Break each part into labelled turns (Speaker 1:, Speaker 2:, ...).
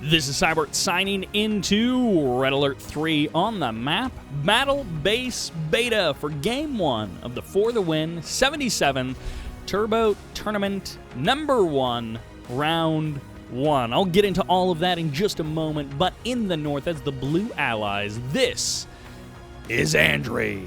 Speaker 1: This is Sybert signing into Red Alert 3 on the map. Battle Base Beta for Game 1 of the For the Win 77 Turbo Tournament Number 1, Round 1. I'll get into all of that in just a moment, but in the north, as the Blue Allies, this is Andrey.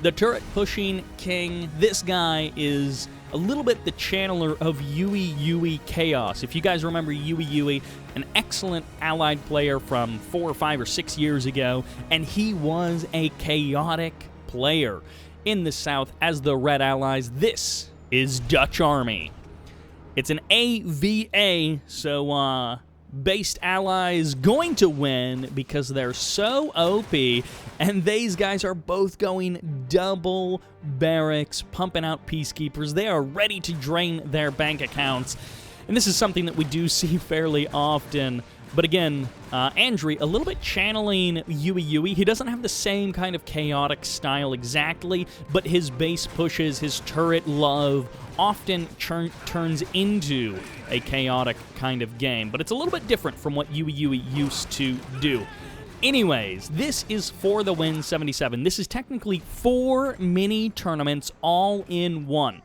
Speaker 1: The turret-pushing king. This guy is a little bit the channeler of Yui Chaos. If you guys remember Yui, an excellent allied player from 4 or 5 or 6 years ago, and he was a chaotic player in the south as the Red Allies. This is Dutch Army. It's an AVA, so based allies going to win because they're so OP, and these guys are both going double barracks, pumping out peacekeepers. They are ready to drain their bank accounts, and this is something that we do see fairly often. But again, Andrey, a little bit channeling Yui. He doesn't have the same kind of chaotic style exactly, but his base pushes, his turret love often turns into a chaotic kind of game. But it's a little bit different from what Yui used to do. Anyways, this is For the Win 77. This is technically 4 mini tournaments all in one.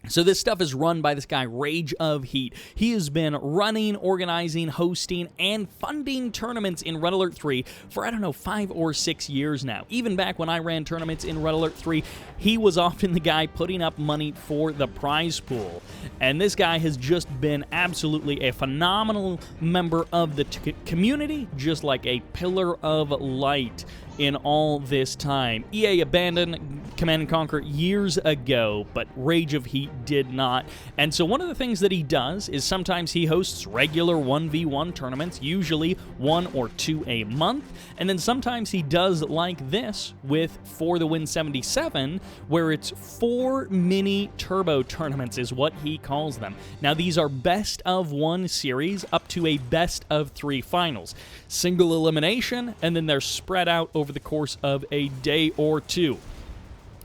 Speaker 1: So this stuff is run by this guy, RageofHeat. He has been running, organizing, hosting, and funding tournaments in Red Alert 3 for, 5 or 6 years now. Even back when I ran tournaments in Red Alert 3, he was often the guy putting up money for the prize pool. And this guy has just been absolutely a phenomenal member of the community, just like a pillar of light in all this time. EA abandoned Command & Conquer years ago, but RageofHeat did not. And so one of the things that he does is sometimes he hosts regular 1v1 tournaments, usually 1 or 2 a month, and then sometimes he does like this with For the Win 77, where it's 4 mini turbo tournaments is what he calls them. Now these are best of 1 series up to a best of 3 finals. Single elimination, and then they're spread out over the course of a day or 2.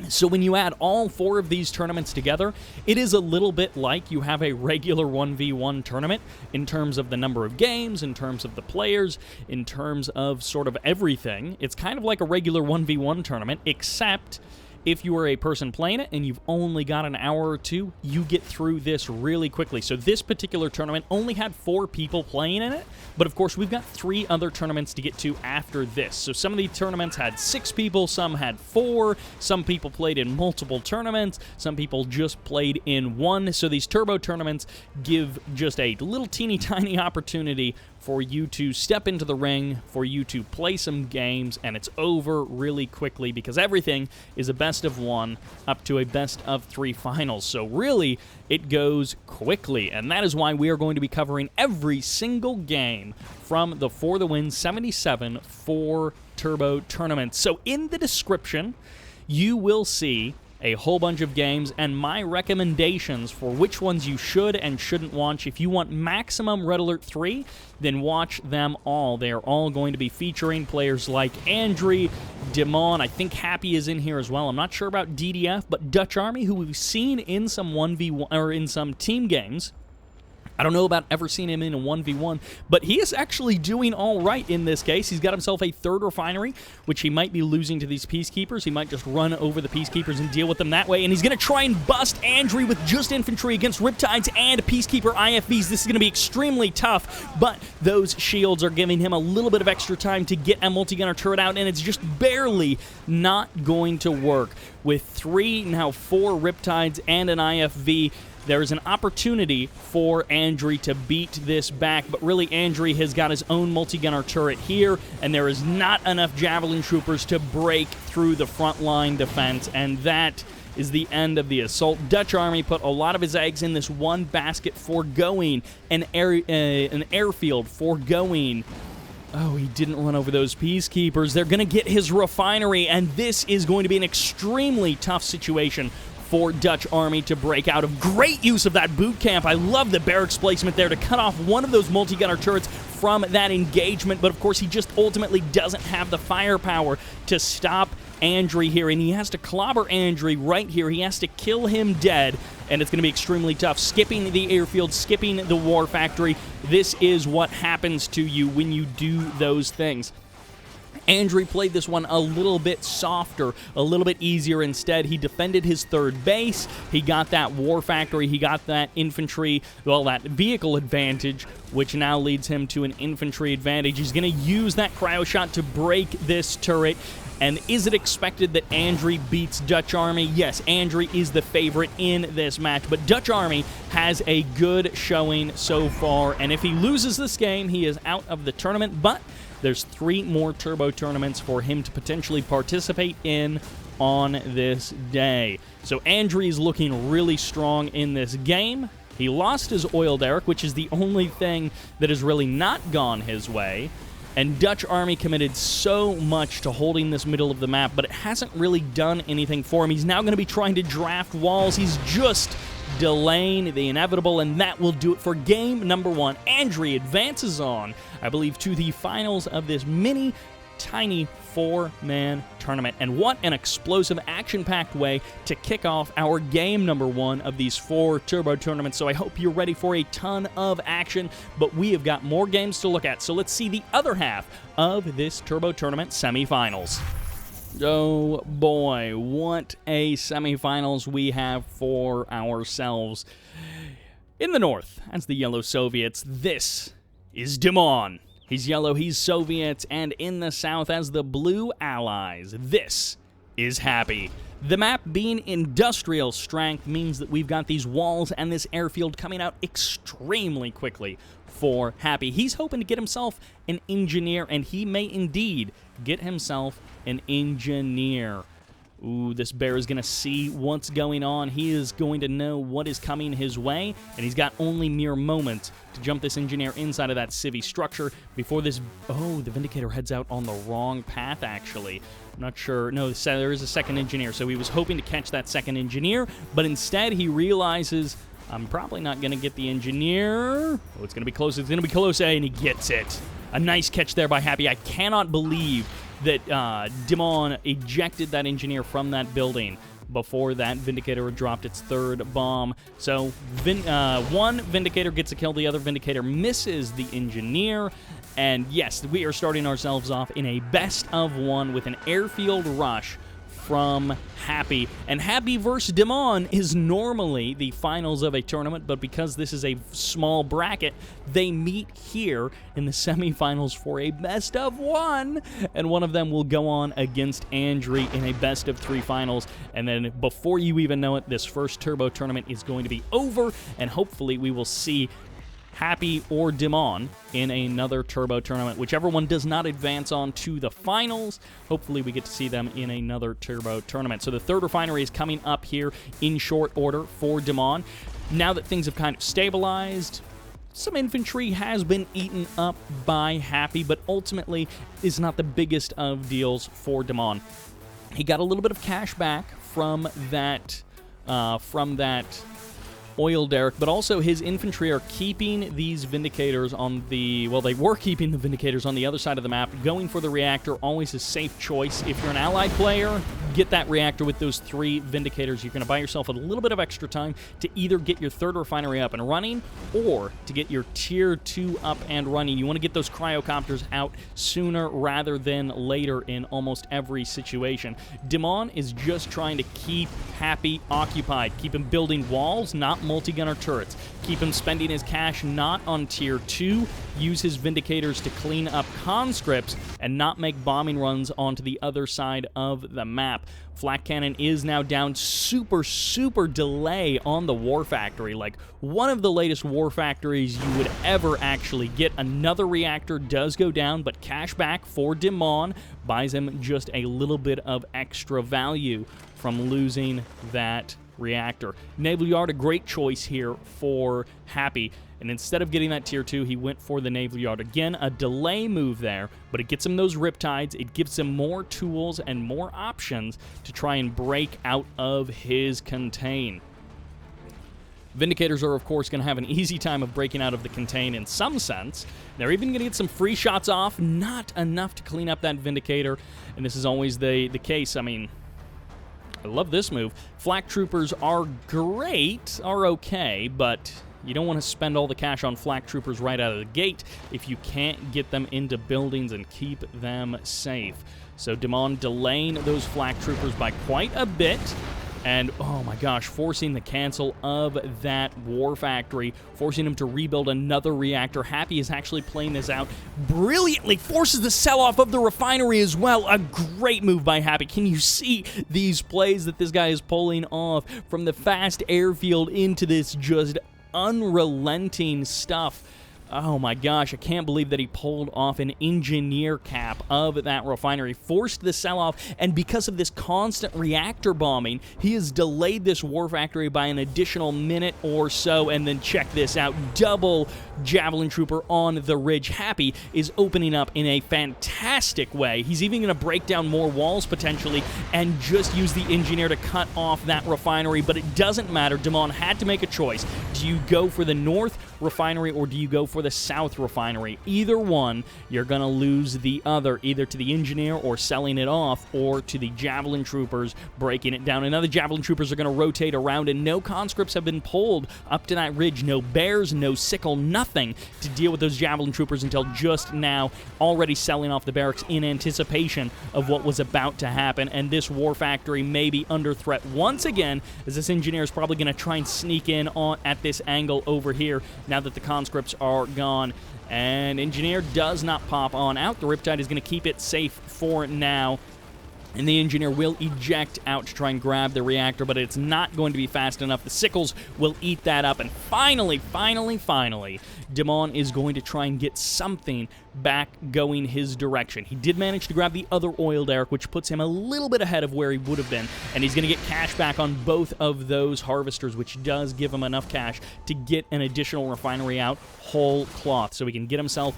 Speaker 1: So when you add all 4 of these tournaments together, it is a little bit like you have a regular 1v1 tournament in terms of the number of games, in terms of the players, in terms of sort of everything. It's kind of like a regular 1v1 tournament, except if you are a person playing it and you've only got an hour or 2, you get through this really quickly. So this particular tournament only had 4 people playing in it, but of course we've got 3 other tournaments to get to after this. So some of the tournaments had 6 people, some had 4, some people played in multiple tournaments, some people just played in one. So these turbo tournaments give just a little teeny tiny opportunity for you to step into the ring, for you to play some games, and it's over really quickly because everything is a best of 1 up to a best of 3 finals. So really, it goes quickly, and that is why we are going to be covering every single game from the For the Win 77 4 turbo tournaments. So in the description, you will see a whole bunch of games and my recommendations for which ones you should and shouldn't watch. If you want maximum Red Alert 3, then watch them all. They are all going to be featuring players like Andrey, Dimon. I think Happy is in here as well. I'm not sure about DDF, but Dutch Army, who we've seen in some 1v1 or in some team games. I don't know about ever seeing him in a 1v1, but he is actually doing all right in this case. He's got himself a 3rd refinery, which he might be losing to these peacekeepers. He might just run over the peacekeepers and deal with them that way, and he's going to try and bust Andrey with just infantry against Riptides and peacekeeper IFVs. This is going to be extremely tough, but those shields are giving him a little bit of extra time to get a multi-gunner turret out, and it's just barely not going to work. With 3, now 4 Riptides and an IFV, there is an opportunity for Andrey to beat this back, but really Andrey has got his own multi-gunner turret here, and there is not enough Javelin troopers to break through the front line defense, and that is the end of the assault. Dutch Army put a lot of his eggs in this one basket, foregoing an airfield, foregoing... Oh, he didn't run over those peacekeepers. They're going to get his refinery, and this is going to be an extremely tough situation for Dutch Army to break out of. Great use of that boot camp. I love the barracks placement there to cut off one of those multi-gunner turrets from that engagement, but of course he just ultimately doesn't have the firepower to stop Andrey here, and he has to clobber Andrey right here. He has to kill him dead, and it's going to be extremely tough. Skipping the airfield, skipping the war factory, this is what happens to you when you do those things. Andrey played this one a little bit softer, a little bit easier instead. He defended his third base. He got that war factory. He got that infantry, well, that vehicle advantage, which now leads him to an infantry advantage. He's going to use that cryo shot to break this turret. And is it expected that Andrey beats Dutch Army? Yes, Andrey is the favorite in this match, but Dutch Army has a good showing so far, and if he loses this game, he is out of the tournament, but there's 3 more Turbo tournaments for him to potentially participate in on this day. So Andrey is looking really strong in this game. He lost his oil derrick, which is the only thing that has really not gone his way. And Dutch Army committed so much to holding this middle of the map, but it hasn't really done anything for him. He's now going to be trying to draft walls. He's just delaying the inevitable, and that will do it for game number 1. Andrey advances on, I believe, to the finals of this mini, tiny 4-man tournament. And what an explosive, action-packed way to kick off our game number 1 of these 4 Turbo tournaments. So I hope you're ready for a ton of action, but we have got more games to look at. So let's see the other half of this Turbo tournament semifinals. Oh boy, what a semifinals we have for ourselves. In the north, as the Yellow Soviets, this is Dimon. He's yellow, he's Soviet, and in the south as the Blue Allies, this is Happy. The map being industrial strength means that we've got these walls and this airfield coming out extremely quickly for Happy. He's hoping to get himself an engineer, and he may indeed get himself an engineer. Ooh, this bear is going to see what's going on. He is going to know what is coming his way, and he's got only mere moments to jump this engineer inside of that civvy structure before this... Oh, the Vindicator heads out on the wrong path, actually. I'm not sure. No, there is a second engineer, so he was hoping to catch that second engineer, but instead he realizes, I'm probably not going to get the engineer. Oh, it's going to be close. It's going to be close, and he gets it. A nice catch there by Happy. I cannot believe that Dimon ejected that engineer from that building before that Vindicator had dropped its third bomb. So one Vindicator gets a kill, the other Vindicator misses the engineer. And yes, we are starting ourselves off in a best of 1 with an airfield rush from Happy. And Happy versus Dimon is normally the finals of a tournament, but because this is a small bracket, they meet here in the semifinals for a best of 1, and one of them will go on against Andrey in a best of 3 finals. And then before you even know it, this first Turbo tournament is going to be over, and hopefully we will see Happy or Dimon in another Turbo tournament. Whichever one does not advance on to the finals, hopefully we get to see them in another Turbo tournament. So the third refinery is coming up here in short order for Dimon. Now that things have kind of stabilized, some infantry has been eaten up by Happy, but ultimately is not the biggest of deals for Dimon. He got a little bit of cash back from that oil derrick, but also his infantry are keeping these Vindicators on the... Well, they were keeping the Vindicators on the other side of the map. Going for the reactor, always a safe choice. If you're an allied player, get that reactor with those 3 Vindicators. You're going to buy yourself a little bit of extra time to either get your third refinery up and running or to get your tier 2 up and running. You want to get those cryocopters out sooner rather than later in almost every situation. Dimon is just trying to keep Happy occupied, keep him building walls, not multi-gunner turrets. Keep him spending his cash not on tier 2, use his Vindicators to clean up conscripts, and not make bombing runs onto the other side of the map. Flak Cannon is now down. Super delay on the War Factory. Like, one of the latest War Factories you would ever actually get. Another reactor does go down, but cash back for Dimon buys him just a little bit of extra value from losing that reactor. Naval Yard, a great choice here for Happy. And instead of getting that tier 2, he went for the Naval Yard. Again, a delay move there, but it gets him those Riptides. It gives him more tools and more options to try and break out of his contain. Vindicators are, of course, going to have an easy time of breaking out of the contain in some sense. They're even going to get some free shots off. Not enough to clean up that Vindicator, and this is always the case. I mean, I love this move. Flak Troopers are great, are okay, but you don't want to spend all the cash on Flak Troopers right out of the gate if you can't get them into buildings and keep them safe. So Dimon delaying those Flak Troopers by quite a bit. And, oh my gosh, forcing the cancel of that War Factory, forcing him to rebuild another reactor. Happy is actually playing this out brilliantly, forces the sell-off of the refinery as well. A great move by Happy. Can you see these plays that this guy is pulling off from the fast airfield into this just unrelenting stuff? Oh my gosh, I can't believe that he pulled off an engineer cap of that refinery, forced the sell-off, and because of this constant reactor bombing, he has delayed this War Factory by an additional minute or so, and then check this out, double Javelin Trooper on the ridge. Happy is opening up in a fantastic way. He's even going to break down more walls potentially and just use the engineer to cut off that refinery, but it doesn't matter. Dimon had to make a choice. Do you go for the north refinery or do you go for the south refinery? Either one, you're going to lose the other, either to the engineer or selling it off, or to the Javelin Troopers breaking it down. And now the Javelin Troopers are going to rotate around, and no conscripts have been pulled up to that ridge. No bears, no sickle, nothing to deal with those Javelin Troopers until just now, already selling off the barracks in anticipation of what was about to happen. And this War Factory may be under threat once again, as this engineer is probably going to try and sneak in on at this angle over here now that the conscripts are gone. And engineer does not pop on out. The Riptide is going to keep it safe for now. And the engineer will eject out to try and grab the reactor, but it's not going to be fast enough. The sickles will eat that up, and finally, Dimon is going to try and get something back going his direction. He did manage to grab the other oil derrick, which puts him a little bit ahead of where he would have been, and he's going to get cash back on both of those harvesters, which does give him enough cash to get an additional refinery out whole cloth, so he can get himself...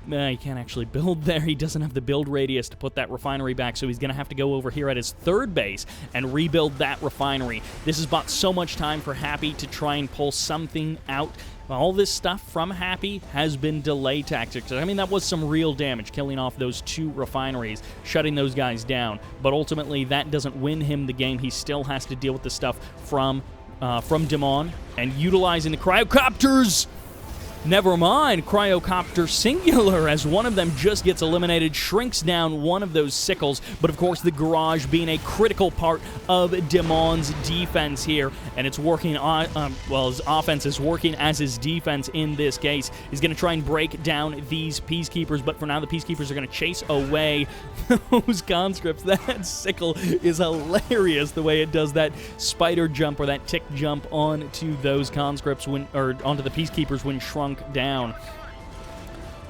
Speaker 1: he can't actually build there. He doesn't have the build radius to put that refinery back, so he's going to have to go over here at his third base and rebuild that refinery. This has bought so much time for Happy to try and pull something out. All this stuff from Happy has been delay tactics. I mean, that was some real damage, killing off those two refineries, shutting those guys down. But ultimately, that doesn't win him the game. He still has to deal with the stuff from Dimon and utilizing the cryocopters. Never mind, Cryocopter singular, as one of them just gets eliminated, shrinks down one of those sickles, but of course the garage being a critical part of Dimon's defense here, and it's working on, well, his offense is working as his defense in this case. He's going to try and break down these Peacekeepers, but for now the Peacekeepers are going to chase away those conscripts. That sickle is hilarious, the way it does that spider jump or that tick jump onto those conscripts when, or onto the Peacekeepers when shrunk down.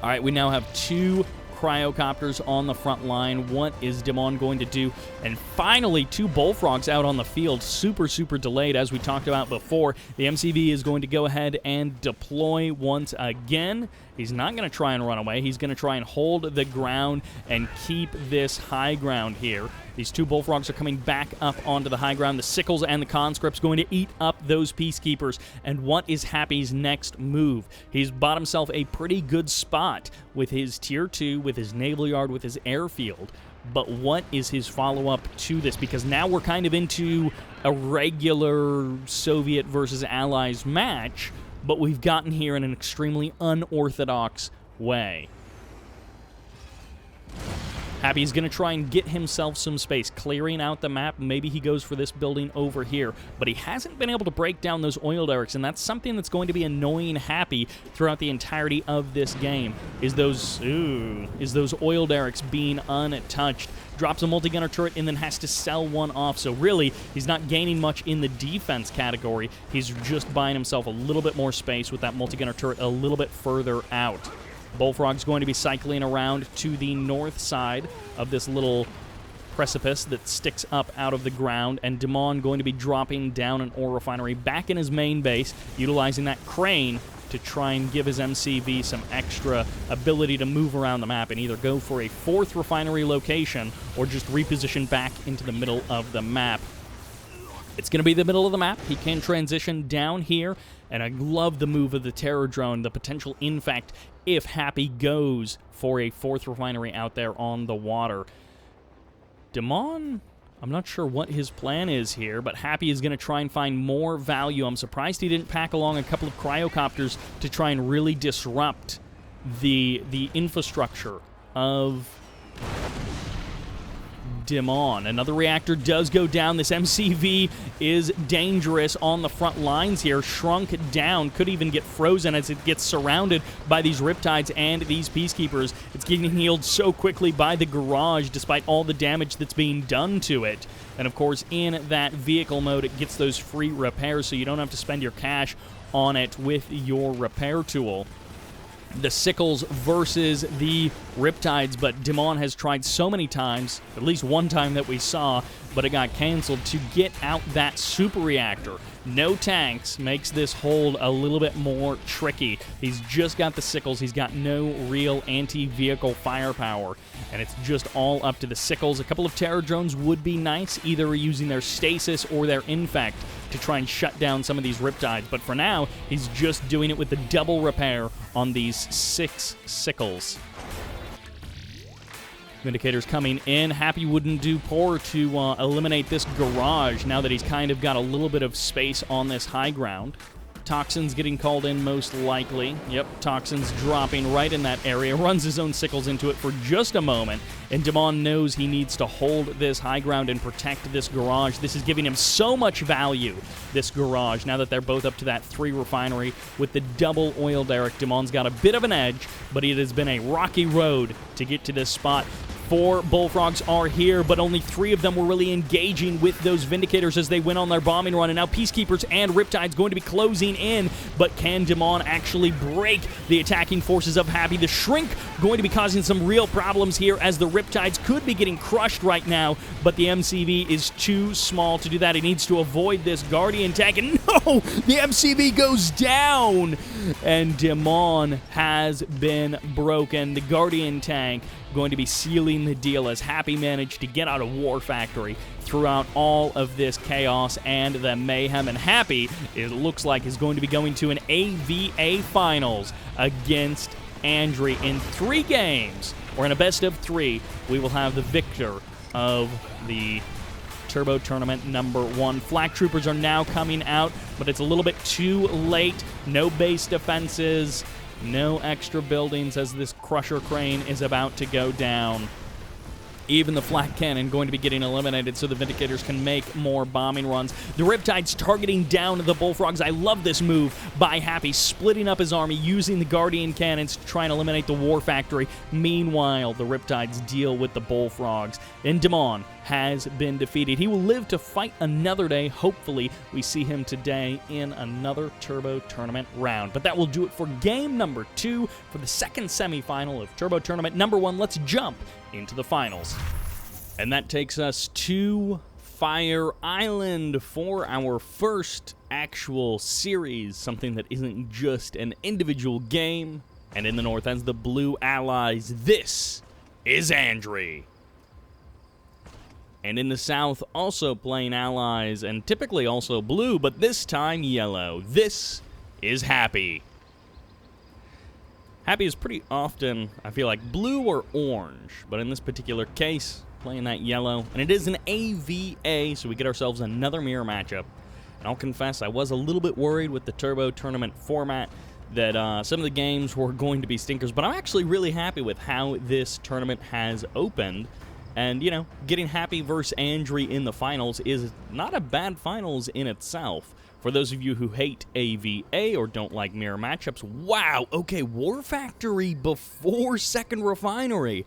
Speaker 1: All right, we now have two cryocopters on the front line. What is Dimon going to do? And finally, two bullfrogs out on the field. Super delayed, as we talked about before. The MCV is going to go ahead and deploy once again. He's not going to try and run away. He's going to try and hold the ground and keep this high ground here. These two bullfrogs are coming back up onto the high ground. The sickles and the conscripts going to eat up those Peacekeepers. And what is Happy's next move? He's bought himself a pretty good spot with his Tier 2, with his naval yard, with his airfield. But what is his follow-up to this? Because now we're kind of into a regular Soviet versus Allies match, but we've gotten here in an extremely unorthodox way. Happy's going to try and get himself some space, clearing out the map. Maybe he goes for this building over here, but he hasn't been able to break down those oil derricks, and that's something that's going to be annoying Happy throughout the entirety of this game, is those oil derricks being untouched. Drops a multi-gunner turret and then has to sell one off, so really, he's not gaining much in the defense category. He's just buying himself a little bit more space with that multi-gunner turret a little bit further out. Bullfrog's going to be cycling around to the north side of this little precipice that sticks up out of the ground, and Dimon going to be dropping down an ore refinery back in his main base, utilizing that crane to try and give his MCV some extra ability to move around the map and either go for a fourth refinery location or just reposition back into the middle of the map. It's going to be the middle of the map. He can transition down here, and I love the move of the Terror Drone, the potential, in fact, if Happy goes for a fourth refinery out there on the water. Dimon I'm not sure what his plan is here, but Happy is going to try and find more value. I'm surprised he didn't pack along a couple of cryocopters to try and really disrupt the infrastructure of Dimon. Another reactor does go down. This MCV is dangerous on the front lines here. Shrunk down. Could even get frozen as it gets surrounded by these Riptides and these Peacekeepers. It's getting healed so quickly by the garage despite all the damage that's being done to it. And of course, in that vehicle mode, it gets those free repairs, so you don't have to spend your cash on it with your repair tool. The Sickles versus the Riptides, but Dimon has tried so many times, at least one time that we saw, but it got canceled, to get out that super reactor. No tanks makes this hold a little bit more tricky. He's just got the Sickles. He's got no real anti-vehicle firepower, and it's just all up to the Sickles. A couple of Terror Drones would be nice, either using their Stasis or their Infect to try and shut down some of these Riptides, but for now, he's just doing it with the double repair on these 6 Sickles. Vindicators coming in. Happy wouldn't do poor to eliminate this garage now that he's kind of got a little bit of space on this high ground. Toxin's getting called in most likely. Yep, Toxin's dropping right in that area. Runs his own Sickles into it for just a moment. And Dimon knows he needs to hold this high ground and protect this garage. This is giving him so much value, this garage, now that they're both up to that 3 refinery. With the double oil derrick, Dimon's got a bit of an edge, but it has been a rocky road to get to this spot. 4 bullfrogs are here, but only 3 of them were really engaging with those Vindicators as they went on their bombing run. And now Peacekeepers and Riptides going to be closing in, but can Dimon actually break the attacking forces of Happy? The Shrink going to be causing some real problems here as the Riptides could be getting crushed right now, but the MCV is too small to do that. He needs to avoid this Guardian tank, and no! The MCV goes down! And Dimon has been broken. The Guardian tank going to be sealing the deal as Happy managed to get out of War Factory throughout all of this chaos and the mayhem. And Happy, it looks like, is going to be going to an AVA Finals against Andrey in 3 games, or in a best of 3. We will have the victor of the Turbo Tournament #1. Flak Troopers are now coming out, but it's a little bit too late. No base defenses. No extra buildings as this Crusher Crane is about to go down. Even the Flak Cannon going to be getting eliminated so the Vindicators can make more bombing runs. The Riptides targeting down the Bullfrogs. I love this move by Happy, splitting up his army, using the Guardian Cannons to try and eliminate the War Factory. Meanwhile, the Riptides deal with the Bullfrogs. And Dimon has been defeated. He will live to fight another day. Hopefully, we see him today in another Turbo Tournament round. But that will do it for game number 2 for the second semifinal of Turbo Tournament #1. Let's jump into the finals. And that takes us to Fire Island for our first actual series, something that isn't just an individual game. And in the north, as the Blue Allies, this is Andrey. And in the south, also playing allies, and typically also blue, but this time yellow. This is Happy. Happy is pretty often, I feel like, blue or orange, but in this particular case, playing that yellow. And it is an AVA, so we get ourselves another mirror matchup. And I'll confess, I was a little bit worried with the Turbo Tournament format that some of the games were going to be stinkers, but I'm actually really happy with how this tournament has opened. And, you know, getting Happy versus Andrey in the finals is not a bad finals in itself. For those of you who hate AVA or don't like mirror matchups, wow, okay, War Factory before Second Refinery.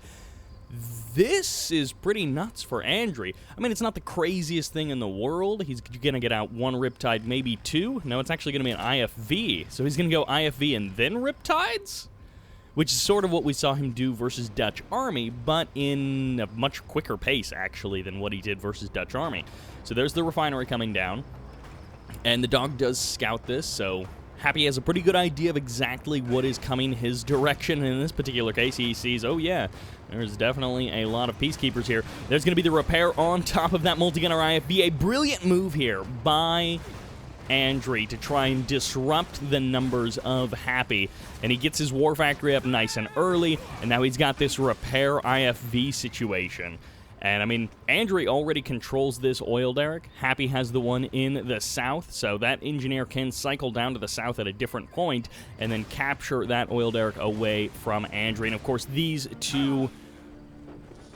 Speaker 1: This is pretty nuts for Andrey. I mean, it's not the craziest thing in the world. He's going to get out 1 Riptide, maybe 2. No, it's actually going to be an IFV. So he's going to go IFV and then Riptides? Which is sort of what we saw him do versus Dutch Army, but in a much quicker pace, actually, than what he did versus Dutch Army. So there's the refinery coming down, and the dog does scout this, so Happy has a pretty good idea of exactly what is coming his direction. And in this particular case, he sees, oh yeah, there's definitely a lot of Peacekeepers here. There's going to be the repair on top of that multi-gunner IFV. A brilliant move here by Andrey to try and disrupt the numbers of Happy, and he gets his War Factory up nice and early, and now he's got this repair IFV situation. And, I mean, Andrey already controls this oil derrick. Happy has the one in the south, so that engineer can cycle down to the south at a different point and then capture that oil derrick away from Andrey. And, of course, these two...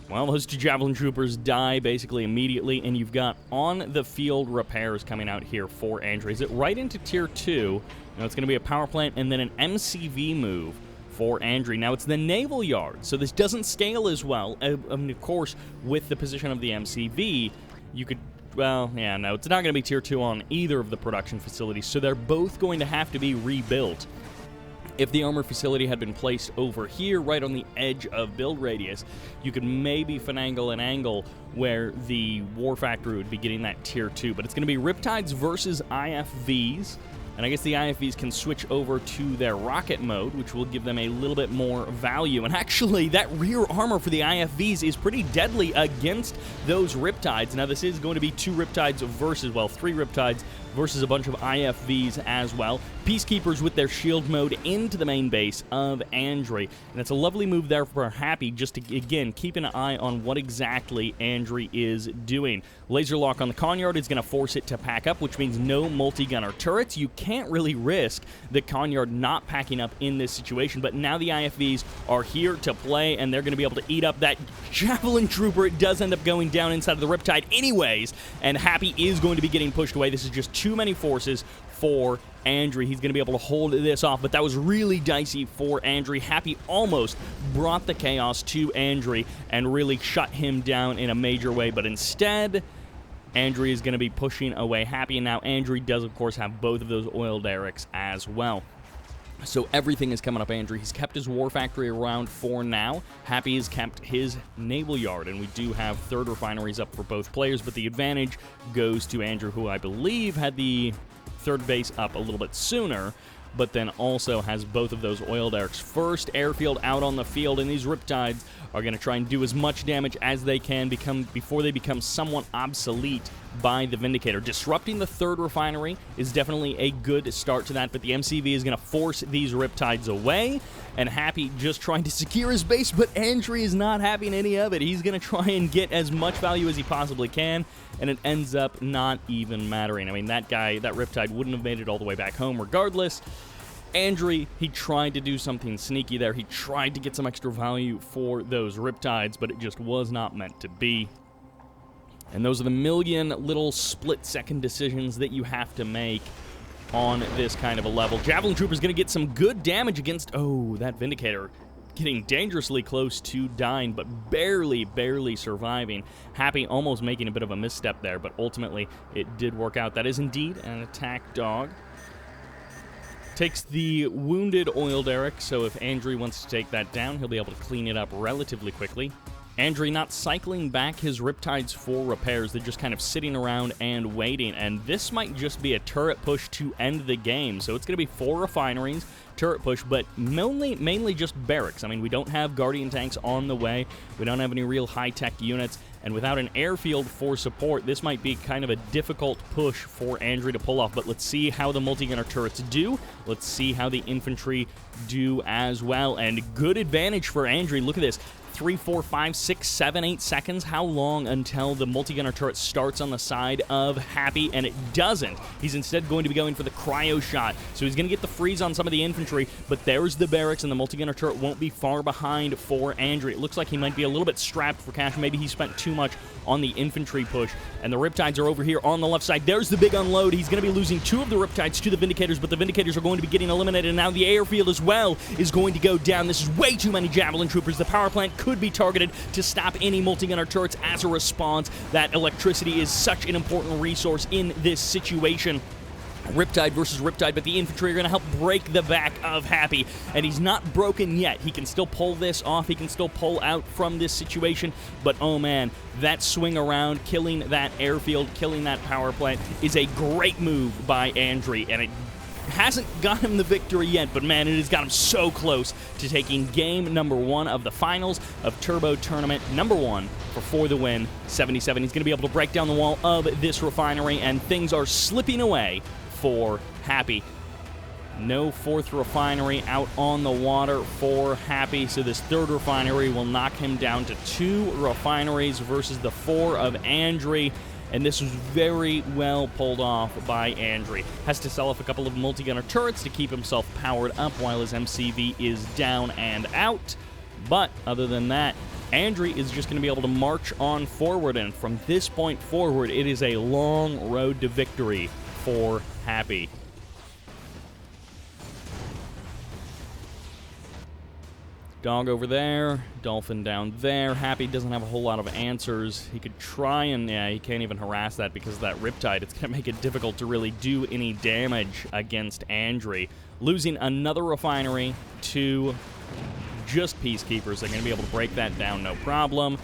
Speaker 1: Well, those two Javelin Troopers die basically immediately, and you've got on-the-field repairs coming out here for Andrey. Is it right into Tier 2? Now, it's going to be a power plant and then an MCV move for Andrey. Now, it's the naval yard, so this doesn't scale as well. Of course, with the position of the MCV, you could... Well, yeah, no, it's not going to be Tier 2 on either of the production facilities, so they're both going to have to be rebuilt. If the armor facility had been placed over here, right on the edge of build radius, you could maybe finagle an angle where the War Factory would be getting that Tier 2. But it's going to be Riptides versus IFVs. And I guess the IFVs can switch over to their rocket mode, which will give them a little bit more value. And actually, that rear armor for the IFVs is pretty deadly against those Riptides. Now, this is going to be 2 Riptides versus, well, 3 Riptides versus a bunch of IFVs as well. Peacekeepers with their shield mode into the main base of Andrey. And it's a lovely move there for Happy, just to, again, keep an eye on what exactly Andrey is doing. Laser lock on the Conyard is going to force it to pack up, which means no multi-gunner turrets. You can't really risk the Conyard not packing up in this situation, but now the IFVs are here to play, and they're going to be able to eat up that Javelin Trooper. It does end up going down inside of the Riptide anyways, and Happy is going to be getting pushed away. This is just too many forces for Andrey. He's going to be able to hold this off, but that was really dicey for Andrey. Happy almost brought the chaos to Andrey and really shut him down in a major way, but instead, Andrey is going to be pushing away Happy, and now Andrey does, of course, have both of those oil derricks as well. So everything is coming up Andrey. He's kept his War Factory around for now. Happy has kept his naval yard, and we do have 3rd refineries up for both players, but the advantage goes to Andrew, who I believe had the 3rd base up a little bit sooner, but then also has both of those oil derricks. First airfield out on the field, and these Riptides are going to try and do as much damage as they can before they become somewhat obsolete by the Vindicator. Disrupting the 3rd refinery is definitely a good start to that, but the MCV is going to force these Riptides away, and Happy just trying to secure his base, but Andrey is not having any of it. He's going to try and get as much value as he possibly can, and it ends up not even mattering. I mean, that guy, that Riptide, wouldn't have made it all the way back home regardless. Andrey, he tried to do something sneaky there. He tried to get some extra value for those Riptides, but it just was not meant to be. And those are the million little split-second decisions that you have to make on this kind of a level. Javelin Trooper's going to get some good damage against... Oh, that Vindicator getting dangerously close to dying, but barely surviving. Happy almost making a bit of a misstep there, but ultimately it did work out. That is indeed an attack dog. Takes the wounded oil derrick, so if Andrey wants to take that down, he'll be able to clean it up relatively quickly. Andrey not cycling back his Riptides for repairs. They're just kind of sitting around and waiting, and this might just be a turret push to end the game. So it's going to be 4 refineries, turret push, but mainly just barracks. I mean, we don't have Guardian tanks on the way. We don't have any real high-tech units, and without an airfield for support, this might be kind of a difficult push for Andrey to pull off. But let's see how the multi-gunner turrets do. Let's see how the infantry do as well, and good advantage for Andrey. Look at this. 3, 4, 5, 6, 7, 8 seconds. How long until the multi-gunner turret starts on the side of Happy? And it doesn't. He's instead going to be going for the cryo shot. So he's going to get the freeze on some of the infantry, but there's the barracks, and the multi-gunner turret won't be far behind for Andrey. It looks like he might be a little bit strapped for cash. Maybe he spent too much on the infantry push, and the Riptides are over here on the left side. There's the big unload. He's going to be losing 2 of the Riptides to the Vindicators, but the Vindicators are going to be getting eliminated, and now the airfield as well is going to go down. This is way too many Javelin Troopers. The power plant could be targeted to stop any multi-gunner turrets as a response. That electricity is such an important resource in this situation. Riptide versus Riptide, but the infantry are going to help break the back of Happy, and he's not broken yet. He can still pull this off. He can still pull out from this situation, but oh man, that swing around, killing that airfield, killing that power plant is a great move by Andrey, and it hasn't got him the victory yet, but man, it has got him so close to taking game number 1 of the finals of Turbo Tournament number 1 for the win, 77. He's going to be able to break down the wall of this refinery, and things are slipping away for Happy. No fourth refinery out on the water for Happy, so this third refinery will knock him down to 2 refineries versus the 4 of Andrey, and this was very well pulled off by Andrey. Has to sell off a couple of multi-gunner turrets to keep himself powered up while his MCV is down and out, but other than that, Andrey is just going to be able to march on forward, and from this point forward, it is a long road to victory for Happy. Dog over there, Dolphin down there. Happy doesn't have a whole lot of answers. He could try and, yeah, he can't even harass that because of that Riptide. It's going to make it difficult to really do any damage against Andrey. Losing another refinery to just Peacekeepers. They're going to be able to break that down, no problem.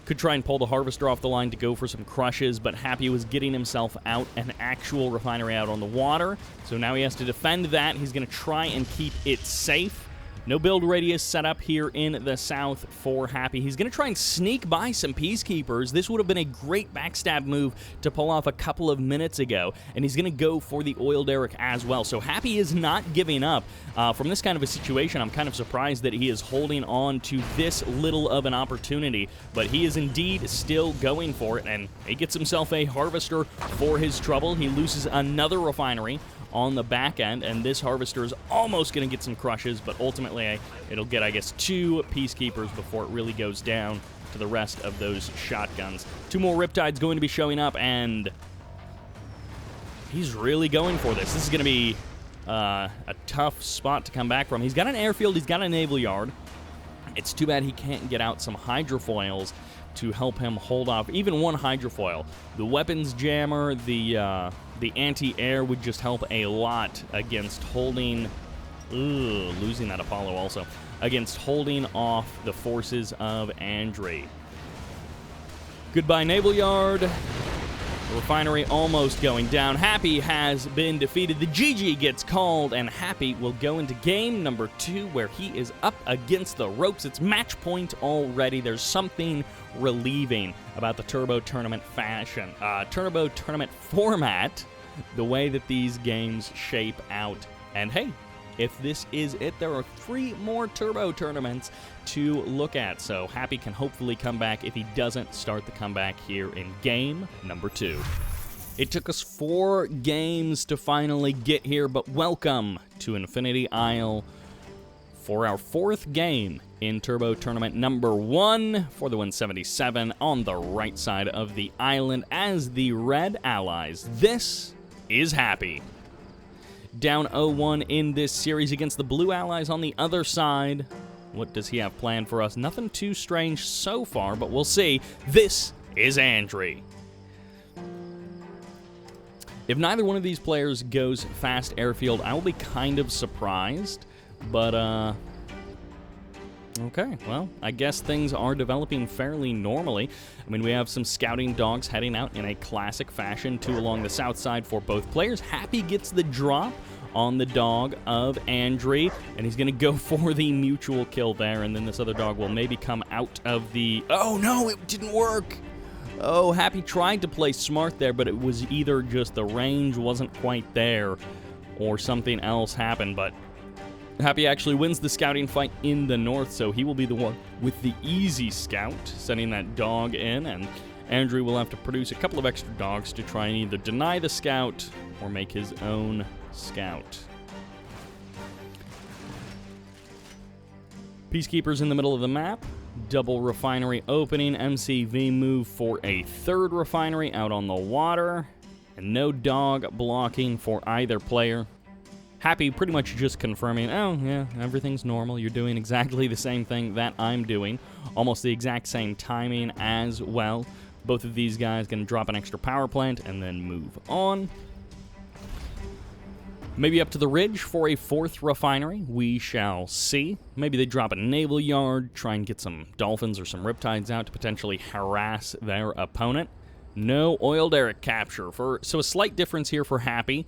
Speaker 1: Could try and pull the Harvester off the line to go for some crushes, but Happy was getting himself out an actual refinery out on the water. So now he has to defend that. He's going to try and keep it safe. No build radius set up here in the south for Happy. He's going to try and sneak by some Peacekeepers. This would have been a great backstab move to pull off a couple of minutes ago, and he's going to go for the oil derrick as well. So Happy is not giving up. From this kind of a situation, I'm kind of surprised that he is holding on to this little of an opportunity, but he is indeed still going for it, and he gets himself a Harvester for his trouble. He loses another refinery on the back end, and this Harvester is almost going to get some crushes, but ultimately it'll get, I guess, 2 Peacekeepers before it really goes down to the rest of those shotguns. 2 more Riptides going to be showing up, and he's really going for this. This is going to be a tough spot to come back from. He's got an airfield, he's got a naval yard. It's too bad he can't get out some hydrofoils to help him hold off even one hydrofoil. The weapons jammer, the anti-air would just help a lot against holding... losing that Apollo also. Against holding off the forces of Andrey. Goodbye, naval yard. The refinery almost going down. Happy has been defeated. The GG gets called, and Happy will go into game number 2, where he is up against the ropes. It's match point already. There's something relieving about the Turbo Tournament Turbo Tournament format, the way that these games shape out. And hey, if this is it, there are 3 more Turbo tournaments to look at, so Happy can hopefully come back if he doesn't start the comeback here in game number 2. It took us 4 games to finally get here, but welcome to Infinity Isle for our 4th game in Turbo Tournament number 1 for the 177 on the right side of the island as the Red Allies. This is Happy. Down 0-1 in this series against the Blue Allies on the other side. What does he have planned for us? Nothing too strange so far, but we'll see. This is Andrey. If neither one of these players goes fast airfield, I will be kind of surprised, but, okay, well, I guess things are developing fairly normally. I mean, we have some scouting dogs heading out in a classic fashion, 2 along the south side for both players. Happy gets the drop on the dog of Andrey, and he's going to go for the mutual kill there, and then this other dog will maybe come out of the... Oh, no, it didn't work! Oh, Happy tried to play smart there, but it was either just the range wasn't quite there or something else happened, but Happy actually wins the scouting fight in the north, so he will be the one with the easy scout, sending that dog in, and Andrey will have to produce a couple of extra dogs to try and either deny the scout or make his own scout. Peacekeepers in the middle of the map. Double refinery opening. MCV move for a 3rd refinery out on the water. And no dog blocking for either player. Happy pretty much just confirming, oh, yeah, everything's normal. You're doing exactly the same thing that I'm doing. Almost the exact same timing as well. Both of these guys going to drop an extra power plant and then move on. Maybe up to the ridge for a 4th refinery. We shall see. Maybe they drop a naval yard, try and get some dolphins or some riptides out to potentially harass their opponent. No oil derrick capture. So a slight difference here for Happy.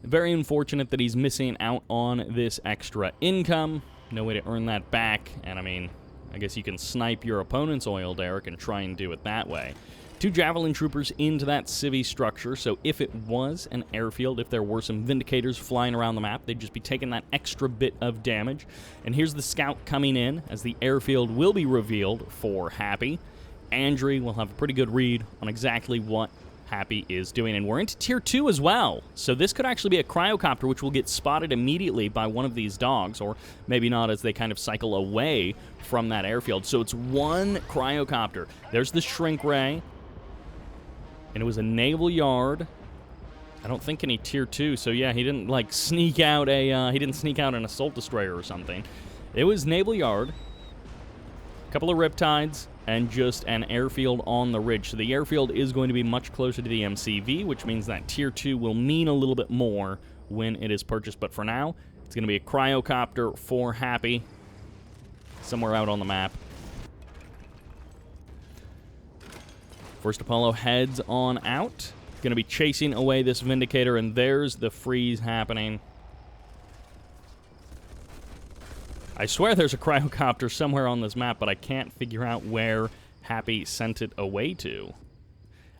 Speaker 1: Very unfortunate that he's missing out on this extra income. No way to earn that back. And I mean, I guess you can snipe your opponent's oil derrick and try and do it that way. 2 Javelin Troopers into that civvy structure, so if it was an airfield, if there were some Vindicators flying around the map, they'd just be taking that extra bit of damage. And here's the scout coming in, as the airfield will be revealed for Happy. Andrey will have a pretty good read on exactly what Happy is doing, and we're into Tier 2 as well, so this could actually be a cryocopter which will get spotted immediately by one of these dogs, or maybe not, as they kind of cycle away from that airfield. So it's 1 cryocopter. There's the shrink ray, and it was a naval yard. I don't think any Tier 2, so yeah, he didn't like sneak out an assault destroyer or something. It was naval yard, a couple of riptides, and just an airfield on the ridge. So the airfield is going to be much closer to the MCV, which means that Tier 2 will mean a little bit more when it is purchased. But for now, it's going to be a cryocopter for Happy, somewhere out on the map. First Apollo heads on out. Going to be chasing away this Vindicator, and there's the freeze happening. I swear there's a cryocopter somewhere on this map, but I can't figure out where Happy sent it away to.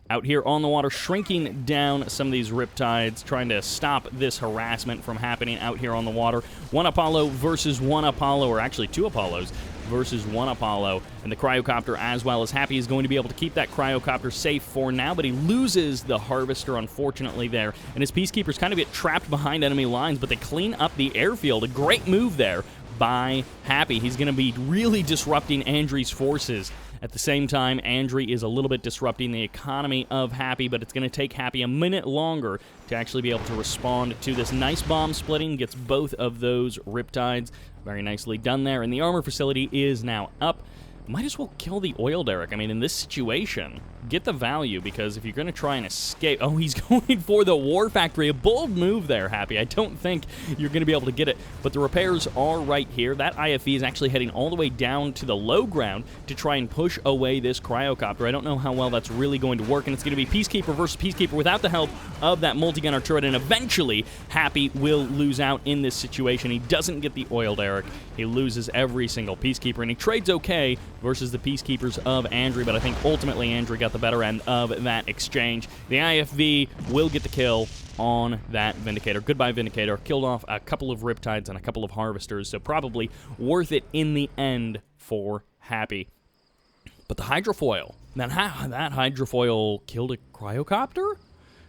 Speaker 1: Out here on the water, shrinking down some of these riptides, trying to stop this harassment from happening out here on the water. 1 Apollo versus 1 Apollo, or actually 2 Apollos versus 1 Apollo. And the cryocopter, as well as Happy, is going to be able to keep that cryocopter safe for now, but he loses the harvester, unfortunately, there. And his peacekeepers kind of get trapped behind enemy lines, but they clean up the airfield. A great move there by Happy. He's going to be really disrupting Andrey's forces. At the same time, Andrey is a little bit disrupting the economy of Happy, but it's going to take Happy a minute longer to actually be able to respond to this. Nice bomb splitting, gets both of those riptides. Very nicely done there, and the armor facility is now up. Might as well kill the oil derrick. I mean, in this situation, get the value, because if you're going to try and escape... Oh, he's going for the war factory. A bold move there, Happy. I don't think you're going to be able to get it, but the repairs are right here. That IFE is actually heading all the way down to the low ground to try and push away this cryocopter. I don't know how well that's really going to work, and it's going to be Peacekeeper versus Peacekeeper without the help of that multi-gunner turret, and eventually Happy will lose out in this situation. He doesn't get the oil derrick. He loses every single Peacekeeper, and he trades okay versus the Peacekeepers of Andrey, but I think ultimately Andrey got the better end of that exchange. The IFV will get the kill on that Vindicator. Goodbye, Vindicator. Killed off a couple of Riptides and a couple of Harvesters, so probably worth it in the end for Happy. But the Hydrofoil, that Hydrofoil killed a Cryocopter?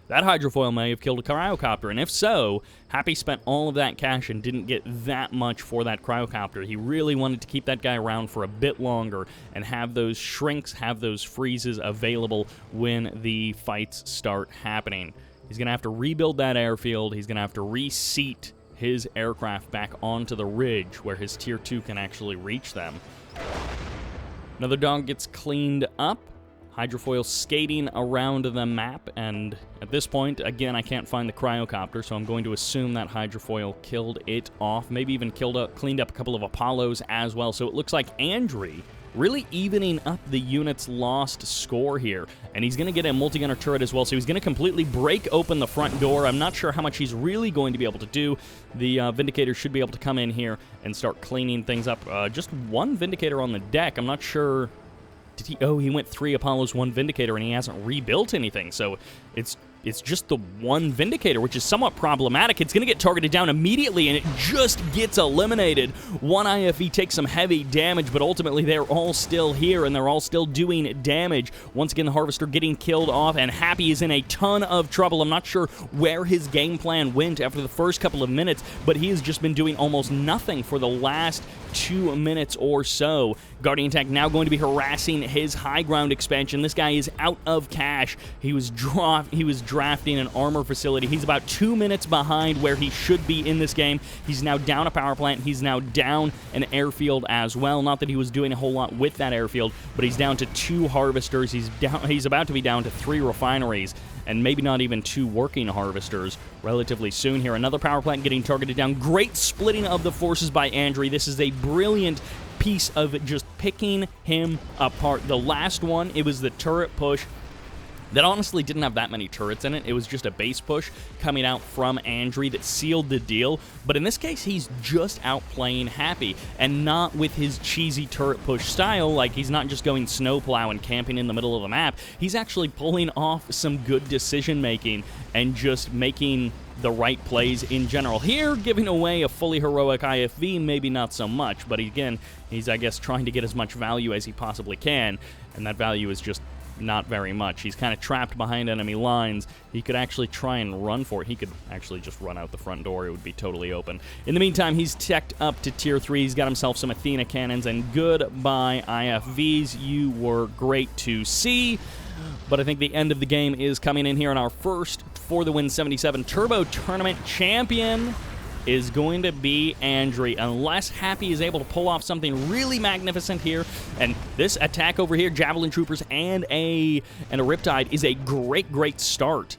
Speaker 1: That Hydrofoil may have killed a Cryocopter, and if so, Happy spent all of that cash and didn't get that much for that Cryocopter. He really wanted to keep that guy around for a bit longer and have those shrinks, have those freezes available when the fights start happening. He's going to have to rebuild that airfield. He's going to have to reseat his aircraft back onto the ridge where his Tier 2 can actually reach them. Another dog gets cleaned up. Hydrofoil skating around the map, and at this point, again, I can't find the Cryocopter, so I'm going to assume that Hydrofoil killed it off, maybe even cleaned up a couple of Apollos as well. So it looks like Andrey really evening up the unit's lost score here, and he's going to get a multi-gunner turret as well, so he's going to completely break open the front door. I'm not sure how much he's really going to be able to do. The Vindicator should be able to come in here and start cleaning things up. Just 1 Vindicator on the deck. I'm not sure... he went 3 Apollos, 1 Vindicator, and he hasn't rebuilt anything, so it's just the 1 Vindicator, which is somewhat problematic. It's going to get targeted down immediately, and it just gets eliminated. 1 IFE takes some heavy damage, but ultimately they're all still here, and they're all still doing damage. Once again, the Harvester getting killed off, and Happy is in a ton of trouble. I'm not sure where his game plan went after the first couple of minutes, but he has just been doing almost nothing for the last 2 minutes or so. Guardian Tech now going to be harassing his high ground expansion. This guy is out of cash. He was drafting an armor facility. He's about 2 minutes behind where he should be in this game. He's now down a power plant. He's now down an airfield as well. Not that he was doing a whole lot with that airfield, but he's down to 2 harvesters. He's about to be down to 3 refineries, and maybe not even 2 working harvesters relatively soon here. Another power plant getting targeted down. Great splitting of the forces by Andrey. This is a brilliant piece of just picking him apart. The last one, it was the turret push. that honestly didn't have that many turrets in it. It was just a base push coming out from Andrey that sealed the deal. But in this case, he's just outplaying Happy, and not with his cheesy turret push style. Like, he's not just going snowplow and camping in the middle of the map. He's actually pulling off some good decision-making and just making the right plays in general. Here, giving away a fully heroic IFV, maybe not so much, but again, he's, I guess, trying to get as much value as he possibly can, and that value is just not very much. He's kind of trapped behind enemy lines. He could actually try and run for it. He could actually just run out the front door. It would be totally open. In the meantime, he's teched up to tier 3. He's got himself some Athena cannons, and goodbye IFVs. You were great to see. But I think the end of the game is coming in here, and our first For the Win 77 Turbo Tournament champion is going to be Andrey, unless Happy is able to pull off something really magnificent here. And this attack over here, Javelin Troopers and a Riptide, is a great start.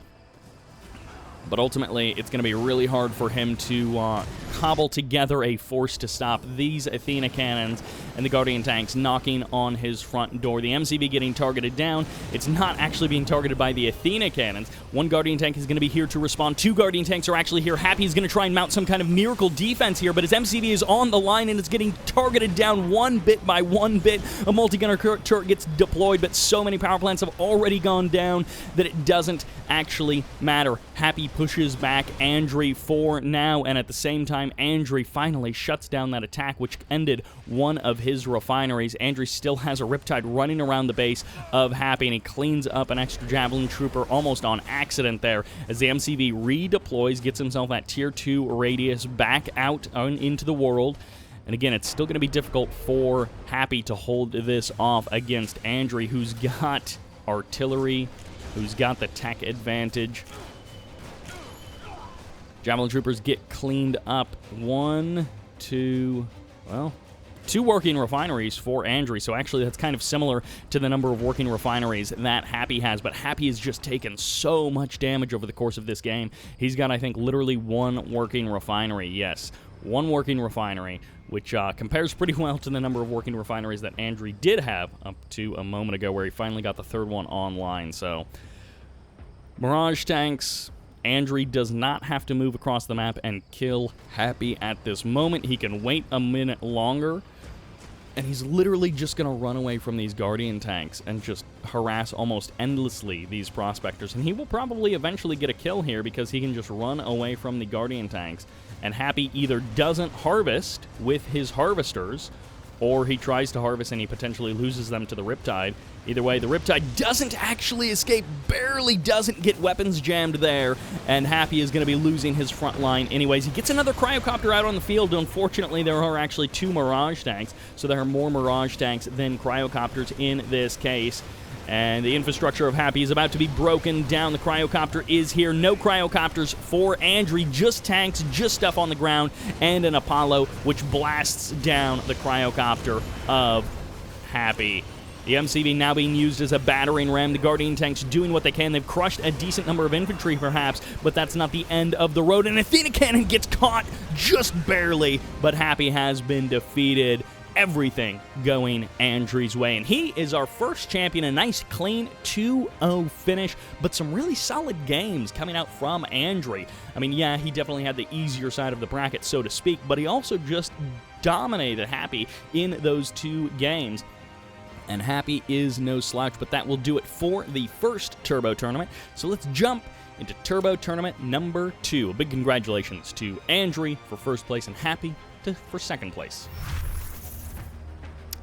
Speaker 1: But ultimately, it's going to be really hard for him to cobble together a force to stop these Athena cannons and the Guardian tanks knocking on his front door. The MCB getting targeted down. It's not actually being targeted by the Athena cannons. One Guardian tank is going to be here to respond. 2 Guardian tanks are actually here. Happy is going to try and mount some kind of miracle defense here, but his MCB is on the line and it's getting targeted down one bit by one bit. A multi-gunner turret gets deployed, but so many power plants have already gone down that it doesn't actually matter. Happy pushes back Andrey for now, and at the same time, Andrey finally shuts down that attack, which ended one of his refineries. Andrey still has a Riptide running around the base of Happy, and he cleans up an extra Javelin Trooper almost on accident there as the MCV redeploys, gets himself that tier 2 radius back out into the world. And again, it's still going to be difficult for Happy to hold this off against Andrey, who's got artillery, who's got the tech advantage. Javelin Troopers get cleaned up. 1, 2, well, 2 working refineries for Andrey, so actually that's kind of similar to the number of working refineries that Happy has, but Happy has just taken so much damage over the course of this game. He's got, I think, literally 1 working refinery. Yes, 1 working refinery, which compares pretty well to the number of working refineries that Andrey did have up to a moment ago, where he finally got the 3rd one online. So, Mirage tanks. Andrey does not have to move across the map and kill Happy at this moment. He can wait a minute longer, and he's literally just going to run away from these Guardian tanks and just harass almost endlessly these Prospectors. And he will probably eventually get a kill here because he can just run away from the Guardian tanks. And Happy either doesn't harvest with his harvesters, or he tries to harvest and he potentially loses them to the Riptide. Either way, the Riptide doesn't actually escape, barely doesn't get weapons jammed there, and Happy is going to be losing his front line anyways. He gets another Cryocopter out on the field. Unfortunately, there are actually 2 Mirage tanks, so there are more Mirage tanks than Cryocopters in this case. And the infrastructure of Happy is about to be broken down. The Cryocopter is here. No Cryocopters for Andrey, just tanks, just stuff on the ground, and an Apollo, which blasts down the Cryocopter of Happy. The MCV now being used as a battering ram. The Guardian tanks doing what they can. They've crushed a decent number of infantry, perhaps, but that's not the end of the road. And Athena Cannon gets caught just barely, but Happy has been defeated. Everything going Andrey's way, and he is our first champion. A nice clean 2-0 finish, but some really solid games coming out from Andrey. I mean, yeah, he definitely had the easier side of the bracket, so to speak, but he also just dominated Happy in those 2 games. And Happy is no slouch, but that will do it for the first Turbo Tournament. So let's jump into Turbo Tournament number 2. A big congratulations to Andrey for first place and Happy for second place.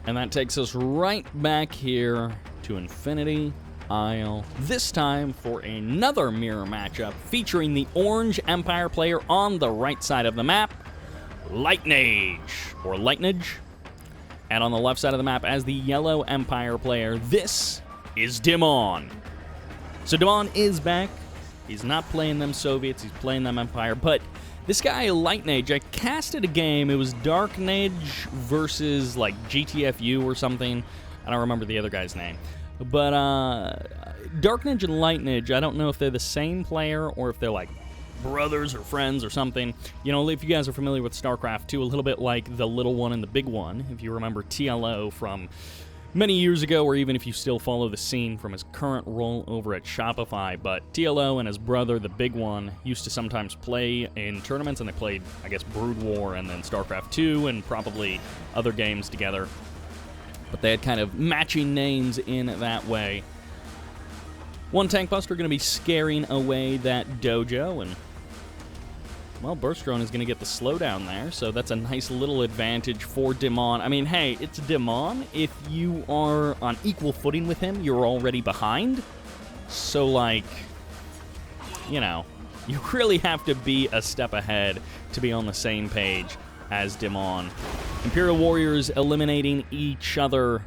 Speaker 1: And that takes us right back here to Infinity Isle, this time for another mirror matchup featuring the Orange Empire player on the right side of the map, LightNAGE, or LightNAGE, and on the left side of the map as the Yellow Empire player, this is Dimon. So Dimon is back. He's not playing them Soviets, he's playing them Empire, but this guy, LightNAGE, I casted a game. It was DarkNAGE versus, like, GTFU or something. I don't remember the other guy's name. But DarkNAGE and LightNAGE, I don't know if they're the same player or if they're, like, brothers or friends or something. You know, if you guys are familiar with StarCraft 2, a little bit like the little one and the big one. If you remember TLO from many years ago, or even if you still follow the scene from his current role over at Shopify. But TLO and his brother, the big one, used to sometimes play in tournaments, and they played, I guess, Brood War and then StarCraft 2 and probably other games together. But they had kind of matching names in that way. One Tank Buster going to be scaring away that dojo, and well, Burst Drone is going to get the slowdown there, so that's a nice little advantage for Dimon. I mean, hey, it's Dimon. If you are on equal footing with him, you're already behind. So, like, you know, you really have to be a step ahead to be on the same page as Dimon. Imperial Warriors eliminating each other,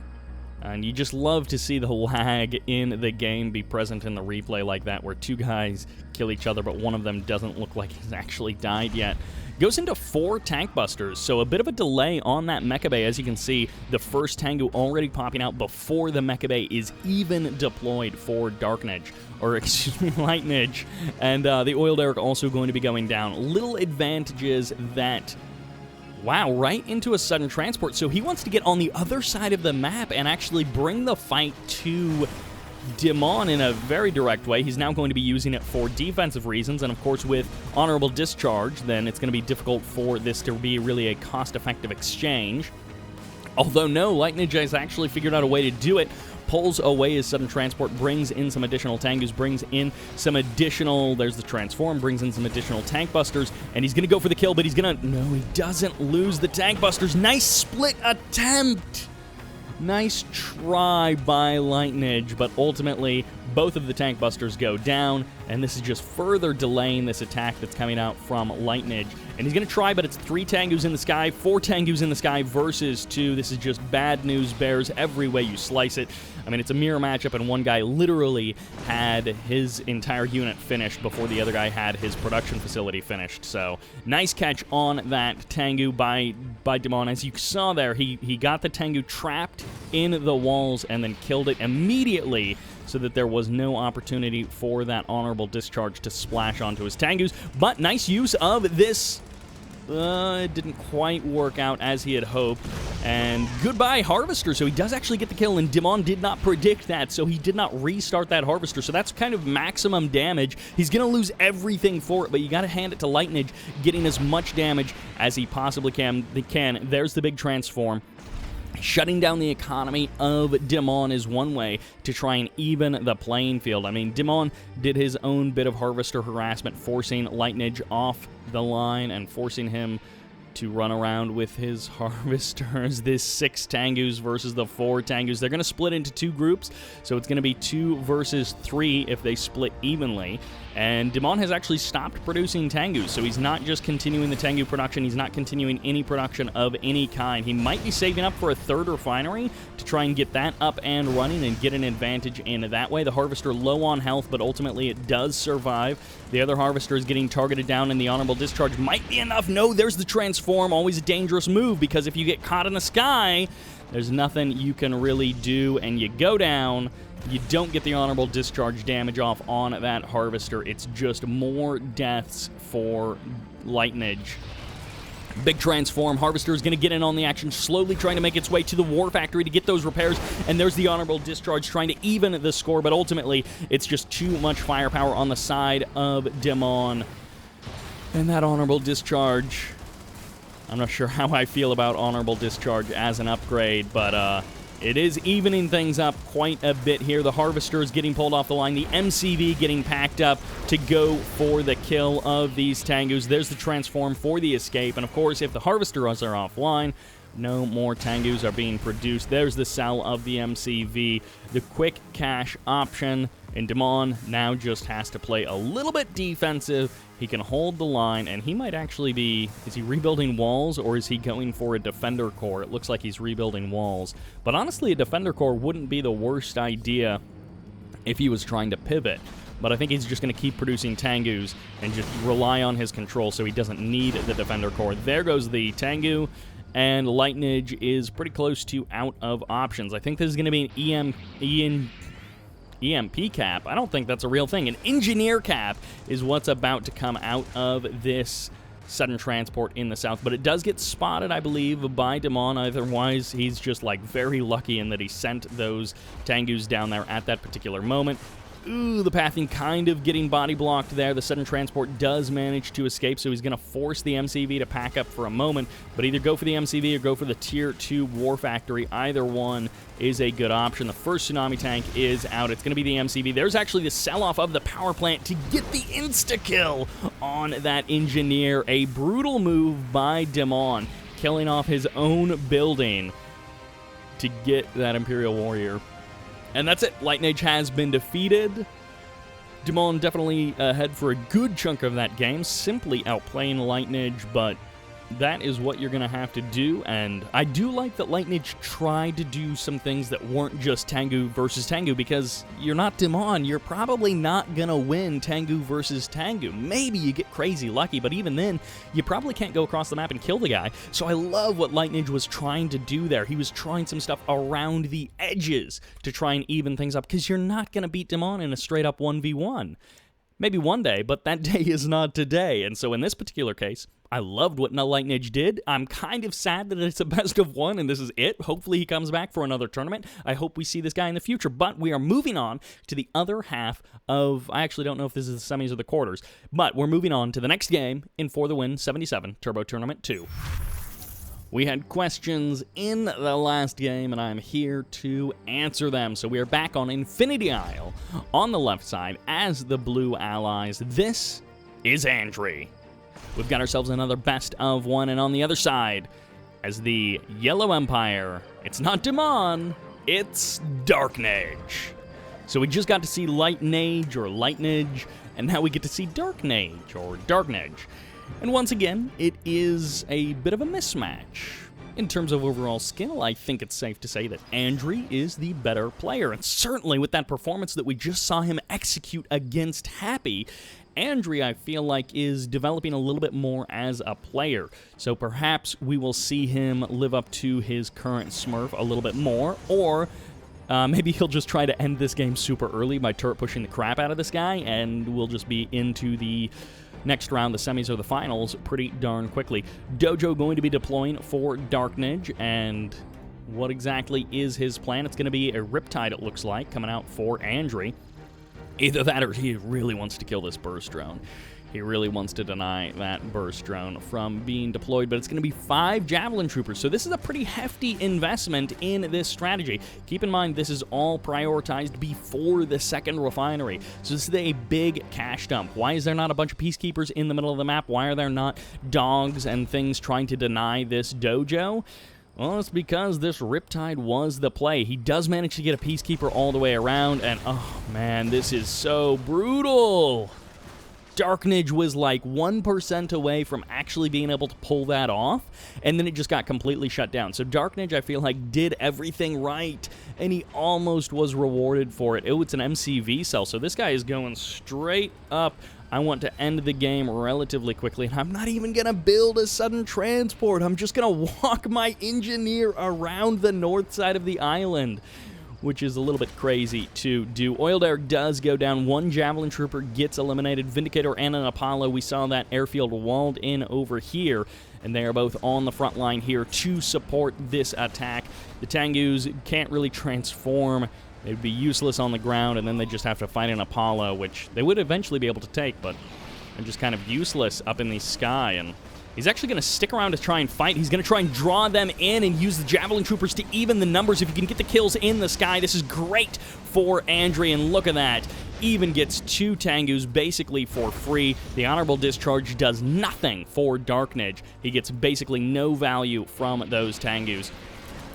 Speaker 1: and you just love to see the lag in the game be present in the replay like that, where two guys kill each other, but one of them doesn't look like he's actually died yet. Goes into 4 Tank Busters, so a bit of a delay on that Mecha Bay. As you can see, the first Tengu already popping out before the Mecha Bay is even deployed for DarkNAGE, or excuse me, LightNAGE. And the Oil Derrick also going to be going down. Little advantages that... Wow, right into a sudden transport. So he wants to get on the other side of the map and actually bring the fight to Dimon in a very direct way. He's now going to be using it for defensive reasons, and of course with honorable discharge, then it's going to be difficult for this to be really a cost-effective exchange. Although no, LightNAGE has actually figured out a way to do it. Pulls away his sudden transport, brings in some additional Tengus, brings in some additional, there's the transform, brings in some additional Tank Busters, and he's going to go for the kill, but he's going to, no, he doesn't lose the Tank Busters. Nice split attempt! Nice try by LightNAGE, but ultimately both of the Tank Busters go down, and this is just further delaying this attack that's coming out from LightNAGE. And he's going to try, but it's 3 Tengus in the sky, 4 Tengus in the sky versus 2. This is just bad news bears every way you slice it. I mean, it's a mirror matchup, and one guy literally had his entire unit finished before the other guy had his production facility finished. So, nice catch on that Tengu by Dimon. As you saw there, he got the Tengu trapped in the walls and then killed it immediately, so that there was no opportunity for that honorable discharge to splash onto his Tengus. But nice use of this. It didn't quite work out as he had hoped. And goodbye, Harvester. So he does actually get the kill, and Dimon did not predict that, so he did not restart that Harvester. So that's kind of maximum damage. He's going to lose everything for it, but you got to hand it to LightNAGE, getting as much damage as he possibly can. There's the big transform. Shutting down the economy of Dimon is one way to try and even the playing field. I mean, Dimon did his own bit of Harvester harassment, forcing LightNAGE off the line and forcing him to run around with his Harvesters. This 6 Tengus versus the 4 Tengus. They're going to split into 2 groups, so it's going to be 2 versus 3 if they split evenly. And Dimon has actually stopped producing Tengus, so he's not just continuing the Tengu production, he's not continuing any production of any kind. He might be saving up for a 3rd refinery to try and get that up and running and get an advantage in that way. The Harvester low on health, but ultimately it does survive. The other Harvester is getting targeted down, and the honorable discharge might be enough. No, there's the transform. Always a dangerous move, because if you get caught in the sky, there's nothing you can really do, and you go down. You don't get the honorable discharge damage off on that Harvester. It's just more deaths for LightNAGE. Big transform. Harvester is going to get in on the action, slowly trying to make its way to the War Factory to get those repairs, and there's the honorable discharge trying to even the score, but ultimately it's just too much firepower on the side of Dimon. And that honorable discharge, I'm not sure how I feel about honorable discharge as an upgrade, but it is evening things up quite a bit here. The Harvester is getting pulled off the line. The MCV getting packed up to go for the kill of these Tengus. There's the transform for the escape. And, of course, if the Harvesters are offline, no more Tengus are being produced. There's the sell of the MCV. The quick cash option. And Dimon now just has to play a little bit defensive. He can hold the line, and he might actually be... Is he rebuilding walls, or is he going for a defender core? It looks like he's rebuilding walls. But honestly, a defender core wouldn't be the worst idea if he was trying to pivot. But I think he's just going to keep producing Tengus and just rely on his control so he doesn't need the defender core. There goes the Tengu, and LightNAGE is pretty close to out of options. I think this is going to be an EMP cap. I don't think that's a real thing. An engineer cap is what's about to come out of this sudden transport in the south, but it does get spotted, I believe, by Dimon. Otherwise, he's just, like, very lucky in that he sent those Tengus down there at that particular moment. Ooh, the pathing kind of getting body blocked there. The sudden transport does manage to escape, so he's going to force the MCV to pack up for a moment, but either go for the MCV or go for the Tier 2 War Factory. Either one is a good option. The first Tsunami tank is out. It's going to be the MCV. There's actually the sell-off of the power plant to get the insta-kill on that engineer. A brutal move by Dimon, killing off his own building to get that Imperial Warrior. And that's it. LightNAGE has been defeated. Dimon definitely ahead for a good chunk of that game, simply outplaying LightNAGE, but that is what you're going to have to do, and I do like that LightNAGE tried to do some things that weren't just Tengu versus Tengu, because you're not Dimon, you're probably not going to win Tengu versus Tengu. Maybe you get crazy lucky, but even then, you probably can't go across the map and kill the guy. So I love what LightNAGE was trying to do there. He was trying some stuff around the edges to try and even things up, because you're not going to beat Dimon in a straight-up 1v1. Maybe one day, but that day is not today. And so in this particular case, I loved what LightNAGE did. I'm kind of sad that it's a best of one and this is it. Hopefully he comes back for another tournament. I hope we see this guy in the future. But we are moving on to the other half of, I actually don't know if this is the semis or the quarters, but we're moving on to the next game in For the Win 77 Turbo Tournament 2. We had questions in the last game, and I'm here to answer them. So we are back on Infinity Isle on the left side as the blue allies. This is Andrey. We've got ourselves another best of one, and on the other side, as the Yellow Empire, it's not Dimon, it's DarkNAGE. So we just got to see LightNAGE or LightNAGE, and now we get to see DarkNAGE or DarkNAGE. And once again, it is a bit of a mismatch. In terms of overall skill, I think it's safe to say that Andrey is the better player. And certainly with that performance that we just saw him execute against Happy, Andrey, I feel like, is developing a little bit more as a player. So perhaps we will see him live up to his current Smurf a little bit more, or maybe he'll just try to end this game super early by turret pushing the crap out of this guy, and we'll just be into the next round, the semis or the finals, pretty darn quickly. Dojo going to be deploying for DarkNAGE, and what exactly is his plan? It's going to be a Riptide, it looks like, coming out for Andrey. Either that or he really wants to kill this burst drone. He really wants to deny that burst drone from being deployed, but it's going to be 5 Javelin Troopers, so this is a pretty hefty investment in this strategy. Keep in mind, this is all prioritized before the second refinery, so this is a big cash dump. Why is there not a bunch of Peacekeepers in the middle of the map? Why are there not dogs and things trying to deny this dojo? Well, it's because this Riptide was the play. He does manage to get a Peacekeeper all the way around, and oh man, this is so brutal. DarkNAGE was like 1% away from actually being able to pull that off, and then it just got completely shut down. So DarkNAGE, I feel like, did everything right, and he almost was rewarded for it. Oh, it's an MCV cell, so this guy is going straight up. I want to end the game relatively quickly, and I'm not even going to build a sudden transport. I'm just going to walk my engineer around the north side of the island, which is a little bit crazy to do. Oil Derrick does go down. 1 Javelin Trooper gets eliminated. Vindicator and an Apollo. We saw that airfield walled in over here, and they are both on the front line here to support this attack. The Tengus can't really transform. They'd be useless on the ground, and then they just have to fight an Apollo, which they would eventually be able to take, but they're just kind of useless up in the sky, and he's actually going to stick around to try and fight. He's going to try and draw them in and use the Javelin Troopers to even the numbers. If you can get the kills in the sky, this is great for Andrey, and look at that. Even gets 2 Tengus basically for free. The Honorable Discharge does nothing for DarkNAGE. He gets basically no value from those Tengus.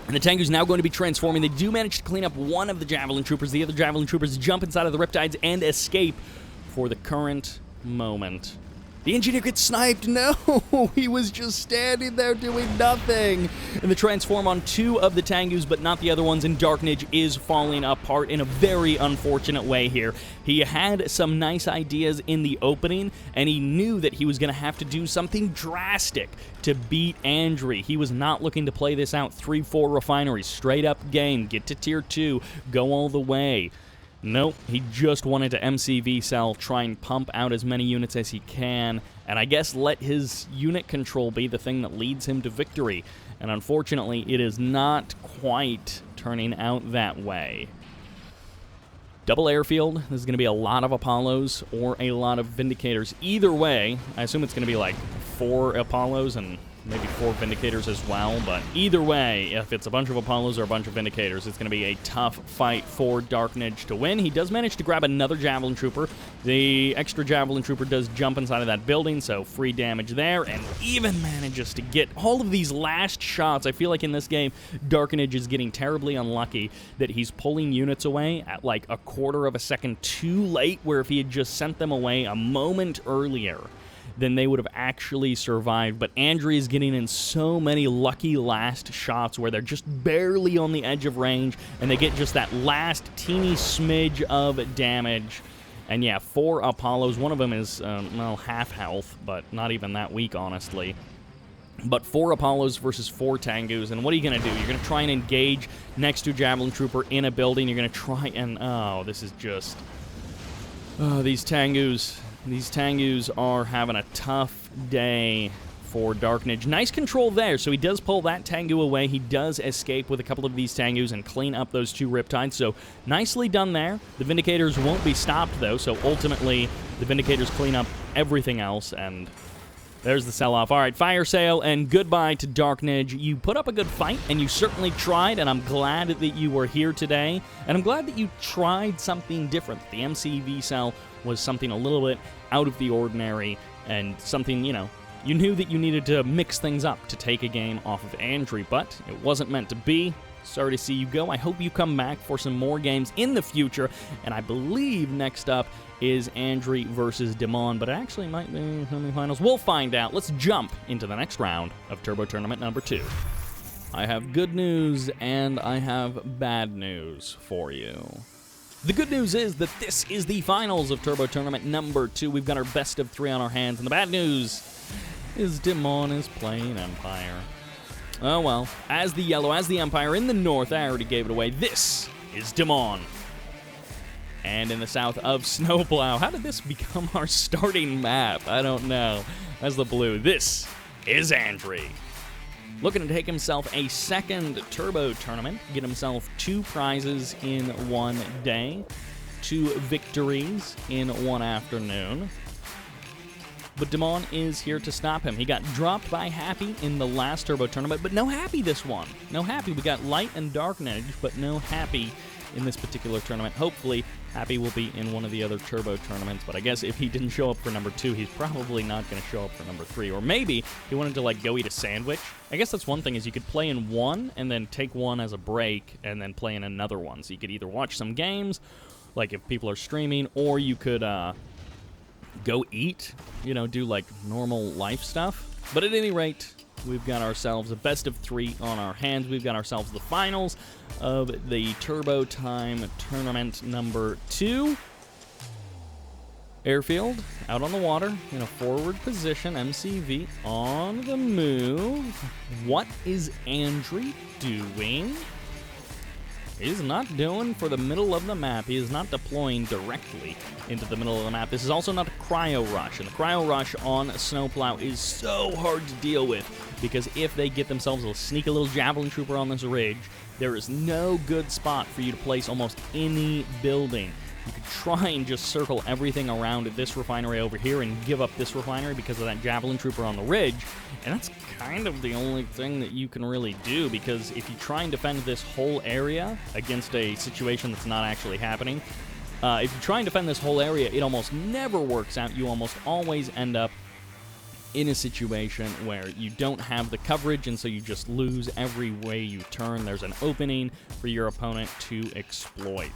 Speaker 1: And the Tengu's now going to be transforming. They do manage to clean up 1 of the Javelin Troopers. The other Javelin Troopers jump inside of the Riptides and escape for the current moment. The engineer gets sniped. No, he was just standing there doing nothing. And the transform on 2 of the Tengus, but not the other ones, and DarkNAGE is falling apart in a very unfortunate way here. He had some nice ideas in the opening, and he knew that he was going to have to do something drastic to beat Andrey. He was not looking to play this out 3-4 refineries, straight up game, get to tier 2, go all the way. Nope, he just wanted to MCV cell, try and pump out as many units as he can, and I guess let his unit control be the thing that leads him to victory. And unfortunately, it is not quite turning out that way. Double airfield, this is going to be a lot of Apollos or a lot of Vindicators. Either way, I assume it's going to be like 4 Apollos and maybe 4 Vindicators as well, but either way, if it's a bunch of Apollos or a bunch of Vindicators, it's going to be a tough fight for DarkNAGE to win. He does manage to grab another Javelin Trooper. The extra Javelin Trooper does jump inside of that building, so free damage there, and even manages to get all of these last shots. I feel like in this game, DarkNAGE is getting terribly unlucky that he's pulling units away at like a quarter of a second too late, where if he had just sent them away a moment earlier, then they would have actually survived. But Andrey is getting in so many lucky last shots where they're just barely on the edge of range, and they get just that last teeny smidge of damage. And yeah, 4 Apollos. One of them is, well, half health, but not even that weak, honestly. But 4 Apollos versus 4 Tengus, and what are you going to do? You're going to try and engage next to Javelin Trooper in a building. You're going to try and, oh, this is just, oh, these Tengus are having a tough day for DarkNAGE. Nice control there, so he does pull that Tengu away. He does escape with a couple of these Tengus and clean up those 2 Riptides, so nicely done there. The Vindicators won't be stopped, though, so ultimately the Vindicators clean up everything else, and there's the sell-off. All right, fire sale, and goodbye to DarkNAGE. You put up a good fight, and you certainly tried, and I'm glad that you were here today, and I'm glad that you tried something different. The MCV cell was something a little bit out of the ordinary, and something, you know, you knew that you needed to mix things up to take a game off of Andrey, but it wasn't meant to be. Sorry to see you go. I hope you come back for some more games in the future, and I believe next up is Andrey versus Dimon, but it actually might be semifinals. We'll find out. Let's jump into the next round of Turbo Tournament number 2. I have good news and I have bad news for you. The good news is that this is the finals of Turbo Tournament number 2. We've got our best of 3 on our hands, and the bad news is Dimon is playing Empire. Oh well, as the yellow, as the Empire in the north, I already gave it away. This is Dimon. And in the south of Snowplow. How did this become our starting map? I don't know. As the blue, this is Andrey. Looking to take himself a second Turbo Tournament, get himself 2 prizes in one day, 2 victories in one afternoon. But Dimon is here to stop him. He got dropped by Happy in the last Turbo Tournament, but no Happy this one. No Happy. We got Light and DarkNAGE, but no Happy in this particular tournament. Hopefully, Happy will be in one of the other Turbo tournaments, but I guess if he didn't show up for number 2, he's probably not going to show up for number 3. Or maybe he wanted to, like, go eat a sandwich. I guess that's one thing, is you could play in one and then take one as a break and then play in another one. So you could either watch some games, like if people are streaming, or you could go eat, you know, do, like, normal life stuff. But at any rate, we've got ourselves a best of 3 on our hands. We've got ourselves the finals of the Turbo Time Tournament number 2. Airfield, out on the water, in a forward position. MCV on the move. What is Andrey doing? He's not doing for the middle of the map. He is not deploying directly into the middle of the map. This is also not a Cryo Rush, and the Cryo Rush on Snowplow is so hard to deal with, because if they get themselves a sneaky little Javelin Trooper on this ridge, there is no good spot for you to place almost any building. You could try and just circle everything around this refinery over here and give up this refinery because of that Javelin Trooper on the ridge, and that's kind of the only thing that you can really do, because if you try and defend this whole area against a situation that's not actually happening, if you try and defend this whole area, it almost never works out. You almost always end up in a situation where you don't have the coverage, and so you just lose every way you turn. There's an opening for your opponent to exploit.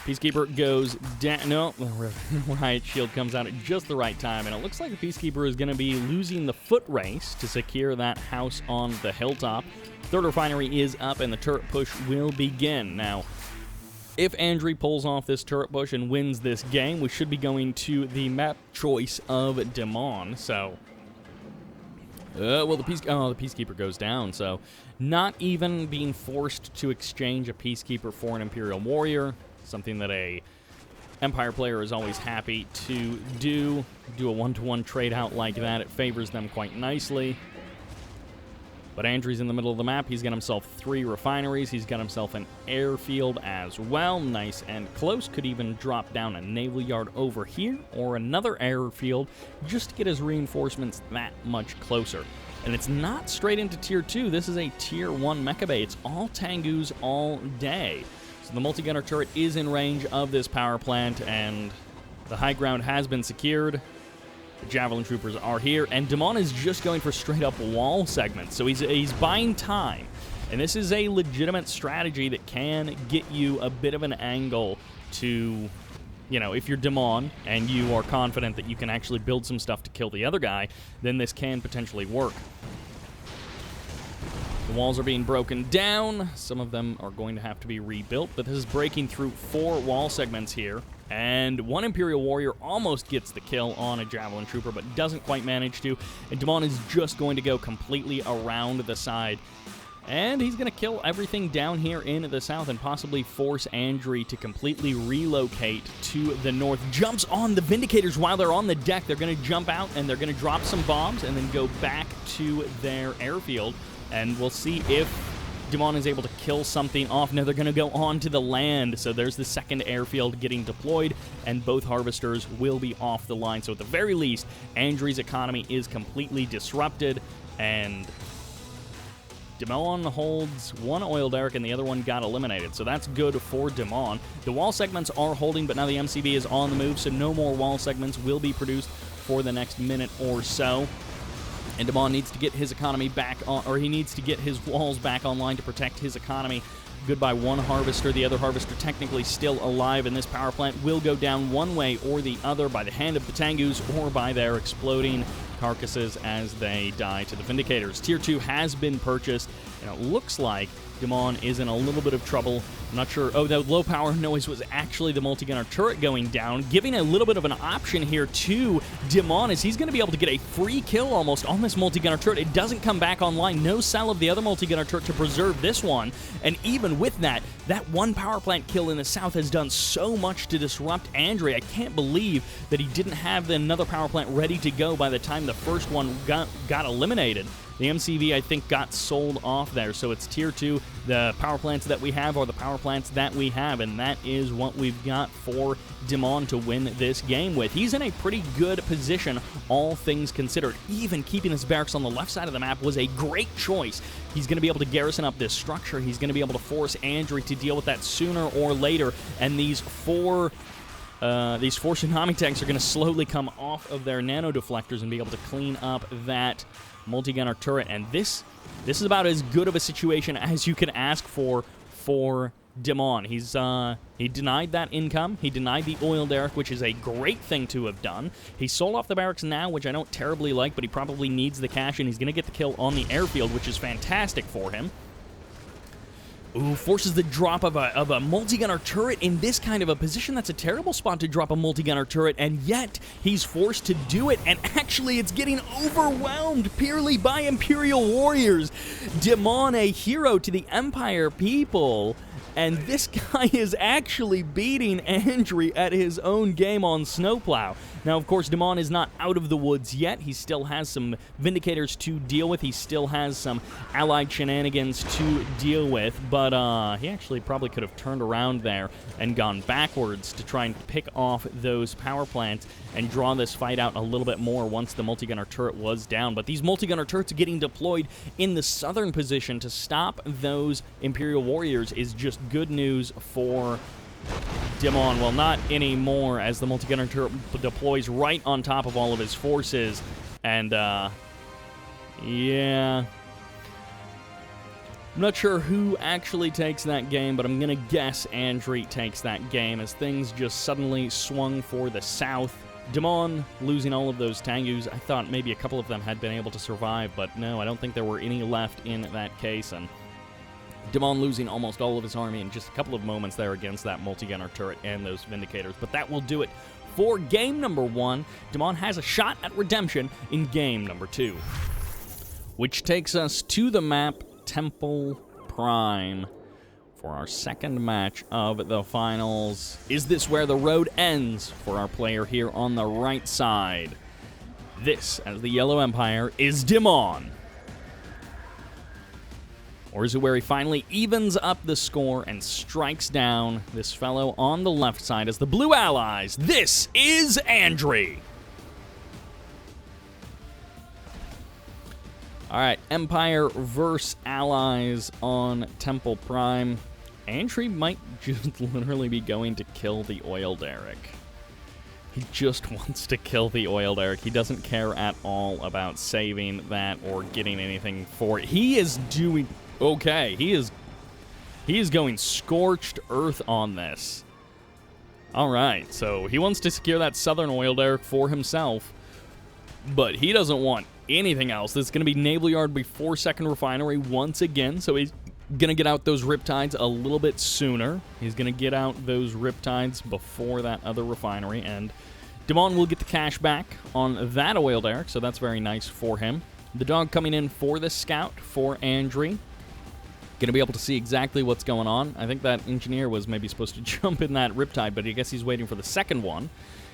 Speaker 1: Peacekeeper goes down. No, Riot Shield comes out at just the right time, and it looks like the Peacekeeper is going to be losing the foot race to secure that house on the hilltop. Third refinery is up, and the turret push will begin. Now, if Andrey pulls off this turret push and wins this game, we should be going to the map choice of Dimon. So, Well, the Peacekeeper goes down, so not even being forced to exchange a Peacekeeper for an Imperial Warrior, something that a Empire player is always happy to do a one-to-one trade out like that. It favors them quite nicely. But Andrey's in the middle of the map. He's got himself 3 refineries. He's got himself an airfield as well. Nice and close. Could even drop down a naval yard over here or another airfield just to get his reinforcements that much closer. And it's not straight into Tier 2. This is a Tier 1 mecha bay. It's all Tengus all day. So the multi-gunner turret is in range of this power plant, and the high ground has been secured. The Javelin Troopers are here, and Dimon is just going for straight-up wall segments, so he's buying time. And this is a legitimate strategy that can get you a bit of an angle to, you know, if you're Dimon and you are confident that you can actually build some stuff to kill the other guy, then this can potentially work. The walls are being broken down. Some of them are going to have to be rebuilt, but this is breaking through 4 wall segments here. And one Imperial Warrior almost gets the kill on a Javelin Trooper, but doesn't quite manage to. And Dimon is just going to go completely around the side. And he's going to kill everything down here in the south and possibly force Andrey to completely relocate to the north. Jumps on the Vindicators while they're on the deck. They're going to jump out and they're going to drop some bombs and then go back to their airfield. And we'll see if Dimon is able to kill something off. Now they're going to go on to the land, so there's the second airfield getting deployed, and both harvesters will be off the line. So at the very least, Andrey's economy is completely disrupted, and Dimon holds one oil derrick, and the other one got eliminated, so that's good for Dimon. The wall segments are holding, but now the MCB is on the move, so no more wall segments will be produced for the next minute or so. And Dimon needs to get his economy back on, or he needs to get his walls back online to protect his economy. Goodbye one harvester. The other harvester technically still alive, and this power plant will go down one way or the other by the hand of the Tengus or by their exploding carcasses as they die to the Vindicators. Tier 2 has been purchased, and it looks like Dimon is in a little bit of trouble. I'm not sure. Oh, the low power noise was actually the multi-gunner turret going down, giving a little bit of an option here to Dimon, as he's going to be able to get a free kill almost on this multi-gunner turret. It doesn't come back online. No cell of the other multi-gunner turret to preserve this one. And even with that, that one power plant kill in the south has done so much to disrupt Andrey. I can't believe that he didn't have another power plant ready to go by the time the first one got eliminated. The MCV, I think, got sold off there, so it's Tier 2. The power plants that we have are the power plants that we have, and that is what we've got for Dimon to win this game with. He's in a pretty good position, all things considered. Even keeping his barracks on the left side of the map was a great choice. He's going to be able to garrison up this structure. He's going to be able to force Andrey to deal with that sooner or later, and these four tsunami tanks are going to slowly come off of their nano deflectors and be able to clean up that multi-gunner turret, and this is about as good of a situation as you can ask for Dimon. He denied that income. He denied the oil derrick, which is a great thing to have done. He sold off the barracks now, which I don't terribly like, but he probably needs the cash, and he's going to get the kill on the airfield, which is fantastic for him. Ooh, forces the drop of a multi-gunner turret in this kind of a position. That's a terrible spot to drop a multi-gunner turret, and yet he's forced to do it, and actually it's getting overwhelmed purely by Imperial Warriors. Dimon, a hero to the Empire people, and this guy is actually beating Andrey at his own game on Snowplow. Now, of course, Dimon is not out of the woods yet. He still has some Vindicators to deal with. He still has some allied shenanigans to deal with, but he actually probably could have turned around there and gone backwards to try and pick off those power plants and draw this fight out a little bit more once the multi-gunner turret was down. But these multi-gunner turrets getting deployed in the southern position to stop those Imperial Warriors is just good news for Dimon. Well, not anymore, as the multi-gunner turret deploys right on top of all of his forces. And, yeah. I'm not sure who actually takes that game, but I'm going to guess Andrey takes that game, as things just suddenly swung for the south. Dimon losing all of those Tengus. I thought maybe a couple of them had been able to survive, but no, I don't think there were any left in that case, and Dimon losing almost all of his army in just a couple of moments there against that multi-gunner turret and those Vindicators. But that will do it for game number 1. Dimon has a shot at redemption in game number 2. which takes us to the map Temple Prime for our second match of the finals. Is this where the road ends for our player here on the right side? This, as the Yellow Empire, is Dimon. Or is it where he finally evens up the score and strikes down this fellow on the left side as the Blue Allies? This is Andrey. All right, Empire versus Allies on Temple Prime. Andrey might just literally be going to kill the oil derrick. He just wants to kill the oil derrick. He doesn't care at all about saving that or getting anything for it. He is doing okay. He is going scorched earth on this. All right, so he wants to secure that southern oil derrick for himself, but he doesn't want anything else. This is going to be Naval Yard before second refinery once again, so he's going to get out those riptides a little bit sooner. He's going to get out those riptides before that other refinery, and Dimon will get the cash back on that oil derrick, so that's very nice for him. The dog coming in for the scout for Andrey. Going to be able to see exactly what's going on. I think that engineer was maybe supposed to jump in that riptide, but I guess he's waiting for the second one.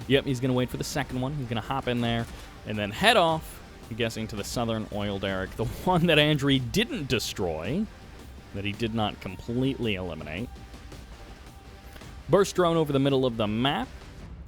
Speaker 1: Yep, he's going to wait for the second one. He's going to hop in there and then head off, I'm guessing, to the southern oil derrick, the one that Andrey didn't destroy, that he did not completely eliminate. Burst drone over the middle of the map.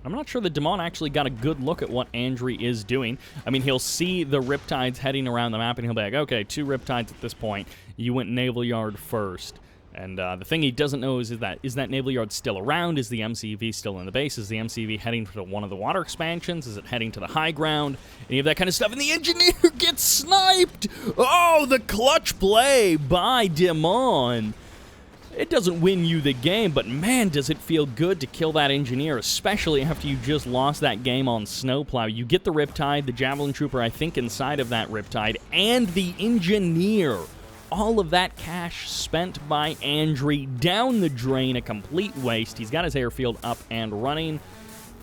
Speaker 1: I'm not sure that Dimon actually got a good look at what Andrey is doing. I mean, he'll see the riptides heading around the map, and he'll be like, okay, 2 riptides at this point. You went Naval Yard first. And the thing he doesn't know is that Naval Yard still around? Is the MCV still in the base? Is the MCV heading to one of the water expansions? Is it heading to the high ground? Any of that kind of stuff. And the engineer gets sniped! Oh, the clutch play by Dimon. It doesn't win you the game, but man, does it feel good to kill that engineer, especially after you just lost that game on Snowplow. You get the riptide, the Javelin Trooper, I think, inside of that riptide, and the engineer. All of that cash spent by Andrey down the drain, a complete waste. He's got his airfield up and running,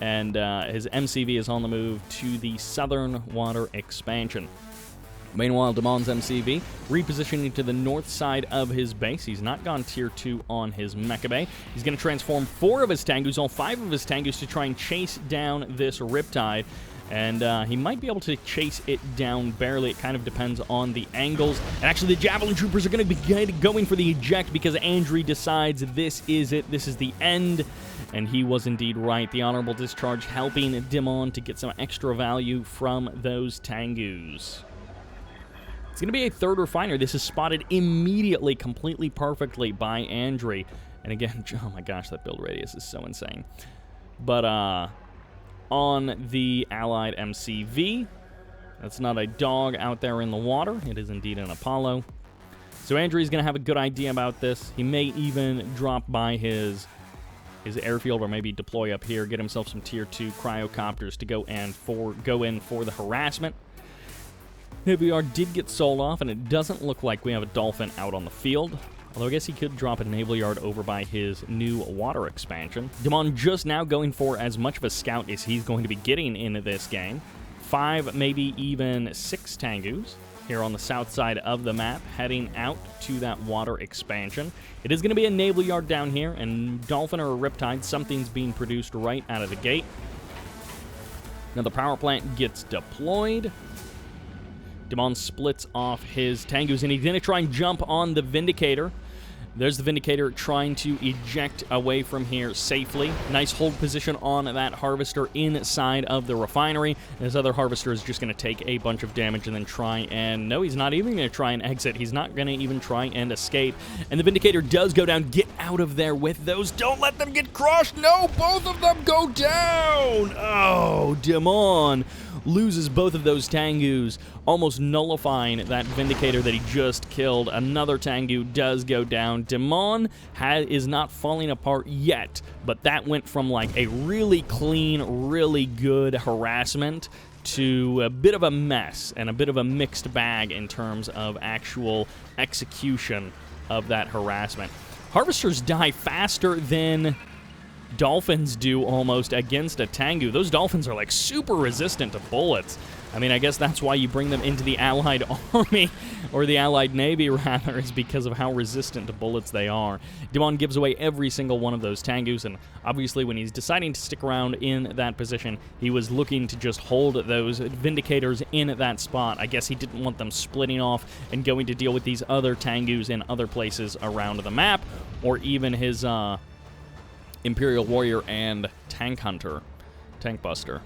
Speaker 1: and his MCV is on the move to the southern water expansion. Meanwhile, Dimon's MCV repositioning to the north side of his base. He's not gone tier 2 on his Mecha Bay. He's going to transform 4 of his Tengus, all 5 of his Tengus, to try and chase down this riptide. And he might be able to chase it down barely. It kind of depends on the angles. And actually, the Javelin Troopers are going to be going for the eject because Andrey decides this is it. This is the end. And he was indeed right. The honorable discharge helping Dimon to get some extra value from those Tengus. It's going to be a third refiner. This is spotted immediately, completely perfectly by Andrey. And again, oh my gosh, that build radius is so insane. But, on the Allied MCV, that's not a dog out there in the water. It is indeed an Apollo. So Andrey's going to have a good idea about this. He may even drop by his airfield or maybe deploy up here, get himself some tier 2 cryocopters to go in for the harassment. Naval Yard did get sold off, and it doesn't look like we have a Dolphin out on the field. Although I guess he could drop a Naval Yard over by his new water expansion. Dimon just now going for as much of a scout as he's going to be getting into this game. 5, maybe even 6 Tengus here on the south side of the map, heading out to that water expansion. It is going to be a Naval Yard down here, and Dolphin or a Riptide, something's being produced right out of the gate. Now the power plant gets deployed. Dimon splits off his Tengus, and he's going to try and jump on the Vindicator. There's the Vindicator trying to eject away from here safely. Nice hold position on that Harvester inside of the refinery. And his other Harvester is just going to take a bunch of damage and then try and... No, he's not even going to try and exit. He's not going to even try and escape. And the Vindicator does go down. Get out of there with those. Don't let them get crushed. No, both of them go down. Oh, Dimon loses both of those Tengus, almost nullifying that Vindicator that he just killed. Another Tengu does go down. Dimon is not falling apart yet, but that went from like a really clean, really good harassment to a bit of a mess and a bit of a mixed bag in terms of actual execution of that harassment. Harvesters die faster than Dolphins do almost against a Tengu. Those Dolphins are like super resistant to bullets. I mean, I guess that's why you bring them into the Allied Army, or the Allied Navy, rather, is because of how resistant to bullets they are. Dimon gives away every single one of those Tengus, and obviously when he's deciding to stick around in that position, he was looking to just hold those Vindicators in that spot. I guess he didn't want them splitting off and going to deal with these other Tengus in other places around the map, or even his Imperial Warrior and Tank Hunter, Tank Buster.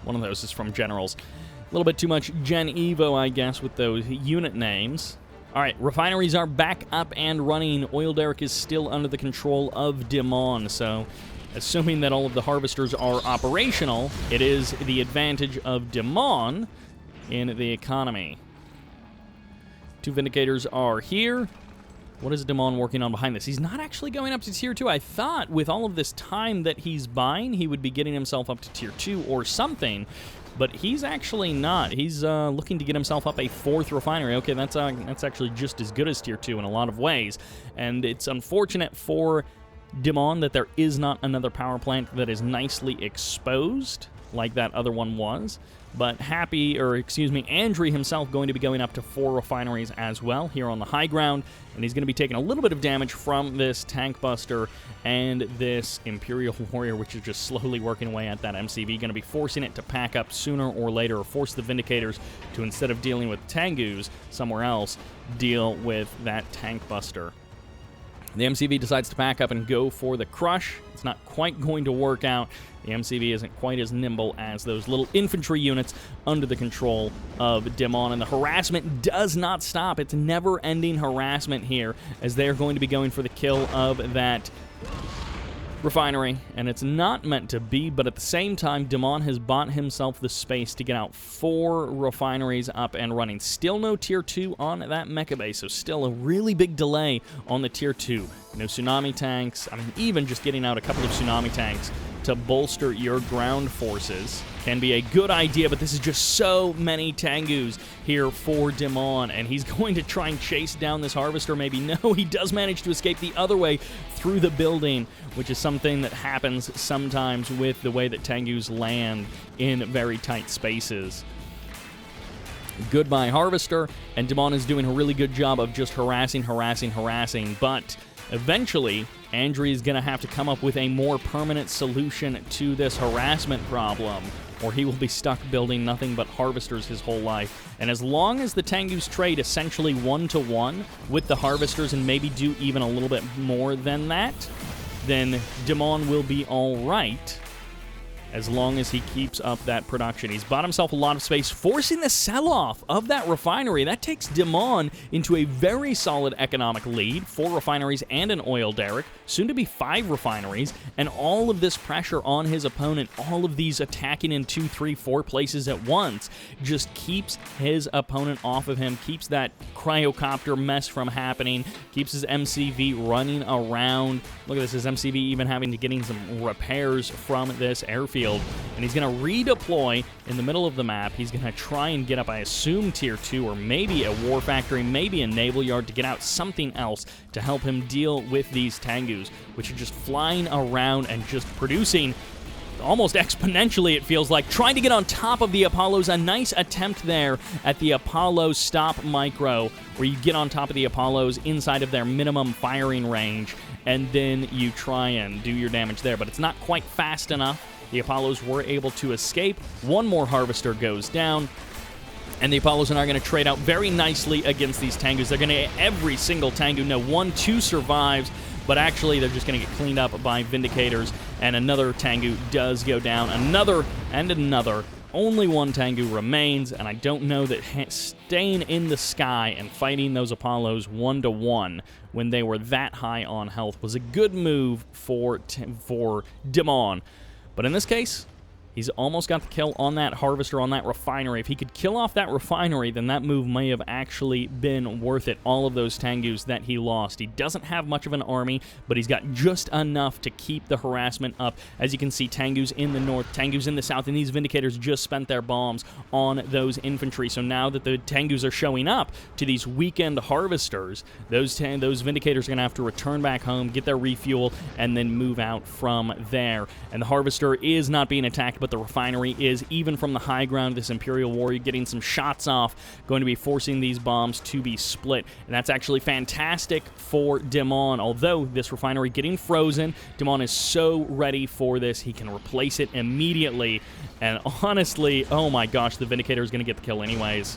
Speaker 1: One of those is from Generals. A little bit too much Gen Evo, I guess, with those unit names. All right, refineries are back up and running. Oil derrick is still under the control of Dimon, so assuming that all of the harvesters are operational, it is the advantage of Dimon in the economy. 2 Vindicators are here. What is Dimon working on behind this? He's not actually going up to Tier 2. I thought with all of this time that he's buying, he would be getting himself up to Tier 2 or something, but he's actually not. He's looking to get himself up a 4th refinery. Okay, that's actually just as good as Tier 2 in a lot of ways, and it's unfortunate for Dimon that there is not another power plant that is nicely exposed like that other one was. But Andrey himself going to be going up to 4 refineries as well here on the high ground, and he's going to be taking a little bit of damage from this Tank Buster and this Imperial Warrior, which is just slowly working away at that MCV, going to be forcing it to pack up sooner or later, or force the Vindicators to, instead of dealing with Tengus somewhere else, deal with that Tank Buster. The MCV decides to pack up and go for the crush. It's not quite going to work out. The MCV isn't quite as nimble as those little infantry units under the control of Dimon, and the harassment does not stop. It's never-ending harassment here, as they are going to be going for the kill of that refinery, and it's not meant to be, but at the same time, Dimon has bought himself the space to get out 4 refineries up and running. Still no Tier 2 on that mecha base, so still a really big delay on the Tier 2. No tsunami tanks. I mean, even just getting out a couple of tsunami tanks to bolster your ground forces can be a good idea, but this is just so many Tengus here for Dimon, and he's going to try and chase down this harvester. Maybe no, he does manage to escape the other way through the building, which is something that happens sometimes with the way that Tengus land in very tight spaces. Goodbye harvester, and Dimon is doing a really good job of just harassing, but eventually Andrey is going to have to come up with a more permanent solution to this harassment problem, or he will be stuck building nothing but harvesters his whole life. And as long as the Tengus trade essentially 1-to-1 with the harvesters, and maybe do even a little bit more than that, then Dimon will be all right, as long as he keeps up that production. He's bought himself a lot of space, forcing the sell-off of that refinery. That takes Dimon into a very solid economic lead, 4 refineries and an oil derrick, soon to be 5 refineries, and all of this pressure on his opponent, all of these attacking in 2, 3, 4 places at once, just keeps his opponent off of him, keeps that cryocopter mess from happening, keeps his MCV running around. Look at this, his MCV even having to getting some repairs from this airfield. And he's going to redeploy in the middle of the map. He's going to try and get up, I assume, Tier 2, or maybe a war factory, maybe a naval yard, to get out something else to help him deal with these Tengus, which are just flying around and just producing almost exponentially, it feels like, trying to get on top of the Apollos. A nice attempt there at the Apollo stop micro, where you get on top of the Apollos inside of their minimum firing range, and then you try and do your damage there, but it's not quite fast enough. The Apollos were able to escape. One more harvester goes down, and the Apollos are now going to trade out very nicely against these Tengus. They're going to get every single Tengu. No, 1, 2 survives, but actually they're just going to get cleaned up by Vindicators, and another Tengu does go down. Another and another. Only 1 Tengu remains, and I don't know that staying in the sky and fighting those Apollos 1-to-1 when they were that high on health was a good move for Dimon. But in this case, he's almost got the kill on that harvester, on that refinery. If he could kill off that refinery, then that move may have actually been worth it, all of those Tengus that he lost. He doesn't have much of an army, but he's got just enough to keep the harassment up. As you can see, Tengus in the north, Tengus in the south, and these Vindicators just spent their bombs on those infantry. So now that the Tengus are showing up to these weekend harvesters, those Vindicators are going to have to return back home, get their refuel, and then move out from there. And the harvester is not being attacked, but but the refinery is, even from the high ground. This Imperial Warrior getting some shots off, going to be forcing these bombs to be split, and that's actually fantastic for Dimon. Although this refinery getting frozen, Dimon is so ready for this, he can replace it immediately, and honestly, oh my gosh, the Vindicator is going to get the kill anyways.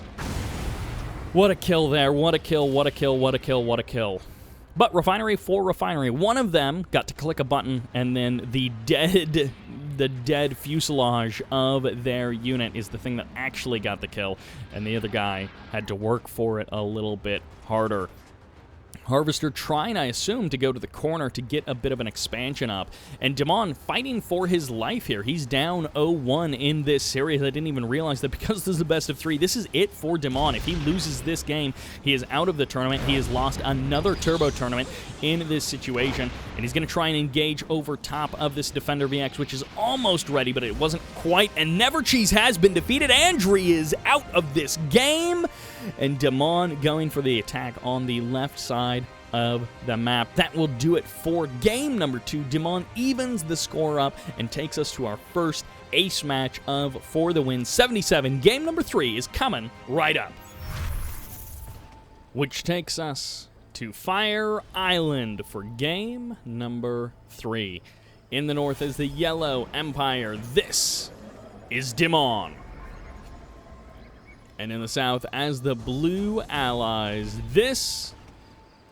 Speaker 1: What a kill there, what a kill, what a kill, what a kill, what a kill. But refinery for refinery, one of them got to click a button, and then the dead fuselage of their unit is the thing that actually got the kill, and the other guy had to work for it a little bit harder. Harvester trying, I assume, to go to the corner to get a bit of an expansion up. And Dimon fighting for his life here. He's down 0-1 in this series. I didn't even realize that because this is the best of 3, this is it for Dimon. If he loses this game, he is out of the tournament. He has lost another Turbo tournament in this situation. And he's going to try and engage over top of this Defender VX, which is almost ready, but it wasn't quite. And Nevercheese has been defeated. Andrey is out of this game. And Dimon going for the attack on the left side of the map. That will do it for game number 2. Dimon evens the score up and takes us to our first ace match of For the Win 77. Game number 3 is coming right up, which takes us to Fire Island for game number 3. In the north is the Yellow Empire. This is Dimon. And in the south, as the Blue Allies, this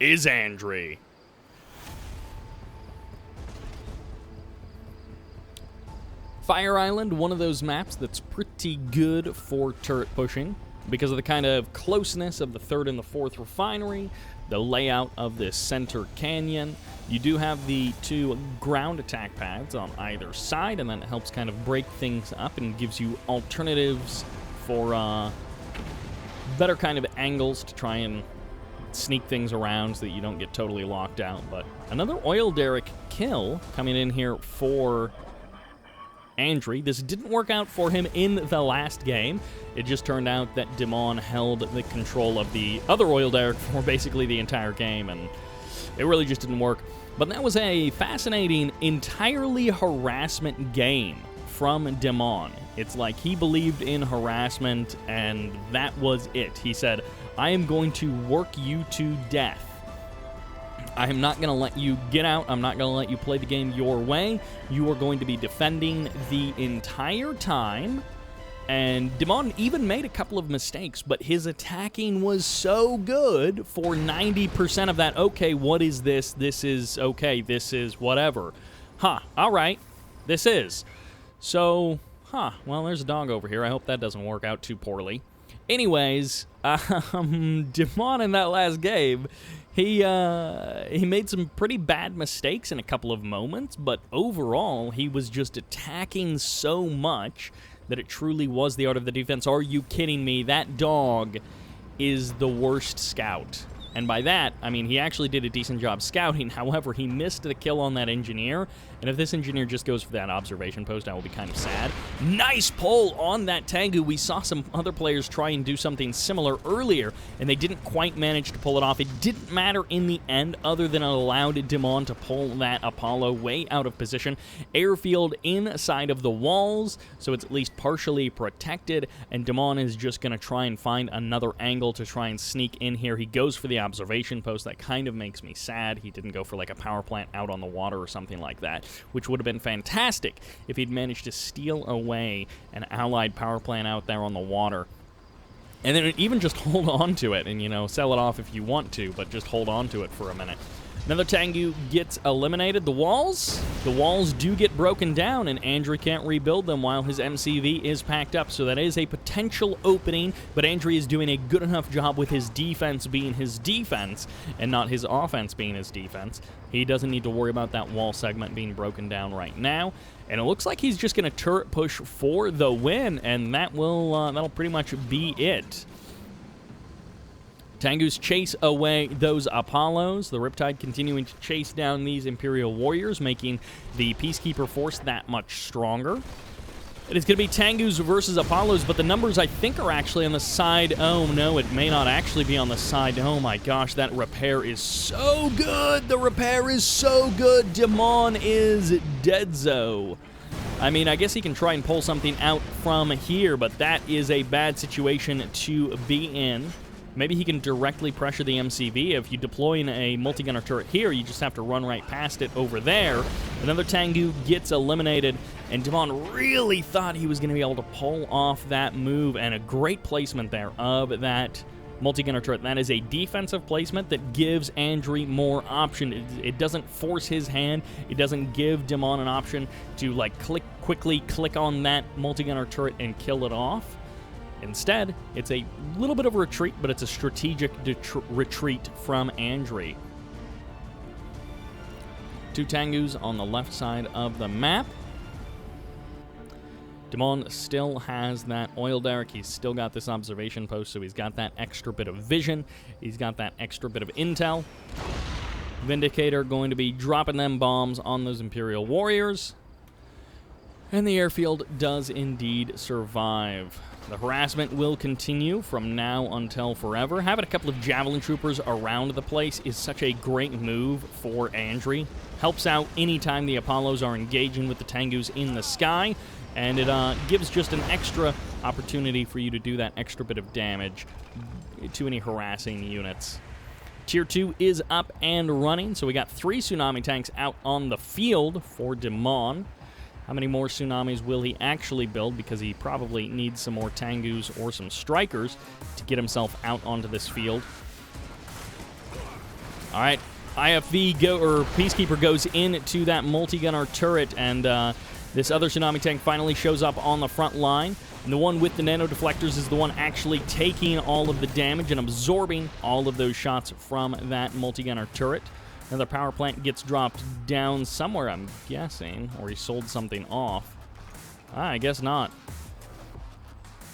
Speaker 1: is Andrey. Fire Island, one of those maps that's pretty good for turret pushing because of the kind of closeness of the 3rd and the 4th refinery, the layout of this center canyon. You do have the 2 ground attack pads on either side, and that helps kind of break things up and gives you alternatives for better kind of angles to try and sneak things around so that you don't get totally locked out. But another oil derrick kill coming in here for Andrey. This didn't work out for him in the last game. It just turned out that Dimon held the control of the other oil derrick for basically the entire game, and it really just didn't work. But that was a fascinating, entirely harassment game from Dimon. It's like he believed in harassment, and that was it. He said, I am going to work you to death. I am not going to let you get out. I'm not going to let you play the game your way. You are going to be defending the entire time. And Dimon even made a couple of mistakes, but his attacking was so good for 90% of that. Okay, what is this? This is okay. This is whatever. Huh, all right. This is. So, well, there's a dog over here. I hope that doesn't work out too poorly. Anyways, Dimon in that last game, he made some pretty bad mistakes in a couple of moments, but overall, he was just attacking so much that it truly was the art of the defense. Are you kidding me? That dog is the worst scout. And by that, I mean, he actually did a decent job scouting. However, he missed the kill on that engineer. And if this engineer just goes for that observation post, I will be kind of sad. Nice pull on that Tengu. We saw some other players try and do something similar earlier, and they didn't quite manage to pull it off. It didn't matter in the end, other than it allowed Dimon to pull that Apollo way out of position. Airfield inside of the walls, so it's at least partially protected, and Dimon is just going to try and find another angle to try and sneak in here. He goes for the observation post. That kind of makes me sad. He didn't go for like a power plant out on the water or something like that, which would have been fantastic if he'd managed to steal away an allied power plant out there on the water. And then even just hold on to it and, you know, sell it off if you want to, but just hold on to it for a minute. Another Tengu gets eliminated. The walls do get broken down, and Andrey can't rebuild them while his MCV is packed up, so that is a potential opening, but Andrey is doing a good enough job with his defense being his defense and not his offense being his defense. He doesn't need to worry about that wall segment being broken down right now, and it looks like he's just going to turret push for the win, and that'll pretty much be it. Tengus chase away those Apollos. The Riptide continuing to chase down these Imperial Warriors, making the Peacekeeper force that much stronger. It is going to be Tengus versus Apollos, but the numbers, I think, are actually on the side. Oh, no, it may not actually be on the side. Oh, my gosh, that repair is so good. The repair is so good. Dimon is deadzo. I mean, I guess he can try and pull something out from here, but that is a bad situation to be in. Maybe he can directly pressure the MCV. If you deploy in a multi-gunner turret here, you just have to run right past it over there. Another Tengu gets eliminated, and Dimon really thought he was going to be able to pull off that move, and a great placement there of that multi-gunner turret. That is a defensive placement that gives Andrey more option. It doesn't force his hand. It doesn't give Dimon an option to like quickly click on that multi-gunner turret and kill it off. Instead, it's a little bit of a retreat, but it's a strategic retreat from Andrey. 2 Tengus on the left side of the map. Dimon still has that oil derrick. He's still got this observation post, so he's got that extra bit of vision. He's got that extra bit of intel. Vindicator going to be dropping them bombs on those Imperial warriors. And the airfield does indeed survive. The harassment will continue from now until forever. Having a couple of Javelin troopers around the place is such a great move for Andrey. Helps out anytime the Apollos are engaging with the Tengus in the sky, and it gives just an extra opportunity for you to do that extra bit of damage to any harassing units. Tier 2 is up and running, so we got 3 Tsunami tanks out on the field for Dimon. How many more Tsunamis will he actually build? Because he probably needs some more Tengus or some Strikers to get himself out onto this field. All right, Peacekeeper goes into that multi-gunner turret, and this other Tsunami tank finally shows up on the front line. And the one with the nano deflectors is the one actually taking all of the damage and absorbing all of those shots from that multi-gunner turret. Another power plant gets dropped down somewhere, I'm guessing, or he sold something off. I guess not.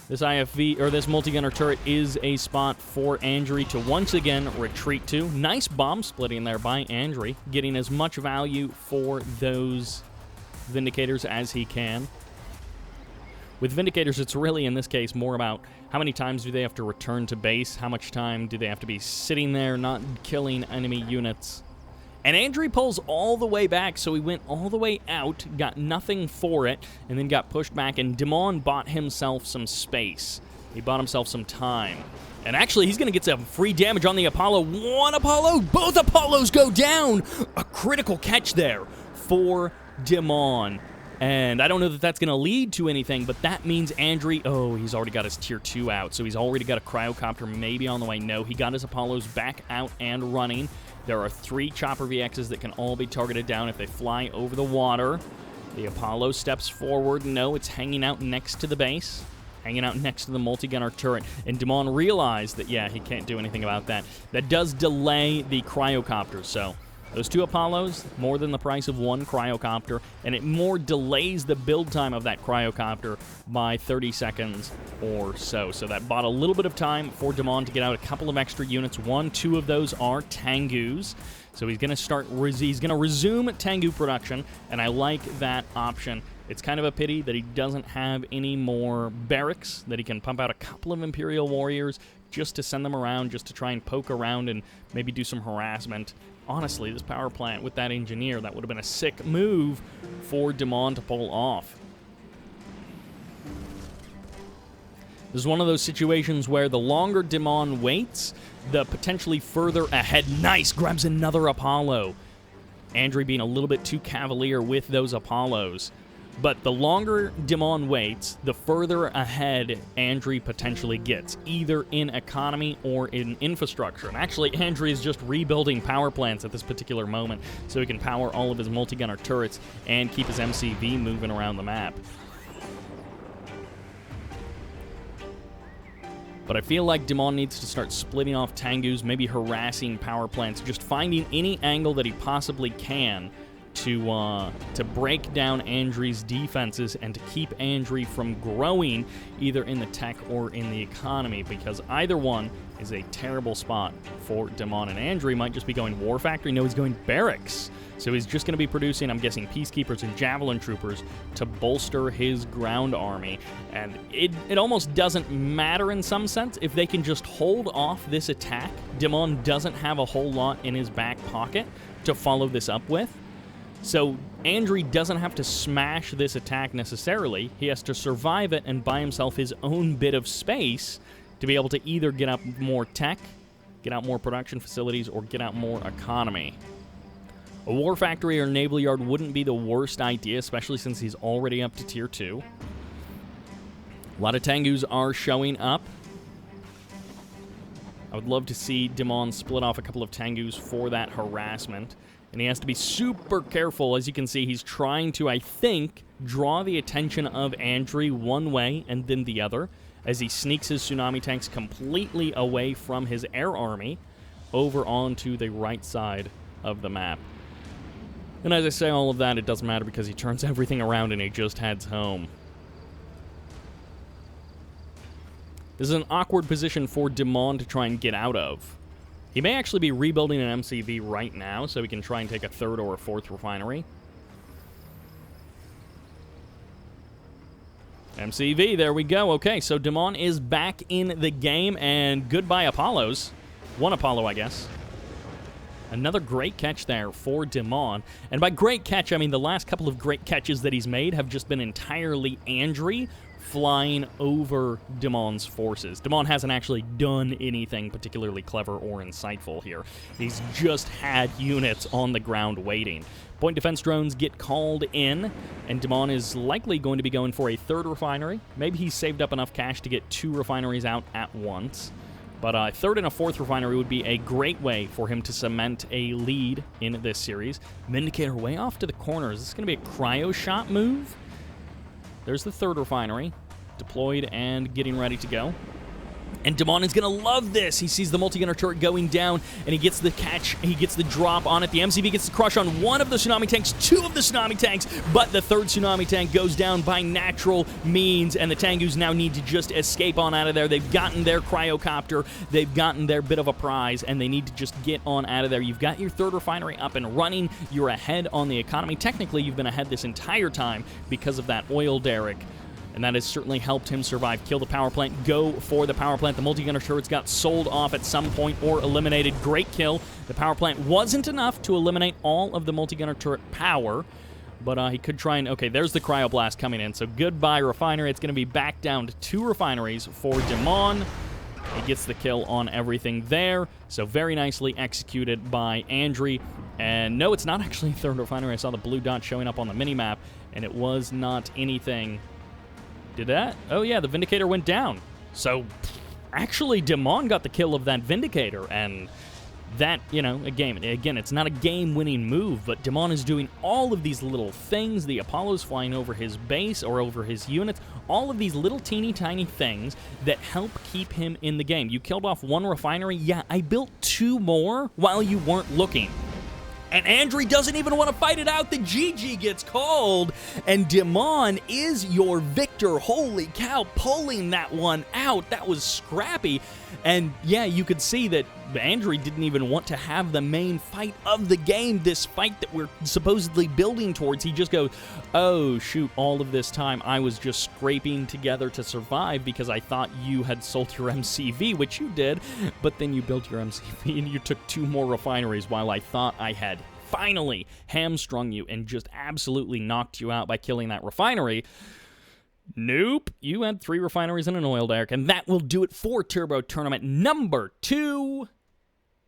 Speaker 1: This IFV, or this multi-gunner turret, is a spot for Andrey to once again retreat to. Nice bomb splitting there by Andrey, getting as much value for those Vindicators as he can. With Vindicators, it's really, in this case, more about how many times do they have to return to base, how much time do they have to be sitting there not killing enemy units. And Andrey pulls all the way back, so he went all the way out, got nothing for it, and then got pushed back, and Dimon bought himself some space. He bought himself some time. And actually, he's going to get some free damage on the Apollo. One Apollo, both Apollos go down! A critical catch there for Dimon. And I don't know that that's going to lead to anything, but that means Andrey, oh, he's already got his Tier 2 out, so he's already got a Cryocopter maybe on the way. No, he got his Apollos back out and running. There are 3 Chopper VXs that can all be targeted down if they fly over the water. The Apollo steps forward. No, it's hanging out next to the base, hanging out next to the multi-gunner turret. And Dimon realized that, yeah, he can't do anything about that. That does delay the Cryocopters, so those 2 Apollos, more than the price of 1 Cryocopter, and it more delays the build time of that Cryocopter by 30 seconds or so. So that bought a little bit of time for Dimon to get out a couple of extra units. 2 of those are Tengus. So he's going to resume Tengu production, and I like that option. It's kind of a pity that he doesn't have any more barracks, that he can pump out a couple of Imperial warriors just to send them around, just to try and poke around and maybe do some harassment. Honestly, this power plant with that engineer, that would have been a sick move for Dimon to pull off. This is one of those situations where the longer Dimon waits, the potentially further ahead. Nice! Grabs another Apollo. Andrey being a little bit too cavalier with those Apollos. But the longer Dimon waits, the further ahead Andrey potentially gets, either in economy or in infrastructure. And actually, Andrey is just rebuilding power plants at this particular moment so he can power all of his multi-gunner turrets and keep his MCV moving around the map. But I feel like Dimon needs to start splitting off Tengus, maybe harassing power plants, just finding any angle that he possibly can to break down Andrey's defenses and to keep Andrey from growing either in the tech or in the economy, because either one is a terrible spot for Dimon. And Andrey might just be going War Factory. No, he's going Barracks. So he's just going to be producing, I'm guessing, Peacekeepers and Javelin Troopers to bolster his ground army. And it almost doesn't matter in some sense if they can just hold off this attack. Dimon doesn't have a whole lot in his back pocket to follow this up with. So Andrey doesn't have to smash this attack necessarily. He has to survive it and buy himself his own bit of space to be able to either get out more tech, get out more production facilities, or get out more economy. A war factory or naval yard wouldn't be the worst idea, especially since he's already up to tier 2. A lot of Tengus are showing up. I would love to see Dimon split off a couple of Tengus for that harassment. And he has to be super careful. As you can see, he's trying to, I think, draw the attention of Andrey one way and then the other, as he sneaks his tsunami tanks completely away from his air army over onto the right side of the map. And as I say all of that, it doesn't matter because he turns everything around and he just heads home. This is an awkward position for Dimon to try and get out of. He may actually be rebuilding an MCV right now, so he can try and take a 3rd or a 4th refinery. MCV, there we go. Okay, so Dimon is back in the game, and goodbye Apollos. One Apollo, I guess. Another great catch there for Dimon. And by great catch, I mean the last couple of great catches that he's made have just been entirely Andrey flying over Dimon's forces. Dimon hasn't actually done anything particularly clever or insightful here. He's just had units on the ground waiting. Point defense drones get called in, and Dimon is likely going to be going for a 3rd refinery. Maybe he's saved up enough cash to get 2 refineries out at once. But a 3rd and a 4th refinery would be a great way for him to cement a lead in this series. Vindicator way off to the corner. Is this going to be a cryo shot move? There's the 3rd refinery, deployed and getting ready to go. And Dimon is going to love this. He sees the multi-gunner turret going down, and he gets the catch, he gets the drop on it. The MCV gets the crush on one of the tsunami tanks, 2 of the tsunami tanks, but the 3rd tsunami tank goes down by natural means, and the Tengus now need to just escape on out of there. They've gotten their cryocopter, they've gotten their bit of a prize, and they need to just get on out of there. You've got your 3rd refinery up and running. You're ahead on the economy. Technically, you've been ahead this entire time because of that oil derrick. And that has certainly helped him survive. Kill the power plant. Go for the power plant. The multi-gunner turrets got sold off at some point or eliminated. Great kill. The power plant wasn't enough to eliminate all of the multi-gunner turret power, but he could try and... Okay, there's the cryoblast coming in. So goodbye, refinery. It's going to be back down to 2 refineries for Dimon. He gets the kill on everything there. So very nicely executed by Andrey. And no, it's not actually a 3rd refinery. I saw the blue dot showing up on the minimap, and it was not anything... Did that? Oh, yeah, the Vindicator went down. So, actually, Dimon got the kill of that Vindicator, and that, you know, again, it's not a game-winning move, but Dimon is doing all of these little things, the Apollo's flying over his base or over his units, all of these little teeny tiny things that help keep him in the game. You killed off 1 refinery? Yeah, I built 2 more while you weren't looking. And Andrey doesn't even want to fight it out. The GG gets called, and Dimon is your victor. Holy cow, pulling that one out. That was scrappy. And yeah, you could see that Andrey didn't even want to have the main fight of the game, this fight that we're supposedly building towards. He just goes, oh, shoot, all of this time I was just scraping together to survive because I thought you had sold your MCV, which you did, but then you built your MCV and you took 2 more refineries while I thought I had finally hamstrung you and just absolutely knocked you out by killing that refinery. Nope, you had 3 refineries and an oil derrick, and that will do it for Turbo Tournament number 2.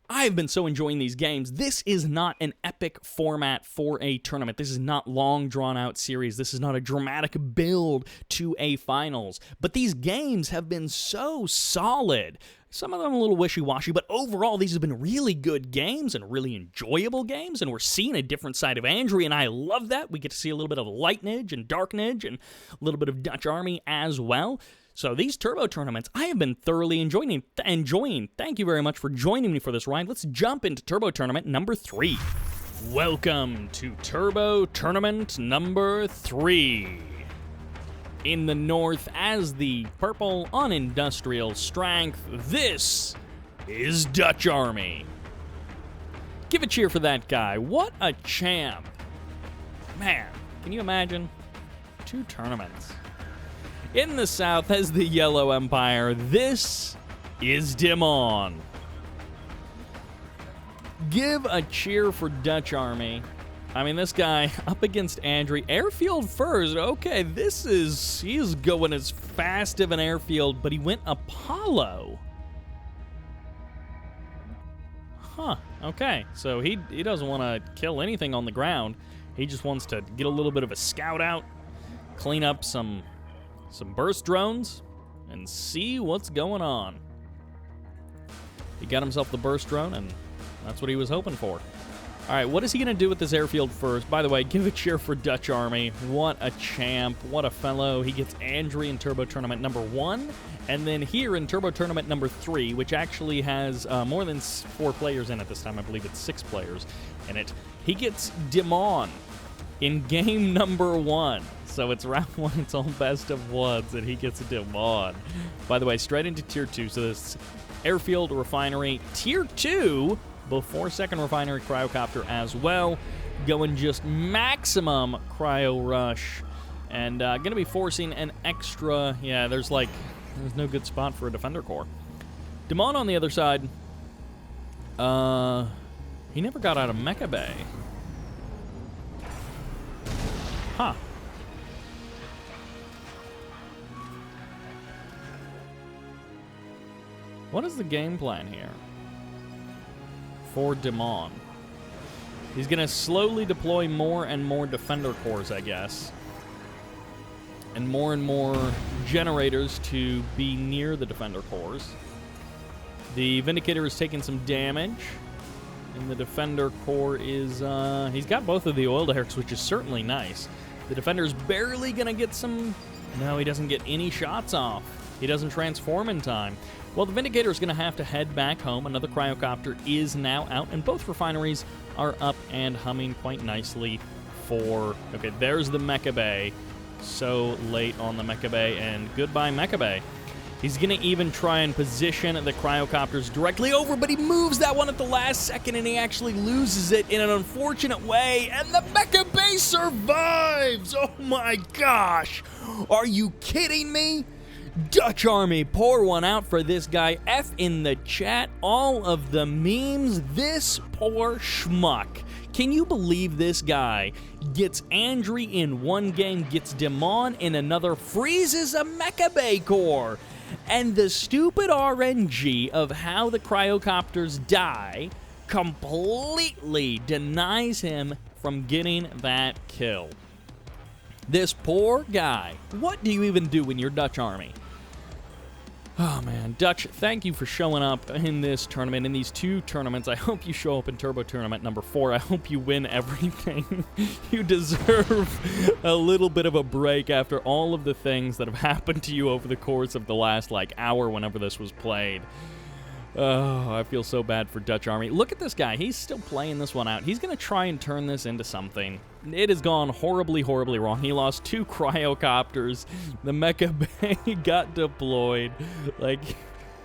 Speaker 1: I've been so enjoying these games. This is not an epic format for a tournament. This is not long, drawn-out series. This is not a dramatic build to a finals. But these games have been so solid. Some of them a little wishy-washy, but overall, these have been really good games and really enjoyable games, and we're seeing a different side of Andrey, and I love that. We get to see a little bit of LightNAGE and DarkNAGE and a little bit of Dutch Army as well. So these Turbo tournaments, I have been thoroughly enjoying. Thank you very much for joining me for this ride. Let's jump into Turbo Tournament number 3. Welcome to Turbo Tournament number 3. In the north, as the purple on industrial strength, this is Dutch Army. Give a cheer for that guy. What a champ. Man, can you imagine? 2 tournaments. In the south, as the Yellow Empire, this is Dimon. Give a cheer for Dutch Army. I mean, this guy up against Andrey. Airfield first. Okay, he is going as fast of an airfield, but he went Apollo. Huh, okay. So he doesn't want to kill anything on the ground. He just wants to get a little bit of a scout out, clean up some burst drones, and see what's going on. He got himself the burst drone, and that's what he was hoping for. All right, what is he going to do with this airfield first? By the way, give a cheer for Dutch Army. What a champ. What a fellow. He gets Andrey in Turbo Tournament number 1, and then here in Turbo Tournament number 3, which actually has more than 4 players in it this time. I believe it's 6 players in it. He gets Dimon in game number 1. So it's round 1, it's all best of ones, and he gets Dimon. By the way, straight into Tier 2. So this airfield refinery, Tier 2, before second refinery cryocopter as well, going just maximum cryo rush, and going to be forcing an extra. Yeah, there's no good spot for a defender core. Dimon on the other side, he never got out of Mecha Bay. Huh. What is the game plan here for Dimon? He's going to slowly deploy more and more defender cores, I guess, and more generators to be near the defender cores. The Vindicator is taking some damage, and the defender core is, he's got both of the oil derricks, which is certainly nice. The defender's barely going to get some. No, he doesn't get any shots off. He doesn't transform in time. Well, the Vindicator is going to have to head back home. Another cryocopter is now out, and both refineries are up and humming quite nicely for... Okay, there's the Mecha Bay. So late on the Mecha Bay, and goodbye Mecha Bay. He's going to even try and position the cryocopters directly over, but he moves that one at the last second, and he actually loses it in an unfortunate way, and the Mecha Bay survives! Oh my gosh! Are you kidding me? Dutch Army, pour one out for this guy. F in the chat, all of the memes, this poor schmuck. Can you believe this guy gets Andrey in one game, gets Dimon in another, freezes a Mecha Bay core, and the stupid RNG of how the cryocopters die completely denies him from getting that kill. This poor guy. What do you even do when you're Dutch Army? Oh, man. Dutch, thank you for showing up in this tournament, in these 2 tournaments. I hope you show up in Turbo Tournament number 4. I hope you win everything. You deserve a little bit of a break after all of the things that have happened to you over the course of the last, hour whenever this was played. Oh, I feel so bad for Dutch Army. Look at this guy. He's still playing this one out. He's going to try and turn this into something. It has gone horribly, horribly wrong. He lost 2 cryocopters. The Mecha Bay got deployed.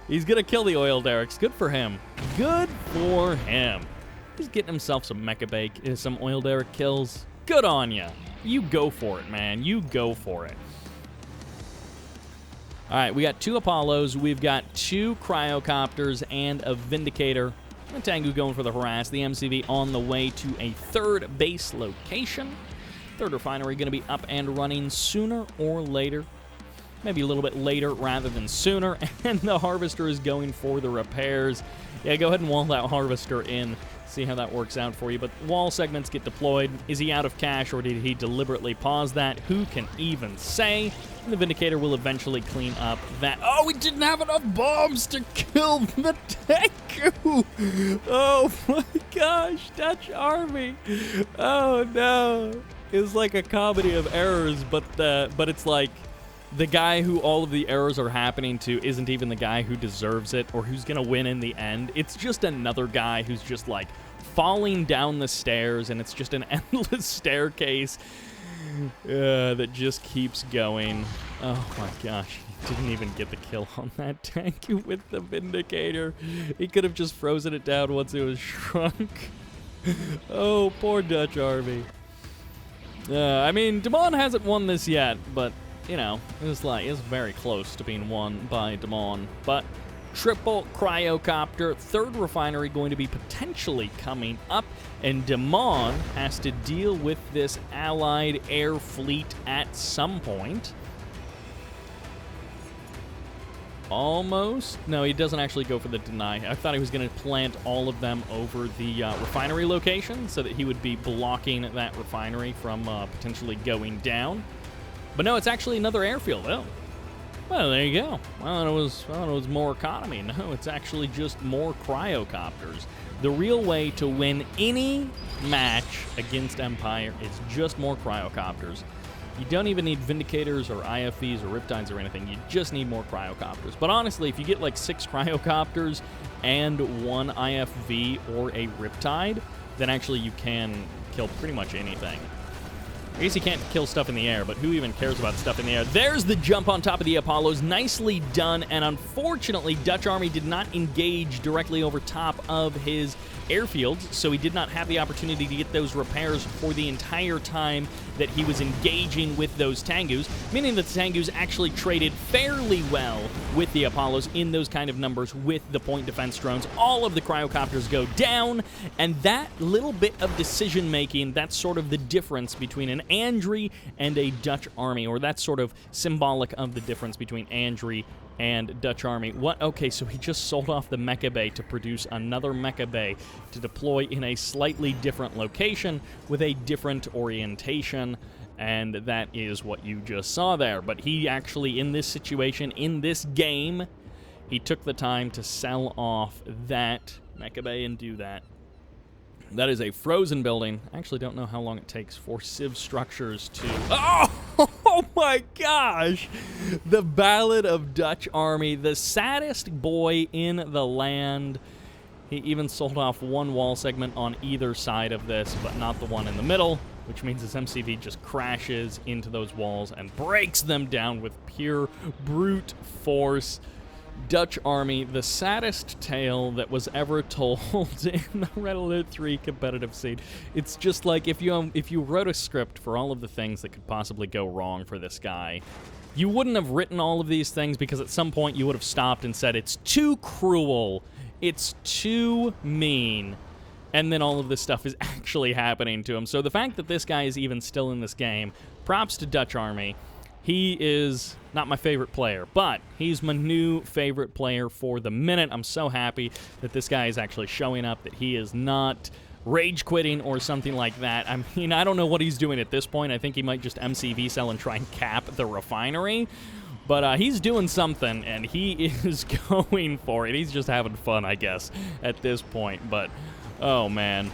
Speaker 1: He's going to kill the oil derricks. Good for him. Good for him. He's getting himself some Mecha Bay, some oil derrick kills. Good on ya. You go for it, man. You go for it. All right, we got 2 Apollos, we've got 2 cryocopters, and a Vindicator. The Tengu going for the harass. The MCV on the way to a 3rd base location. 3rd refinery going to be up and running sooner or later. Maybe a little bit later rather than sooner. And the Harvester is going for the repairs. Yeah, go ahead and wall that Harvester in. See how that works out for you. But wall segments get deployed. Is he out of cash, or did he deliberately pause that? Who can even say? And the Vindicator will eventually clean up that. Oh, we didn't have enough bombs to kill the Tengu. Oh my gosh, Dutch Army. Oh no. It's like a comedy of errors, but it's like the guy who all of the errors are happening to isn't even the guy who deserves it or who's going to win in the end. It's just another guy who's just falling down the stairs, and it's just an endless staircase that just keeps going. Oh my gosh, he didn't even get the kill on that tank with the Vindicator. He could have just frozen it down once it was shrunk. Oh, poor Dutch Army. I mean, Dimon hasn't won this yet, but, you know, it's very close to being won by Dimon. But triple cryocopter, third refinery going to be potentially coming up, and Dimon has to deal with this allied air fleet at some point. Almost. No, he doesn't actually go for the deny. I thought he was going to plant all of them over the refinery location so that he would be blocking that refinery from potentially going down. But no, it's actually another airfield. Oh. Well, there you go. I thought it was more economy. No, it's actually just more cryocopters. The real way to win any match against Empire is just more cryocopters. You don't even need Vindicators or IFVs or Riptides or anything. You just need more cryocopters. But honestly, if you get like 6 cryocopters and 1 IFV or a Riptide, then actually you can kill pretty much anything. I guess you can't kill stuff in the air, but who even cares about stuff in the air? There's the jump on top of the Apollos. Nicely done, and unfortunately, Dutch Army did not engage directly over top of his airfields, so he did not have the opportunity to get those repairs for the entire time that he was engaging with those Tengus, meaning that the Tengus actually traded fairly well with the Apollos in those kind of numbers with the point defense drones. All of the cryocopters go down, and that little bit of decision-making, that's sort of the difference between an Andrey and a Dutch Army, or that's sort of symbolic of the difference between Andrey and Dutch Army. What? Okay, so he just sold off the Mecha Bay to produce another Mecha Bay to deploy in a slightly different location with a different orientation, and that is what you just saw there. But he actually, in this situation, in this game, he took the time to sell off that Mecha Bay and do that. That is a frozen building. I actually don't know how long it takes for Civ structures to... Oh my gosh! The Ballad of Dutch Army, the saddest boy in the land. He even sold off 1 wall segment on either side of this, but not the one in the middle, which means his MCV just crashes into those walls and breaks them down with pure brute force. Dutch Army, the saddest tale that was ever told in the Red Alert 3 competitive scene. It's just like if you wrote a script for all of the things that could possibly go wrong for this guy, you wouldn't have written all of these things because at some point you would have stopped and said, it's too cruel, it's too mean, and then all of this stuff is actually happening to him. So the fact that this guy is even still in this game, props to Dutch Army. He is not my favorite player, but he's my new favorite player for the minute. I'm so happy that this guy is actually showing up, that he is not rage quitting or something like that. I mean, I don't know what he's doing at this point. I think he might just MCV sell and try and cap the refinery. But he's doing something, and he is going for it. He's just having fun, I guess, at this point. But, oh, man.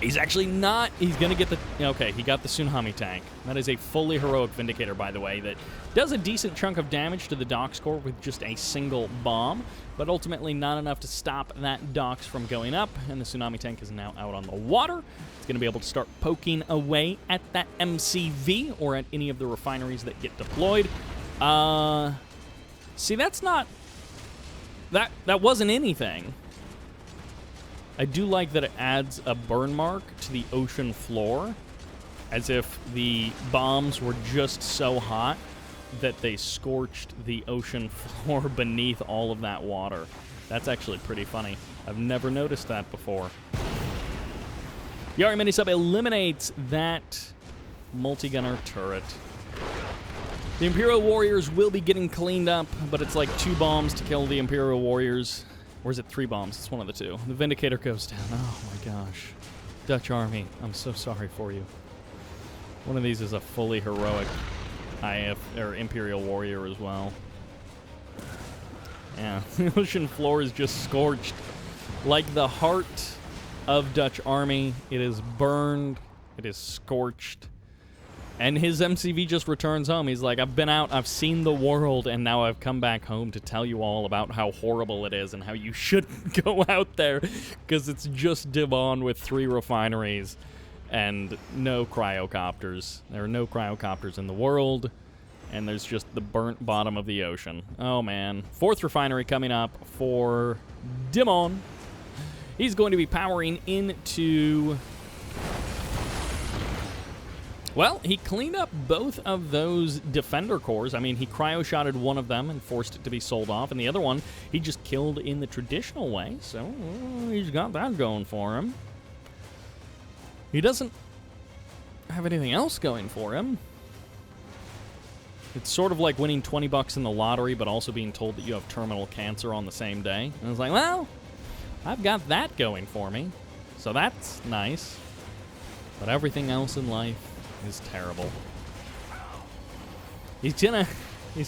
Speaker 1: He's actually not. He's going to get the... Okay, he got the Tsunami tank. That is a fully heroic Vindicator, by the way, that does a decent chunk of damage to the Dox core with just a single bomb, but ultimately not enough to stop that Dox from going up, and the Tsunami tank is now out on the water. It's going to be able to start poking away at that MCV or at any of the refineries that get deployed. See, that's not... That wasn't anything. I do like that it adds a burn mark to the ocean floor, as if the bombs were just so hot that they scorched the ocean floor beneath all of that water. That's actually pretty funny. I've never noticed that before. Yari Minisub eliminates that multi-gunner turret. The Imperial Warriors will be getting cleaned up, but it's like 2 bombs to kill the Imperial Warriors. Or is it 3 bombs? It's one of the 2. The Vindicator goes down. Oh my gosh. Dutch Army, I'm so sorry for you. One of these is a fully heroic Imperial Warrior as well. Yeah, the ocean floor is just scorched. Like the heart of Dutch Army, it is burned, it is scorched. And his MCV just returns home. He's like, I've been out, I've seen the world, and now I've come back home to tell you all about how horrible it is and how you shouldn't go out there because it's just Dimon with 3 refineries and no cryocopters. There are no cryocopters in the world, and there's just the burnt bottom of the ocean. Oh, man. 4th refinery coming up for Dimon. He's going to be powering into... Well, he cleaned up both of those defender cores. I mean, he cryo-shotted one of them and forced it to be sold off, and the other one he just killed in the traditional way, so he's got that going for him. He doesn't have anything else going for him. It's sort of like winning 20 bucks in the lottery, but also being told that you have terminal cancer on the same day. And it's like, well, I've got that going for me, so that's nice. But everything else in life is terrible. He's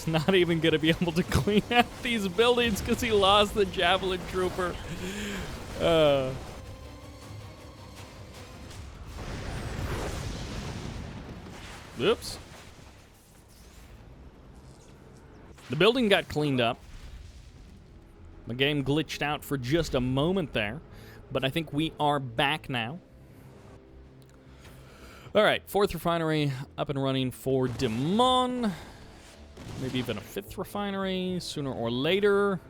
Speaker 1: not even gonna be able to clean out these buildings because he lost the Javelin Trooper. Oops. The building got cleaned up. The game glitched out for just a moment there, but I think we are back now. All right, 4th refinery up and running for Dimon. Maybe even a 5th refinery sooner or later.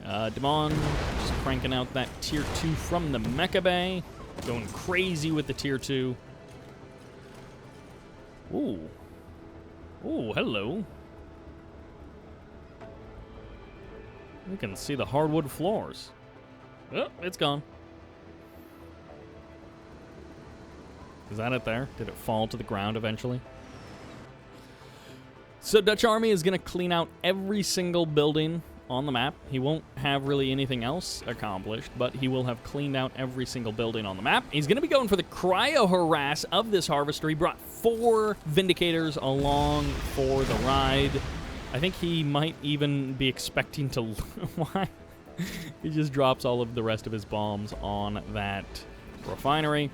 Speaker 1: Dimon just cranking out that tier 2 from the Mecha Bay. Going crazy with the tier 2. Ooh. Ooh, hello. We can see the hardwood floors. Oh, it's gone. Is that it there? Did it fall to the ground eventually? So Dutch Army is going to clean out every single building on the map. He won't have really anything else accomplished, but he will have cleaned out every single building on the map. He's going to be going for the cryo harass of this harvester. He brought 4 Vindicators along for the ride. I think he might even be expecting to... Why? He just drops all of the rest of his bombs on that refinery.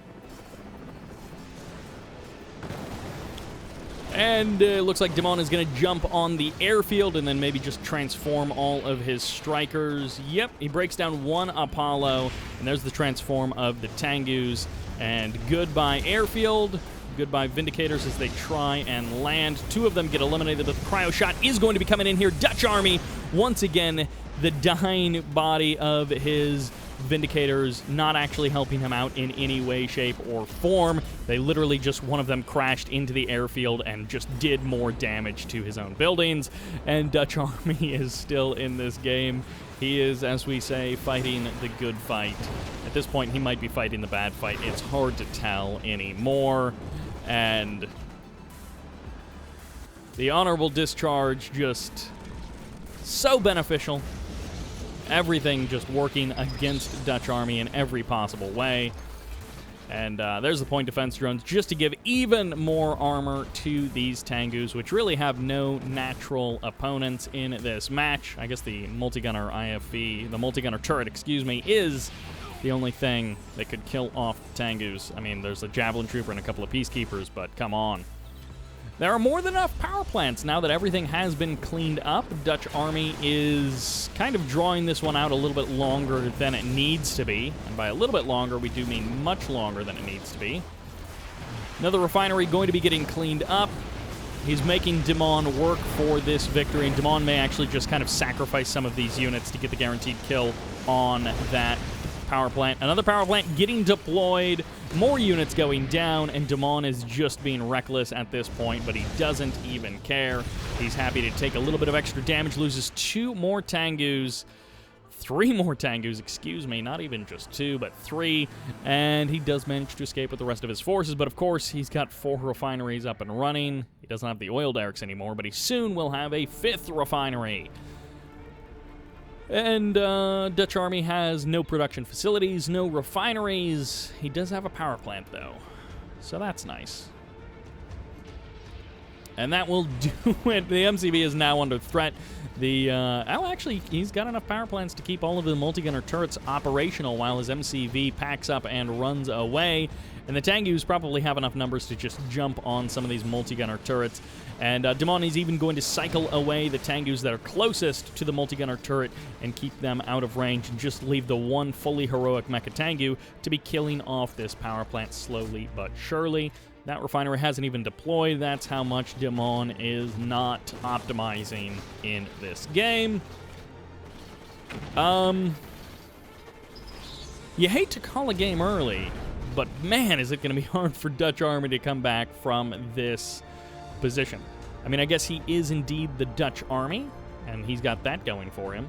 Speaker 1: And it looks like Dimon is going to jump on the airfield and then maybe just transform all of his strikers. Yep, he breaks down 1 Apollo, and there's the transform of the Tengus. And goodbye airfield, goodbye Vindicators as they try and land. 2 of them get eliminated, but the cryo shot is going to be coming in here. Dutch Army, once again, the dying body of his Vindicators not actually helping him out in any way, shape, or form. They literally just, one of them crashed into the airfield and just did more damage to his own buildings. And Dutch Army is still in this game. He is, as we say, fighting the good fight. At this point, he might be fighting the bad fight. It's hard to tell anymore. And the honorable discharge, just so beneficial. Everything just working against Dutch Army in every possible way. And there's the point defense drones just to give even more armor to these Tengus, which really have no natural opponents in this match. I guess the multi-gunner IFV, the multi-gunner turret, excuse me, is the only thing that could kill off the Tengus. I mean, there's a Javelin Trooper and a couple of Peacekeepers, but come on. There are more than enough power plants now that everything has been cleaned up. Dutch Army is kind of drawing this one out a little bit longer than it needs to be. And by a little bit longer, we do mean much longer than it needs to be. Another refinery going to be getting cleaned up. He's making Dimon work for this victory, and Dimon may actually just kind of sacrifice some of these units to get the guaranteed kill on that power plant. Another power plant getting deployed, more units going down, and Dimon is just being reckless at this point, but he doesn't even care. He's happy to take a little bit of extra damage, loses 2 more Tengus, 3 more Tengus, excuse me, not even just 2, but 3, and he does manage to escape with the rest of his forces, but of course, he's got 4 refineries up and running. He doesn't have the oil derricks anymore, but he soon will have a 5th refinery. And Dutch Army has no production facilities, no refineries. He does have a power plant, though, so that's nice. And that will do it. The MCV is now under threat. Actually, he's got enough power plants to keep all of the multi-gunner turrets operational while his MCV packs up and runs away. And the Tengus probably have enough numbers to just jump on some of these multi-gunner turrets. And Dimon is even going to cycle away the Tengus that are closest to the multi-gunner turret and keep them out of range and just leave the one fully heroic Mecha Tengu to be killing off this power plant slowly but surely. That refinery hasn't even deployed. That's how much Dimon is not optimizing in this game. You hate to call a game early, but man, is it going to be hard for Dutch Army to come back from this position. I mean, I guess he is indeed the Dutch Army, and he's got that going for him,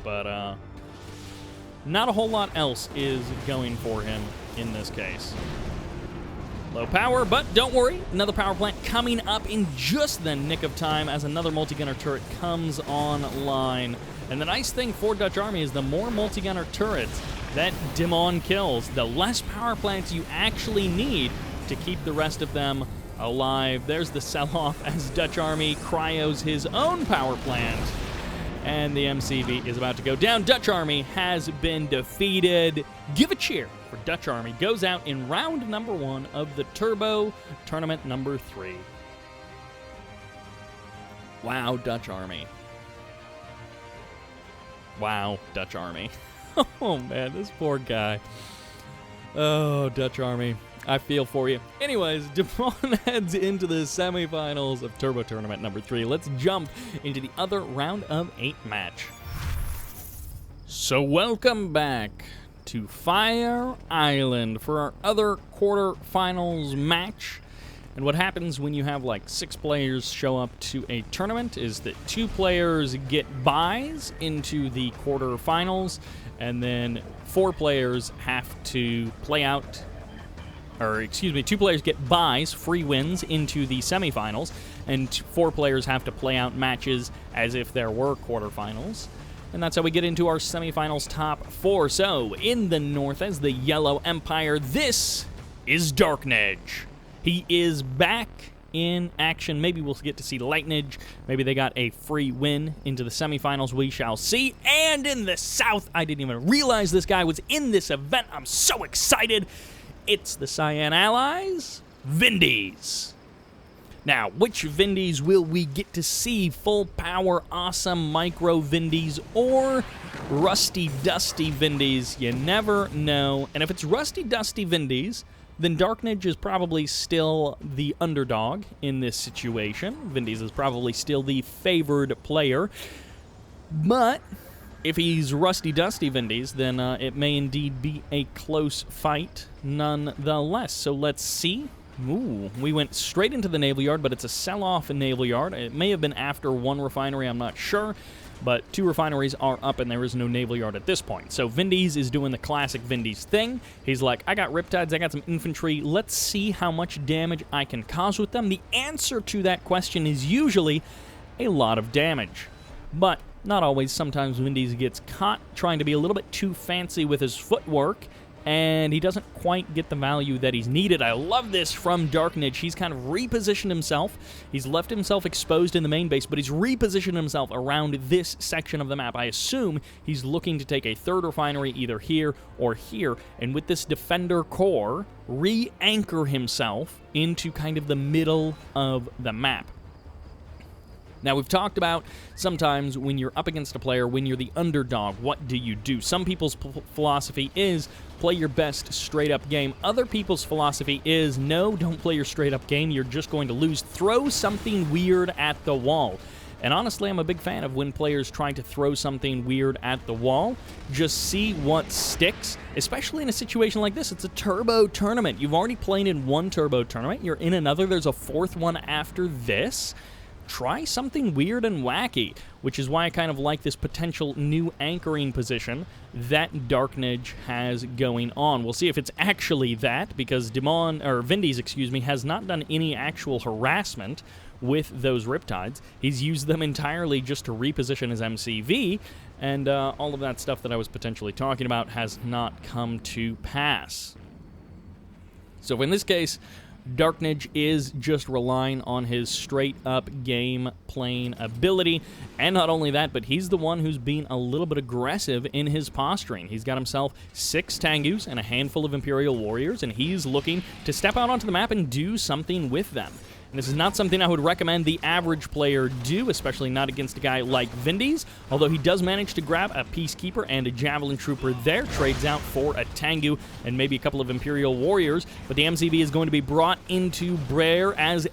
Speaker 1: but not a whole lot else is going for him in this case. Low power, but don't worry, another power plant coming up in just the nick of time as another multi-gunner turret comes online. And the nice thing for Dutch Army is the more multi-gunner turrets that Dimon kills, the less power plants you actually need to keep the rest of them alive. There's the sell-off as Dutch Army cryos his own power plant. And the MCV is about to go down. Dutch Army has been defeated. Give a cheer for Dutch Army. Goes out in round number 1 of the Turbo Tournament number 3. Wow, Dutch Army. Wow, Dutch Army. Oh, man, this poor guy. Oh, Dutch Army. I feel for you. Anyways, Dimon heads into the semifinals of Turbo Tournament number 3. Let's jump into the other round of 8 match. So welcome back to Fire Island for our other quarterfinals match. And what happens when you have like 6 players show up to a tournament is that 2 players get buys into the quarterfinals, and then 4 players have to play out. Or, excuse me, 2 players get buys, free wins, into the semifinals, and 4 players have to play out matches as if there were quarterfinals. And that's how we get into our semifinals top 4. So, in the north, as the Yellow Empire, this is DarkNAGE. He is back in action. Maybe we'll get to see LightNAGE. Maybe they got a free win into the semifinals. We shall see. And in the south, I didn't even realize this guy was in this event. I'm so excited. It's the Cyan Allies, Vindies. Now, which Vindies will we get to see? Full power, awesome micro Vindies, or rusty, dusty Vindies? You never know. And if it's rusty, dusty Vindies, then DarkNAGE is probably still the underdog in this situation. Vindies is probably still the favored player. But if he's rusty, dusty Vindies, then it may indeed be a close fight nonetheless. So let's see. Ooh, we went straight into the naval yard, but it's a sell-off naval yard. It may have been after 1 refinery, I'm not sure, but 2 refineries are up and there is no naval yard at this point. So Vindies is doing the classic Vindies thing. He's like, I got riptides, I got some infantry, let's see how much damage I can cause with them. The answer to that question is usually a lot of damage, but not always. Sometimes Vindies gets caught trying to be a little bit too fancy with his footwork, and he doesn't quite get the value that he's needed. I love this from DarkNAGE. He's kind of repositioned himself. He's left himself exposed in the main base, but he's repositioned himself around this section of the map. I assume he's looking to take a 3rd refinery either here or here, and with this defender core, re-anchor himself into kind of the middle of the map. Now, we've talked about sometimes when you're up against a player, when you're the underdog, what do you do? Some people's philosophy is play your best straight-up game. Other people's philosophy is, no, don't play your straight-up game. You're just going to lose. Throw something weird at the wall. And honestly, I'm a big fan of when players try to throw something weird at the wall. Just see what sticks, especially in a situation like this. It's a turbo tournament. You've already played in 1 turbo tournament. You're in another. There's a 4th one after this. Try something weird and wacky, which is why I kind of like this potential new anchoring position that DarkNAGE has going on. We'll see if it's actually that, because Vindies, excuse me, has not done any actual harassment with those riptides. He's used them entirely just to reposition his MCV, and all of that stuff that I was potentially talking about has not come to pass. So in this case, DarkNAGE is just relying on his straight-up game playing ability, and not only that, but he's the one who's being a little bit aggressive in his posturing. He's got himself 6 Tengus and a handful of Imperial Warriors, and he's looking to step out onto the map and do something with them. And this is not something I would recommend the average player do, especially not against a guy like Vindies, although he does manage to grab a Peacekeeper and a Javelin Trooper there, trades out for a Tengu and maybe a couple of Imperial Warriors, but the MCV is going to be brought into Bear as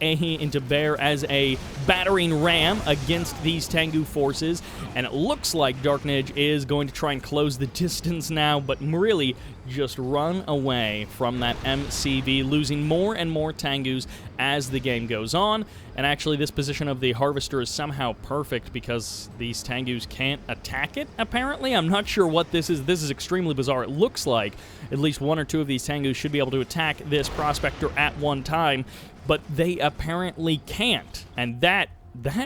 Speaker 1: a battering ram against these Tengu forces, and it looks like DarkNAGE is going to try and close the distance now, but really just run away from that MCV, losing more and more Tengus as the game goes on. And actually, this position of the Harvester is somehow perfect because these Tengus can't attack it, apparently. I'm not sure what this is. This is extremely bizarre. It looks like at least one or two of these Tengus should be able to attack this Prospector at one time, but they apparently can't. And that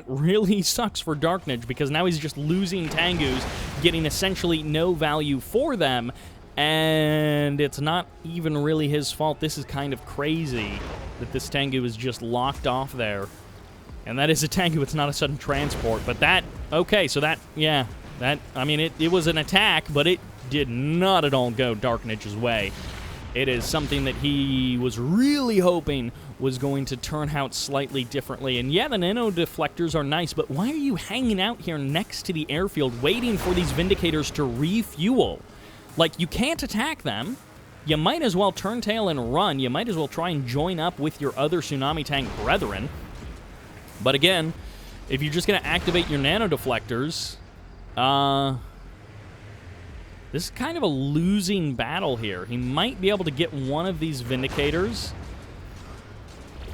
Speaker 1: really sucks for DarkNAGE because now he's just losing Tengus, getting essentially no value for them, and it's not even really his fault. This is kind of crazy that this Tengu is just locked off there. And that is a Tengu, it's not a sudden transport, but that, okay, so that, yeah, that, I mean, it was an attack, but it did not at all go DarkNAGE's way. It is something that he was really hoping was going to turn out slightly differently. And yeah, the nano deflectors are nice, but why are you hanging out here next to the airfield waiting for these Vindicators to refuel? Like, you can't attack them. You might as well turn tail and run. You might as well try and join up with your other Tsunami Tank brethren. But again, if you're just going to activate your nano deflectors, this is kind of a losing battle here. He might be able to get one of these Vindicators.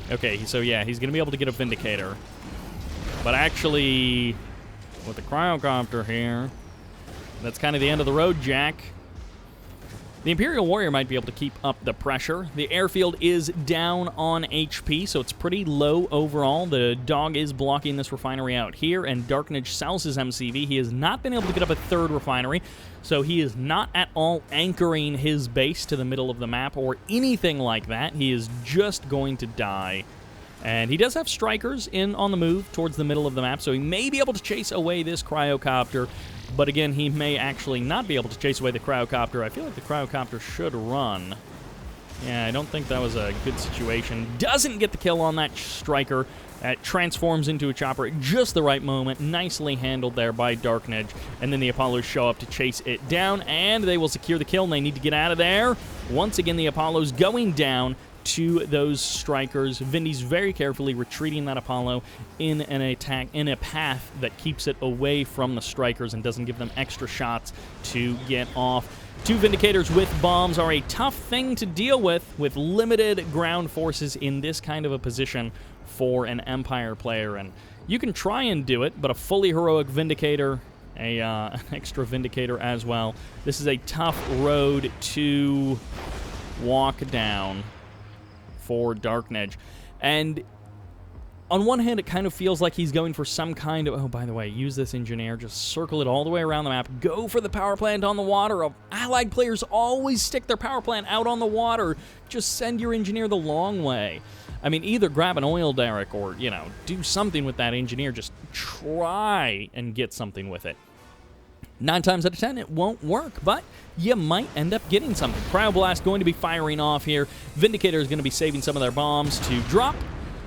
Speaker 1: Okay, so yeah, he's going to be able to get a Vindicator. But actually, with the Cryocopter here, that's kind of the end of the road, Jack. The Imperial Warrior might be able to keep up the pressure. The airfield is down on HP, so it's pretty low overall. The dog is blocking this refinery out here, and DarkNAGE sells his MCV. He has not been able to get up a third refinery, so he is not at all anchoring his base to the middle of the map or anything like that. He is just going to die. And he does have strikers in on the move towards the middle of the map, so he may be able to chase away this Cryocopter. But again, he may actually not be able to chase away the Cryocopter. I feel like the Cryocopter should run. Yeah, I don't think that was a good situation. Doesn't get the kill on that striker. That transforms into a chopper at just the right moment. Nicely handled there by DarkNAGE. And then the Apollos show up to chase it down, and they will secure the kill, and they need to get out of there. Once again, the Apollos going down to those strikers. Vindies very carefully retreating that Apollo in an attack, in a path that keeps it away from the strikers and doesn't give them extra shots to get off. Two Vindicators with bombs are a tough thing to deal with limited ground forces in this kind of a position for an Empire player. And you can try and do it, but a fully heroic Vindicator, an extra Vindicator as well. This is a tough road to walk down for DarkNAGE. And on one hand, it kind of feels like he's going for some kind of, oh, by the way, use this engineer, just circle it all the way around the map, go for the power plant on the water. Allied players always stick their power plant out on the water. Just send your engineer the long way. I mean, either grab an oil derrick or, you know, do something with that engineer. Just try and get something with it. 9 times out of 10, it won't work, but you might end up getting something. Cryoblast going to be firing off here. Vindicator is going to be saving some of their bombs to drop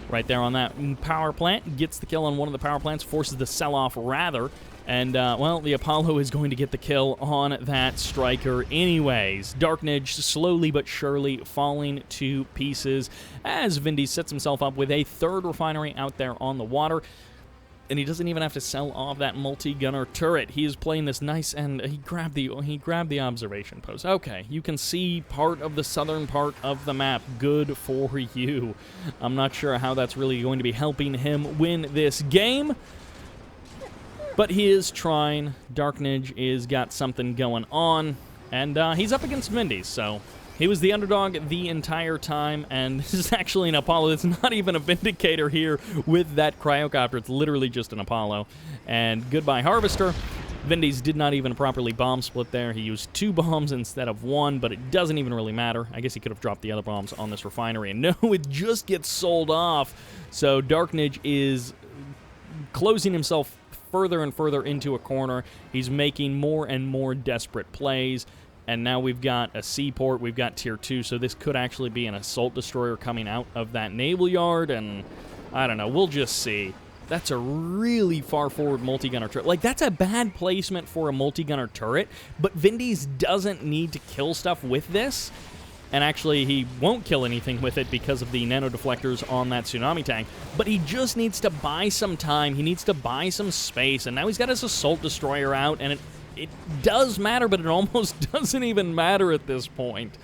Speaker 1: right there on that power plant. Gets the kill on one of the power plants, forces the sell-off rather, and, well, the Apollo is going to get the kill on that striker anyways. DarkNAGE slowly but surely falling to pieces as Vindies sets himself up with a third refinery out there on the water. And he doesn't even have to sell off that multi-gunner turret. He is playing this nice, and he grabbed the observation post. Okay, you can see part of the southern part of the map. Good for you. I'm not sure how that's really going to be helping him win this game, but he is trying. DarkNAGE is got something going on, and he's up against Vindies, so he was the underdog the entire time, and this is actually an Apollo. It's not even a Vindicator here with that Cryocopter. It's literally just an Apollo. And goodbye, Harvester. Vindies did not even properly bomb split there. He used 2 bombs instead of 1, but it doesn't even really matter. I guess he could have dropped the other bombs on this refinery. And no, it just gets sold off. So DarkNAGE is closing himself further and further into a corner. He's making more and more desperate plays. And now we've got a seaport, we've got Tier 2, so this could actually be an assault destroyer coming out of that naval yard, and I don't know, we'll just see. That's a really far forward multi-gunner turret. Like, that's a bad placement for a multi-gunner turret, but Vindies doesn't need to kill stuff with this, and actually he won't kill anything with it because of the nano deflectors on that Tsunami Tank, but he just needs to buy some time, he needs to buy some space, and now he's got his assault destroyer out, and it does matter, but it almost doesn't even matter at this point.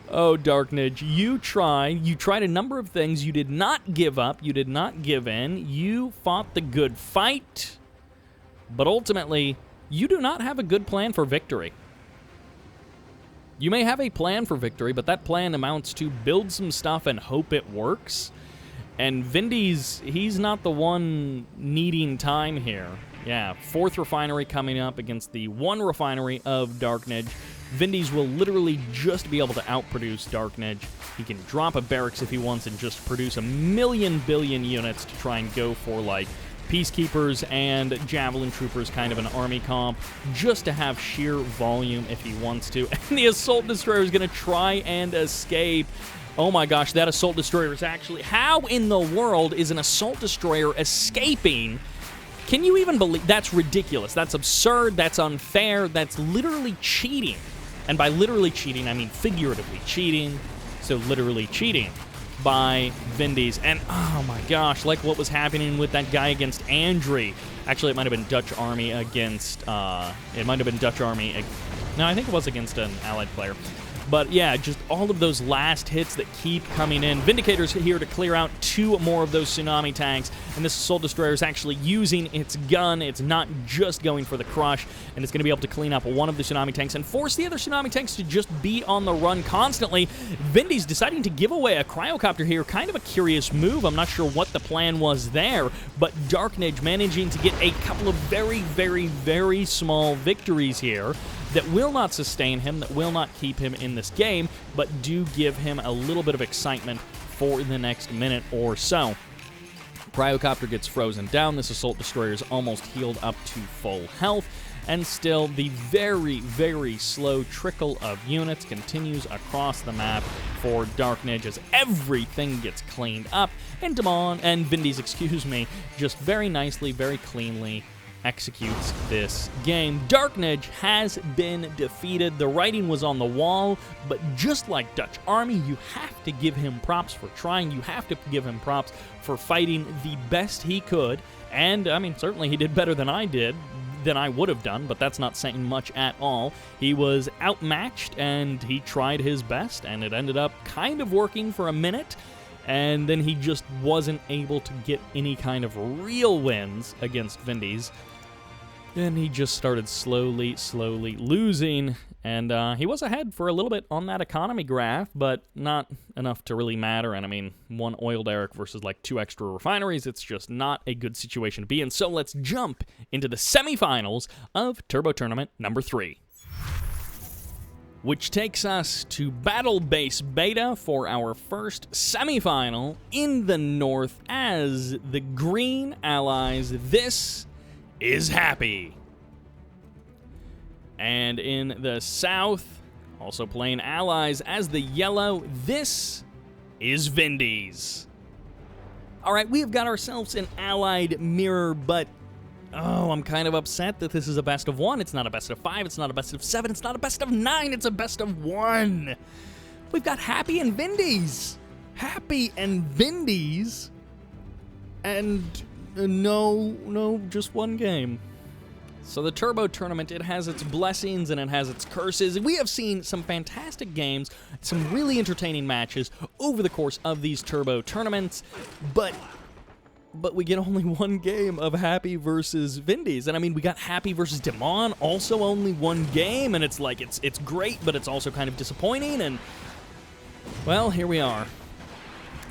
Speaker 1: Oh, DarkNAGE, you tried a number of things. You did not give up. You did not give in. You fought the good fight. But ultimately, you do not have a good plan for victory. You may have a plan for victory, but that plan amounts to build some stuff and hope it works. And Vindies, he's not the one needing time here. Yeah, 4th refinery coming up against the 1 refinery of DarkNAGE. Vindies will literally just be able to outproduce DarkNAGE. He can drop a barracks if he wants and just produce a million billion units to try and go for, like, Peacekeepers and Javelin Troopers, kind of an army comp, just to have sheer volume if he wants to. And the Assault Destroyer is going to try and escape. Oh my gosh, that Assault Destroyer is actually... How in the world is an Assault Destroyer escaping? Can you even believe... That's ridiculous. That's absurd. That's unfair. That's literally cheating. And by literally cheating, I mean figuratively cheating. So literally cheating by Vindies. And oh my gosh, like what was happening with that guy against Andrey. Actually, it might have been Dutch Army against... No, I think it was against an allied player. But yeah, just all of those last hits that keep coming in. Vindicator's here to clear out 2 more of those tsunami tanks, and this Assault Destroyer is actually using its gun. It's not just going for the crush, and it's going to be able to clean up 1 of the tsunami tanks and force the other tsunami tanks to just be on the run constantly. Vindies deciding to give away a cryocopter here, kind of a curious move. I'm not sure what the plan was there, but DarkNAGE managing to get a couple of very, very, very small victories here that will not sustain him, that will not keep him in this game, but do give him a little bit of excitement for the next minute or so. Cryocopter gets frozen down. This Assault Destroyer is almost healed up to full health, and still the very, very slow trickle of units continues across the map for DarkNAGE as everything gets cleaned up, and Dimon, and Vindies, just very nicely, very cleanly executes this game. DarkNAGE has been defeated. The writing was on the wall, but just like Dutch Army, you have to give him props for trying. You have to give him props for fighting the best he could. And, I mean, certainly he did better than I would have done, but that's not saying much at all. He was outmatched, and he tried his best, and it ended up kind of working for a minute. And then he just wasn't able to get any kind of real wins against Vindies. Then he just started slowly losing, and he was ahead for a little bit on that economy graph, but not enough to really matter. And I mean, 1 oil derrick versus like 2 extra refineries, it's just not a good situation to be in. So let's jump into the semifinals of Turbo Tournament number 3. Which takes us to Battle Base Beta for our first semifinal in the north as the Green Allies. This is Happy. And in the south, also playing Allies as the Yellow, this is Vindies. Alright, we have got ourselves an Allied mirror, but oh, I'm kind of upset that this is a best of 1. It's not a best of 5, it's not a best of 7, it's not a best of 9, it's a best of 1. We've got Happy and Vindies. Happy and Vindies. And no, just 1 game. So the Turbo Tournament, it has its blessings and it has its curses. We have seen some fantastic games, some really entertaining matches over the course of these Turbo Tournaments, but we get only 1 game of Happy versus Vindies. And I mean, we got Happy versus Dimon, also only 1 game, and it's like, it's great, but it's also kind of disappointing, and well, here we are.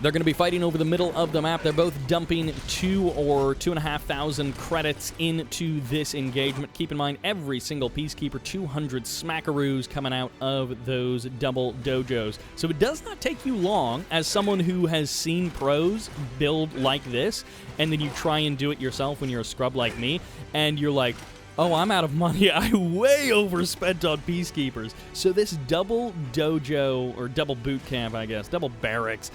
Speaker 1: They're going to be fighting over the middle of the map. They're both dumping 2 or 2,500 credits into this engagement. Keep in mind, every single Peacekeeper, 200 smackaroos coming out of those double dojos. So it does not take you long, as someone who has seen pros build like this, and then you try and do it yourself when you're a scrub like me, and you're like, oh, I'm out of money. I way overspent on Peacekeepers. So this double dojo, or double boot camp, I guess, double barracks,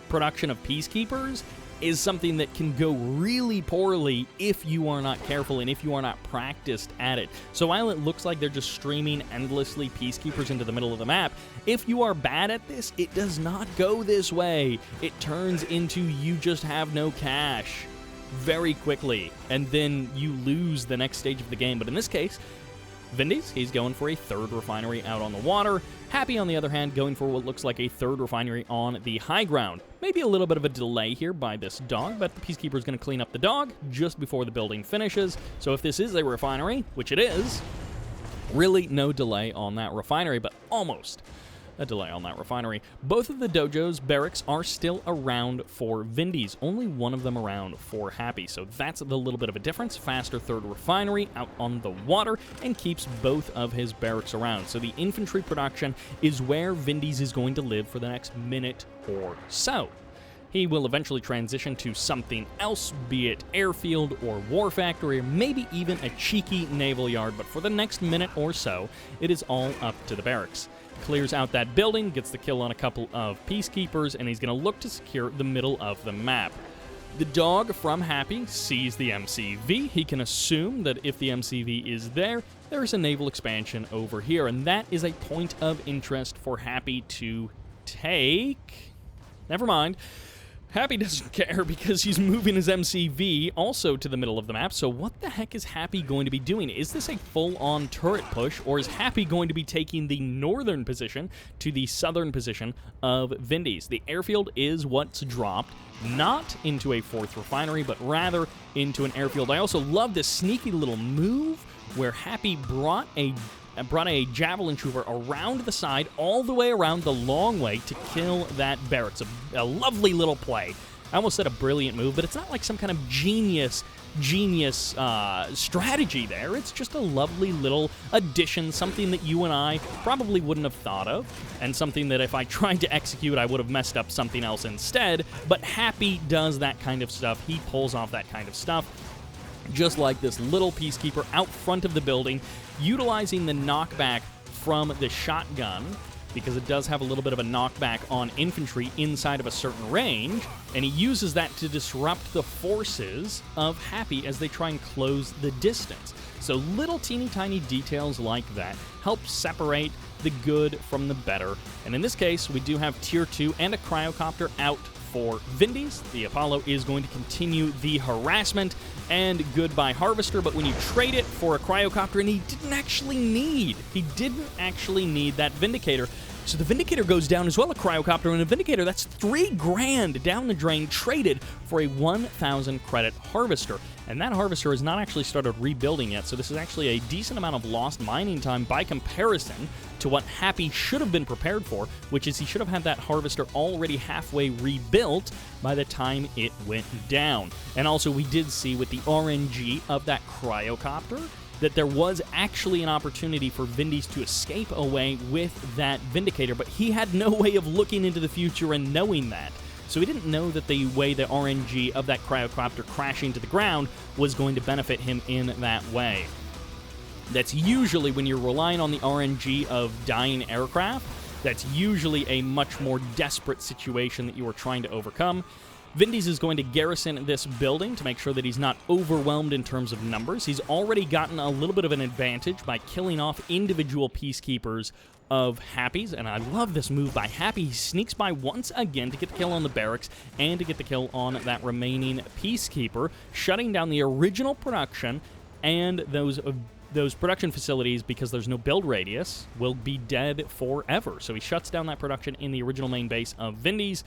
Speaker 1: production of Peacekeepers is something that can go really poorly if you are not careful and if you are not practiced at it. So while it looks like they're just streaming endlessly Peacekeepers into the middle of the map, if you are bad at this, it does not go this way. It turns into you just have no cash. very quickly, and then you lose the next stage of the game. But in this case, Vindies, he's going for a third refinery out on the water. Happy, on the other hand, going for what looks like a third refinery on the high ground. Maybe a little bit of a delay here by this dog, but the Peacekeeper is going to clean up the dog just before the building finishes. So if this is a refinery, which it is, really no delay on that refinery, but almost a delay on that refinery. Both of the dojo's barracks are still around for Vindies, only one of them around for Happy. So that's the little bit of a difference. Faster third refinery out on the water and keeps both of his barracks around. So the infantry production is where Vindies is going to live for the next minute or so. He will eventually transition to something else, be it airfield or war factory, or maybe even a cheeky naval yard, but for the next minute or so, it is all up to the barracks. Clears out that building, gets the kill on a couple of Peacekeepers, and he's going to look to secure the middle of the map. The dog from Happy sees the MCV. He can assume that if the MCV is there, there's a naval expansion over here, and that is a point of interest for Happy to take. Never mind. Happy doesn't care because he's moving his MCV also to the middle of the map, so what the heck is Happy going to be doing? Is this a full-on turret push, or is Happy going to be taking the northern position to the southern position of Vindies? The airfield is what's dropped, not into a fourth refinery, but rather into an airfield. I also love this sneaky little move where Happy brought a Javelin Trooper around the side, all the way around the long way to kill that barracks. A lovely little play. I almost said a brilliant move, but it's not like some kind of genius strategy there. It's just a lovely little addition, something that you and I probably wouldn't have thought of, and something that if I tried to execute, I would have messed up something else instead. But Happy does that kind of stuff. He pulls off that kind of stuff. Just like this little Peacekeeper out front of the building, utilizing the knockback from the shotgun, because it does have a little bit of a knockback on infantry inside of a certain range, and he uses that to disrupt the forces of Happy as they try and close the distance. So little teeny tiny details like that help separate the good from the better. And in this case, we do have Tier 2 and a Cryocopter out for Vindies. The Apollo is going to continue the harassment and goodbye Harvester, but when you trade it for a Cryocopter, and he didn't actually need that Vindicator, so the Vindicator goes down as well, a Cryocopter and a Vindicator. That's $3,000 down the drain, traded for a 1,000 credit Harvester. And that Harvester has not actually started rebuilding yet, so this is actually a decent amount of lost mining time by comparison to what Happy should have been prepared for, which is he should have had that Harvester already halfway rebuilt by the time it went down. And also, we did see with the RNG of that Cryocopter that there was actually an opportunity for Vindies to escape away with that Vindicator, but he had no way of looking into the future and knowing that. So he didn't know that the way the RNG of that Cryocopter crashing to the ground was going to benefit him in that way. That's usually, when you're relying on the RNG of dying aircraft, that's usually a much more desperate situation that you are trying to overcome. Vindies is going to garrison this building to make sure that he's not overwhelmed in terms of numbers. He's already gotten a little bit of an advantage by killing off individual Peacekeepers of Happy's, and I love this move by Happy. He sneaks by once again to get the kill on the barracks and to get the kill on that remaining Peacekeeper, shutting down the original production, and those production facilities, because there's no build radius, will be dead forever. So he shuts down that production in the original main base of Vindies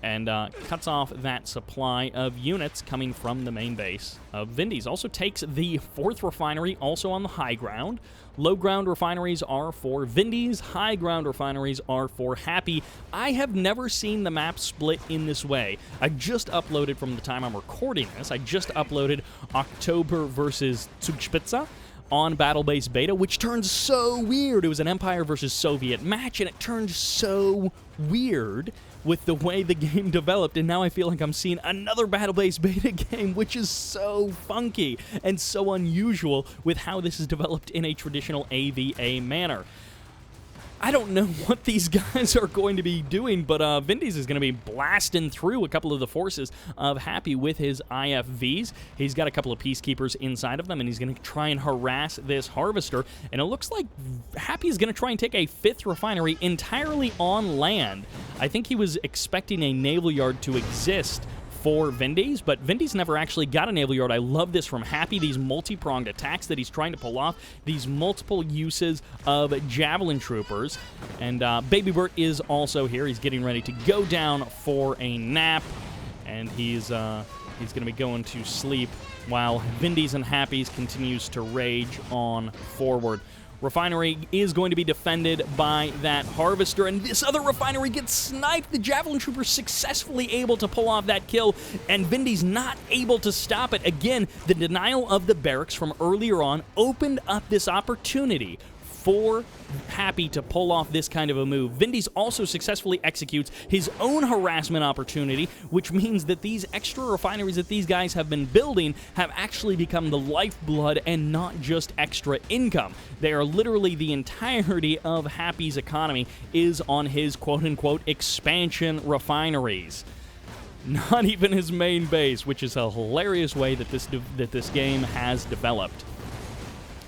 Speaker 1: and cuts off that supply of units coming from the main base of Vindies. Also takes the fourth refinery, also on the high ground. Low ground refineries are for Vindies, high ground refineries are for Happy. I have never seen the map split in this way. I just uploaded, from the time I'm recording this, I just uploaded October versus Zugspitze on Battle Base Beta, which turned so weird. It was an Empire versus Soviet match, and it turned so weird with the way the game developed, and now I feel like I'm seeing another Battle Base Beta game, which is so funky and so unusual with how this is developed in a traditional AVA manner. I don't know what these guys are going to be doing, but Vindies is going to be blasting through a couple of the forces of Happy with his IFVs. He's got a couple of Peacekeepers inside of them, and he's going to try and harass this Harvester. And it looks like Happy is going to try and take a fifth refinery entirely on land. I think he was expecting a naval yard to exist for Vindies, but Vindies never actually got a naval yard. I love this from Happy, these multi-pronged attacks that he's trying to pull off, these multiple uses of Javelin Troopers. And Baby Bert is also here. He's getting ready to go down for a nap, and he's going to be going to sleep while Vindies and Happy's continues to rage on forward. Refinery is going to be defended by that Harvester, and this other Refinery gets sniped. The Javelin Trooper successfully able to pull off that kill, and Vindies not able to stop it. Again, the denial of the barracks from earlier on opened up this opportunity for Happy to pull off this kind of a move. Vindies also successfully executes his own harassment opportunity, which means that these extra refineries that these guys have been building have actually become the lifeblood and not just extra income. They are literally the entirety of Happy's economy is on his quote-unquote expansion refineries. Not even his main base, which is a hilarious way that this game has developed.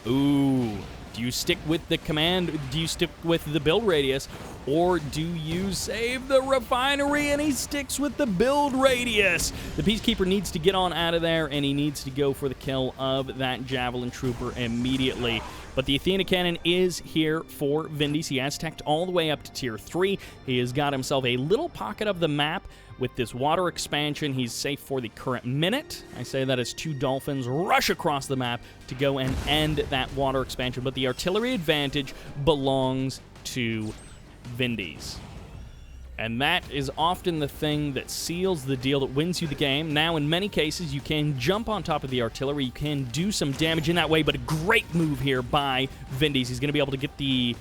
Speaker 1: Ooh. Do you stick with the command? Do you stick with the build radius? Or do you save the refinery and he sticks with the build radius? The Peacekeeper needs to get on out of there, and he needs to go for the kill of that Javelin Trooper immediately. But the Athena Cannon is here for Vindies. He has teched all the way up to Tier 3. He has got himself a little pocket of the map. With this water expansion, he's safe for the current minute. I say that as two Dolphins rush across the map to go and end that water expansion. But the artillery advantage belongs to Vindies. And that is often the thing that seals the deal, that wins you the game. Now, in many cases, you can jump on top of the artillery. You can do some damage in that way, but a great move here by Vindies. He's going to be able to get the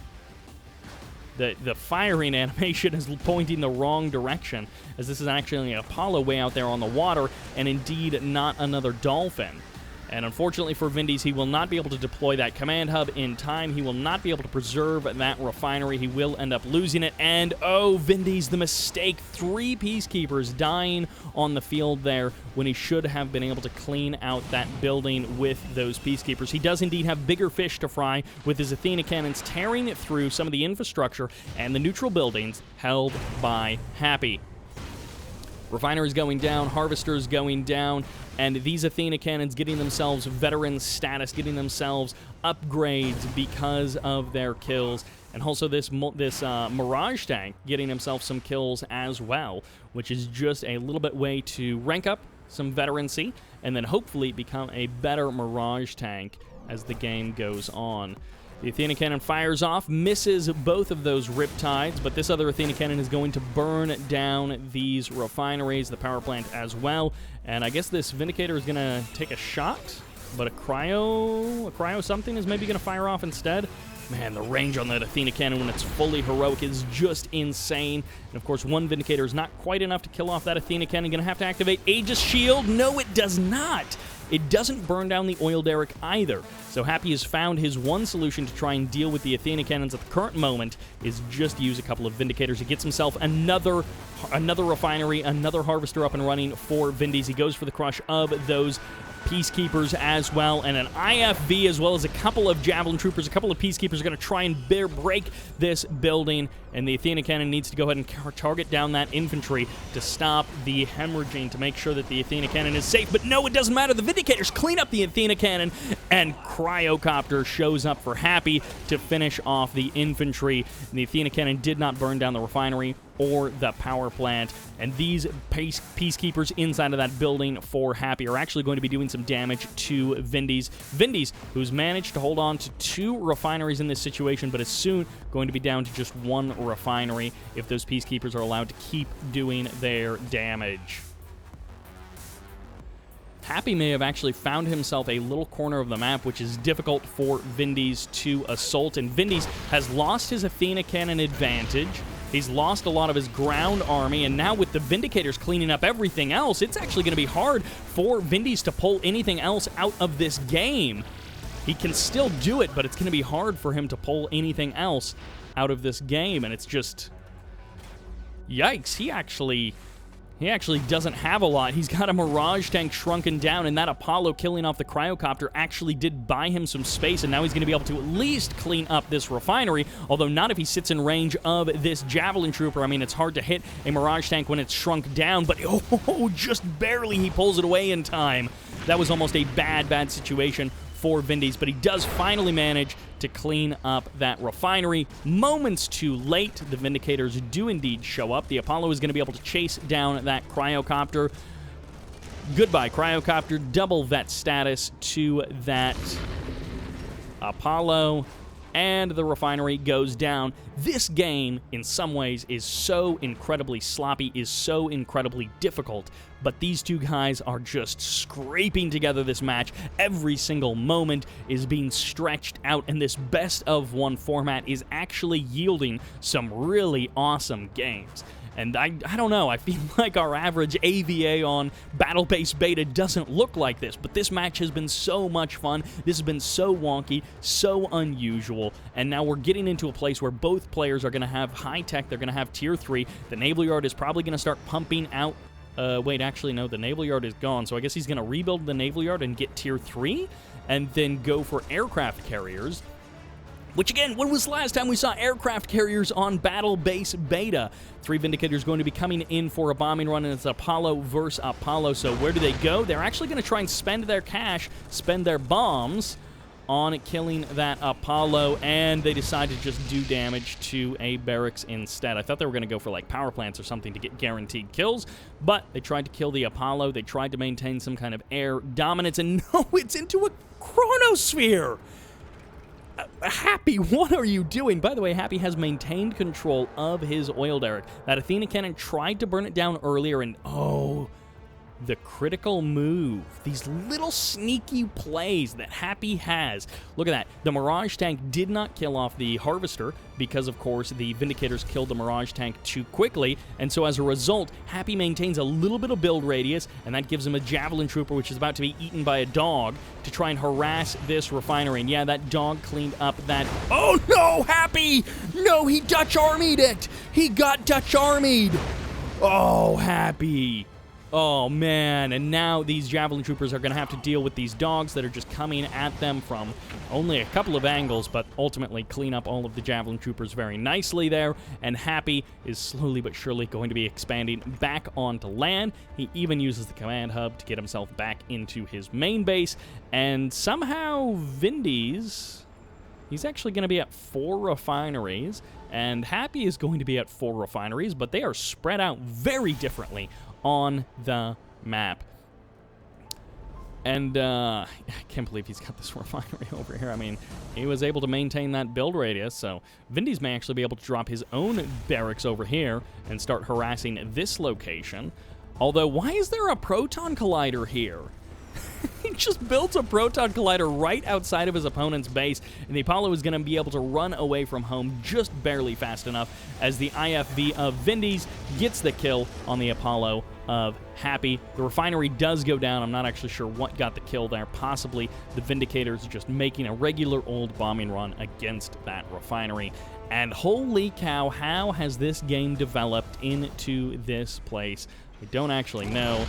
Speaker 1: firing animation is pointing the wrong direction, as this is actually an Apollo way out there on the water, and indeed not another Dolphin. And unfortunately for Vindies, he will not be able to deploy that command hub in time. He will not be able to preserve that refinery. He will end up losing it. And, oh, Vindies, the mistake. 3 Peacekeepers dying on the field there when he should have been able to clean out that building with those Peacekeepers. He does indeed have bigger fish to fry with his Athena cannons tearing through some of the infrastructure and the neutral buildings held by Happy. Refineries going down, Harvesters going down, and these Athena cannons getting themselves veteran status, getting themselves upgrades because of their kills. And also this Mirage tank getting himself some kills as well, which is just a little bit way to rank up some veterancy and then hopefully become a better Mirage tank as the game goes on. The Athena Cannon fires off, misses both of those Riptides, but this other Athena Cannon is going to burn down these refineries, the power plant as well. And I guess this Vindicator is going to take a shot, but a cryo something is maybe going to fire off instead. Man, the range on that Athena Cannon when it's fully heroic is just insane. And of course, one Vindicator is not quite enough to kill off that Athena Cannon. Going to have to activate Aegis Shield. No, it does not. It doesn't burn down the oil derrick either. So Happy has found his one solution to try and deal with the Athena cannons at the current moment is just use a couple of Vindicators. He gets himself another refinery, another Harvester up and running for Vindies. He goes for the crush of those Peacekeepers as well, and an IFV as well as a couple of Javelin Troopers. A couple of Peacekeepers are going to try and break this building, and the Athena Cannon needs to go ahead and target down that infantry to stop the hemorrhaging, to make sure that the Athena Cannon is safe. But no, it doesn't matter. The Vindicators clean up the Athena Cannon, and Cryocopter shows up for Happy to finish off the infantry. And the Athena Cannon did not burn down the refinery or the power plant, and these Peacekeepers inside of that building for Happy are actually going to be doing some damage to Vindies. Vindies, who's managed to hold on to 2 refineries in this situation, but is soon going to be down to just 1 refinery if those Peacekeepers are allowed to keep doing their damage. Happy may have actually found himself a little corner of the map, which is difficult for Vindies to assault, and Vindies has lost his Athena Cannon advantage. He's lost a lot of his ground army, and now with the Vindicators cleaning up everything else, it's actually going to be hard for Vindies to pull anything else out of this game. He can still do it, but it's going to be hard for him to pull anything else out of this game, and it's just... yikes, he actually He actually doesn't have a lot. He's got a Mirage tank shrunken down, and that Apollo killing off the Cryocopter actually did buy him some space, and now he's going to be able to at least clean up this refinery, although not if he sits in range of this Javelin Trooper. I mean, it's hard to hit a Mirage tank when it's shrunk down, but oh, just barely he pulls it away in time. That was almost a bad situation for Vindies, but he does finally manage to clean up that refinery. Moments too late, the Vindicators do indeed show up. The Apollo is going to be able to chase down that Cryocopter. Goodbye, Cryocopter. Double vet status to that Apollo, and the refinery goes down. This game, in some ways, is so incredibly sloppy, is so incredibly difficult, but these two guys are just scraping together this match. Every single moment is being stretched out, and this best-of-one format is actually yielding some really awesome games. And I don't know, I feel like our average AVA on battle-based beta doesn't look like this, but this match has been so much fun. This has been so wonky, so unusual, and now we're getting into a place where both players are going to have high tech. They're going to have tier 3. The Naval Yard is probably going to start pumping out. Wait, actually, no, the Naval Yard is gone, so I guess he's going to rebuild the Naval Yard and get tier 3, and then go for aircraft carriers. Which, again, when was the last time we saw aircraft carriers on Battle Base Beta? 3 Vindicators going to be coming in for a bombing run, and it's Apollo versus Apollo. So where do they go? They're actually going to try and spend their cash, spend their bombs on killing that Apollo, and they decide to just do damage to a barracks instead. I thought they were going to go for, like, power plants or something to get guaranteed kills, but they tried to kill the Apollo. They tried to maintain some kind of air dominance, and no, it's into a chronosphere! Happy, what are you doing? By the way, Happy has maintained control of his oil derrick. That Athena cannon tried to burn it down earlier, and oh, the critical move. These little sneaky plays that Happy has. Look at that. The Mirage tank did not kill off the Harvester because, of course, the Vindicators killed the Mirage tank too quickly, and so as a result, Happy maintains a little bit of build radius, and that gives him a Javelin Trooper, which is about to be eaten by a dog, to try and harass this refinery. And yeah, that dog cleaned up that... Oh, no, Happy! No, he Dutch Armied it! He got Dutch Armied! Oh, Happy! Oh, man, and now these Javelin Troopers are going to have to deal with these dogs that are just coming at them from only a couple of angles, but ultimately clean up all of the Javelin Troopers very nicely there, and Happy is slowly but surely going to be expanding back onto land. He even uses the command hub to get himself back into his main base, and somehow Vindies... He's actually going to be at 4 refineries, and Happy is going to be at 4 refineries, but they are spread out very differently on the map. And I can't believe he's got this refinery over here. I mean, he was able to maintain that build radius, so Vindies may actually be able to drop his own barracks over here and start harassing this location. Although, why is there a Proton Collider here? He just built a Proton Collider right outside of his opponent's base, and the Apollo is going to be able to run away from home just barely fast enough as the IFV of Vindies gets the kill on the Apollo of Happy. The refinery does go down. I'm not actually sure what got the kill there. Possibly the Vindicators just making a regular old bombing run against that refinery. And holy cow, how has this game developed into this place? I don't actually know.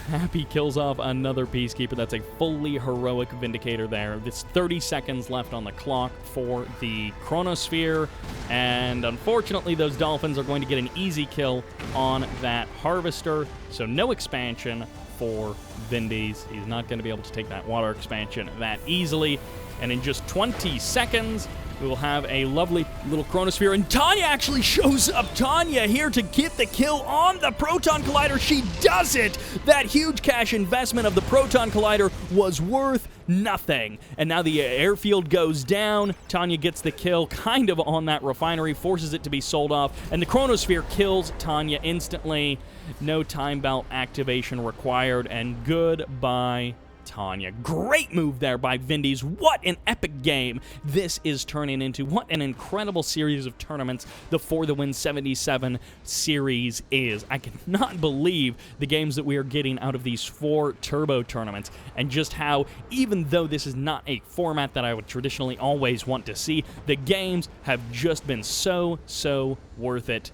Speaker 1: Happy kills off another Peacekeeper. That's a fully heroic Vindicator there. There's 30 seconds left on the clock for the Chronosphere, and unfortunately those Dolphins are going to get an easy kill on that Harvester, so no expansion for Vindies. He's not going to be able to take that water expansion that easily, and in just 20 seconds, we will have a lovely little Chronosphere, and Tanya actually shows up. Tanya here to get the kill on the Proton Collider. She does it! That huge cash investment of the Proton Collider was worth nothing. And now the airfield goes down. Tanya gets the kill kind of on that refinery, forces it to be sold off, and the Chronosphere kills Tanya instantly. No time belt activation required, and goodbye, Tanya. Great move there by Vindies. What an epic game this is turning into. What an incredible series of tournaments the For the Win 77 series is. I cannot believe the games that we are getting out of these 4 turbo tournaments, and just how, even though this is not a format that I would traditionally always want to see, the games have just been so worth it.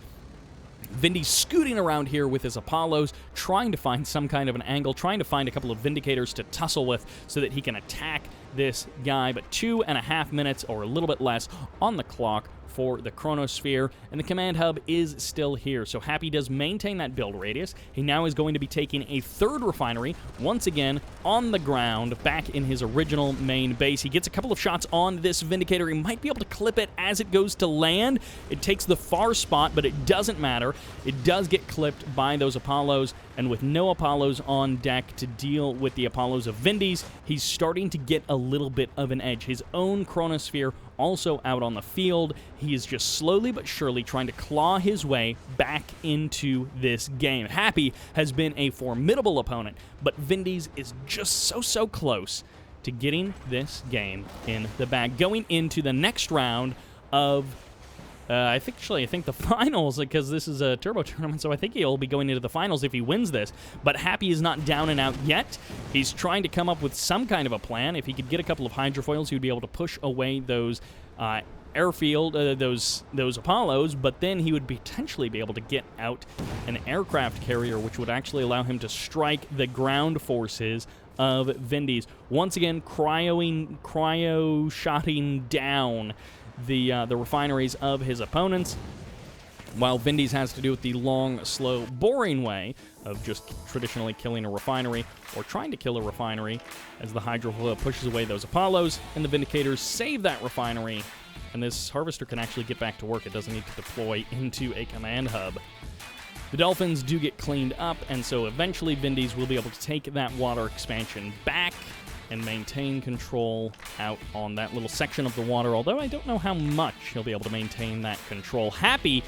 Speaker 1: Vindies scooting around here with his Apollos, trying to find some kind of an angle, trying to find a couple of Vindicators to tussle with so that he can attack this guy. But 2.5 minutes, or a little bit less, on the clock for the Chronosphere, and the command hub is still here. So Happy does maintain that build radius. He now is going to be taking a third refinery, once again on the ground, back in his original main base. He gets a couple of shots on this Vindicator. He might be able to clip it as it goes to land. It takes the far spot, but it doesn't matter. It does get clipped by those Apollos, and with no Apollos on deck to deal with the Apollos of Vindies, he's starting to get a little bit of an edge. His own Chronosphere also out on the field. He is just slowly but surely trying to claw his way back into this game. Happy has been a formidable opponent, but Vindies is just so close to getting this game in the bag. Going into the next round of I think the finals, because this is a Turbo tournament, so I think he'll be going into the finals if he wins this. But Happy is not down and out yet. He's trying to come up with some kind of a plan. If he could get a couple of hydrofoils, he would be able to push away those airfield, those Apollos, but then he would potentially be able to get out an aircraft carrier, which would actually allow him to strike the ground forces of Vindies. Once again, cryo-shotting down the refineries of his opponents, while Vindies has to do it the long, slow, boring way of just traditionally killing a refinery, or trying to kill a refinery, as the Hydrofoil pushes away those Apollos, and the Vindicators save that refinery, and this Harvester can actually get back to work. It doesn't need to deploy into a command hub. The Dolphins do get cleaned up, and so eventually Vindies will be able to take that water expansion back and maintain control out on that little section of the water, although I don't know how much he'll be able to maintain that control. Happy's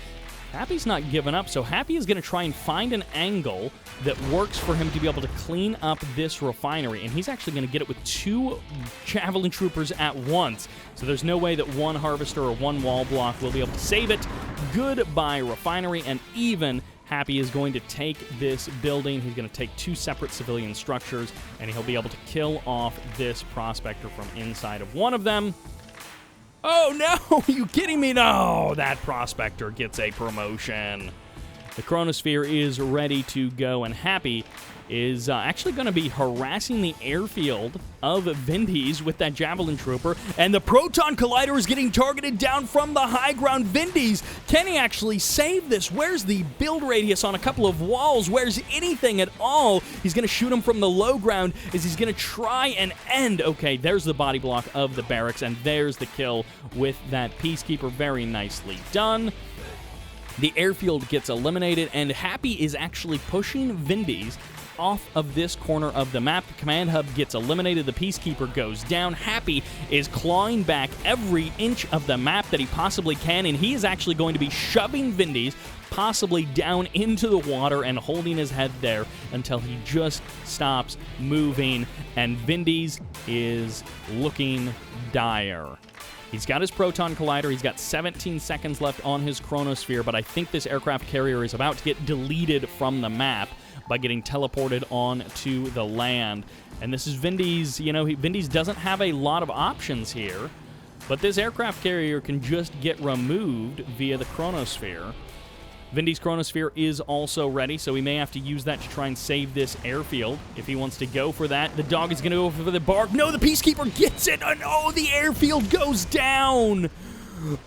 Speaker 1: not giving up, so Happy is going to try and find an angle that works for him to be able to clean up this refinery, and he's actually going to get it with 2 Javelin Troopers at once, so there's no way that one Harvester or one wall block will be able to save it. Goodbye refinery, and even Happy is going to take this building. He's going to take 2 separate civilian structures, and he'll be able to kill off this prospector from inside of one of them. Oh, no! Are you kidding me? No! That prospector gets a promotion. The Chronosphere is ready to go, and Happy is actually going to be harassing the airfield of Vindies with that Javelin Trooper, and the Proton Collider is getting targeted down from the high ground. Vindies, can he actually save this? Where's the build radius on a couple of walls? Where's anything at all? He's going to shoot him from the low ground as he's going to try and end. Okay, there's the body block of the barracks, and there's the kill with that Peacekeeper. Very nicely done. The airfield gets eliminated, and Happy is actually pushing Vindies off of this corner of the map. The command hub gets eliminated. The Peacekeeper goes down. Happy is clawing back every inch of the map that he possibly can, and he is actually going to be shoving Vindies possibly down into the water and holding his head there until he just stops moving, and Vindies is looking dire. He's got his Proton Collider. He's got 17 seconds left on his Chronosphere, but I think this aircraft carrier is about to get deleted from the map by getting teleported on to the land. And this is Vindies. You know, Vindies doesn't have a lot of options here, but this aircraft carrier can just get removed via the Chronosphere. Vindies' Chronosphere is also ready, so he may have to use that to try and save this airfield if he wants to go for that. The dog is going to go for the bark. No, the Peacekeeper gets it, and oh, the airfield goes down.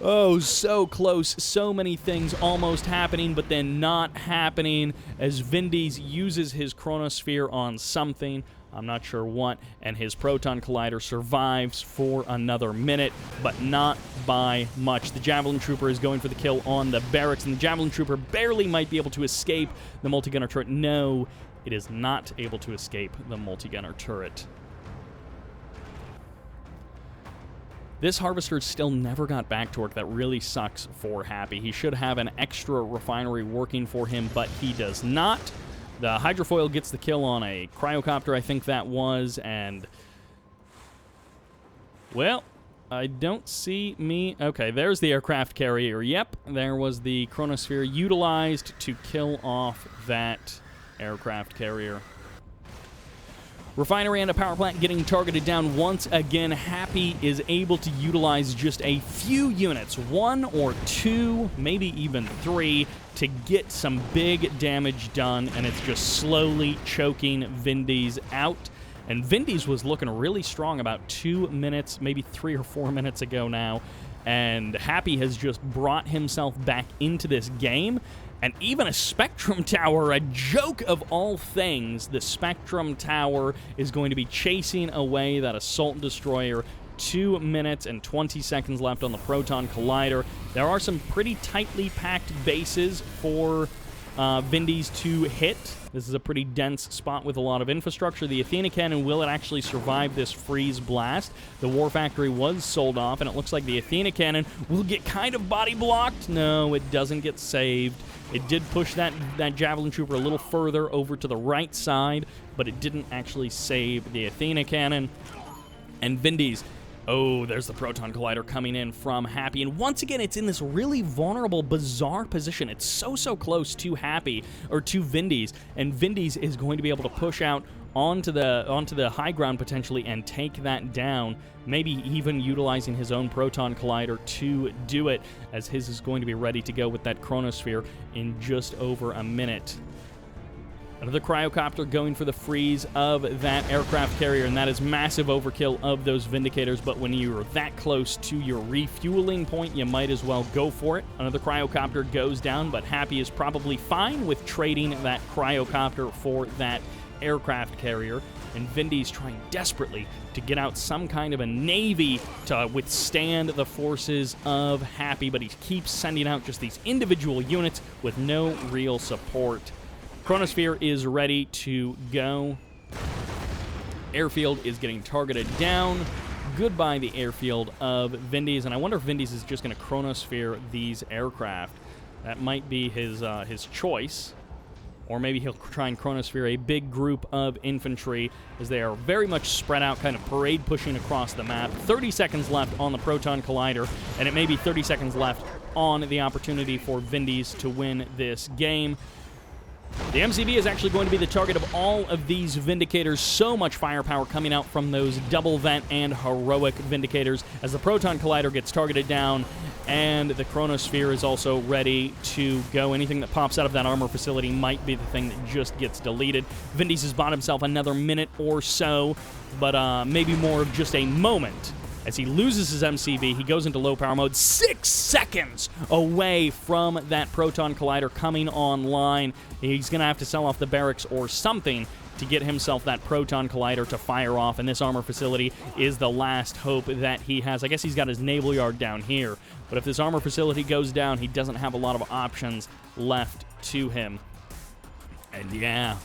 Speaker 1: Oh, so close. So many things almost happening, but then not happening as Vindies uses his Chronosphere on something. I'm not sure what, and his Proton Collider survives for another minute, but not by much. The Javelin Trooper is going for the kill on the barracks, and the Javelin Trooper barely might be able to escape the multi-gunner turret. No, it is not able to escape the multi-gunner turret. This Harvester still never got back to work. That really sucks for Happy. He should have an extra refinery working for him, but he does not. The Hydrofoil gets the kill on a Cryocopter, I think that was, and, well, I don't see me. Okay, there's the aircraft carrier. Yep, there was the Chronosphere utilized to kill off that aircraft carrier. Refinery and a power plant getting targeted down once again. Happy is able to utilize just a few units, 1 or 2, maybe even 3, to get some big damage done, and it's just slowly choking Vindies out. And Vindies was looking really strong about 2 minutes, maybe 3 or 4 minutes ago now, and Happy has just brought himself back into this game. And even a Spectrum Tower, a joke of all things, the Spectrum Tower is going to be chasing away that Assault Destroyer. 2 minutes and 20 seconds left on the Proton Collider. There are some pretty tightly packed bases for Vindies to hit. This is a pretty dense spot with a lot of infrastructure. The Athena Cannon, will it actually survive this freeze blast? The War Factory was sold off, and it looks like the Athena Cannon will get kind of body blocked. No, it doesn't get saved. It did push that Javelin Trooper a little further over to the right side, but it didn't actually save the Athena Cannon. And Vindies, oh, there's the Proton Collider coming in from Happy. And once again, it's in this really vulnerable, bizarre position. It's so close to Happy, or to Vindies. And Vindies is going to be able to push out onto the high ground potentially and take that down. Maybe even utilizing his own Proton Collider to do it, as his is going to be ready to go with that Chronosphere in just over a minute. Another Cryocopter going for the freeze of that aircraft carrier, and that is massive overkill of those Vindicators, but when you're that close to your refueling point, you might as well go for it. Another Cryocopter goes down, but Happy is probably fine with trading that Cryocopter for that aircraft carrier, and Vindies trying desperately to get out some kind of a navy to withstand the forces of Happy, but he keeps sending out just these individual units with no real support. Chronosphere is ready to go. Airfield is getting targeted down. Goodbye the airfield of Vindies, and I wonder if Vindies is just going to Chronosphere these aircraft. That might be his choice. Or maybe he'll try and Chronosphere a big group of infantry, as they are very much spread out, kind of parade pushing across the map. 30 seconds left on the Proton Collider, and it may be 30 seconds left on the opportunity for Vindies to win this game. The MCV is actually going to be the target of all of these Vindicators. So much firepower coming out from those double vent and heroic Vindicators as the Proton Collider gets targeted down, and the Chronosphere is also ready to go. Anything that pops out of that armor facility might be the thing that just gets deleted. Vindies has bought himself another minute or so, but maybe more of just a moment. As he loses his MCV, he goes into low power mode, 6 seconds away from that Proton Collider coming online. He's going to have to sell off the barracks or something to get himself that Proton Collider to fire off, and this armor facility is the last hope that he has. I guess he's got his naval yard down here, but if this armor facility goes down, he doesn't have a lot of options left to him. And yeah,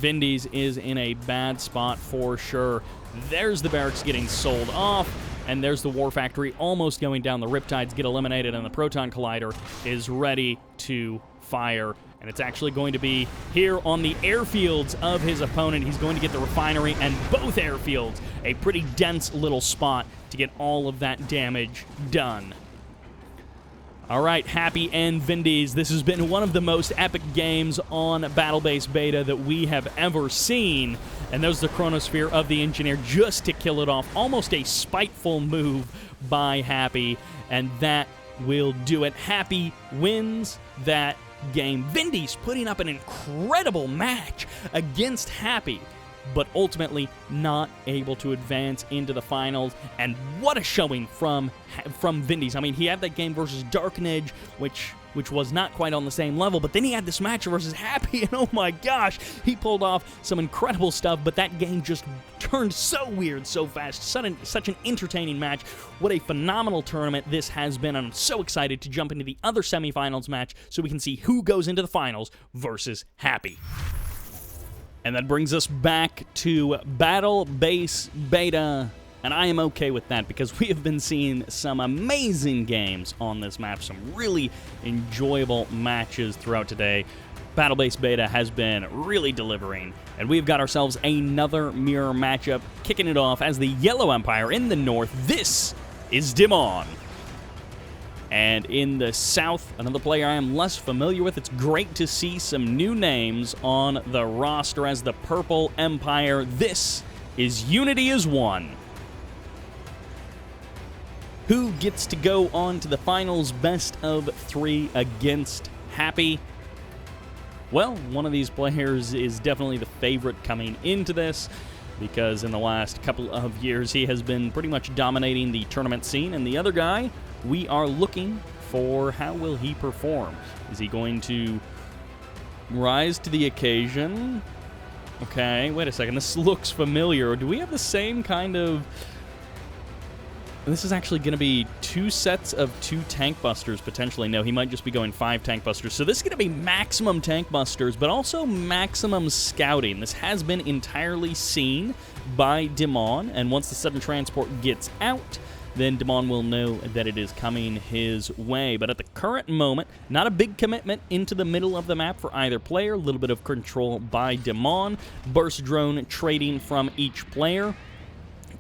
Speaker 1: Vindies is in a bad spot for sure. There's the barracks getting sold off, and there's the War Factory almost going down. The Riptides get eliminated, and the Proton Collider is ready to fire. And it's actually going to be here on the airfields of his opponent. He's going to get the refinery and both airfields. A pretty dense little spot to get all of that damage done. All right, Happy and Vindies, this has been one of the most epic games on Battle Base Beta that we have ever seen. And there's the Chronosphere of the Engineer just to kill it off. Almost a spiteful move by Happy, and that will do it. Happy wins that game. Vindies putting up an incredible match against Happy, but ultimately not able to advance into the finals. And what a showing from Vindies. I mean, he had that game versus DarkNAGE, which was not quite on the same level, but then he had this match versus Happy, and oh my gosh, he pulled off some incredible stuff, but that game just turned so weird so fast. Such an entertaining match. What a phenomenal tournament this has been. I'm so excited to jump into the other semifinals match so we can see who goes into the finals versus Happy. And that brings us back to Battle Base Beta, and I am okay with that because we have been seeing some amazing games on this map, some really enjoyable matches throughout today. Battle Base Beta has been really delivering, and we've got ourselves another mirror matchup, kicking it off as the Yellow Empire in the north. This is Dimon. And in the south, another player I am less familiar with. It's great to see some new names on the roster as the Purple Empire. This is Unity is One. Who gets to go on to the finals? Best of 3 against Happy. Well, one of these players is definitely the favorite coming into this, because in the last couple of years he has been pretty much dominating the tournament scene, and the other guy, we are looking for how will he perform. Is he going to rise to the occasion? Okay, wait a second, this looks familiar. Do we have the same kind of... This is actually going to be 2 sets of 2 tank busters, potentially. No, he might just be going 5 tank busters. So this is going to be maximum tank busters, but also maximum scouting. This has been entirely seen by Dimon, and once the sudden transport gets out, then Dimon will know that it is coming his way. But at the current moment, not a big commitment into the middle of the map for either player. A little bit of control by Dimon. Burst drone trading from each player,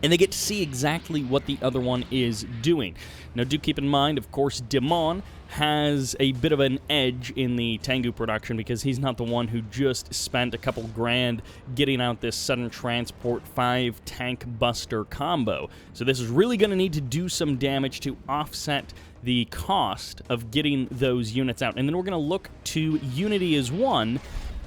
Speaker 1: and they get to see exactly what the other one is doing. Now, do keep in mind, of course, Dimon has a bit of an edge in the Tengu production because he's not the one who just spent a couple grand getting out this sudden transport 5 tank buster combo. So this is really going to need to do some damage to offset the cost of getting those units out. And then we're going to look to Unity is One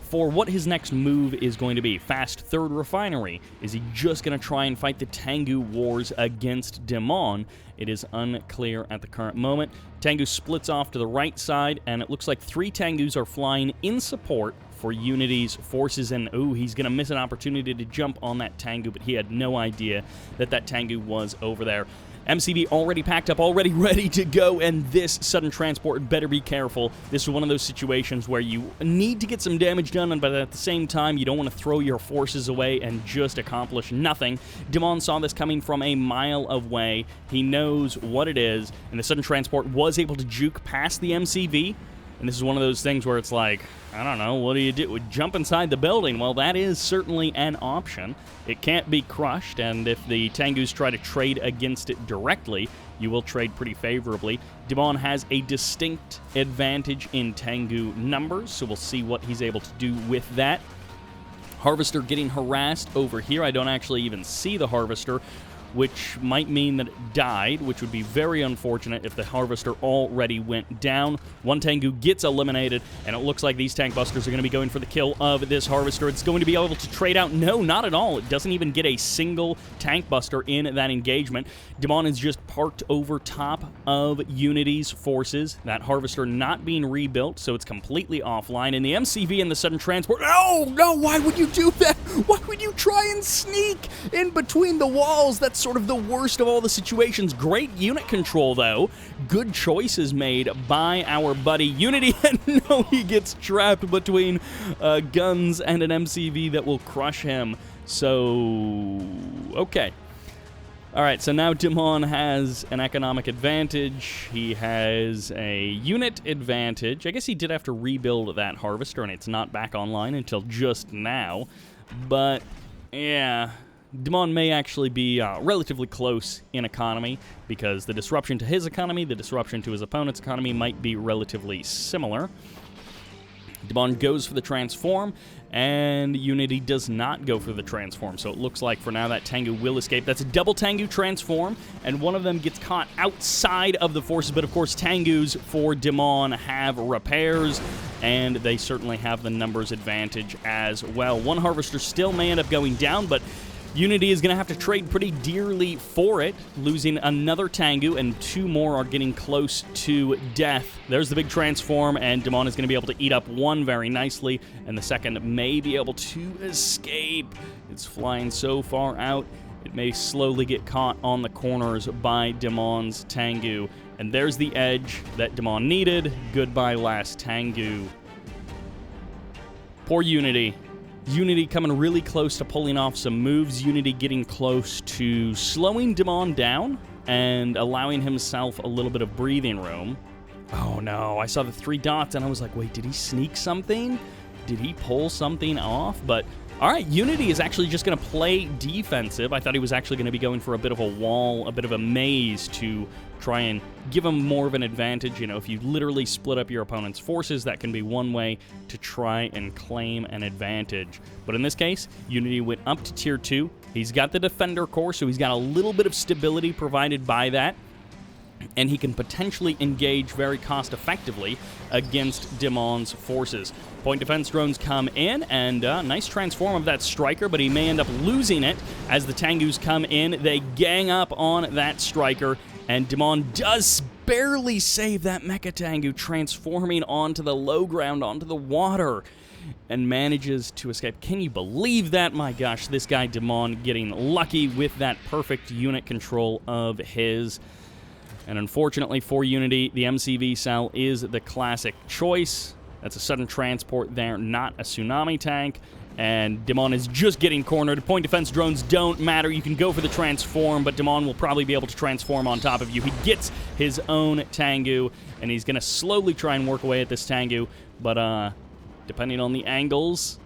Speaker 1: for what his next move is going to be. Fast third refinery. Is he just going to try and fight the Tengu wars against Dimon? It is unclear at the current moment. Tengu splits off to the right side, and it looks like 3 Tengus are flying in support for Unity's forces, and ooh, he's going to miss an opportunity to jump on that Tengu, but he had no idea that that Tengu was over there. MCV already packed up, already ready to go, and this sudden transport, better be careful. This is one of those situations where you need to get some damage done, but at the same time, you don't want to throw your forces away and just accomplish nothing. Dimon saw this coming from a mile away. He knows what it is, and the sudden transport was able to juke past the MCV. And this is one of those things where it's like, I don't know, what do you do? Jump inside the building? Well, that is certainly an option. It can't be crushed, and if the Tengus try to trade against it directly, you will trade pretty favorably. Dimon has a distinct advantage in Tengu numbers, so we'll see what he's able to do with that. Harvester getting harassed over here. I don't actually even see the Harvester, which might mean that it died, which would be very unfortunate if the Harvester already went down. 1 Tengu gets eliminated, and it looks like these tank busters are going to be going for the kill of this Harvester. It's going to be able to trade out. No, not at all. It doesn't even get a single tank buster in that engagement. Dimon is just parked over top of Unity's forces. That Harvester not being rebuilt, so it's completely offline. And the MCV and the sudden transport... Oh, no, why would you do that? Why would you try and sneak in between the walls? That's sort of the worst of all the situations. Great unit control, though. Good choices made by our buddy Unity. And no, he gets trapped between guns and an MCV that will crush him. So, okay. All right, so now Dimon has an economic advantage. He has a unit advantage. I guess he did have to rebuild that Harvester, and it's not back online until just now. But, yeah, Dimon may actually be relatively close in economy, because the disruption to his economy, the disruption to his opponent's economy might be relatively similar. Dimon goes for the transform, and Unity does not go for the transform. So it looks like for now that Tengu will escape. That's a double Tengu transform, and one of them gets caught outside of the forces. But of course, Tengus for Dimon have repairs, and they certainly have the numbers advantage as well. 1 Harvester still may end up going down, but Unity is going to have to trade pretty dearly for it, losing another Tengu, and 2 more are getting close to death. There's the big transform, and Dimon is going to be able to eat up 1 very nicely, and the second may be able to escape. It's flying so far out, it may slowly get caught on the corners by Dimon's Tengu. And there's the edge that Dimon needed. Goodbye, last Tengu. Poor Unity. Unity coming really close to pulling off some moves. Unity getting close to slowing Dimon down and allowing himself a little bit of breathing room. Oh no, I saw the 3 dots and I was like, wait, did he sneak something? Did he pull something off? But all right, Unity is actually just going to play defensive. I thought he was actually going to be going for a bit of a wall, a bit of a maze to try and give them more of an advantage. You know, if you literally split up your opponent's forces, that can be one way to try and claim an advantage. But in this case, Unity went up to Tier 2. He's got the Defender Core, so he's got a little bit of stability provided by that, and he can potentially engage very cost-effectively against Dimon's forces. Point defense drones come in, and nice transform of that Striker, but he may end up losing it as the Tengus come in. They gang up on that Striker, and Dimon does barely save that Mecha Tengu, transforming onto the low ground, onto the water, and manages to escape. Can you believe that? My gosh, this guy Dimon getting lucky with that perfect unit control of his. And unfortunately for Unity, the MCV cell is the classic choice. That's a sudden transport there, not a tsunami tank. And Dimon is just getting cornered. Point defense drones don't matter. You can go for the transform, but Dimon will probably be able to transform on top of you. He gets his own Tengu, and he's going to slowly try and work away at this Tengu. But depending on the angles,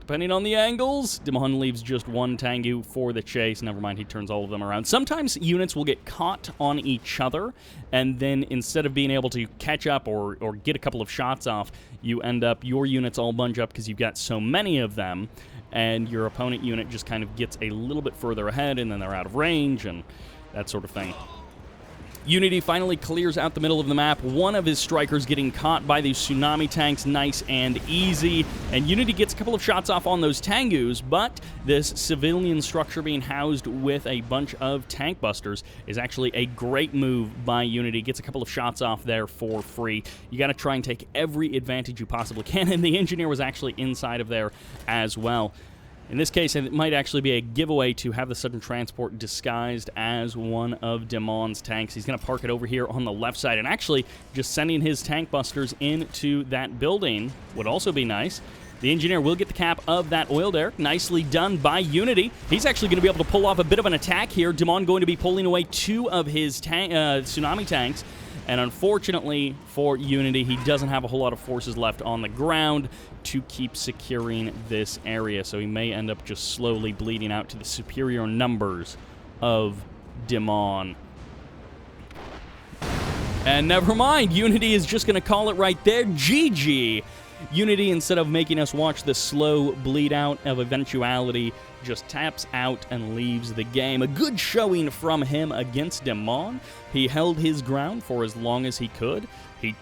Speaker 1: Dimon leaves just one Tengu for the chase. Never mind, he turns all of them around. Sometimes units will get caught on each other, and then instead of being able to catch up or get a couple of shots off, you end up, your units all bunch up because you've got so many of them, and your opponent unit just kind of gets a little bit further ahead, and then they're out of range, and that sort of thing. Unity finally clears out the middle of the map. One of his strikers getting caught by these tsunami tanks, nice and easy. And Unity gets a couple of shots off on those Tengus, but this civilian structure being housed with a bunch of tank busters is actually a great move by Unity. Gets a couple of shots off there for free. You got to try and take every advantage you possibly can, and the engineer was actually inside of there as well. In this case, it might actually be a giveaway to have the sudden transport disguised as one of Dimon's tanks. He's going to park it over here on the left side, and actually just sending his tank busters into that building would also be nice. The engineer will get the cap of that oil derrick. Nicely done by Unity. He's actually going to be able to pull off a bit of an attack here. Dimon going to be pulling away two of his tsunami tanks. And unfortunately for Unity, he doesn't have a whole lot of forces left on the ground to keep securing this area. So he may end up just slowly bleeding out to the superior numbers of Dimon. And never mind, Unity is just going to call it right there. GG. Unity, instead of making us watch the slow bleed out of eventuality, just taps out and leaves the game. A good showing from him against Dimon. He held his ground for as long as he could. He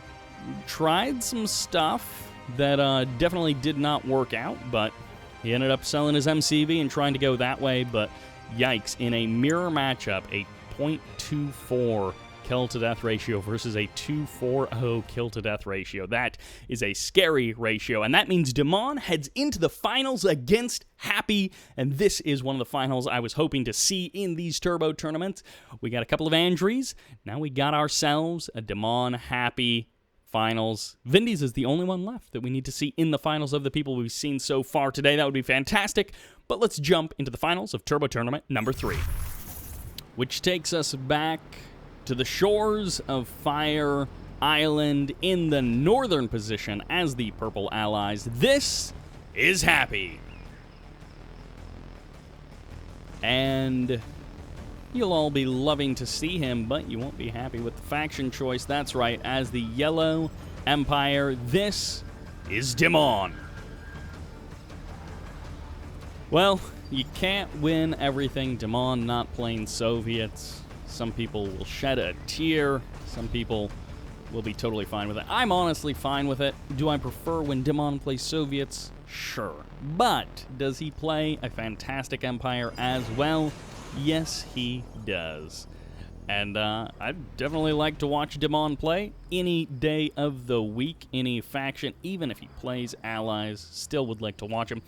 Speaker 1: tried some stuff that definitely did not work out, but he ended up selling his MCV and trying to go that way, but yikes, in a mirror matchup, a 0.24 kill-to-death ratio versus a 2.40 kill-to-death ratio. That is a scary ratio, and that means Dimon heads into the finals against Happy, and this is one of the finals I was hoping to see in these Turbo tournaments. We got a couple of Andreys. Now we got ourselves a Dimon Happy finals. Vindies is the only one left that we need to see in the finals of the people we've seen so far today. That would be fantastic, but let's jump into the finals of Turbo Tournament number 3, which takes us back to the shores of Fire Island in the northern position as the Purple Allies. This is Happy. And you'll all be loving to see him, but you won't be happy with the faction choice. That's right, as the Yellow Empire, this is Dimon. Well, you can't win everything. Dimon not playing Soviets. Some people will shed a tear. Some people will be totally fine with it. I'm honestly fine with it. Do I prefer when Dimon plays Soviets? Sure. But does he play a fantastic empire as well? Yes, he does. And I'd definitely like to watch Dimon play any day of the week, any faction, even if he plays allies. Still would like to watch him.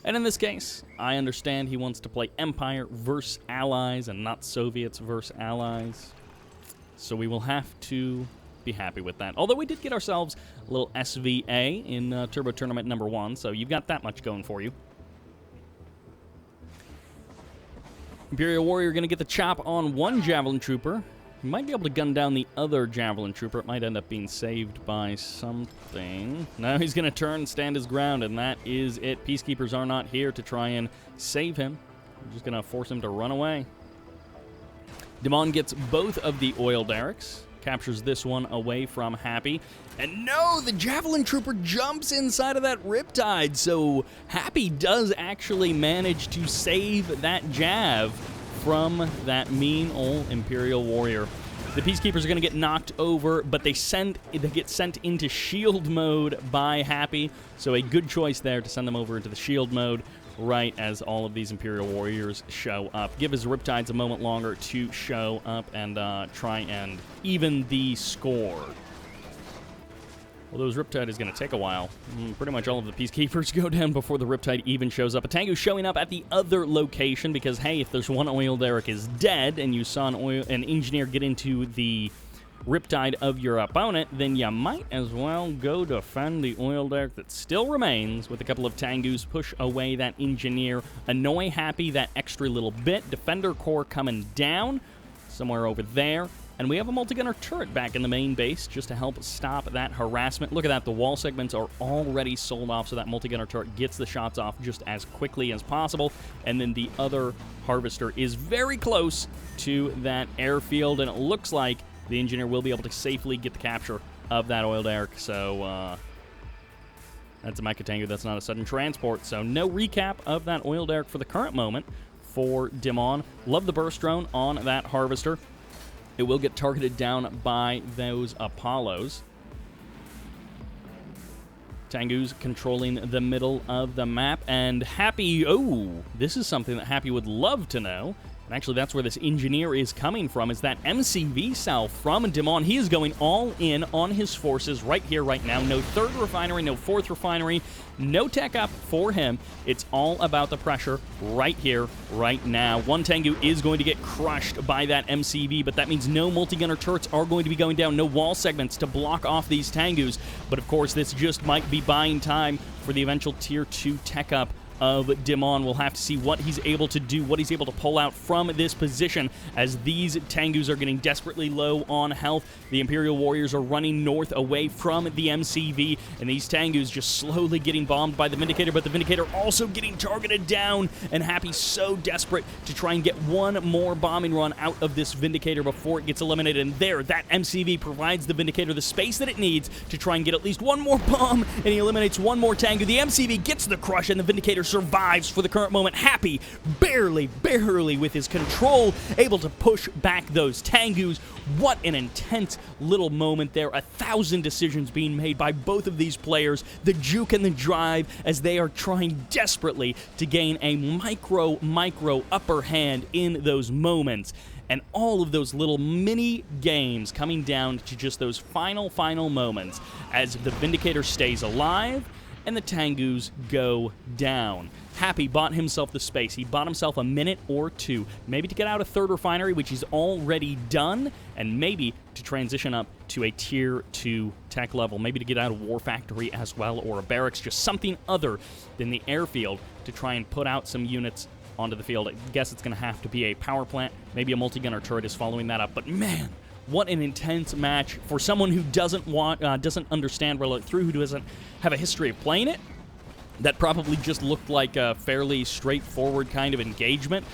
Speaker 1: And in this case, I understand he wants to play Empire versus Allies and not Soviets versus Allies. So we will have to be happy with that. Although we did get ourselves a little SVA in Turbo Tournament number 1, so you've got that much going for you. Imperial Warrior going to get the chop on one Javelin Trooper. He might be able to gun down the other Javelin Trooper. It might end up being saved by something. Now he's going to turn, stand his ground, and that is it. Peacekeepers are not here to try and save him. We're just going to force him to run away. Dimon gets both of the oil derricks, captures this one away from Happy. And no, the Javelin Trooper jumps inside of that Riptide, so Happy does actually manage to save that Jav from that mean old Imperial Warrior. The Peacekeepers are going to get knocked over, but they get sent into shield mode by Happy, so a good choice there to send them over into the shield mode right as all of these Imperial Warriors show up. Give his Riptides a moment longer to show up and try and even the score. Although his Riptide is going to take a while. Pretty much all of the Peacekeepers go down before the Riptide even shows up. A Tengu showing up at the other location because, hey, if there's one oil derrick is dead and you saw an engineer get into the Riptide of your opponent, then you might as well go defend the oil derrick that still remains with a couple of Tengus. Push away that engineer. Annoy Happy that extra little bit. Defender core coming down somewhere over there. And we have a multi-gunner turret back in the main base just to help stop that harassment. Look at that. The wall segments are already sold off, so that multi-gunner turret gets the shots off just as quickly as possible. And then the other harvester is very close to that airfield, and it looks like the engineer will be able to safely get the capture of that oil derrick. So that's a Mecha Tengu. That's not a sudden transport. So no recap of that oil derrick for the current moment for Dimon. Love the burst drone on that harvester. It will get targeted down by those Apollos. Tengu's controlling the middle of the map, and Happy, oh, this is something that Happy would love to know. And actually, that's where this engineer is coming from, is that MCV cell from Dimon. He is going all in on his forces right here, right now. No third refinery, no fourth refinery, no tech up for him. It's all about the pressure right here, right now. One Tengu is going to get crushed by that MCV, but that means no multi-gunner turrets are going to be going down, no wall segments to block off these Tengus. But of course, this just might be buying time for the eventual Tier 2 tech up of Dimon. We'll have to see what he's able to do, what he's able to pull out from this position as these Tengus are getting desperately low on health. The Imperial Warriors are running north away from the MCV, and these Tengus just slowly getting bombed by the Vindicator, but the Vindicator also getting targeted down, and Happy's so desperate to try and get one more bombing run out of this Vindicator before it gets eliminated. And there, that MCV provides the Vindicator the space that it needs to try and get at least one more bomb, and he eliminates one more Tengu. The MCV gets the crush, and the Vindicator survives for the current moment. Happy, barely with his control, able to push back those Tengus. What an intense little moment there. 1,000 decisions being made by both of these players. The juke and the drive as they are trying desperately to gain a micro upper hand in those moments. And all of those little mini games coming down to just those final moments as the Vindicator stays alive and the Tengus go down. Happy bought himself the space. He bought himself a minute or two, maybe to get out a third refinery, which he's already done, and maybe to transition up to a Tier 2 tech level, maybe to get out a war factory as well, or a barracks, just something other than the airfield to try and put out some units onto the field. I guess it's going to have to be a power plant. Maybe a multi-gunner turret is following that up, but man, what an intense match for someone who doesn't understand Rlandi 3, who doesn't have a history of playing it. That probably just looked like a fairly straightforward kind of engagement.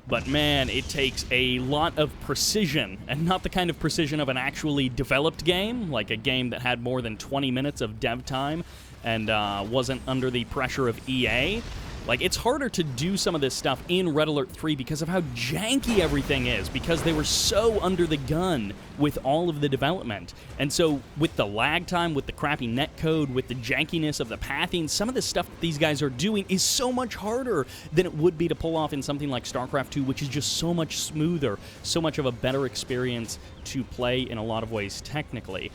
Speaker 1: But man, it takes a lot of precision, and not the kind of precision of an actually developed game, like a game that had more than 20 minutes of dev time and wasn't under the pressure of EA. Like, it's harder to do some of this stuff in Red Alert 3 because of how janky everything is, because they were so under the gun with all of the development. And so, with the lag time, with the crappy netcode, with the jankiness of the pathing, some of the stuff that these guys are doing is so much harder than it would be to pull off in something like StarCraft 2, which is just so much smoother, so much of a better experience to play in a lot of ways technically.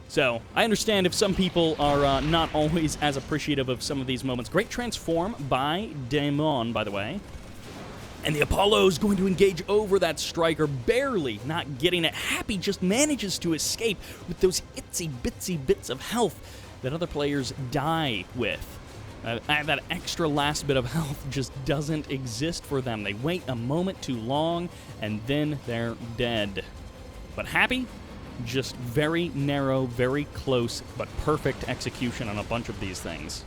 Speaker 1: So, I understand if some people are not always as appreciative of some of these moments. Great transform by Dimon, by the way. And the Apollo's going to engage over that Striker, barely not getting it. Happy just manages to escape with those itsy-bitsy bits of health that other players die with. That extra last bit of health just doesn't exist for them. They wait a moment too long, and then they're dead. But Happy, just very narrow, very close, but perfect execution on a bunch of these things.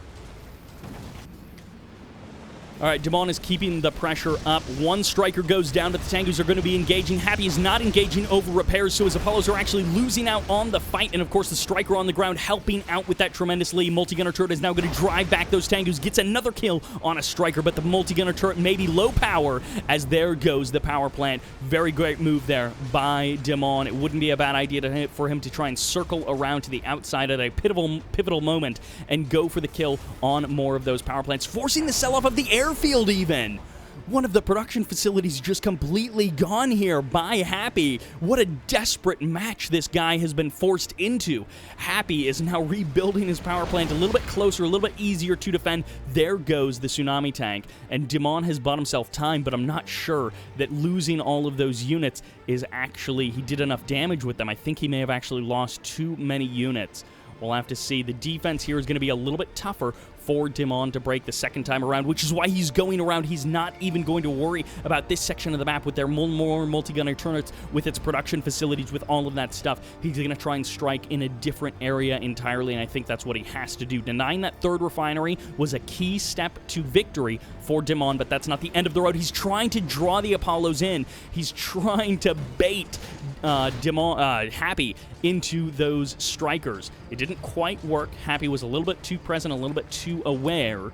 Speaker 1: All right, Dimon is keeping the pressure up. One striker goes down, but the Tengus are going to be engaging. Happy is not engaging over repairs, so his Apollos are actually losing out on the fight. And, of course, the striker on the ground helping out with that tremendously. Multi-gunner turret is now going to drive back those Tengus. Gets another kill on a striker, but the multi-gunner turret may be low power as there goes the power plant. Very great move there by Dimon. It wouldn't be a bad idea for him to try and circle around to the outside at a pivotal moment and go for the kill on more of those power plants, forcing the sell-off of the airfield even. One of the production facilities just completely gone here by Happy. What a desperate match this guy has been forced into. Happy is now rebuilding his power plant a little bit closer, a little bit easier to defend. There goes the tsunami tank. And Dimon has bought himself time, but I'm not sure that losing all of those units is actually, he did enough damage with them. I think he may have actually lost too many units. We'll have to see. The defense here is going to be a little bit tougher for Dimon to break the second time around, which is why he's going around. He's not even going to worry about this section of the map with their more multi-gunner turrets, with its production facilities, with all of that stuff. He's going to try and strike in a different area entirely, and I think that's what he has to do. Denying that third refinery was a key step to victory for Dimon, but that's not the end of the road. He's trying to draw the Apollos in. He's trying to bait Happy into those strikers. It didn't quite work. Happy was a little bit too present, a little bit too aware.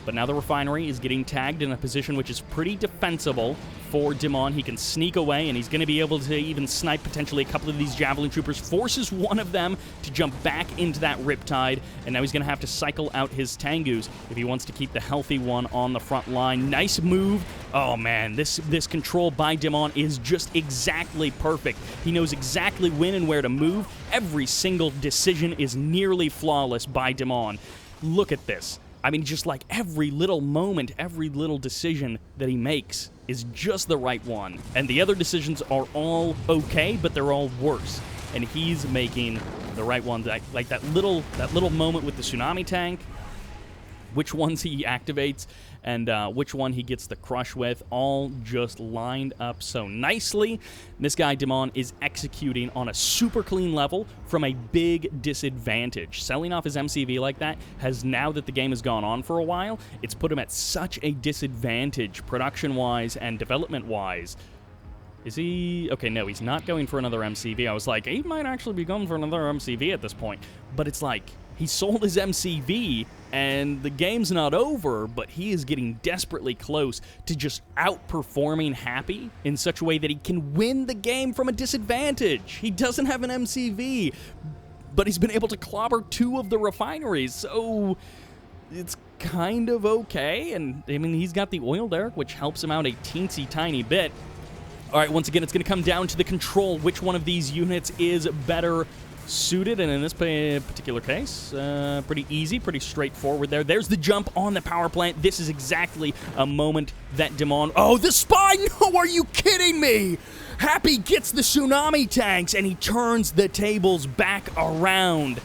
Speaker 1: But now the refinery is getting tagged in a position which is pretty defensible for Dimon. He can sneak away, and he's going to be able to even snipe potentially a couple of these Javelin Troopers. Forces one of them to jump back into that Riptide, and now he's going to have to cycle out his Tengus if he wants to keep the healthy one on the front line. Nice move. Oh, man, this control by Dimon is just exactly perfect. He knows exactly when and where to move. Every single decision is nearly flawless by Dimon. Look at this. I mean, just like every little moment, every little decision that he makes is just the right one. And the other decisions are all okay, but they're all worse. And he's making the right ones. Like that little moment with the tsunami tank, which ones he activates, and which one he gets the crush with, all just lined up so nicely. This guy, Dimon, is executing on a super clean level from a big disadvantage. Selling off his MCV like that has, now that the game has gone on for a while, it's put him at such a disadvantage production-wise and development-wise. Is he... Okay, no, he's not going for another MCV. I was like, he might actually be going for another MCV at this point. But it's like, he sold his MCV, and the game's not over, but he is getting desperately close to just outperforming Happy in such a way that he can win the game from a disadvantage. He doesn't have an MCV, but he's been able to clobber 2 of the refineries, so it's kind of okay. And, I mean, he's got the oil derrick, which helps him out a teensy tiny bit. All right, once again, it's going to come down to the control. Which one of these units is better suited, and in this particular case, pretty easy, pretty straightforward there. There's the jump on the power plant. This is exactly a moment that Dimon... Oh, the spy! No, are you kidding me? Happy gets the tsunami tanks, and he turns the tables back around.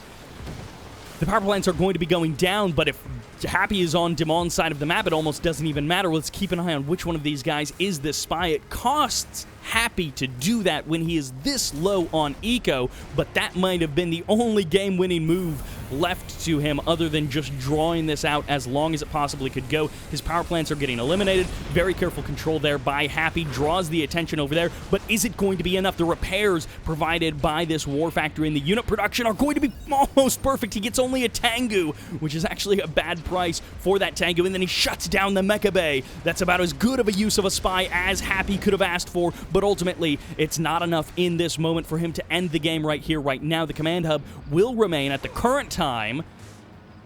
Speaker 1: The power plants are going to be going down, but if Happy is on Dimon's side of the map, it almost doesn't even matter. Let's keep an eye on which one of these guys is this spy. It costs Happy to do that when he is this low on eco, but that might have been the only game-winning move left to him other than just drawing this out as long as it possibly could go. His power plants are getting eliminated. Very careful control there by Happy. Draws the attention over there, but is it going to be enough? The repairs provided by this war factory and the unit production are going to be almost perfect. He gets only a Tengu, which is actually a bad price for that Tengu, and then he shuts down the Mecha Bay. That's about as good of a use of a spy as Happy could have asked for, but ultimately, it's not enough in this moment for him to end the game right here, right now. The command hub will remain at the current time,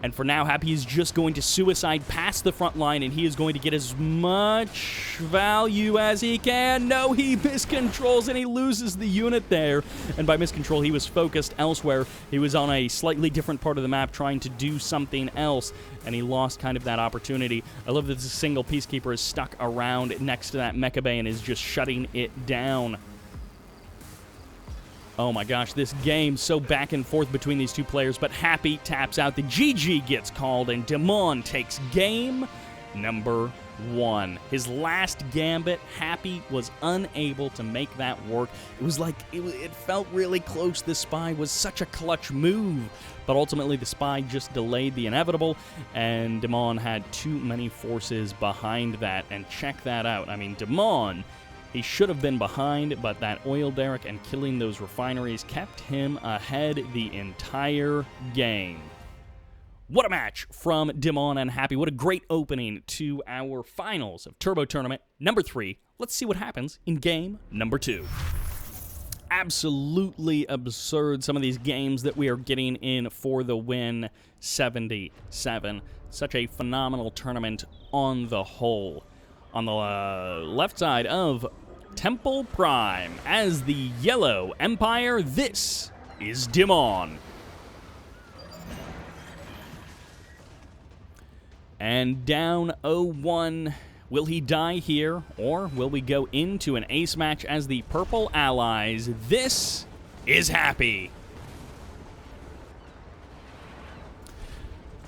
Speaker 1: and for now, Happy is just going to suicide past the front line, and he is going to get as much value as he can. No, he miscontrols, and he loses the unit there. And by miscontrol, he was focused elsewhere. He was on a slightly different part of the map trying to do something else, and he lost kind of that opportunity. I love that this single Peacekeeper is stuck around next to that Mecha Bay and is just shutting it down. Oh my gosh, this game so back and forth between these two players, but Happy taps out. The GG gets called, and Dimon takes game number 1. His last gambit, Happy was unable to make that work. It was like, it felt really close. The Spy was such a clutch move, but ultimately the Spy just delayed the inevitable, and Dimon had too many forces behind that, and check that out. I mean, Dimon, he should have been behind, but that oil derrick and killing those refineries kept him ahead the entire game. What a match from Dimon and Happy. What a great opening to our finals of Turbo Tournament number 3. Let's see what happens in game number 2. Absolutely absurd, some of these games that we are getting in for the win 77. Such a phenomenal tournament on the whole. On the left side of Temple Prime, as the Yellow Empire, this is Dimon. And down 0-1. Will he die here, or will we go into an ace match as the Purple Allies? This is Happy.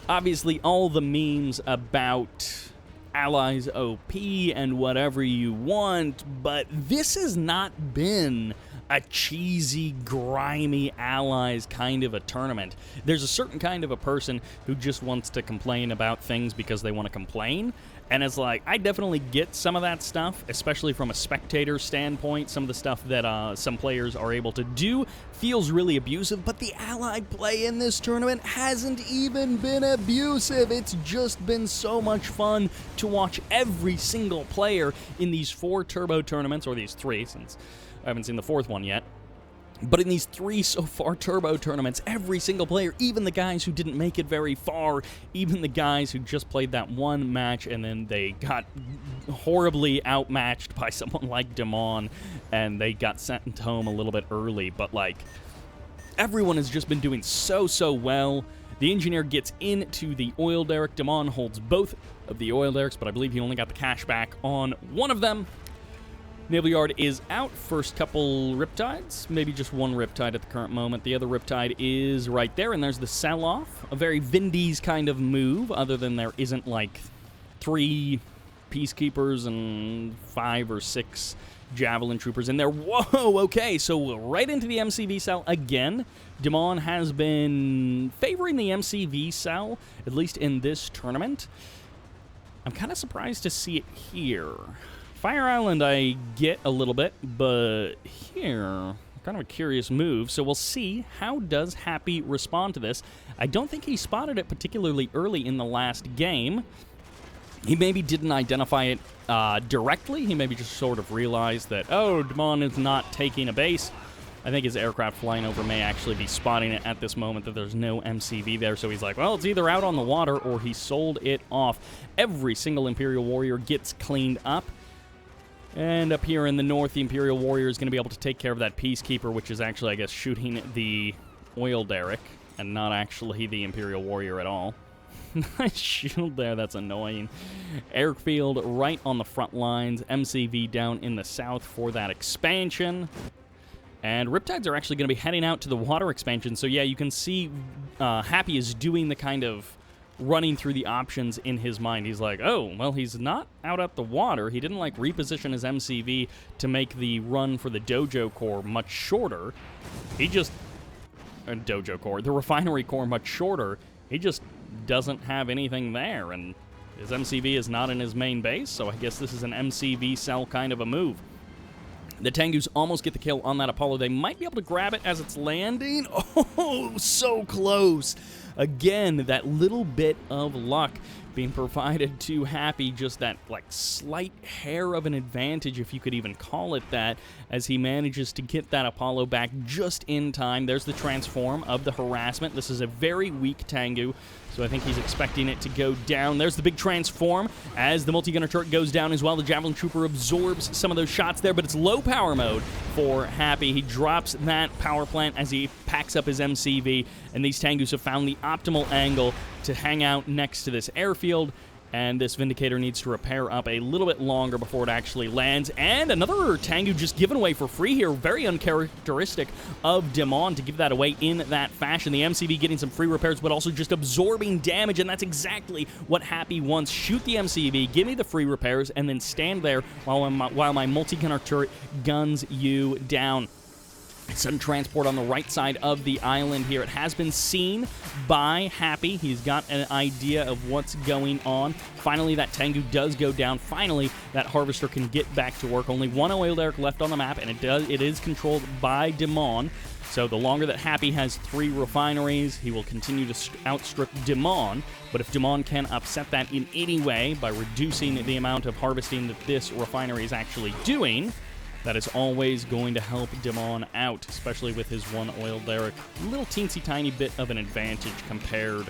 Speaker 1: Obviously, all the memes about Allies OP and whatever you want, but this has not been a cheesy, grimy Allies kind of a tournament. There's a certain kind of a person who just wants to complain about things because they want to complain, and it's like, I definitely get some of that stuff, especially from a spectator standpoint. Some of the stuff that some players are able to do feels really abusive, but the Allied play in this tournament hasn't even been abusive. It's just been so much fun to watch every single player in these 4 Turbo tournaments, or these 3, since I haven't seen the 4th one yet. But in these 3 so far Turbo tournaments, every single player, even the guys who didn't make it very far, even the guys who just played that one match and then they got horribly outmatched by someone like Dimon and they got sent home a little bit early. But, like, everyone has just been doing so well. The Engineer gets into the oil derrick. Dimon holds both of the oil derricks, but I believe he only got the cash back on one of them. Naval Yard is out. First couple Riptides. Maybe just one Riptide at the current moment. The other Riptide is right there, and there's the sell-off. A very Vindies kind of move, other than there isn't, like, 3 Peacekeepers and 5 or 6 Javelin Troopers in there. Whoa, okay, so right into the MCV cell again. Dimon has been favoring the MCV cell, at least in this tournament. I'm kind of surprised to see it here. Fire Island I get a little bit, but here, kind of a curious move. So we'll see, how does Happy respond to this? I don't think he spotted it particularly early in the last game. He maybe didn't identify it directly. He maybe just sort of realized that, oh, Dimon is not taking a base. I think his aircraft flying over may actually be spotting it at this moment, that there's no MCV there. So he's like, well, it's either out on the water or he sold it off. Every single Imperial Warrior gets cleaned up. And up here in the north, the Imperial Warrior is going to be able to take care of that Peacekeeper, which is actually, I guess, shooting the oil derrick, and not actually the Imperial Warrior at all. Nice shield there, that's annoying. Airfield right on the front lines. MCV down in the south for that expansion. And Riptides are actually going to be heading out to the water expansion. So yeah, you can see Happy is doing the kind of running through the options in his mind. He's like, oh, well, he's not out at the water. He didn't, like, reposition his MCV to make the run for the Dojo Core much shorter. He just... Dojo Core. The Refinery Core much shorter. He just doesn't have anything there, and his MCV is not in his main base, so I guess this is an MCV cell kind of a move. The Tengus almost get the kill on that Apollo. They might be able to grab it as it's landing. Oh, so close. Again, that little bit of luck being provided to Happy, just that, like, slight hair of an advantage, if you could even call it that, as he manages to get that Apollo back just in time. There's the transform of the harassment. This is a very weak Tengu, so I think he's expecting it to go down. There's the big transform as the multi-gunner turret goes down as well. The Javelin Trooper absorbs some of those shots there, but it's low power mode for Happy. He drops that power plant as he packs up his MCV, and these Tengus have found the optimal angle to hang out next to this airfield and this Vindicator needs to repair up a little bit longer before it actually lands. And another Tengu just given away for free here. Very uncharacteristic of Dimon to give that away in that fashion. The MCV getting some free repairs, but also just absorbing damage, and that's exactly what Happy wants. Shoot the MCV, give me the free repairs, and then stand there while my multi-gunner turret guns you down. Sudden transport on the right side of the island here. It has been seen by Happy. He's got an idea of what's going on. Finally, that Tengu does go down. Finally, that Harvester can get back to work. Only one oil derrick left on the map, and it is controlled by Dimon. So the longer that Happy has 3 refineries, he will continue to outstrip Dimon. But if Dimon can upset that in any way by reducing the amount of harvesting that this refinery is actually doing, that is always going to help Dimon out, especially with his 1 oil derrick. A little teensy tiny bit of an advantage compared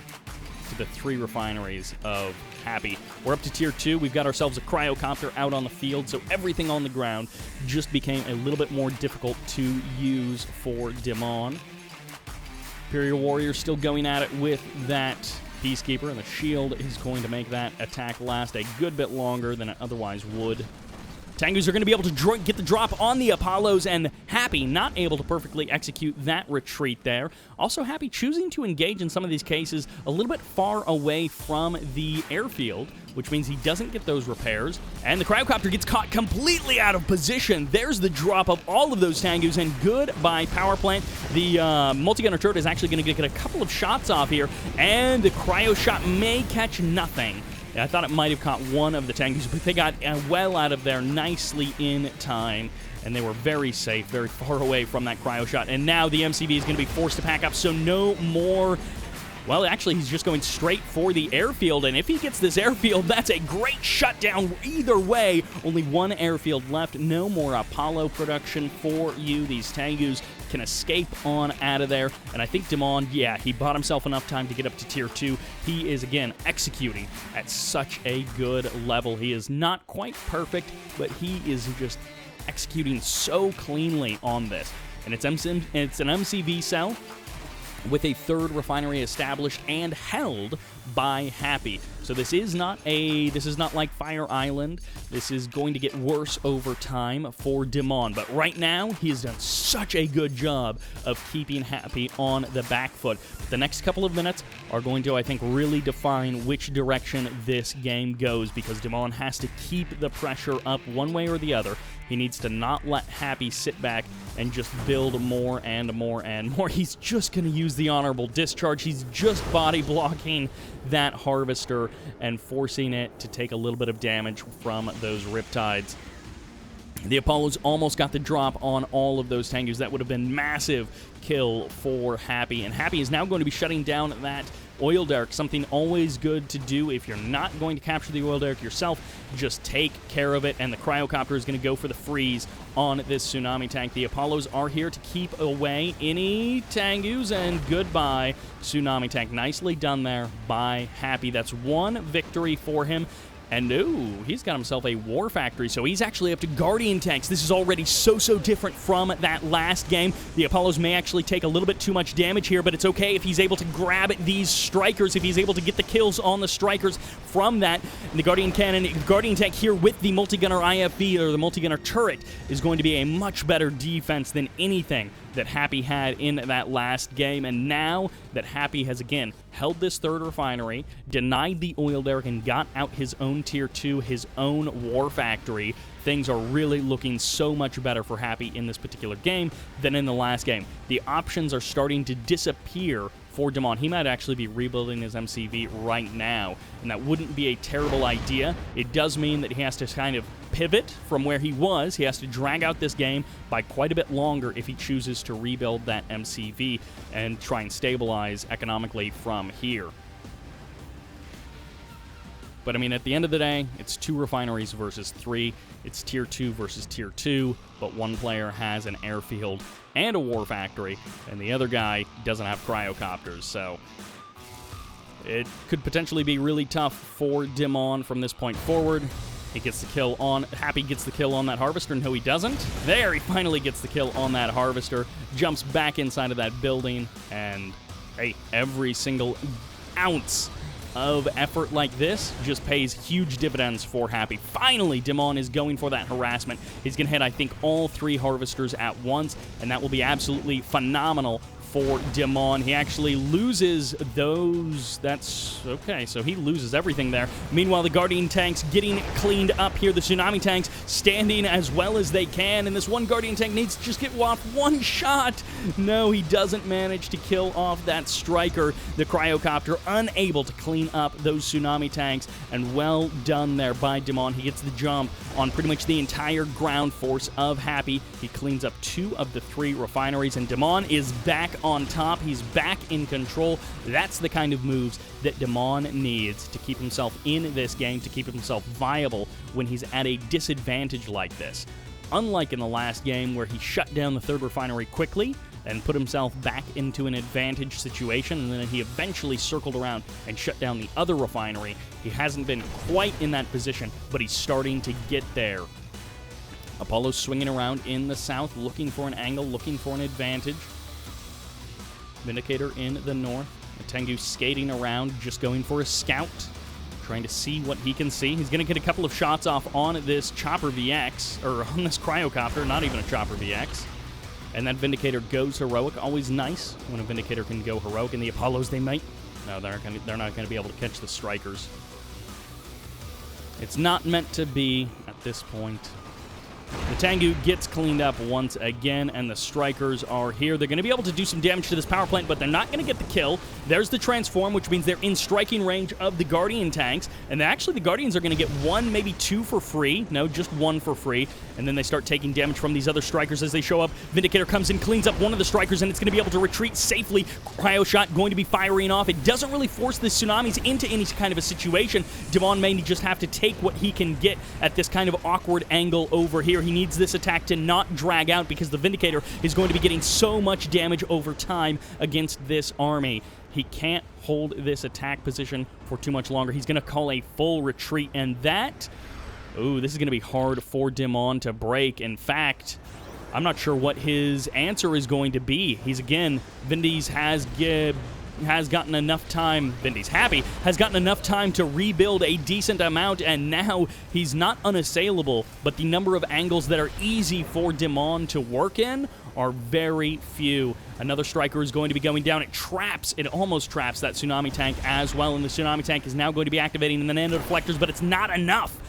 Speaker 1: to the 3 refineries of Happy. We're up to tier 2. We've got ourselves a cryocopter out on the field, so everything on the ground just became a little bit more difficult to use for Dimon. Imperial Warrior still going at it with that Peacekeeper, and the shield is going to make that attack last a good bit longer than it otherwise would. Tengus are going to be able to get the drop on the Apollos, and Happy not able to perfectly execute that retreat there. Also, Happy choosing to engage in some of these cases a little bit far away from the airfield, which means he doesn't get those repairs, and the Cryocopter gets caught completely out of position. There's the drop of all of those Tengus, and goodbye power plant. The multi-gunner turret is actually going to get a couple of shots off here, and the Cryo shot may catch nothing. I thought it might have caught one of the Tengus, but they got well out of there nicely in time, and they were very safe, very far away from that cryo shot. And now the MCV is going to be forced to pack up, so no more. Well, actually, he's just going straight for the airfield, and if he gets this airfield, that's a great shutdown either way. Only 1 airfield left. No more Apollo production for you. These Tengus can escape on out of there, and I think Dimon, yeah, he bought himself enough time to get up to tier 2. He is, again, executing at such a good level. He is not quite perfect, but he is just executing so cleanly on this. And it's an MCV cell with a 3rd refinery established and held by Happy. So this is not like Fire Island. This is going to get worse over time for Dimon. But right now, he has done such a good job of keeping Happy on the back foot. But the next couple of minutes are going to, I think, really define which direction this game goes, because Dimon has to keep the pressure up one way or the other. He needs to not let Happy sit back and just build more and more and more. He's just going to use the honorable discharge. He's just body blocking that Harvester and forcing it to take a little bit of damage from those Riptides. The Apollos almost got the drop on all of those Tengus. That would have been massive kill for Happy. And Happy is now going to be shutting down that oil derrick, something always good to do. If you're not going to capture the oil derrick yourself, just take care of it, and the Cryocopter is going to go for the freeze on this Tsunami tank. The Apollos are here to keep away any Tengus, and goodbye Tsunami tank. Nicely done there by Happy. That's 1 victory for him. And ooh, he's got himself a War Factory, so he's actually up to Guardian tanks. This is already so different from that last game. The Apollos may actually take a little bit too much damage here, but it's okay if he's able to grab these Strikers, if he's able to get the kills on the Strikers from that. And the Guardian tank here with the multi-gunner IFV, or the multi-gunner turret, is going to be a much better defense than anything that Happy had in that last game. And now that Happy has, again, held this 3rd refinery, denied the oil derrick, and got out his own tier 2, his own War Factory, things are really looking so much better for Happy in this particular game than in the last game. The options are starting to disappear for Dimon. He might actually be rebuilding his MCV right now, and that wouldn't be a terrible idea. It does mean that he has to kind of pivot from where he was. He has to drag out this game by quite a bit longer if he chooses to rebuild that MCV and try and stabilize economically from here. But I mean, at the end of the day, it's 2 refineries versus 3. It's tier 2 versus tier 2, but one player has an airfield and a War Factory, and the other guy doesn't have Cryocopters, so it could potentially be really tough for Dimon from this point forward. He gets the kill on, Happy gets the kill on that Harvester. No, he doesn't. There, he finally gets the kill on that Harvester, jumps back inside of that building, and hey, every single ounce of effort like this just pays huge dividends for Happy. Finally, Dimon is going for that harassment. He's going to hit, I think, all 3 Harvesters at once, and that will be absolutely phenomenal for Dimon. He actually loses those. That's okay, so he loses everything there. Meanwhile, the Guardian tanks getting cleaned up here. The Tsunami tanks standing as well as they can, and this one Guardian tank needs to just get off one shot. No, he doesn't manage to kill off that Striker. The Cryocopter unable to clean up those Tsunami tanks, and well done there by Dimon. He gets the jump on pretty much the entire ground force of Happy. He cleans up 2 of the 3 refineries, and Dimon is back on top. He's back in control. That's the kind of moves that Dimon needs to keep himself in this game, to keep himself viable when he's at a disadvantage like this. Unlike in the last game where he shut down the 3rd refinery quickly and put himself back into an advantage situation, and then he eventually circled around and shut down the other refinery. He hasn't been quite in that position, but he's starting to get there. Apollo swinging around in the south, looking for an angle, looking for an advantage. Vindicator in the north. Tengu skating around, just going for a scout, trying to see what he can see. He's going to get a couple of shots off on this Chopper VX, or on this Cryocopter, not even a Chopper VX. And that Vindicator goes heroic. Always nice when a Vindicator can go heroic. And the Apollos, they might... No, they're not going to be able to catch the Strikers. It's not meant to be at this point. The Tengu gets cleaned up once again, and the Strikers are here. They're going to be able to do some damage to this power plant, but they're not going to get the kill. There's the transform, which means they're in striking range of the Guardian tanks, and actually the Guardians are going to get 1, maybe 2 for free. No, just 1 for free, and then they start taking damage from these other Strikers as they show up. Vindicator comes in, cleans up one of the Strikers, and it's going to be able to retreat safely. Cryo Shot going to be firing off. It doesn't really force the Tsunamis into any kind of a situation. Dimon may just have to take what he can get at this kind of awkward angle over here. He needs this attack to not drag out because the Vindicator is going to be getting so much damage over time against this army. He can't hold this attack position for too much longer. He's going to call a full retreat, and that... Ooh, this is going to be hard for Dimon to break. In fact, I'm not sure what his answer is going to be. He's, again, Vindies has gotten enough time, Vindies Happy, has gotten enough time to rebuild a decent amount, and now he's not unassailable, but the number of angles that are easy for Dimon to work in are very few. Another Striker is going to be going down. It almost traps that Tsunami tank as well, and the Tsunami tank is now going to be activating the nano deflectors, but it's not enough.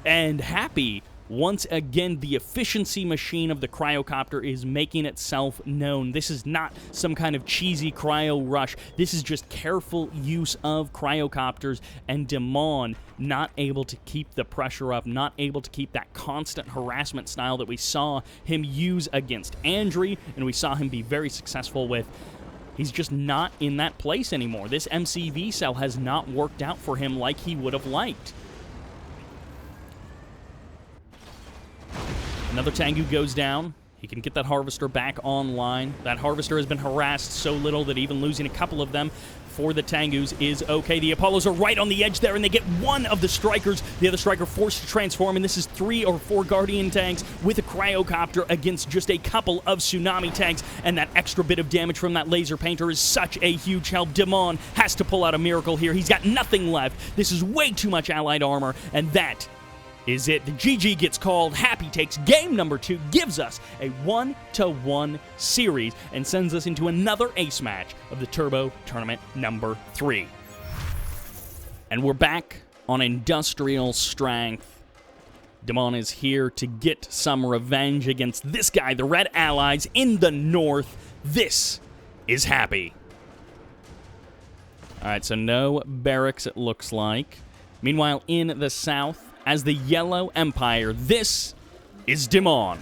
Speaker 1: And Happy, once again, the efficiency machine of the Cryocopter is making itself known. This is not some kind of cheesy cryo rush. This is just careful use of Cryocopters, and Dimon not able to keep the pressure up, not able to keep that constant harassment style that we saw him use against Andrey, and we saw him be very successful with. He's just not in that place anymore. This MCV cell has not worked out for him like he would have liked. Another Tengu goes down. He can get that Harvester back online. That Harvester has been harassed so little that even losing a couple of them for the Tengus is okay. The Apollos are right on the edge there, and they get 1 of the Strikers. The other Striker forced to transform, and this is 3 or 4 Guardian tanks with a Cryocopter against just a couple of Tsunami tanks, and that extra bit of damage from that Laser Painter is such a huge help. Dimon has to pull out a miracle here. He's got nothing left. This is way too much allied armor, and that is it. The GG gets called. Happy takes game number 2, gives us a 1-1 series, and sends us into another ace match of the Turbo Tournament number 3. And we're back on Industrial Strength. Dimon is here to get some revenge against this guy, the Red Allies in the north. This is Happy. Alright, so no barracks, it looks like. Meanwhile, in the south, as the Yellow Empire, this is Dimon.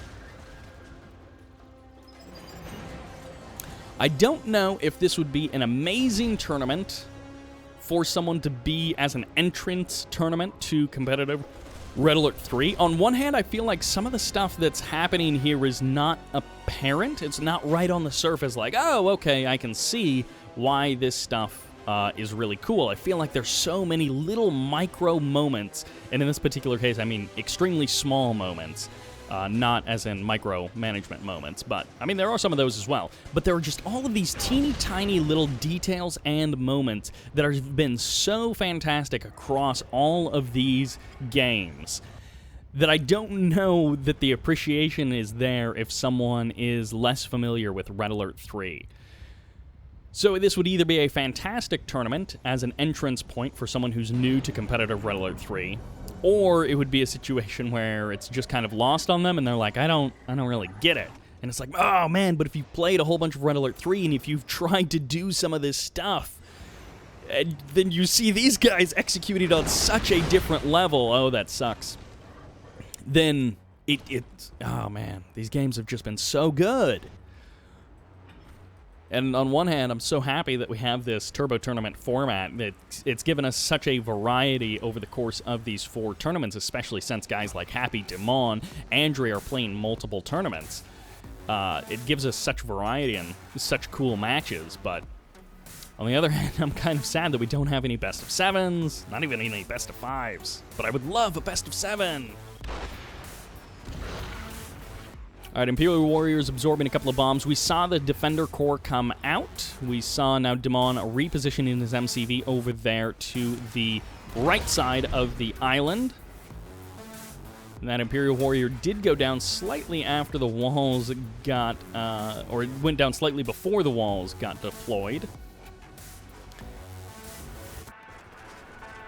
Speaker 1: I don't know if this would be an amazing tournament for someone to be as an entrance tournament to competitive Red Alert 3. On one hand, I feel like some of the stuff that's happening here is not apparent. It's not right on the surface like, oh, okay, I can see why this stuff is really cool. I feel like there's so many little micro moments, and in this particular case, I mean extremely small moments, Not as in micromanagement moments, but, I mean, there are some of those as well. But there are just all of these teeny tiny little details and moments that have been so fantastic across all of these games that I don't know that the appreciation is there if someone is less familiar with Red Alert 3. So this would either be a fantastic tournament as an entrance point for someone who's new to competitive Red Alert 3, or it would be a situation where it's just kind of lost on them and they're like, I don't really get it. And it's like, oh man, but if you've played a whole bunch of Red Alert 3 and if you've tried to do some of this stuff, and then you see these guys executed on such a different level, oh, that sucks. Then oh man, these games have just been so good. And on one hand, I'm so happy that we have this Turbo Tournament format. That it's given us such a variety over the course of these 4 tournaments, especially since guys like Happy, Dimon, Andrey are playing multiple tournaments. It gives us such variety and such cool matches, but on the other hand, I'm kind of sad that we don't have any best of 7s, not even any best of 5s, but I would love a best of 7. All right, Imperial Warriors absorbing a couple of bombs. We saw the Defender Core come out. We saw now Dimon repositioning his MCV over there to the right side of the island. And that Imperial Warrior did go down slightly after the walls got, or it went down slightly before the walls got deployed.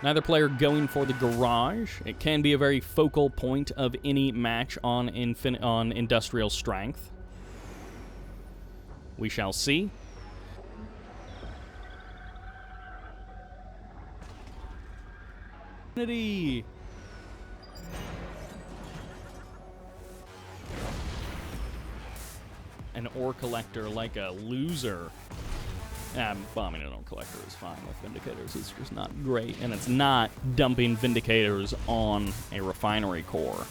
Speaker 1: Neither player going for the garage. It can be a very focal point of any match on Industrial Strength. We shall see. An ore collector like a loser. Bombing an ore collector is fine with Vindicators. It's just not great, and it's not dumping Vindicators on a refinery core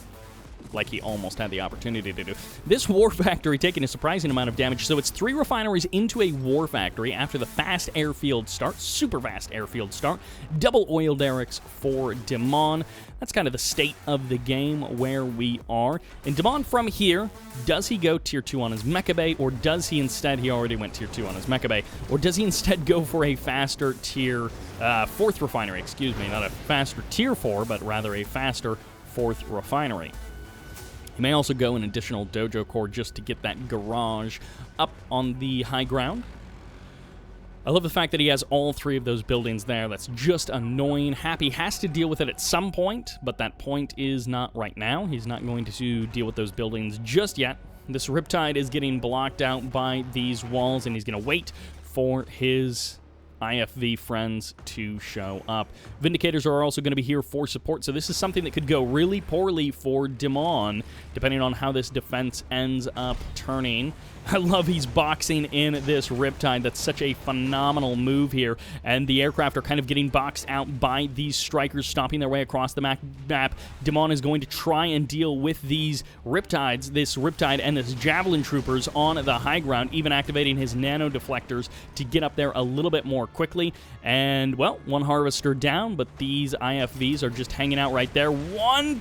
Speaker 1: like he almost had the opportunity to do. This war factory taking a surprising amount of damage, so it's 3 refineries into a war factory after the fast airfield start, super fast airfield start, double oil derricks for Dimon. That's kind of the state of the game where we are. And Dimon from here, does he go tier 2 on his Mecha Bay, or does he instead, he already went tier 2 on his Mecha Bay, or does he instead go for a faster tier, 4th refinery, excuse me, not a faster tier 4, but rather a faster 4th refinery. He may also go an additional dojo core just to get that garage up on the high ground. I love the fact that he has all 3 of those buildings there. That's just annoying. Happy has to deal with it at some point, but that point is not right now. He's not going to deal with those buildings just yet. This Riptide is getting blocked out by these walls, and he's going to wait for his IFV friends to show up. Vindicators are also going to be here for support, so this is something that could go really poorly for Dimon, depending on how this defense ends up turning. I love he's boxing in this Riptide. That's such a phenomenal move here, and the aircraft are kind of getting boxed out by these strikers stomping their way across the map. Dimon is going to try and deal with these Riptides, this Riptide and this Javelin Troopers on the high ground, even activating his nano deflectors to get up there a little bit more quickly. And, well, 1 Harvester down, but these IFVs are just hanging out right there. One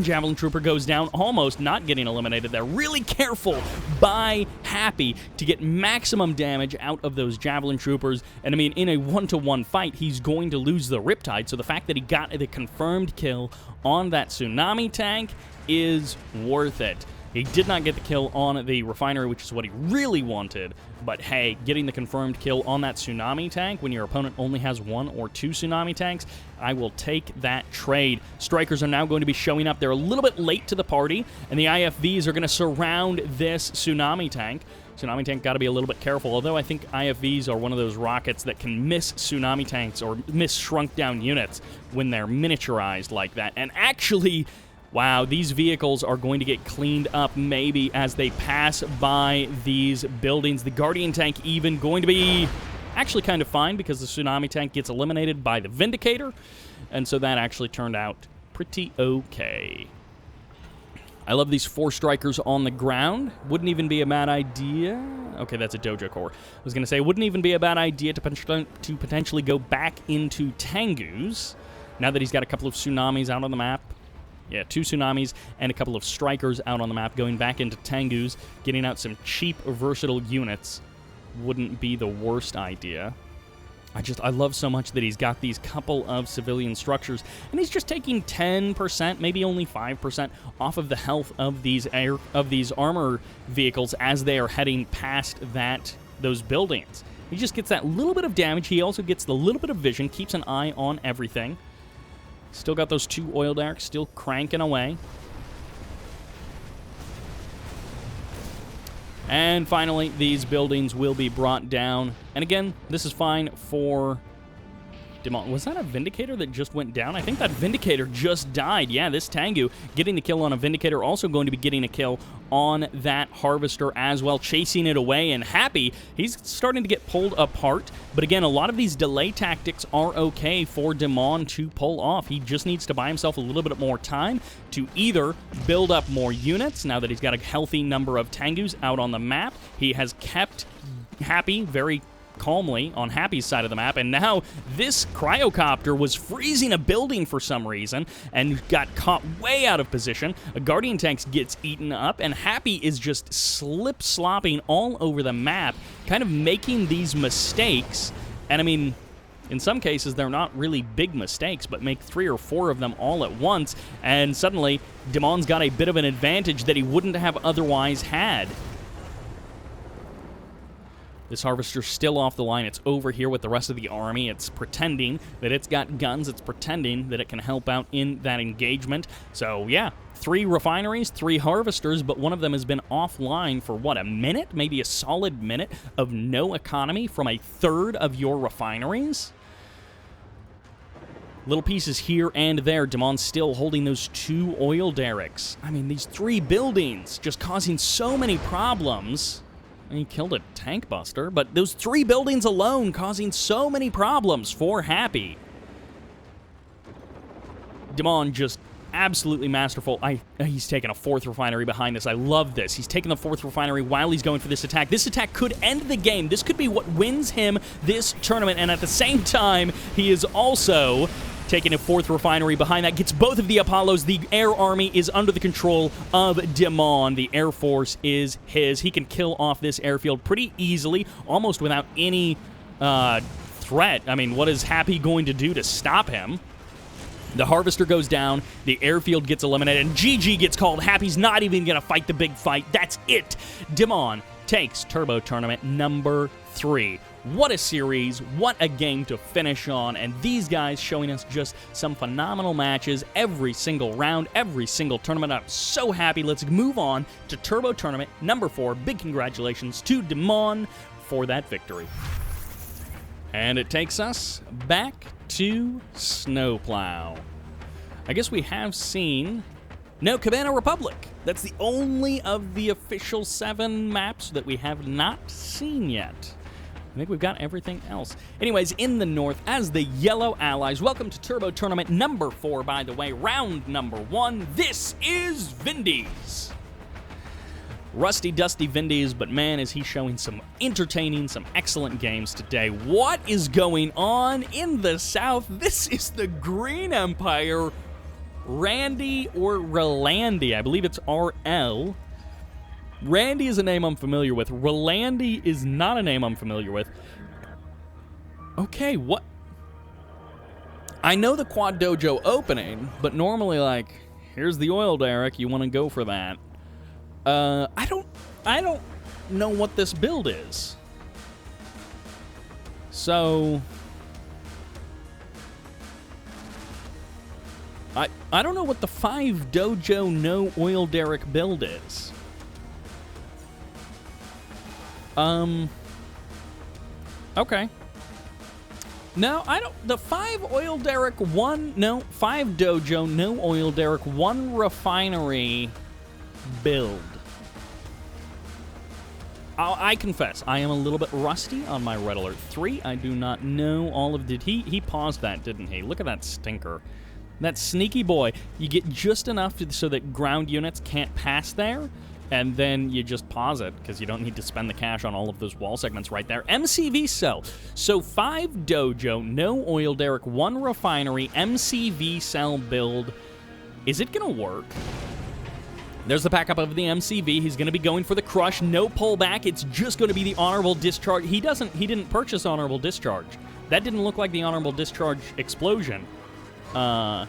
Speaker 1: Javelin Trooper goes down, almost not getting eliminated there. Really careful by Happy to get maximum damage out of those Javelin Troopers. And I mean, in a 1-to-1 fight, he's going to lose the Riptide. So the fact that he got the confirmed kill on that Tsunami tank is worth it. He did not get the kill on the refinery, which is what he really wanted. But hey, getting the confirmed kill on that Tsunami tank when your opponent only has 1 or 2 Tsunami tanks, I will take that trade. Strikers are now going to be showing up. They're a little bit late to the party, and the IFVs are going to surround this Tsunami tank. Tsunami tank got to be a little bit careful, although I think IFVs are one of those rockets that can miss Tsunami tanks or miss shrunk-down units when they're miniaturized like that. And actually, wow, these vehicles are going to get cleaned up maybe as they pass by these buildings. The Guardian tank even going to be actually kind of fine because the Tsunami tank gets eliminated by the Vindicator, and so that actually turned out pretty okay. I love these 4 strikers on the ground. Wouldn't even be a bad idea. Okay, that's a dojo core. I was going to say, wouldn't even be a bad idea to potentially go back into Tengu's now that he's got a couple of Tsunamis out on the map. Yeah, 2 tsunamis and a couple of strikers out on the map, going back into Tengus, getting out some cheap, versatile units wouldn't be the worst idea. I love so much that he's got these couple of civilian structures, and he's just taking 10%, maybe only 5% off of the health of these armor vehicles as they are heading past those buildings. He just gets that little bit of damage. He also gets the little bit of vision, keeps an eye on everything. Still got those 2 oil derricks still cranking away. And finally, these buildings will be brought down. And again, this is fine for Dimon. Was that a Vindicator that just went down? I think that Vindicator just died. Yeah, this Tengu getting the kill on a Vindicator, also going to be getting a kill on that Harvester as well, chasing it away. And Happy, he's starting to get pulled apart. But again, a lot of these delay tactics are okay for Dimon to pull off. He just needs to buy himself a little bit more time to either build up more units, now that he's got a healthy number of Tengus out on the map. He has kept Happy very calmly on Happy's side of the map, and now this cryocopter was freezing a building for some reason and got caught way out of position. A Guardian tank gets eaten up, and Happy is just slip-slopping all over the map, kind of making these mistakes. And I mean, in some cases, they're not really big mistakes, but make 3 or 4 of them all at once, and suddenly Dimon's got a bit of an advantage that he wouldn't have otherwise had. This Harvester's still off the line. It's over here with the rest of the army. It's pretending that it's got guns. It's pretending that it can help out in that engagement. So, yeah, 3 refineries, 3 Harvesters, but one of them has been offline for, what, a minute? Maybe a solid minute of no economy from a third of your refineries? Little pieces here and there. Dimon's still holding those 2 oil derricks. I mean, these 3 buildings just causing so many problems. He killed a tank buster, but those 3 buildings alone causing so many problems for Happy. Dimon just absolutely masterful. He's taking a 4th refinery behind this. I love this. He's taking the 4th refinery while he's going for this attack. This attack could end the game. This could be what wins him this tournament, and at the same time, he is also taking a 4th refinery behind that. Gets both of the Apollos. The air army is under the control of Dimon. The Air Force is his. He can kill off this airfield pretty easily, almost without any threat. I mean, what is Happy going to do to stop him? The Harvester goes down, the airfield gets eliminated, and GG gets called. Happy's not even going to fight the big fight. That's it. Dimon takes Turbo Tournament number 3. What a series, what a game to finish on, and these guys showing us just some phenomenal matches every single round, every single tournament. I'm so happy. Let's move on to Turbo Tournament number 4. Big congratulations to Dimon for that victory. And it takes us back to Snowplow. I guess we have seen... No, Cabana Republic. That's the only of the official 7 maps that we have not seen yet. I think we've got everything else. Anyways, in the north, as the Yellow Allies, welcome to Turbo Tournament number 4, by the way, round number 1. This is Vindies. Rusty, dusty Vindies, but man, is he showing some entertaining, some excellent games today. What is going on in the south? This is the Green Empire. Randy or Rlandi, I believe it's RL. Randy is a name I'm familiar with. Rlandi is not a name I'm familiar with. Okay, what? I know the Quad Dojo opening, but normally, like, here's the oil derrick, you want to go for that. I don't know what this build is. So... I don't know what the 5 Dojo no oil derrick build is. Okay. No, I don't... The 5 oil derrick, 5 Dojo, no oil derrick, 1 refinery build. I confess, I am a little bit rusty on my Red Alert 3. I do not know all of... He paused that, didn't he? Look at that stinker. That sneaky boy. You get just enough so that ground units can't pass there, and then you just pause it, because you don't need to spend the cash on all of those wall segments right there. MCV cell. So 5 Dojo, no oil derrick, 1 refinery, MCV cell build. Is it going to work? There's the backup of the MCV. He's going to be going for the crush. No pullback. It's just going to be the honorable discharge. He didn't purchase honorable discharge. That didn't look like the honorable discharge explosion. So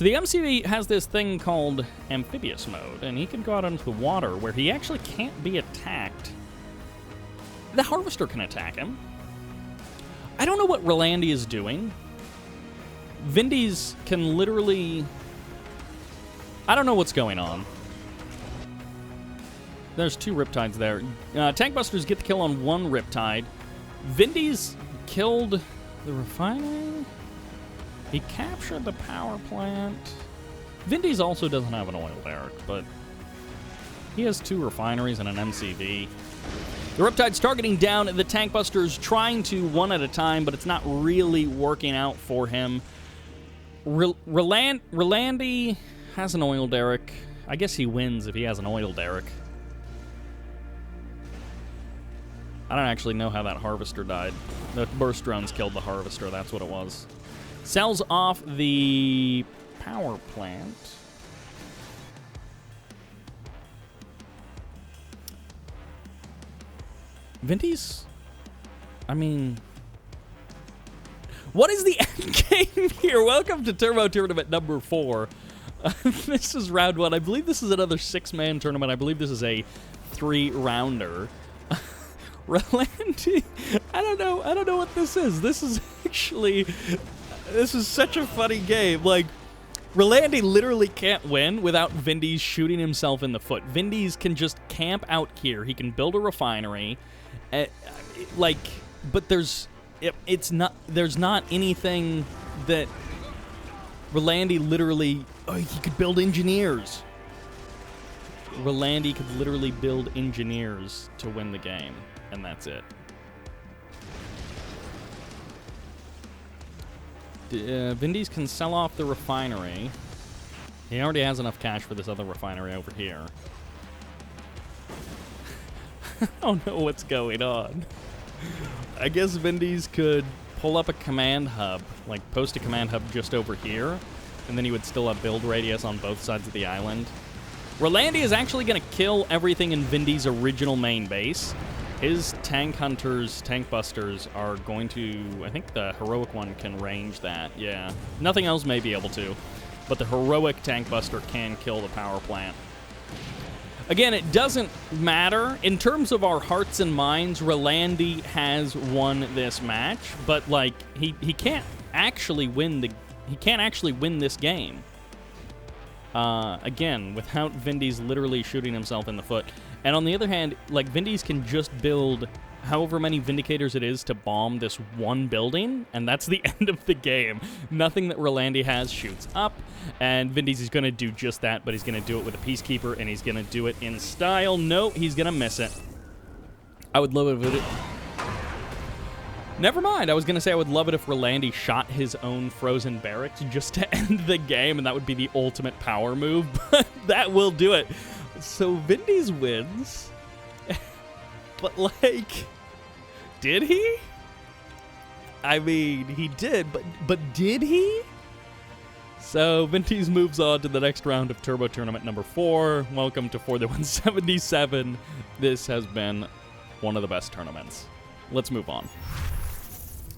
Speaker 1: the MCV has this thing called amphibious mode, and he can go out into the water where he actually can't be attacked. The Harvester can attack him. I don't know what Rlandi is doing. Vindies can literally... I don't know what's going on. There's 2 Riptides there. Tank Busters get the kill on 1 Riptide. Vindies killed the refinery. He captured the power plant. Vindies also doesn't have an oil derrick, but he has 2 refineries and an MCV. The Riptide's targeting down the Tank Busters, trying to one at a time, but it's not really working out for him. Rlandi has an oil derrick. I guess he wins if he has an oil derrick. I don't actually know how that Harvester died. The burst drones killed the Harvester, that's what it was. Sells off the power plant. Vindies? I mean... What is the end game here? Welcome to Turbo Tournament number 4. This is round 1. I believe this is another 6-man tournament. I believe this is a 3-rounder. Rlandi, I don't know what this is. This is such a funny game. Like, Rlandi literally can't win without Vindies shooting himself in the foot. Vindies can just camp out here. He can build a refinery, but there's not anything that Rlandi literally. Oh, he could build engineers. Rlandi could literally build engineers to win the game, and that's it. Vindies can sell off the refinery. He already has enough cash for this other refinery over here. I don't know what's going on. I guess Vindies could pull up a command hub, like post a command hub just over here, and then he would still have build radius on both sides of the island. Rlandi is actually going to kill everything in Vindies' original main base. His tank hunters, tank busters are going to... I think the heroic one can range that, yeah. Nothing else may be able to, but the heroic tank buster can kill the power plant. Again, it doesn't matter. In terms of our hearts and minds, Rlandi has won this match, but like he can't actually win this game. Again, without Vindies literally shooting himself in the foot. And on the other hand, like, Vindies can just build however many Vindicators it is to bomb this one building, and that's the end of the game. Nothing that Rlandi has shoots up, and Vindies is going to do just that, but he's going to do it with a Peacekeeper, and he's going to do it in style. No, he's going to miss it. I would love it if it... Never mind, I was going to say I would love it if Rlandi shot his own frozen barracks just to end the game, and that would be the ultimate power move, but that will do it. So Vindies wins, but like, did he? I mean, he did, but did he? So Vindies moves on to the next round of Turbo Tournament number 4. Welcome to For the 177. This has been one of the best tournaments. Let's move on.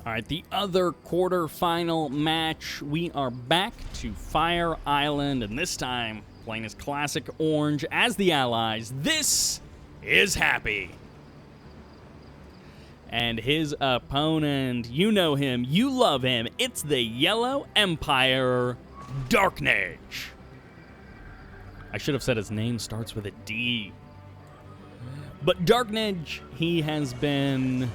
Speaker 1: All right, the other quarterfinal match. We are back to Fire Island, and this time playing as classic orange as the allies. This is Happy. And his opponent, you know him, you love him. It's the Yellow Empire, DarkNAGE. I should have said his name starts with a D. But DarkNAGE, he has been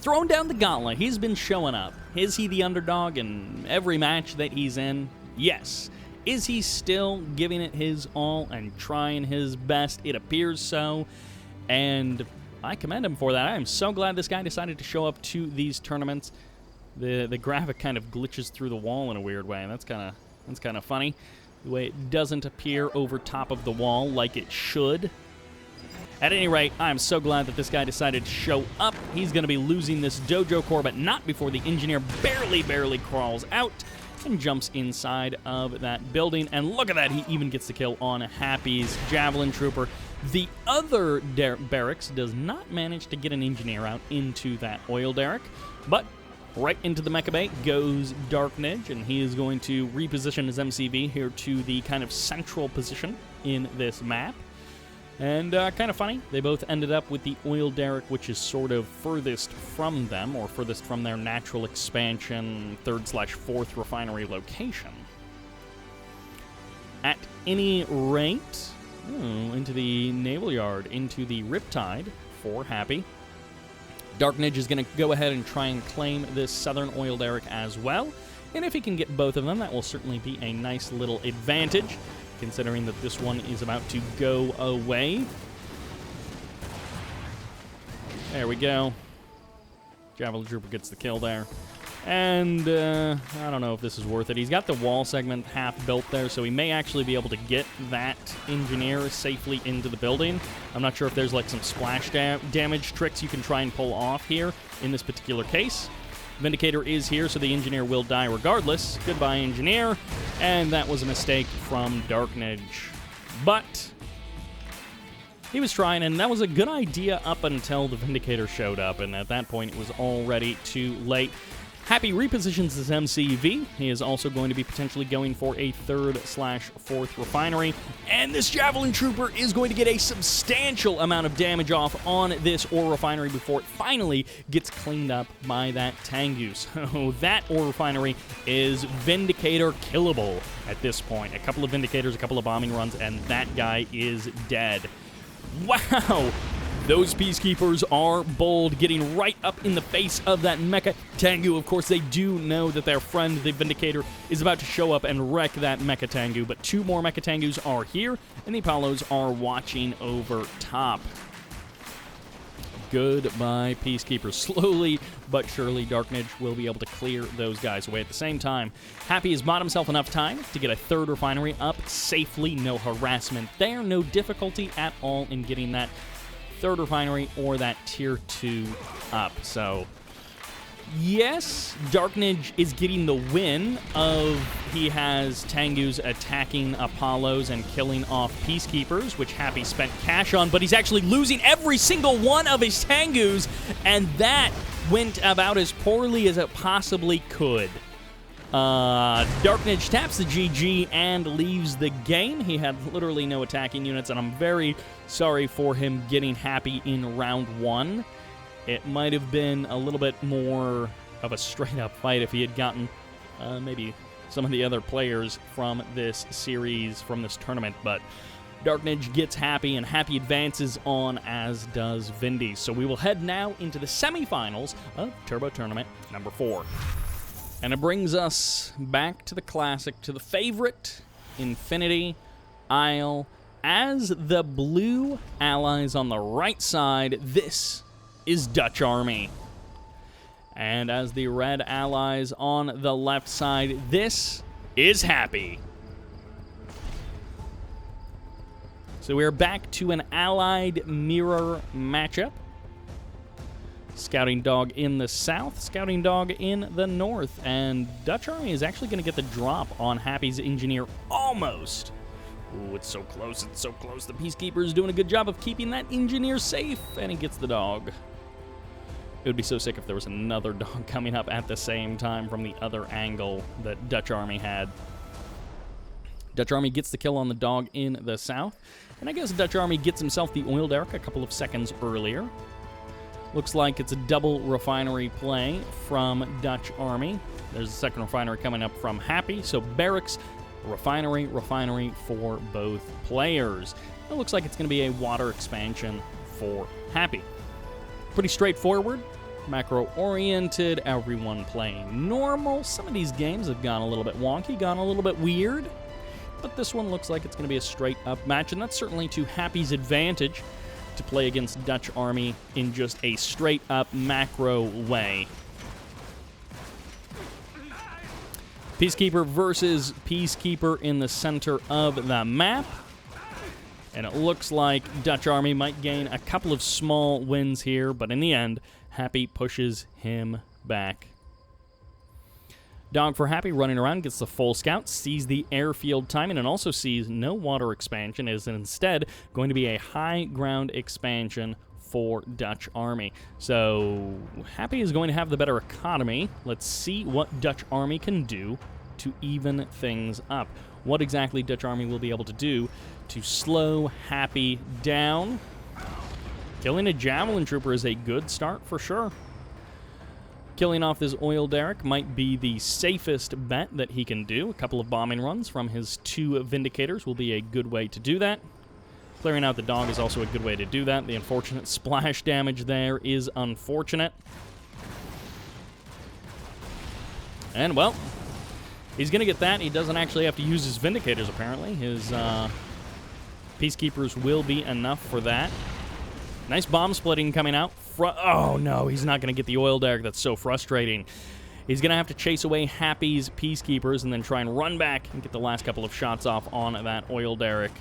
Speaker 1: throwing down the gauntlet. He's been showing up. Is he the underdog in every match that he's in? Yes. Is he still giving it his all and trying his best? It appears so, and I commend him for that. I am so glad this guy decided to show up to these tournaments. The graphic kind of glitches through the wall in a weird way, and that's kind of funny. The way it doesn't appear over top of the wall like it should. At any rate, I'm so glad that this guy decided to show up. He's going to be losing this dojo core, but not before the engineer barely crawls out. and jumps inside of that building. And look at that, he even gets the kill on Happy's Javelin Trooper. The other barracks does not manage to get an engineer out into that oil derrick, but right into the mecha bay goes DarkNAGE, and he is going to reposition his MCV here to the kind of central position in this map. And kind of funny, they both ended up with the oil derrick, which is sort of furthest from them, or furthest from their natural expansion 3rd/4th refinery location. At any rate, into the naval yard, into the Riptide for Happy. DarkNAGE is going to go ahead and try and claim this southern oil derrick as well. And if he can get both of them, that will certainly be a nice little advantage, considering that this one is about to go away. There we go. Javelin Trooper gets the kill there. And I don't know if this is worth it. He's got the wall segment half built there, so he may actually be able to get that engineer safely into the building. I'm not sure if there's like some splash damage tricks you can try and pull off here in this particular case. Vindicator is here, so the engineer will die regardless. Goodbye, engineer. And that was a mistake from DarkNAGE. But he was trying, and that was a good idea up until the Vindicator showed up, and at that point it was already too late. Happy repositions his MCV. He is also going to be potentially going for a 3rd/4th refinery. And this Javelin Trooper is going to get a substantial amount of damage off on this ore refinery before it finally gets cleaned up by that Tengu. So that ore refinery is Vindicator killable at this point. A couple of Vindicators, a couple of bombing runs, and that guy is dead. Wow! Those Peacekeepers are bold, getting right up in the face of that Mecha Tengu. Of course, they do know that their friend, the Vindicator, is about to show up and wreck that Mecha Tengu, but 2 more Mecha Tengus are here, and the Apollos are watching over top. Goodbye, Peacekeepers. Slowly but surely, DarkNAGE will be able to clear those guys away. At the same time, Happy has bought himself enough time to get a 3rd refinery up safely. No harassment there, no difficulty at all in getting that 3rd refinery or that tier 2 up. So yes, DarkNAGE is getting the win of he has Tengus attacking Apollos and killing off Peacekeepers, which Happy spent cash on, but he's actually losing every single one of his Tengus, and that went about as poorly as it possibly could. DarkNAGE taps the GG and leaves the game. He had literally no attacking units, and I'm very sorry for him getting Happy in round 1. It might have been a little bit more of a straight-up fight if he had gotten maybe some of the other players from this series, from this tournament, but DarkNAGE gets Happy, and Happy advances on, as does Vindies. So we will head now into the semifinals of Turbo Tournament number 4. And it brings us back to the classic, to the favorite, Infinity Isle. As the blue allies on the right side, this is Dutch Army. And as the red allies on the left side, this is Happy. So we're back to an allied mirror matchup. Scouting Dog in the south, Scouting Dog in the north, and Dutch Army is actually going to get the drop on Happy's engineer almost. Ooh, it's so close, it's so close. The Peacekeeper is doing a good job of keeping that engineer safe, and he gets the dog. It would be so sick if there was another dog coming up at the same time from the other angle that Dutch Army had. Dutch Army gets the kill on the dog in the south, and I guess Dutch Army gets himself the oil derrick a couple of seconds earlier. Looks like it's a double refinery play from Dutch Army. There's a second refinery coming up from Happy, so barracks, refinery for both players. It looks like it's going to be a water expansion for Happy. Pretty straightforward, macro-oriented, everyone playing normal. Some of these games have gone a little bit wonky, gone a little bit weird, but this one looks like it's going to be a straight-up match, and that's certainly to Happy's advantage to play against Dutch Army in just a straight-up macro way. Peacekeeper versus Peacekeeper in the center of the map. And it looks like Dutch Army might gain a couple of small wins here, but in the end, Happy pushes him back. Dog for Happy running around, gets the full scout, sees the airfield timing, and also sees no water expansion. Is instead going to be a high ground expansion for Dutch Army. So Happy is going to have the better economy. Let's see what Dutch Army can do to even things up. What exactly Dutch Army will be able to do to slow Happy down. Killing a Javelin Trooper is a good start for sure. Killing off this oil derrick might be the safest bet that he can do. A couple of bombing runs from his 2 Vindicators will be a good way to do that. Clearing out the dog is also a good way to do that. The unfortunate splash damage there is unfortunate. And, well, he's going to get that. He doesn't actually have to use his Vindicators, apparently. His Peacekeepers will be enough for that. Nice bomb splitting coming out. Oh, no, he's not going to get the oil derrick. That's so frustrating. He's going to have to chase away Happy's Peacekeepers and then try and run back and get the last couple of shots off on that oil derrick.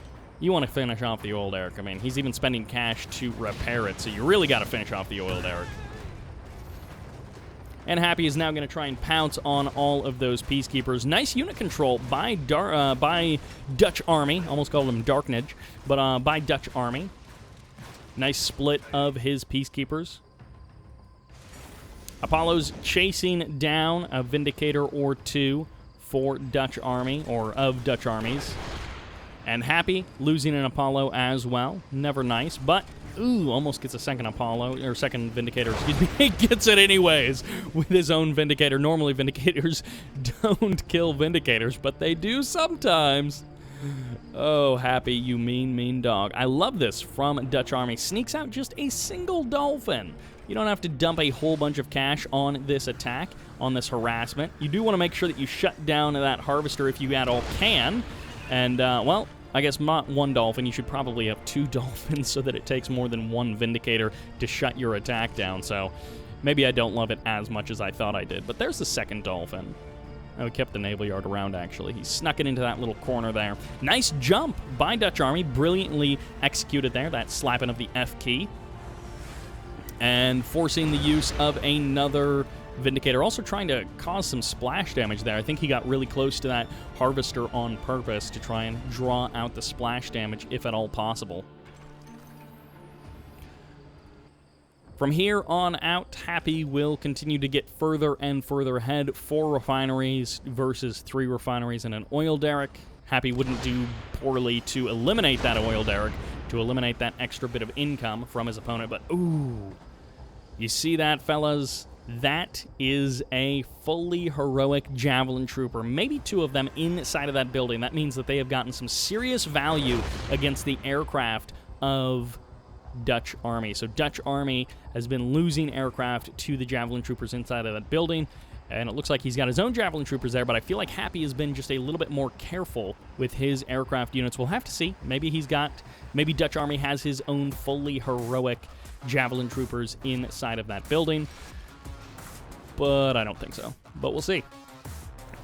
Speaker 1: You want to finish off the oil derrick. I mean, he's even spending cash to repair it, so you really got to finish off the oil derrick. And Happy is now going to try and pounce on all of those Peacekeepers. Nice unit control by Dutch Army. Almost called him DarkNAGE, but by Dutch Army. Nice split of his Peacekeepers. Apollo's chasing down a Vindicator or 2 for Dutch Army, or of Dutch armies. And Happy losing an Apollo as well. Never nice, but, ooh, almost gets a second Apollo, or second Vindicator, excuse me. He gets it anyways with his own Vindicator. Normally, Vindicators don't kill Vindicators, but they do sometimes. Oh, Happy, you mean, mean dog. I love this from Dutch Army. Sneaks out just a single Dolphin. You don't have to dump a whole bunch of cash on this attack, on this harassment. You do want to make sure that you shut down that Harvester if you at all can. And, well, I guess not 1 Dolphin. You should probably have 2 Dolphins so that it takes more than 1 Vindicator to shut your attack down. So maybe I don't love it as much as I thought I did. But there's the second Dolphin. Oh, he kept the naval yard around, actually. He snuck it into that little corner there. Nice jump by Dutch Army. Brilliantly executed there, that slapping of the F key. And forcing the use of another Vindicator. Also trying to cause some splash damage there. I think he got really close to that Harvester on purpose to try and draw out the splash damage, if at all possible. From here on out, Happy will continue to get further and further ahead. 4 refineries versus 3 refineries and an oil derrick. Happy wouldn't do poorly to eliminate that oil derrick, to eliminate that extra bit of income from his opponent. But, ooh, you see that, fellas? That is a fully heroic Javelin Trooper. Maybe 2 of them inside of that building. That means that they have gotten some serious value against the aircraft of Dutch Army. So Dutch Army has been losing aircraft to the Javelin Troopers inside of that building, and it looks like he's got his own Javelin Troopers there, but I feel like Happy has been just a little bit more careful with his aircraft units. We'll have to see. Maybe Dutch Army has his own fully heroic Javelin Troopers inside of that building, but I don't think so. But we'll see.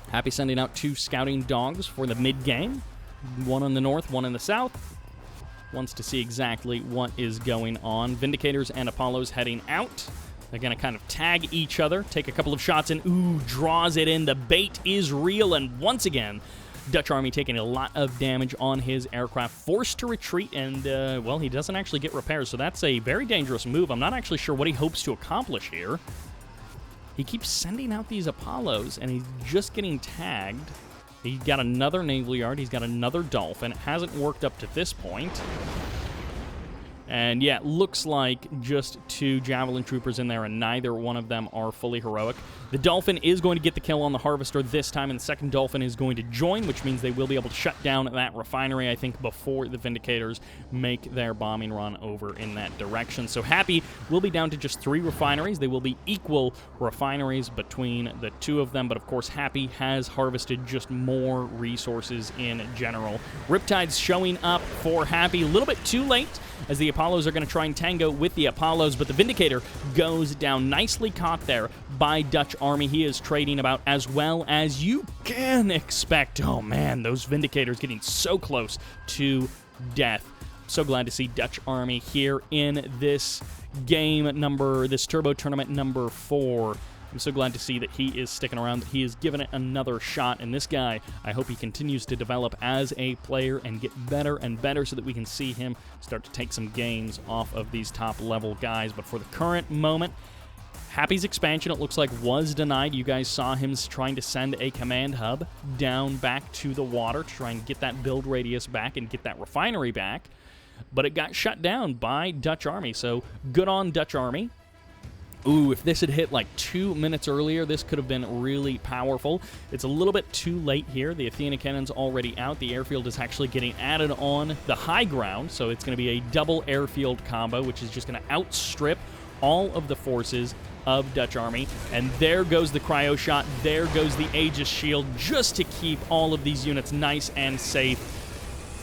Speaker 1: Happy sending out 2 scouting dogs for the mid-game. 1 in the north, 1 in the south. Wants to see exactly what is going on. Vindicators and Apollos heading out. They're going to kind of tag each other, take a couple of shots, and ooh, draws it in. The bait is real, and once again, Dutch Army taking a lot of damage on his aircraft, forced to retreat, and, well, he doesn't actually get repairs, so that's a very dangerous move. I'm not actually sure what he hopes to accomplish here. He keeps sending out these Apollos, and he's just getting tagged. He's got another naval yard. He's got another Dolphin. It hasn't worked up to this point. And yeah, it looks like just 2 Javelin Troopers in there, and neither one of them are fully heroic. The Dolphin is going to get the kill on the Harvester this time, and the second Dolphin is going to join, which means they will be able to shut down that refinery, I think, before the Vindicators make their bombing run over in that direction. So Happy will be down to just 3 refineries. They will be equal refineries between the 2 of them, but of course Happy has harvested just more resources in general. Riptide's showing up for Happy a little bit too late, as the Apollos are going to try and tango with the Apollos, but the Vindicator goes down. Nicely caught there by Dutch Army. He is trading about as well as you can expect. Oh man, those Vindicators getting so close to death. So glad to see Dutch Army here in this game number, this Turbo Tournament number 4. I'm so glad to see that he is sticking around, that he is giving it another shot. And this guy, I hope he continues to develop as a player and get better and better so that we can see him start to take some gains off of these top-level guys. But for the current moment, Happy's expansion, it looks like, was denied. You guys saw him trying to send a command hub down back to the water to try and get that build radius back and get that refinery back. But it got shut down by Dutch Army, so good on Dutch Army. Ooh, if this had hit like 2 minutes earlier, this could have been really powerful. It's a little bit too late here. The Athena cannon's already out. The airfield is actually getting added on the high ground, so it's going to be a double airfield combo, which is just going to outstrip all of the forces of Dutch Army. And there goes the cryo shot. There goes the Aegis shield, just to keep all of these units nice and safe.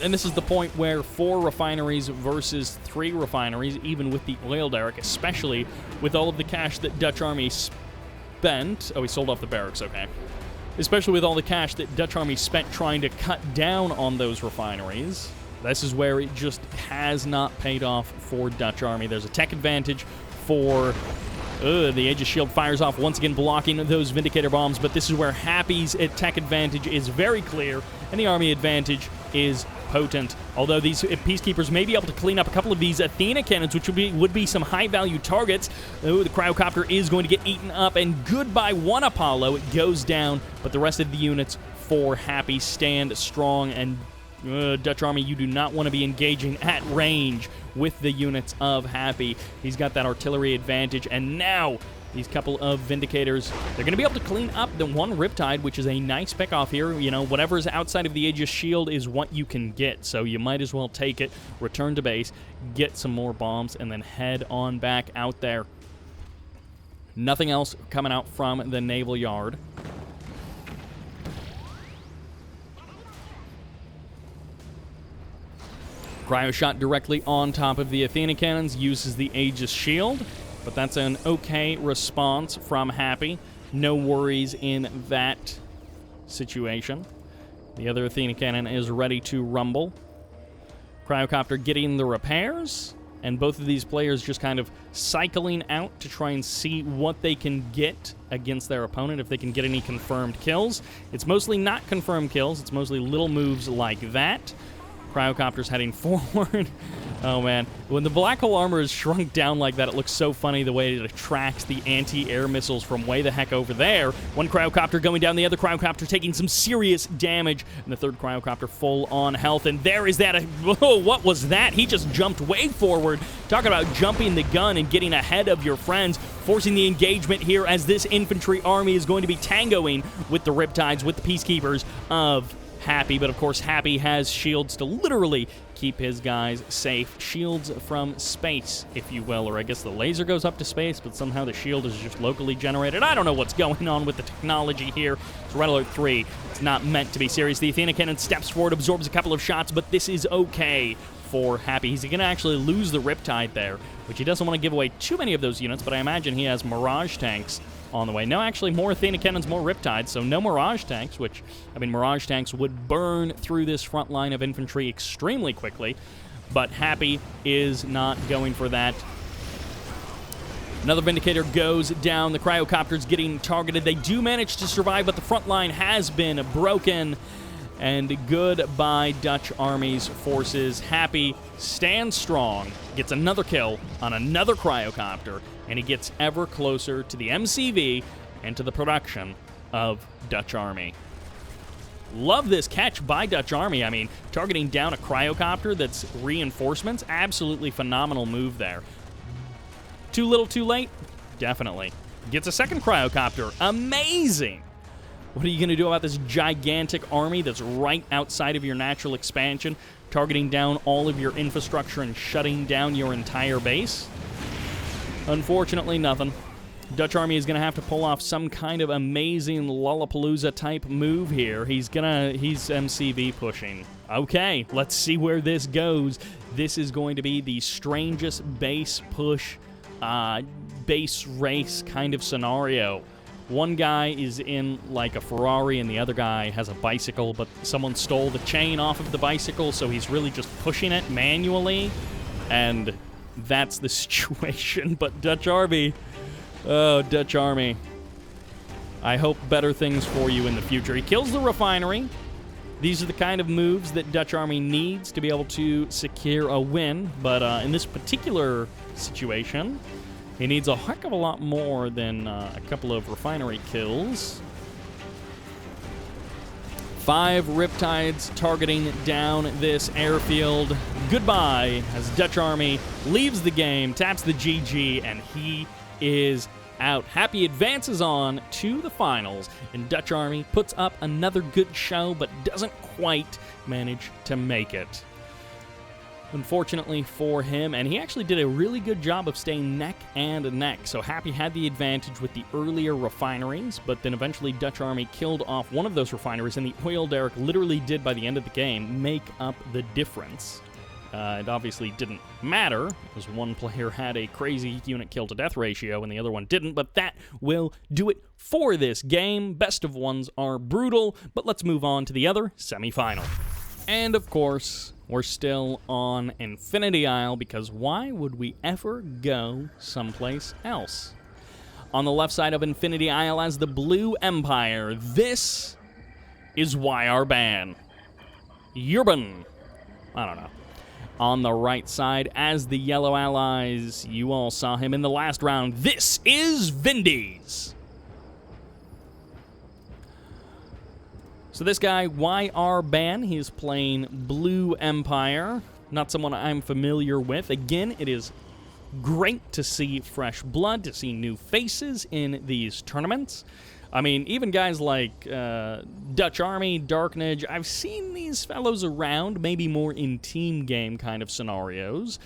Speaker 1: And this is the point where 4 refineries versus 3 refineries, even with the oil derrick, especially with all of the cash that Dutch Army spent. Oh, he sold off the barracks, okay. Especially with all the cash that Dutch Army spent trying to cut down on those refineries. This is where it just has not paid off for Dutch Army. There's a tech advantage for... the Aegis shield fires off, once again blocking those Vindicator bombs, but this is where Happy's tech advantage is very clear, and the Army advantage is potent. Although these Peacekeepers may be able to clean up a couple of these Athena cannons, which would be some high-value targets. Oh, the Cryocopter is going to get eaten up, and goodbye one Apollo. It goes down, but the rest of the units for Happy stand strong, and Dutch Army, you do not want to be engaging at range with the units of Happy. He's got that artillery advantage, and now these couple of Vindicators, they're going to be able to clean up the one Riptide, which is a nice pick-off here. You know, whatever's outside of the Aegis shield is what you can get, so you might as well take it, return to base, get some more bombs, and then head on back out there. Nothing else coming out from the naval yard. Cryo shot directly on top of the Athena cannons, uses the Aegis shield, but that's an okay response from Happy. No worries in that situation. The other Athena cannon is ready to rumble. Cryocopter getting the repairs, and both of these players just kind of cycling out to try and see what they can get against their opponent, if they can get any confirmed kills. It's mostly not confirmed kills, it's mostly little moves like that. Cryocopter's heading forward. Oh, man. When the black hole armor is shrunk down like that, it looks so funny the way it attracts the anti-air missiles from way the heck over there. One Cryocopter going down, the other Cryocopter taking some serious damage, and the third Cryocopter full on health. And there is that. Whoa, what was that? He just jumped way forward. Talk about jumping the gun and getting ahead of your friends, forcing the engagement here as this infantry army is going to be tangoing with the Riptides, with the Peacekeepers of Happy. But of course Happy has shields to literally keep his guys safe. Shields from space, if you will, or I guess the laser goes up to space, but somehow the shield is just locally generated. I don't know what's going on with the technology here. It's Red Alert 3. It's not meant to be serious. The Athena cannon steps forward, absorbs a couple of shots, but this is okay for Happy. He's going to actually lose the Riptide there, which he doesn't want to give away too many of those units, but I imagine he has Mirage tanks on the way. No, actually, more Athena cannons, more Riptides, so no Mirage tanks, which, I mean, Mirage tanks would burn through this front line of infantry extremely quickly, but Happy is not going for that. Another Vindicator goes down. The Cryocopter's getting targeted. They do manage to survive, but the front line has been broken. And goodbye, Dutch Army's forces. Happy stands strong, gets another kill on another Cryocopter, and he gets ever closer to the MCV and to the production of Dutch Army. Love this catch by Dutch Army. I mean, targeting down a Cryocopter that's reinforcements, absolutely phenomenal move there. Too little, too late? Definitely. Gets a second Cryocopter. Amazing! What are you going to do about this gigantic army that's right outside of your natural expansion, targeting down all of your infrastructure and shutting down your entire base? Unfortunately, nothing. Dutch Army is going to have to pull off some kind of amazing Lollapalooza-type move here. He's MCV pushing. Okay, let's see where this goes. This is going to be the strangest base push, base race kind of scenario. One guy is in like a Ferrari and the other guy has a bicycle, but someone stole the chain off of the bicycle, so he's really just pushing it manually, and that's the situation. But Dutch Army, oh, Dutch Army, I hope better things for you in the future. He kills the refinery. These are the kind of moves that Dutch Army needs to be able to secure a win, but in this particular situation, he needs a heck of a lot more than a couple of refinery kills. 5 Riptides targeting down this airfield. Goodbye as Dutch Army leaves the game, taps the GG, and he is out. Happy advances on to the finals, and Dutch Army puts up another good show, but doesn't quite manage to make it. Unfortunately for him, and he actually did a really good job of staying neck and neck. So Happy had the advantage with the earlier refineries, but then eventually Dutch Army killed off one of those refineries, and the oil derrick literally did, by the end of the game, make up the difference. It obviously didn't matter, because one player had a crazy unit kill-to-death ratio and the other one didn't, but that will do it for this game. Best of ones are brutal, but let's move on to the other semifinal. And of course, we're still on Infinity Isle, because why would we ever go someplace else? On the left side of Infinity Isle as the Blue Empire, this is yrban. Yrban. I don't know. On the right side as the Yellow Allies, you all saw him in the last round, this is Vindies. So this guy, yrban, he's playing Blue Empire. Not someone I'm familiar with. Again, it is great to see fresh blood, to see new faces in these tournaments. I mean, even guys like Dutch Army, DarkNAGE, I've seen these fellows around, maybe more in team game kind of scenarios.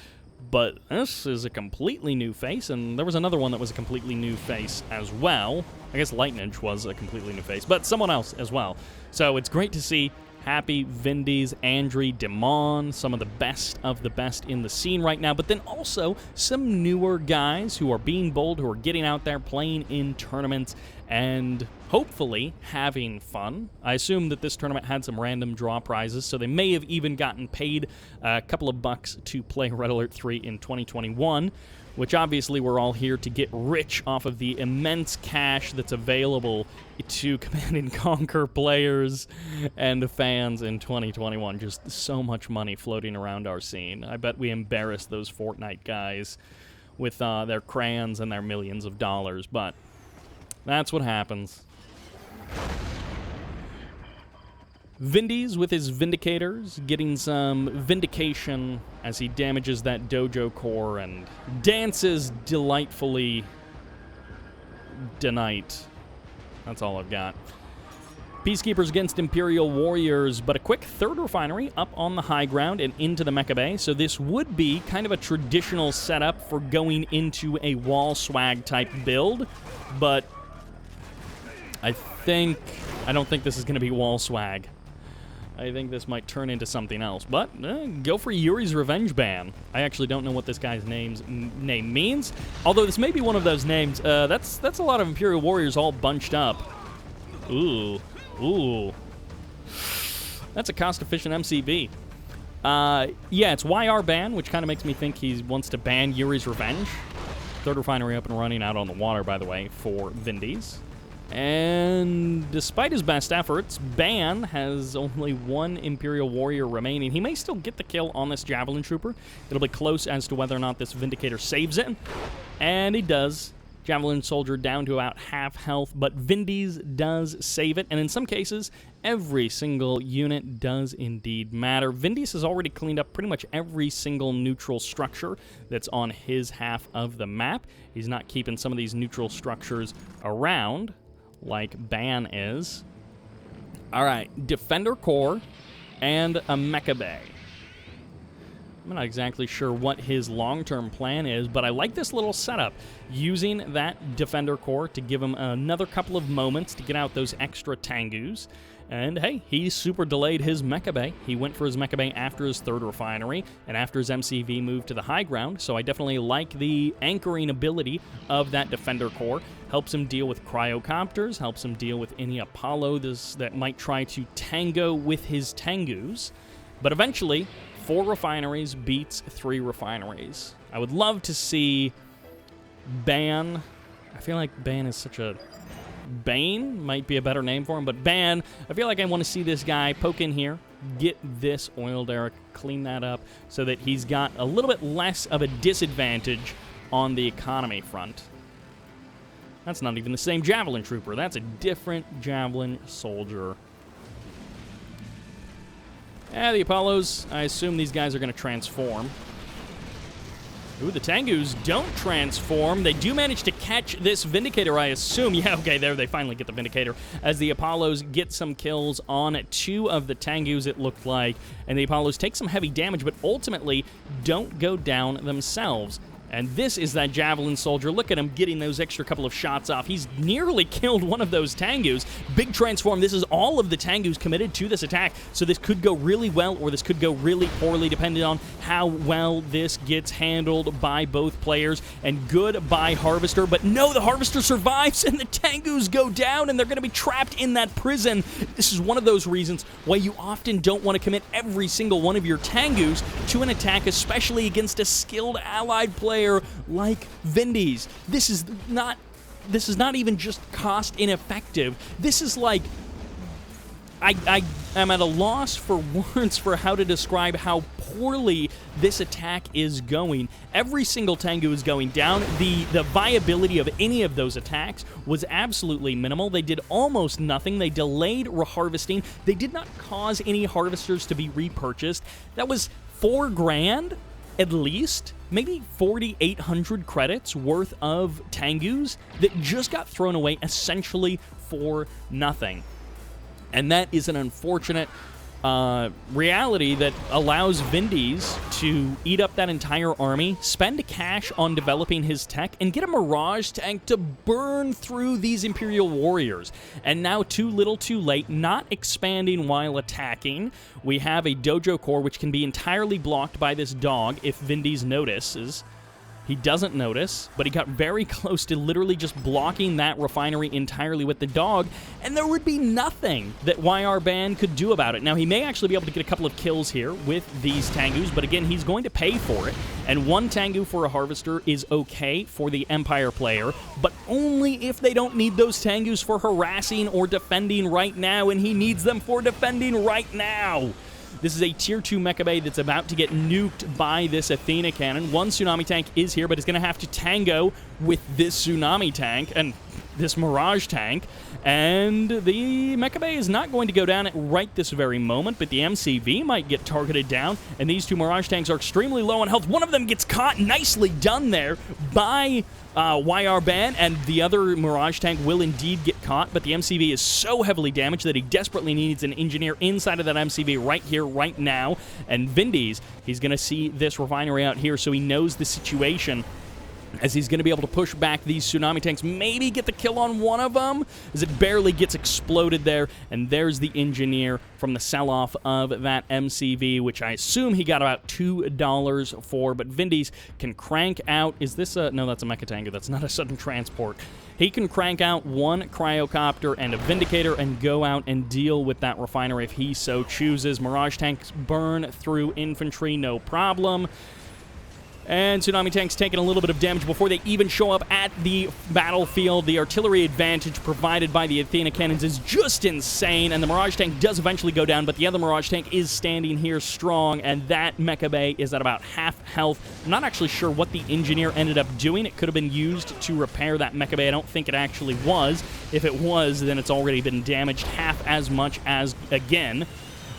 Speaker 1: But this is a completely new face, and there was another one that was a completely new face as well. I guess LightNAGE was a completely new face, but someone else as well. So it's great to see Happy, Vindies, Andrey, Dimon, some of the best in the scene right now, but then also some newer guys who are being bold, who are getting out there, playing in tournaments, and hopefully having fun. I assume that this tournament had some random draw prizes, so they may have even gotten paid a couple of bucks to play Red Alert 3 in 2021, which obviously we're all here to get rich off of the immense cash that's available to Command & Conquer players and fans in 2021. Just so much money floating around our scene. I bet we embarrassed those Fortnite guys with their crayons and their millions of dollars, but that's what happens. Vindies with his Vindicators, getting some vindication as he damages that dojo core and dances delightfully tonight. That's all I've got. Peacekeepers against Imperial Warriors, but a quick third refinery up on the high ground and into the Mecha Bay, so this would be kind of a traditional setup for going into a wall swag type build, but I don't think this is going to be wall swag. I think this might turn into something else, but go for Yuri's Revenge Ban. I actually don't know what this guy's name means, although this may be one of those names. That's a lot of Imperial Warriors all bunched up. Ooh. That's a cost-efficient MCV. Yeah, it's yrban, which kind of makes me think he wants to ban Yuri's Revenge. Third refinery up and running out on the water, by the way, for Vindies. And despite his best efforts, Ban has only one Imperial Warrior remaining. He may still get the kill on this Javelin Trooper. It'll be close as to whether or not this Vindicator saves it. And he does. Javelin Soldier down to about half health, but Vindies does save it. And in some cases, every single unit does indeed matter. Vindies has already cleaned up pretty much every single neutral structure that's on his half of the map. He's not keeping some of these neutral structures around like Ban is. All right, Defender Core and a Mecha Bay. I'm not exactly sure what his long-term plan is, but I like this little setup, using that Defender Core to give him another couple of moments to get out those extra Tengus. And hey, he super delayed his Mecha Bay. He went for his Mecha Bay after his third refinery and after his MCV moved to the high ground, so I definitely like the anchoring ability of that Defender Core. Helps him deal with cryocopters, helps him deal with any Apollo that might try to tango with his Tengus. But eventually, 4 refineries beats 3 refineries. I would love to see Ban. I feel like Ban is such a Bane might be a better name for him, but Ban, I feel like I want to see this guy poke in here, get this oil derrick, clean that up so that he's got a little bit less of a disadvantage on the economy front. That's not even the same Javelin Trooper. That's a different Javelin Soldier. The Apollos, I assume these guys are going to transform. Ooh, the Tengus don't transform. They do manage to catch this Vindicator, I assume. Yeah, okay, there they finally get the Vindicator. As the Apollos get some kills on 2 of the Tengus, it looked like. And the Apollos take some heavy damage, but ultimately don't go down themselves. And this is that Javelin Soldier. Look at him getting those extra couple of shots off. He's nearly killed one of those Tengus. Big transform. This is all of the Tengus committed to this attack. So this could go really well or this could go really poorly depending on how well this gets handled by both players. And good by Harvester. But no, the Harvester survives and the Tengus go down and they're going to be trapped in that prison. This is one of those reasons why you often don't want to commit every single one of your Tengus to an attack, especially against a skilled allied player like Vindies. This is not even just cost ineffective. This is like I am at a loss for words for how to describe how poorly this attack is going. Every single Tengu is going down. The viability of any of those attacks was absolutely minimal. They did almost nothing. They delayed reharvesting. They did not cause any harvesters to be repurchased. That was $4 grand at least, maybe 4,800 credits worth of Tengus that just got thrown away essentially for nothing. And that is an unfortunate reality that allows Vindies to eat up that entire army, spend cash on developing his tech, and get a Mirage tank to burn through these Imperial Warriors. And now, too little too late, not expanding while attacking. We have a Dojo Core, which can be entirely blocked by this dog if Vindies notices. He doesn't notice, but he got very close to literally just blocking that refinery entirely with the dog, and there would be nothing that yrban could do about it. Now, he may actually be able to get a couple of kills here with these Tengus, but again, he's going to pay for it, and 1 Tengu for a Harvester is okay for the Empire player, but only if they don't need those Tengus for harassing or defending right now, and he needs them for defending right now. This is a Tier 2 Mecha Bay that's about to get nuked by this Athena cannon. 1 Tsunami tank is here, but it's going to have to tango with this Tsunami tank and this Mirage tank. And the Mecha Bay is not going to go down at right this very moment, but the MCV might get targeted down, and these 2 Mirage tanks are extremely low on health. One of them gets caught. Nicely done there by yrban, and the other Mirage tank will indeed get caught, but the MCV is so heavily damaged that he desperately needs an engineer inside of that MCV right here, right now. And Vindies, he's going to see this refinery out here, so he knows the situation, as he's going to be able to push back these Tsunami tanks, maybe get the kill on one of them, as it barely gets exploded there, and there's the engineer from the sell-off of that MCV, which I assume he got about $2 for, but Vindies can crank out, is this a, no, that's a Mecha Tango, that's not a sudden transport. He can crank out 1 Cryocopter and a Vindicator and go out and deal with that refinery if he so chooses. Mirage tanks burn through infantry, no problem. And Tsunami tanks taking a little bit of damage before they even show up at the battlefield. The artillery advantage provided by the Athena cannons is just insane, and the Mirage tank does eventually go down, but the other Mirage tank is standing here strong, and that Mecha Bay is at about half health. I'm not actually sure what the engineer ended up doing. It could have been used to repair that Mecha Bay. I don't think it actually was. If it was, then it's already been damaged half as much as again.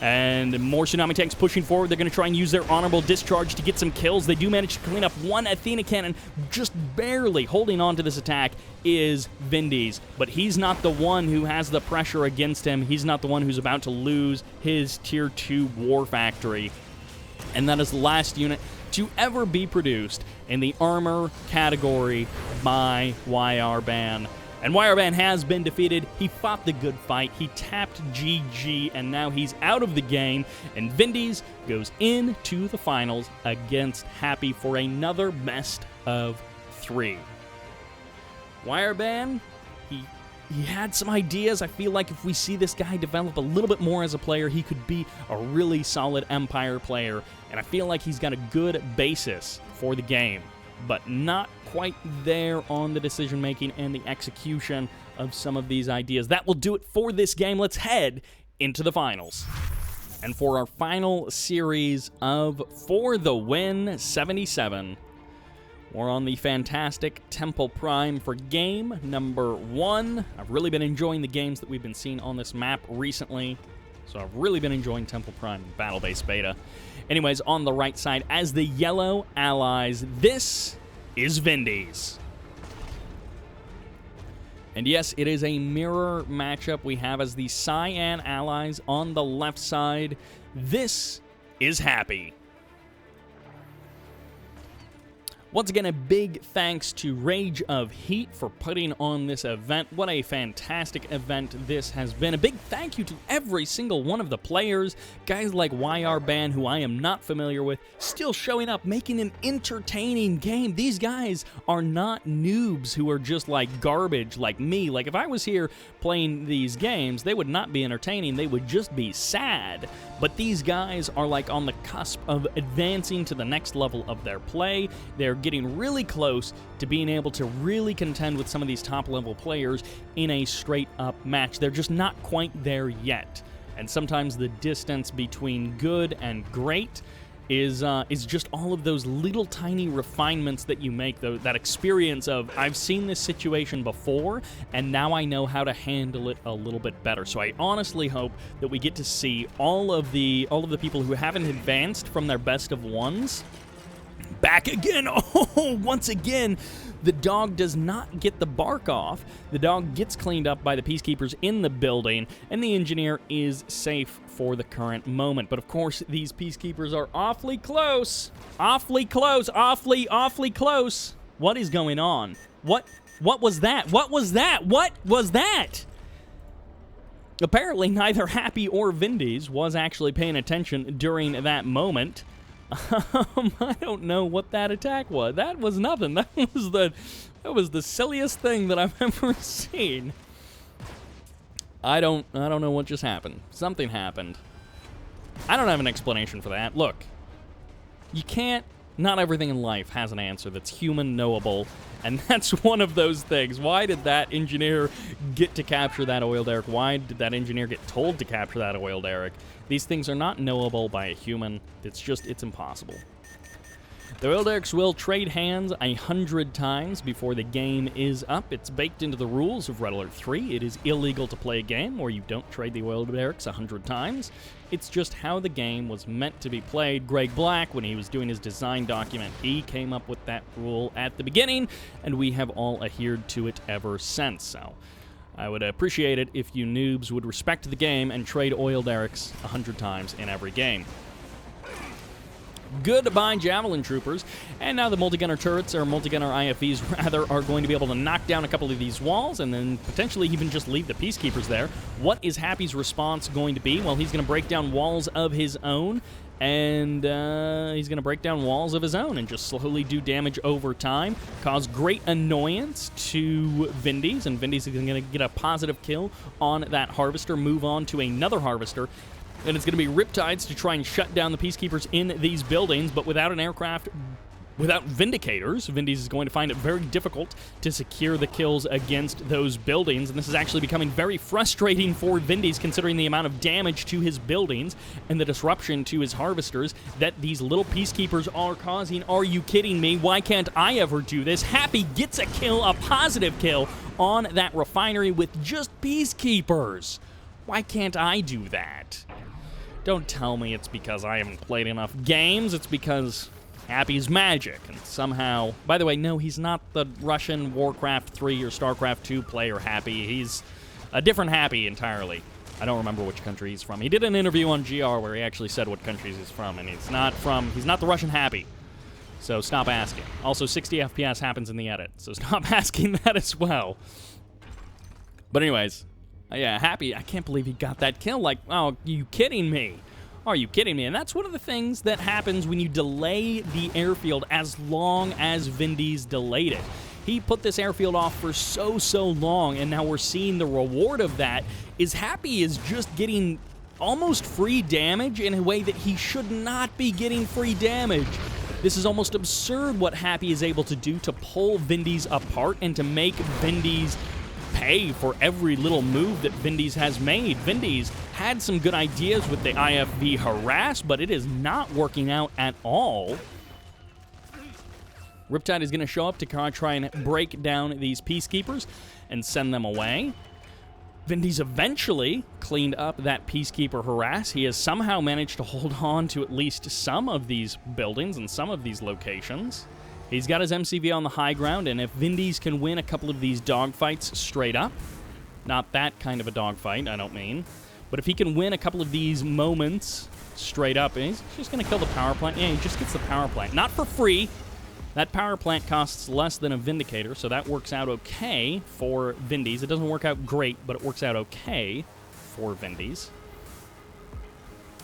Speaker 1: And more Tsunami tanks pushing forward. They're going to try and use their honorable discharge to get some kills. They do manage to clean up 1 Athena cannon. Just barely holding on to this attack is Vindies. But he's not the one who has the pressure against him. He's not the one who's about to lose his Tier 2 War Factory. And that is the last unit to ever be produced in the armor category by yrban. And yrban has been defeated. He fought the good fight. He tapped GG, and now he's out of the game. And Vindies goes into the finals against Happy for another best of 3. yrban, he had some ideas. I feel like if we see this guy develop a little bit more as a player, he could be a really solid Empire player. And I feel like he's got a good basis for the game. but not quite there on the decision-making and the execution of some of these ideas. That will do it for this game. Let's head into the finals. And for our final series of For the Win 77, we're on the fantastic Temple Prime for game number 1. I've really been enjoying the games that we've been seeing on this map recently, so I've really been enjoying Temple Prime Battle-Based Beta. Anyways, on the right side, as the yellow allies, this is Vindies. And yes, it is a mirror matchup we have as the cyan allies on the left side. This is Happy. Once again, a big thanks to RageofHeat for putting on this event. What a fantastic event this has been. A big thank you to every single one of the players. Guys like yrban, who I am not familiar with, still showing up, making an entertaining game. These guys are not noobs who are just like garbage like me. Like, if I was here playing these games, they would not be entertaining. They would just be sad. But these guys are like on the cusp of advancing to the next level of their play. They're getting really close to being able to really contend with some of these top-level players in a straight-up match. They're just not quite there yet. And sometimes the distance between good and great is just all of those little tiny refinements that you make, though, that experience of, I've seen this situation before, and now I know how to handle it a little bit better. So I honestly hope that we get to see all of the people who haven't advanced from their best of ones back again. Oh, once again, the dog does not get the bark off. The dog gets cleaned up by the peacekeepers in the building, and the engineer is safe for the current moment. But of course, these peacekeepers are awfully close. Awfully close. Awfully close. What is going on? What was that? What was that? What was that? Apparently, neither Happy or Vindies was actually paying attention during that moment. I don't know what that attack was. That was nothing. That was the silliest thing that I've ever seen. I don't know what just happened. Something happened. I don't have an explanation for that. Look, you can't. Not everything in life has an answer that's human knowable, and that's one of those things. Why did that engineer get to capture that oil derrick? Why did that engineer get told to capture that oil derrick? These things are not knowable by a human. It's impossible. The oil derricks will trade hands 100 times before the game is up. It's baked into the rules of Red Alert 3. It is illegal to play a game where you don't trade the oil derricks 100 times. It's just how the game was meant to be played. Greg Black, when he was doing his design document, he came up with that rule at the beginning, and we have all adhered to it ever since. So I would appreciate it if you noobs would respect the game and trade oil derricks 100 times in every game. Goodbye, Javelin Troopers. And now the multi-gunner turrets, or multi-gunner IFVs, rather, are going to be able to knock down a couple of these walls and then potentially even just leave the peacekeepers there. What is Happy's response going to be? Well, he's going to break down walls of his own, and he's going to break down walls of his own and just slowly do damage over time, cause great annoyance to Vindies, and Vindies is going to get a positive kill on that Harvester, move on to another Harvester. And it's going to be Riptides to try and shut down the peacekeepers in these buildings, but without an aircraft, without Vindicators, Vindies is going to find it very difficult to secure the kills against those buildings, and this is actually becoming very frustrating for Vindies considering the amount of damage to his buildings and the disruption to his Harvesters that these little peacekeepers are causing. Are you kidding me? Why can't I ever do this? Happy gets a kill, a positive kill, on that refinery with just peacekeepers. Why can't I do that? Don't tell me it's because I haven't played enough games. It's because Happy's magic. And somehow, by the way, no, he's not the Russian Warcraft 3 or StarCraft 2 player Happy. He's a different Happy entirely. I don't remember which country he's from. He did an interview on GR where he actually said what countries he's from, and he's not the Russian Happy. So stop asking. Also, 60 FPS happens in the edit, so stop asking that as well. But anyways, yeah, Happy, I can't believe he got that kill. Like, oh, are you kidding me? Are you kidding me? And that's one of the things that happens when you delay the airfield as long as Vindies delayed it. He put this airfield off for so long, and now we're seeing the reward of that is Happy is just getting almost free damage in a way that he should not be getting free damage. This is almost absurd what Happy is able to do to pull Vindies apart and to make Vindies pay for every little move that Vindies has made. Vindies had some good ideas with the IFV harass, but it is not working out at all. Riptide is going to show up to try and break down these Peacekeepers and send them away. Vindies eventually cleaned up that Peacekeeper harass. He has somehow managed to hold on to at least some of these buildings and some of these locations. He's got his MCV on the high ground, and if Vindies can win a couple of these dogfights straight up, not that kind of a dogfight, I don't mean, but if he can win a couple of these moments straight up, he's just going to kill the power plant. Yeah, he just gets the power plant. Not for free. That power plant costs less than a Vindicator, so that works out okay for Vindies. It doesn't work out great, but it works out okay for Vindies.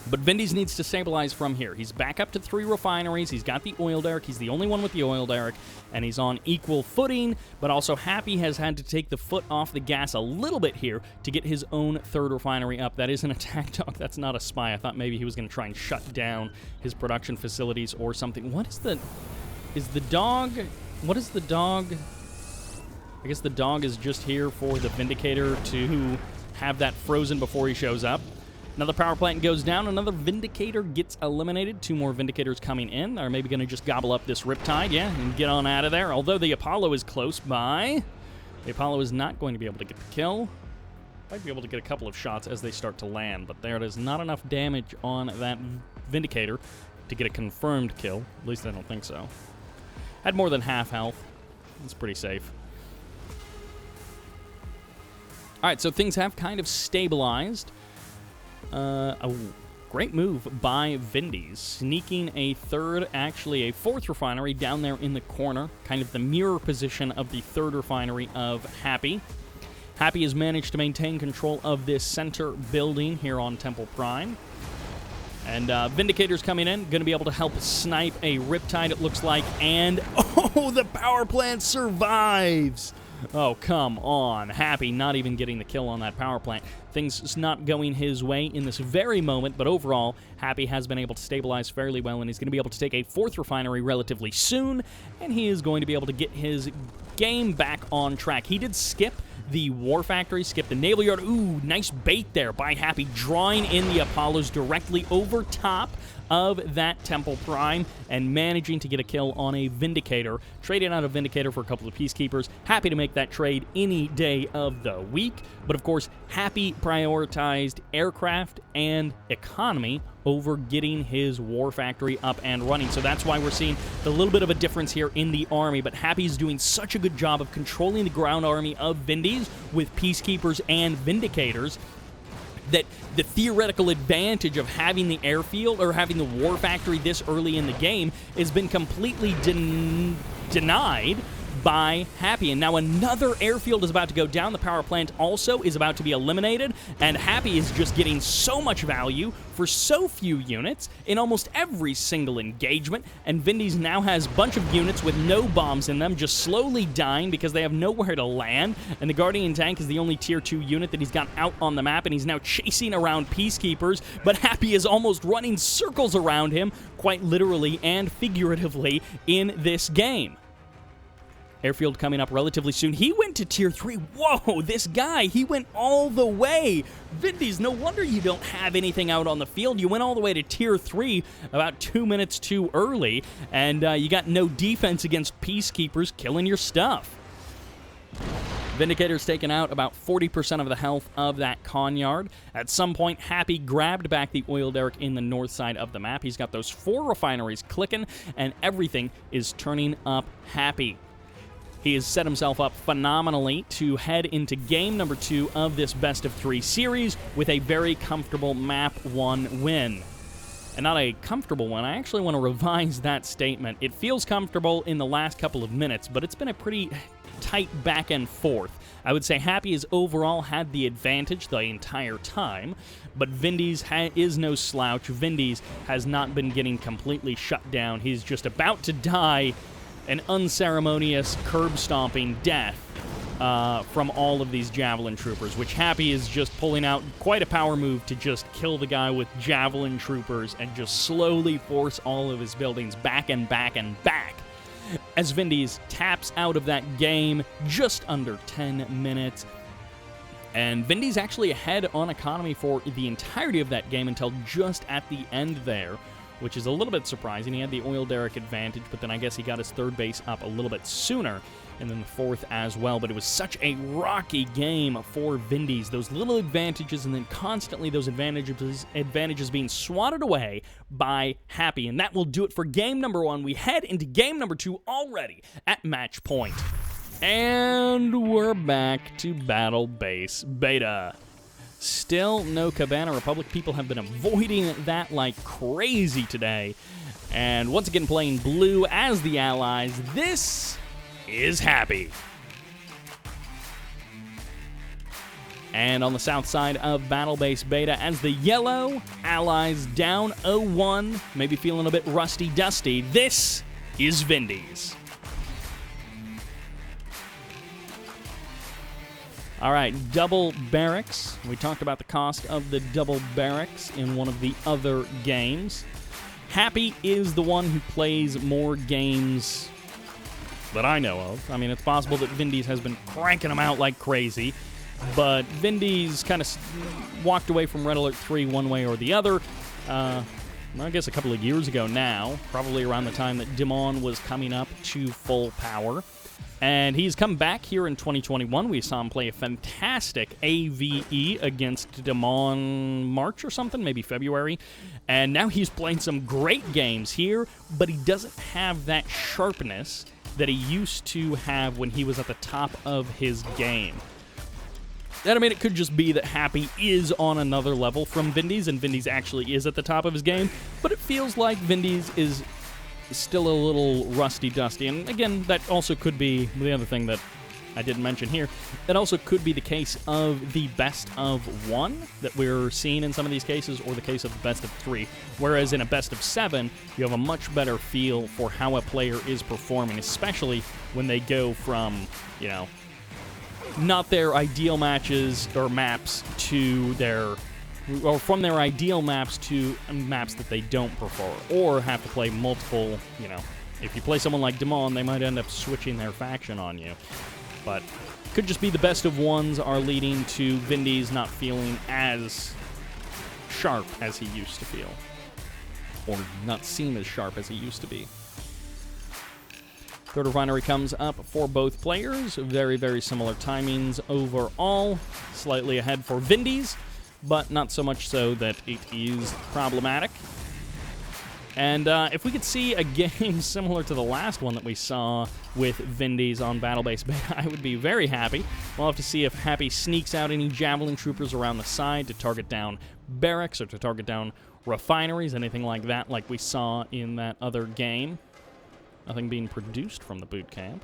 Speaker 1: But Vindies needs to stabilize from here. He's back up to 3 refineries. He's got the oil derrick. He's the only one with the oil derrick, and he's on equal footing, but also Happy has had to take the foot off the gas a little bit here to get his own 3rd refinery up. That is an attack dog. That's not a spy. I thought maybe he was going to try and shut down his production facilities or something. What is the... Is the dog... What is the dog... I guess the dog is just here for the Vindicator to have that frozen before he shows up. Another power plant goes down. Another Vindicator gets eliminated. 2 more Vindicators coming in. They're maybe going to just gobble up this Riptide, yeah, and get on out of there. Although the Apollo is close by. The Apollo is not going to be able to get the kill. Might be able to get a couple of shots as they start to land, but there it is. Not enough damage on that Vindicator to get a confirmed kill. At least I don't think so. Had more than half health. That's pretty safe. All right, so things have kind of stabilized. A great move by Vindies, sneaking a 3rd, actually a 4th refinery down there in the corner, kind of the mirror position of the 3rd refinery of Happy. Happy has managed to maintain control of this center building here on Temple Prime. And Vindicator's coming in, going to be able to help snipe a Riptide, it looks like, and oh, the power plant survives! Oh, come on. Happy not even getting the kill on that power plant. Things not going his way in this very moment, but overall, Happy has been able to stabilize fairly well, and he's going to be able to take a 4th refinery relatively soon, and he is going to be able to get his game back on track. He did skip the War Factory, skip the Naval Yard. Ooh, nice bait there by Happy, drawing in the Apollos directly over top of that Temple Prime and managing to get a kill on a Vindicator. Trading out a Vindicator for a couple of Peacekeepers. Happy to make that trade any day of the week. But of course, Happy prioritized aircraft and economy over getting his War Factory up and running. So that's why we're seeing a little bit of a difference here in the army. But Happy is doing such a good job of controlling the ground army of Vindies with Peacekeepers and Vindicators that the theoretical advantage of having the airfield or having the War Factory this early in the game has been completely denied by Happy. And now another airfield is about to go down. The power plant also is about to be eliminated, and Happy is just getting so much value for so few units in almost every single engagement, and Vindies now has a bunch of units with no bombs in them, just slowly dying because they have nowhere to land, and the Guardian Tank is the only Tier 2 unit that he's got out on the map, and he's now chasing around Peacekeepers, but Happy is almost running circles around him, quite literally and figuratively, in this game. Airfield coming up relatively soon. He went to Tier 3. Whoa, this guy, he went all the way. Vindies, no wonder you don't have anything out on the field. You went all the way to Tier 3 about 2 minutes too early, and you got no defense against Peacekeepers killing your stuff. Vindicator's taken out about 40% of the health of that Conyard. At some point, Happy grabbed back the oil derrick in the north side of the map. He's got those 4 refineries clicking, and everything is turning up Happy. He has set himself up phenomenally to head into game number 2 of this best-of-3 series with a very comfortable Map 1 win. And not a comfortable one. I actually want to revise that statement. It feels comfortable in the last couple of minutes, but it's been a pretty tight back and forth. I would say Happy has overall had the advantage the entire time, but Vindies is no slouch. Vindies has not been getting completely shut down. He's just about to die an unceremonious curb-stomping death from all of these Javelin Troopers, which Happy is just pulling out quite a power move to just kill the guy with Javelin Troopers and just slowly force all of his buildings back and back and back. As Vindies taps out of that game just under 10 minutes. And Vindies actually ahead on economy for the entirety of that game until just at the end there, which is a little bit surprising. He had the oil derrick advantage, but then I guess he got his third base up a little bit sooner, and then the fourth as well. But it was such a rocky game for Vindies. Those little advantages, and then constantly those advantages being swatted away by Happy. And that will do it for game number 1. We head into game number 2 already at match point. And we're back to Battle Base Beta. Still no Cabana Republic. People have been avoiding that like crazy today. And once again playing blue as the allies, this is Happy. And on the south side of Battle Base Beta, as the yellow allies down 0-1, maybe feeling a bit rusty-dusty, this is Vindies. All right, double barracks. We talked about the cost of the double barracks in one of the other games. Happy is the one who plays more games that I know of. I mean, it's possible that Vindies has been cranking them out like crazy, but Vindies kind of walked away from Red Alert 3 one way or the other. I guess a couple of years ago now, probably around the time that Dimon was coming up to full power. And he's come back here in 2021. We saw him play a fantastic AVE against Dimon March or something, maybe February. And now he's playing some great games here, but he doesn't have that sharpness that he used to have when he was at the top of his game. And I mean, it could just be that Happy is on another level from Vindies, and Vindies actually is at the top of his game, but it feels like Vindies is still a little rusty-dusty. And again, that also could be the other thing that I didn't mention here. That also could be the case of the best of 1 that we're seeing in some of these cases, or the case of the best of 3. Whereas in a best of 7, you have a much better feel for how a player is performing, especially when they go from, you know, not their ideal matches or maps to their, or from their ideal maps to maps that they don't prefer, or have to play multiple, you know, if you play someone like Dimon, they might end up switching their faction on you. But could just be the best of 1s are leading to Vindies not feeling as sharp as he used to feel, or not seem as sharp as he used to be. Third refinery comes up for both players. Very, very similar timings overall. Slightly ahead for Vindies, but not so much so that it is problematic. And if we could see a game similar to the last one that we saw with Vindies on Battle Base Beta, I would be very happy. We'll have to see if Happy sneaks out any Javelin Troopers around the side to target down barracks or to target down refineries, anything like that, like we saw in that other game. Nothing being produced from the boot camp.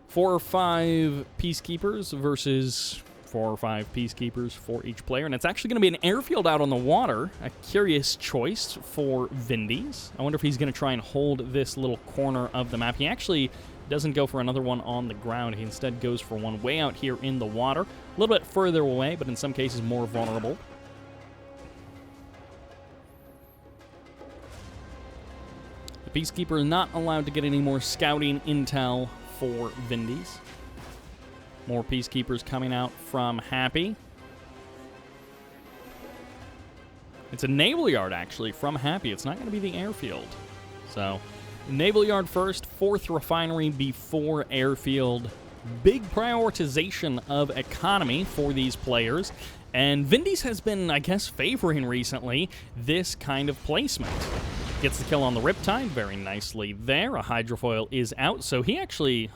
Speaker 1: 4 or 5 Peacekeepers versus 4 or 5 Peacekeepers for each player. And it's actually going to be an airfield out on the water. A curious choice for Vindies. I wonder if he's going to try and hold this little corner of the map. He actually doesn't go for another one on the ground. He instead goes for one way out here in the water. A little bit further away, but in some cases more vulnerable. Peacekeeper is not allowed to get any more scouting intel for Vindies. More Peacekeepers coming out from Happy. It's a naval yard, actually, from Happy. It's not going to be the airfield. So, naval yard first, 4th refinery before airfield. Big prioritization of economy for these players. And Vindies has been, I guess, favoring recently this kind of placement. Gets the kill on the Riptide very nicely there. A hydrofoil is out, so he actually,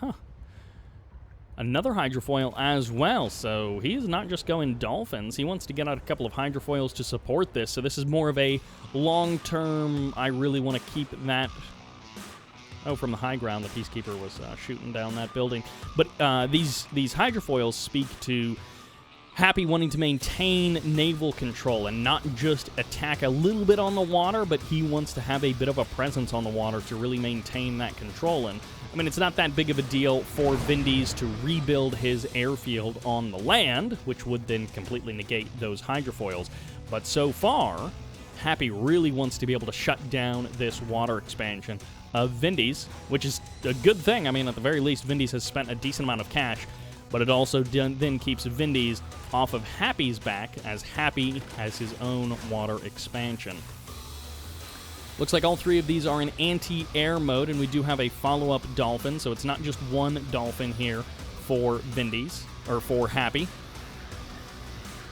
Speaker 1: another hydrofoil as well. So he's not just going Dolphins. He wants to get out a couple of hydrofoils to support this. So this is more of a long-term, I really want to keep that. Oh, from the high ground, the Peacekeeper was shooting down that building. But these hydrofoils speak to Happy wanting to maintain naval control and not just attack a little bit on the water, but he wants to have a bit of a presence on the water to really maintain that control. And, I mean, it's not that big of a deal for Vindies to rebuild his airfield on the land, which would then completely negate those hydrofoils. But so far, Happy really wants to be able to shut down this water expansion of Vindies, which is a good thing. I mean, at the very least, Vindies has spent a decent amount of cash, but it also then keeps Vindies off of Happy's back, as Happy has his own water expansion. Looks like all three of these are in anti-air mode, and we do have a follow-up dolphin, so it's not just one dolphin here for Vindies, or for Happy.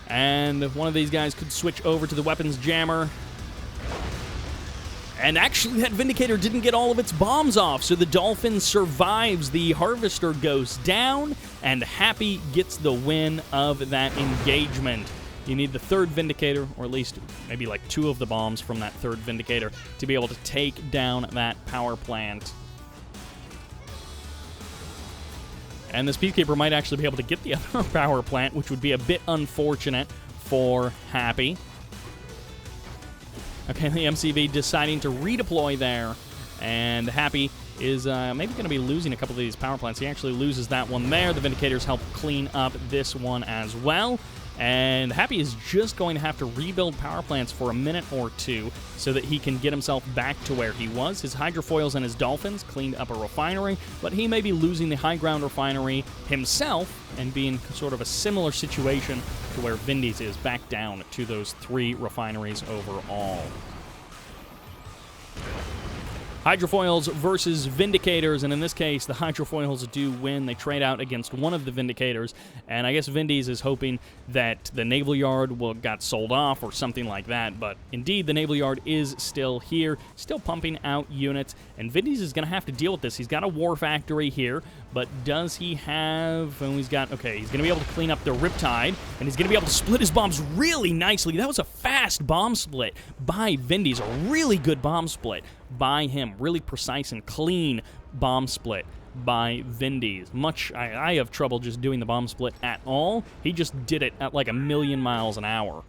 Speaker 1: And one of these guys could switch over to the weapons jammer. And actually, that Vindicator didn't get all of its bombs off, so the Dolphin survives. The Harvester goes down, and Happy gets the win of that engagement. You need the third Vindicator, or at least maybe like 2 of the bombs from that third Vindicator, to be able to take down that power plant. And this Peacekeeper might actually be able to get the other power plant, which would be a bit unfortunate for Happy. Okay, the MCV deciding to redeploy there, and Happy is maybe going to be losing a couple of these power plants. He actually loses that one there. The Vindicators help clean up this one as well, and Happy is just going to have to rebuild power plants for a minute or 2 so that he can get himself back to where he was. His hydrofoils and his dolphins cleaned up a refinery, but he may be losing the high ground refinery himself and be in sort of a similar situation to where Vindies is, back down to those 3 refineries overall. Hydrofoils versus Vindicators, and in this case, the Hydrofoils do win. They trade out against one of the Vindicators, and I guess Vindies is hoping that the Naval Yard got sold off or something like that, but indeed, the Naval Yard is still here, still pumping out units, and Vindies is going to have to deal with this. He's got a war factory here, but does he have... Oh, he's got... Okay, he's going to be able to clean up the Riptide, and he's going to be able to split his bombs really nicely. That was a fast bomb split by Vindies, a really good bomb split by him. Really precise and clean bomb split by Vindies. I have trouble just doing the bomb split at all. He just did it at like 1,000,000 miles an hour.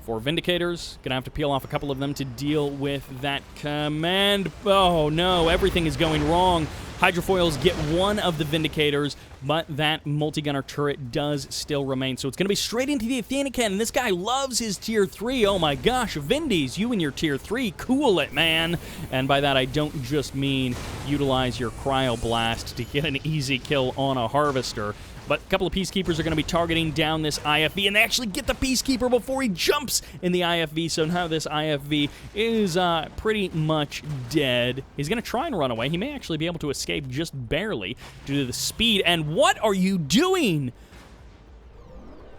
Speaker 1: For Vindicators, gonna have to peel off a couple of them to deal with that command. Oh no, everything is going wrong. Hydrofoils get one of the Vindicators, but that multi-gunner turret does still remain. So it's going to be straight into the Athena cannon. This guy loves his tier 3. Oh my gosh, Vindies, you and your tier 3, cool it, man. And by that, I don't just mean utilize your cryoblast to get an easy kill on a harvester. But a couple of Peacekeepers are going to be targeting down this IFV, and they actually get the Peacekeeper before he jumps in the IFV, so now this IFV is pretty much dead. He's going to try and run away. He may actually be able to escape just barely due to the speed. And what are you doing?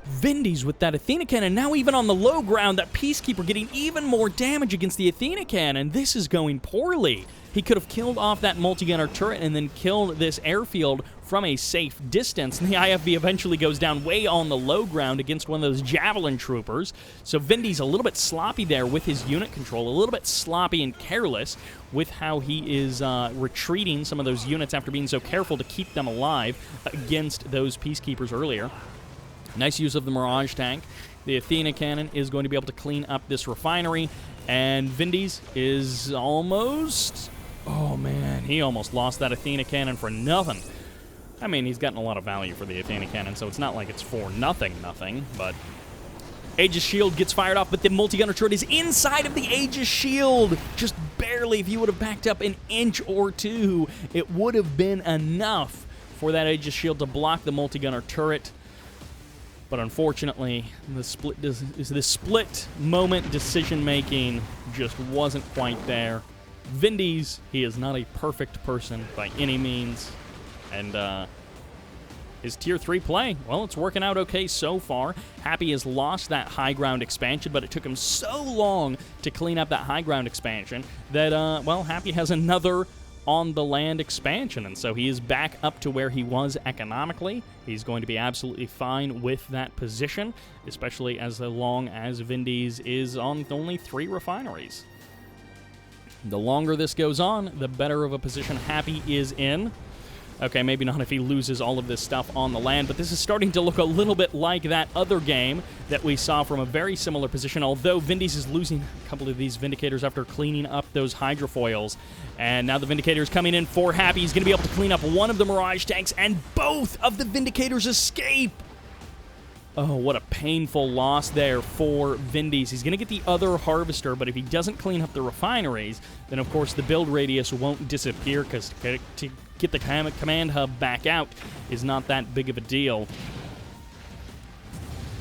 Speaker 1: Vindies with that Athena cannon. Now even on the low ground, that Peacekeeper getting even more damage against the Athena cannon. This is going poorly. He could have killed off that multi-gunner turret and then killed this airfield from a safe distance. And the IFV eventually goes down way on the low ground against one of those Javelin troopers. So Vindies a little bit sloppy there with his unit control, a little bit sloppy and careless with how he is retreating some of those units after being so careful to keep them alive against those Peacekeepers earlier. Nice use of the Mirage tank. The Athena cannon is going to be able to clean up this refinery, and Vindies is almost... Oh, man, he almost lost that Athena cannon for nothing. I mean, he's gotten a lot of value for the Athena cannon, so it's not like it's for nothing, but... Aegis Shield gets fired off, but the multi-gunner turret is inside of the Aegis Shield. Just barely. If he would have backed up an inch or 2, it would have been enough for that Aegis Shield to block the multi-gunner turret. But unfortunately, the split moment decision-making just wasn't quite there. Vindies, he is not a perfect person by any means. And his tier 3 play, well, it's working out okay so far. Happy has lost that high ground expansion, but it took him so long to clean up that high ground expansion that, well, Happy has another on the land expansion, and so he is back up to where he was economically. He's going to be absolutely fine with that position, especially as long as Vindies is on only 3 refineries. The longer this goes on, the better of a position Happy is in. Okay, maybe not if he loses all of this stuff on the land, but this is starting to look a little bit like that other game that we saw from a very similar position, although Vindies is losing a couple of these Vindicators after cleaning up those Hydrofoils. And now the Vindicator's coming in for Happy. He's going to be able to clean up one of the Mirage tanks, and both of the Vindicators escape! Oh, what a painful loss there for Vindies. He's going to get the other Harvester, but if he doesn't clean up the refineries, then of course the build radius won't disappear, because to get the command hub back out is not that big of a deal.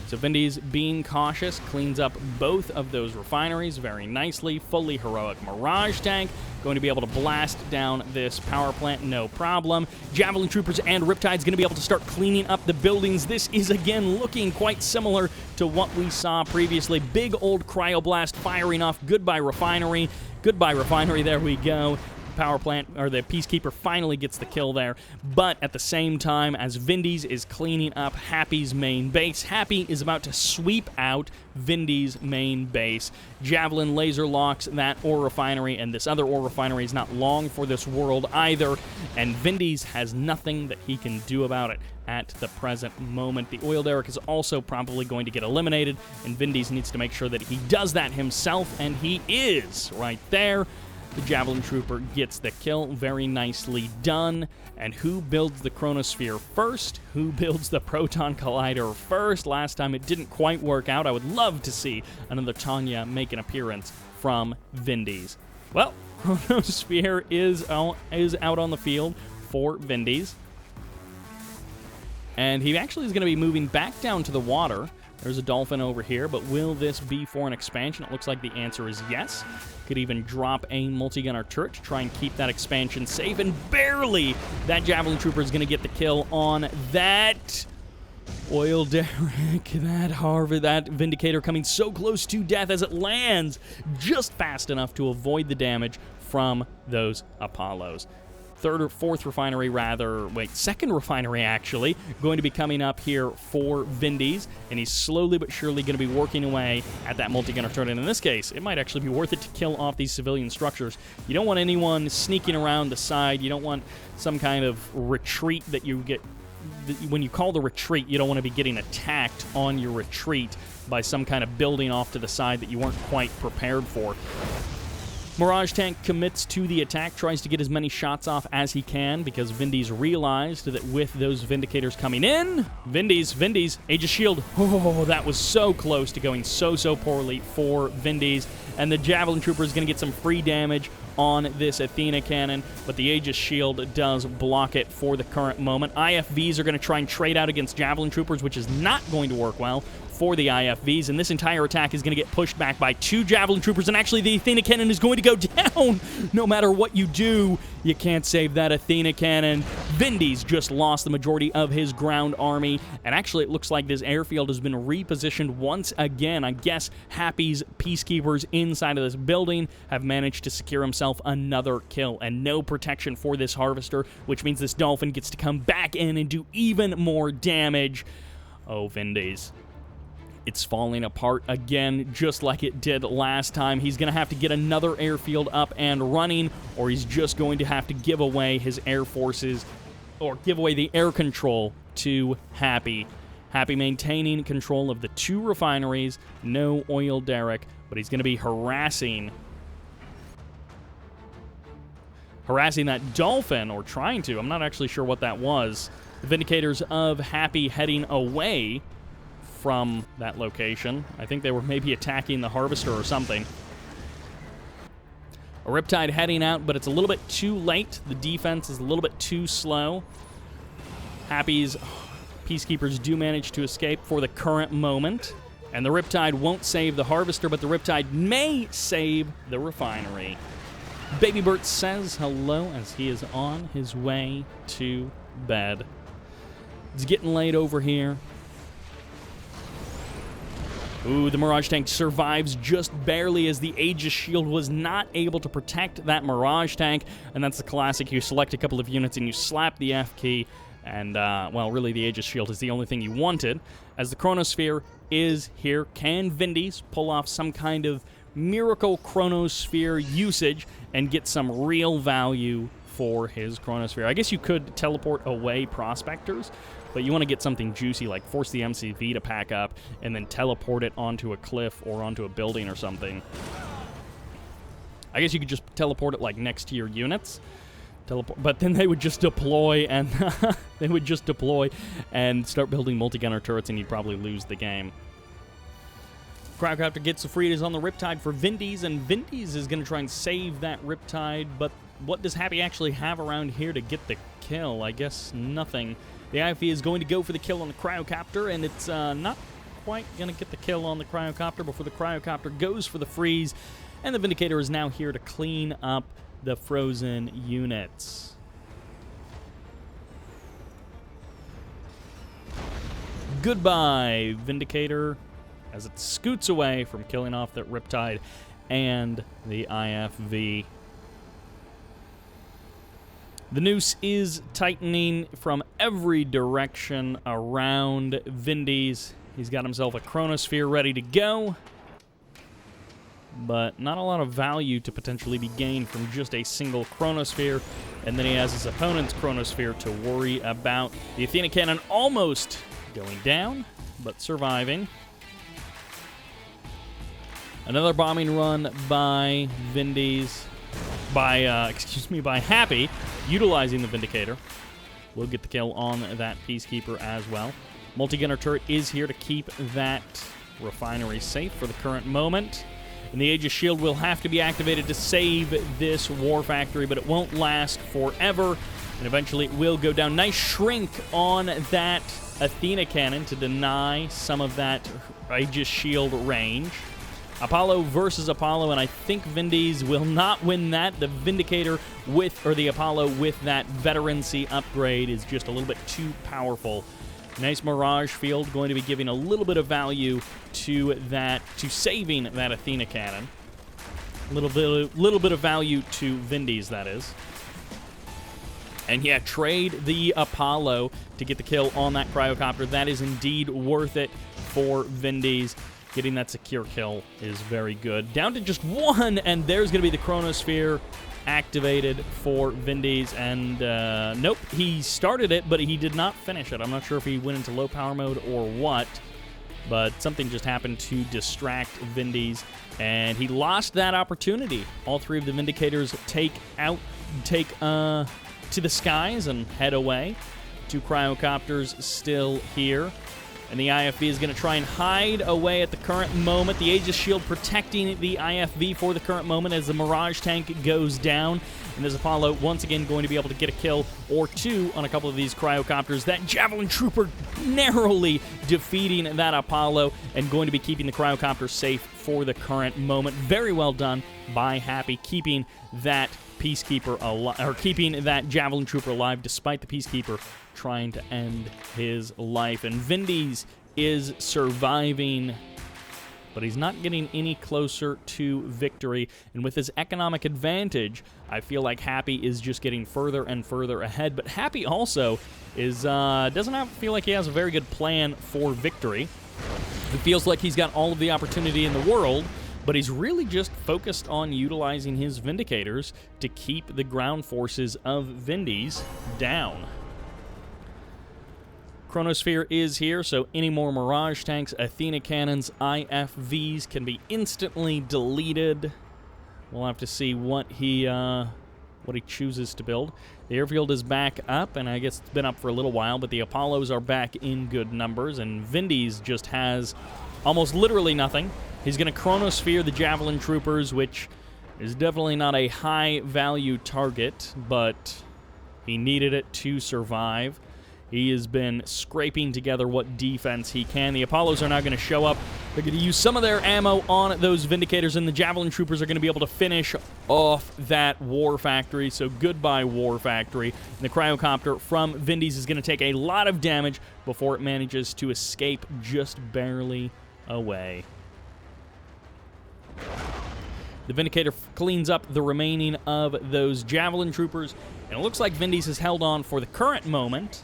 Speaker 1: So Vindies, being cautious, cleans up both of those refineries very nicely. Fully heroic Mirage tank, going to be able to blast down this power plant, no problem. Javelin Troopers and Riptide's going to be able to start cleaning up the buildings. This is, again, looking quite similar to what we saw previously. Big old Cryoblast firing off. Goodbye refinery. Goodbye refinery, there we go. Power plant, or the Peacekeeper, finally gets the kill there. But at the same time, as Vindies is cleaning up Happy's main base, Happy is about to sweep out Vindies' main base. Javelin laser locks that ore refinery, and this other ore refinery is not long for this world either, and Vindies has nothing that he can do about it at the present moment. The oil derrick is also probably going to get eliminated, and Vindies needs to make sure that he does that himself, and he is right there. The Javelin Trooper gets the kill. Very nicely done. And who builds the Chronosphere first? Who builds the Proton Collider first? Last time it didn't quite work out. I would love to see another Tanya make an appearance from Vindies. Well, Chronosphere is out on the field for Vindies. And he actually is going to be moving back down to the water. There's a Dolphin over here, but will this be for an expansion? It looks like the answer is yes. Could even drop a multi-gunner turret to try and keep that expansion safe, and barely that Javelin Trooper is going to get the kill on that oil derrick. That Vindicator coming so close to death as it lands just fast enough to avoid the damage from those Apollos. Second refinery actually, going to be coming up here for Vindies, and he's slowly but surely going to be working away at that multi-gunner turret. And in this case, it might actually be worth it to kill off these civilian structures. You don't want anyone sneaking around the side. You don't want some kind of retreat that you get. When you call the retreat, you don't want to be getting attacked on your retreat by some kind of building off to the side that you weren't quite prepared for. Mirage tank commits to the attack, tries to get as many shots off as he can, because Vindies realized that with those Vindicators coming in, Vindies, Aegis Shield, oh, that was so close to going so poorly for Vindies, and the Javelin Trooper is going to get some free damage on this Athena cannon, but the Aegis Shield does block it for the current moment. IFVs are going to try and trade out against Javelin Troopers, which is not going to work well for the IFVs, and this entire attack is going to get pushed back by 2 Javelin Troopers, and actually the Athena cannon is going to go down. No matter what you do, you can't save that Athena cannon. Vindies just lost the majority of his ground army, and actually it looks like this airfield has been repositioned once again. I guess Happy's Peacekeepers inside of this building have managed to secure himself another kill, and no protection for this Harvester, which means this Dolphin gets to come back in and do even more damage. Oh, Vindies. It's falling apart again, just like it did last time. He's going to have to get another airfield up and running, or he's just going to have to give away his air forces, or give away the air control to Happy. Happy maintaining control of the 2 refineries, no oil derrick, but he's going to be harassing that Dolphin, or trying to. I'm not actually sure what that was. The Vindicators of Happy heading away from that location. I think they were maybe attacking the Harvester or something. A Riptide heading out, but it's a little bit too late. The defense is a little bit too slow. Happy's Peacekeepers do manage to escape for the current moment, and the Riptide won't save the Harvester, but the Riptide may save the refinery. Baby Bert says hello as he is on his way to bed. It's getting late over here. Ooh, the Mirage tank survives just barely, as the Aegis Shield was not able to protect that Mirage tank, and that's the classic. You select a couple of units and you slap the F key, and, well, really the Aegis Shield is the only thing you wanted. As the Chronosphere is here, can Vindies pull off some kind of miracle Chronosphere usage and get some real value for his Chronosphere. I guess you could teleport away Prospectors, but you want to get something juicy, like force the MCV to pack up and then teleport it onto a cliff or onto a building or something. I guess you could just teleport it like next to your units. But then they would just deploy and start building multi-gunner turrets, and you'd probably lose the game. Cryocopter gets the Fritas on the Riptide for Vindies, and Vindies is going to try and save that Riptide, but what does Happy actually have around here to get the kill? I guess nothing. The IFE is going to go for the kill on the Cryocopter, and it's not quite going to get the kill on the Cryocopter before the Cryocopter goes for the freeze, and the Vindicator is now here to clean up the frozen units. Goodbye, Vindicator, as it scoots away from killing off that Riptide and the IFV. The noose is tightening from every direction around Vindies. He's got himself a Chronosphere ready to go, but not a lot of value to potentially be gained from just a single Chronosphere. And then he has his opponent's Chronosphere to worry about. The Athena Cannon almost going down, but surviving. Another bombing run by Vindies, by Happy, utilizing the Vindicator. We'll get the kill on that Peacekeeper as well. Multi-gunner turret is here to keep that refinery safe for the current moment. And the Aegis Shield will have to be activated to save this War Factory, but it won't last forever, and eventually it will go down. Nice shrink on that Athena Cannon to deny some of that Aegis Shield range. Apollo versus Apollo, and I think Vindies will not win that. The Vindicator the Apollo with that veterancy upgrade is just a little bit too powerful. Nice Mirage Field, going to be giving a little bit of value to saving that Athena Cannon. A little bit of value to Vindies, that is. And yeah, trade the Apollo to get the kill on that Cryocopter. That is indeed worth it for Vindies. Getting that secure kill is very good. Down to just one, and there's going to be the Chronosphere activated for Vindies, and nope, he started it, but he did not finish it. I'm not sure if he went into low power mode or what, but something just happened to distract Vindies, and he lost that opportunity. All three of the Vindicators take to the skies and head away. Two Cryocopters still here. And the IFV is going to try and hide away at the current moment. The Aegis Shield protecting the IFV for the current moment as the Mirage Tank goes down. And there's Apollo once again going to be able to get a kill or two on a couple of these Cryocopters. That Javelin Trooper narrowly defeating that Apollo and going to be keeping the Cryocopter safe for the current moment. Very well done by Happy, keeping that Peacekeeper alive, or keeping that Javelin Trooper alive despite the Peacekeeper trying to end his life. And Vindies is surviving, but he's not getting any closer to victory. And with his economic advantage, I feel like Happy is just getting further and further ahead. But Happy also is doesn't feel like he has a very good plan for victory. It feels like he's got all of the opportunity in the world, but he's really just focused on utilizing his Vindicators to keep the ground forces of Vindies down. Chronosphere is here, so any more Mirage Tanks, Athena Cannons, IFVs can be instantly deleted. We'll have to see what he chooses to build. The airfield is back up, and I guess it's been up for a little while, but the Apollos are back in good numbers, and Vindies just has almost literally nothing. He's going to Chronosphere the Javelin Troopers, which is definitely not a high-value target, but he needed it to survive. He has been scraping together what defense he can. The Apollos are now going to show up. They're going to use some of their ammo on those Vindicators, and the Javelin Troopers are going to be able to finish off that War Factory. So goodbye, War Factory. And the Cryocopter from Vindies is going to take a lot of damage before it manages to escape just barely away. The Vindicator cleans up the remaining of those Javelin Troopers, and it looks like Vindies has held on for the current moment.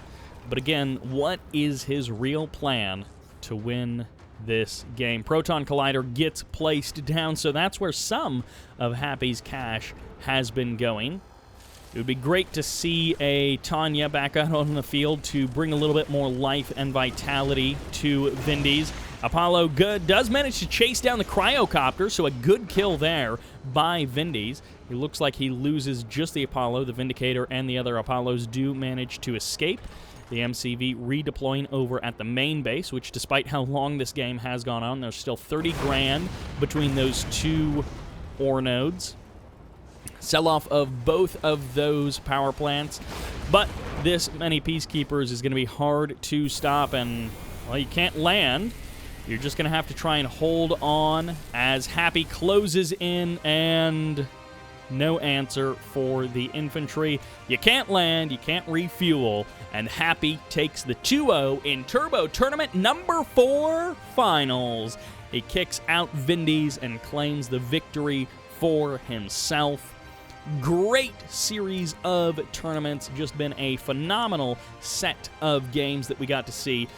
Speaker 1: But again, what is his real plan to win this game? Proton Collider gets placed down, so that's where some of Happy's cash has been going. It would be great to see a Tanya back out on the field to bring a little bit more life and vitality to Vindies. Apollo good does manage to chase down the cryocopter, so a good kill there by Vindies. It looks like he loses just the Apollo. The Vindicator and the other Apollos do manage to escape. The MCV redeploying over at the main base, which despite how long this game has gone on, there's still 30 grand between those two ore nodes. Sell-off of both of those power plants, but this many Peacekeepers is going to be hard to stop, and, well, you can't land. You're just going to have to try and hold on as Happy closes in, and no answer for the infantry. You can't land, you can't refuel, and Happy takes the 2-0 in Turbo Tournament number 4 finals. He kicks out Vindies and claims the victory for himself. Great series of tournaments. Just been a phenomenal set of games that we got to see.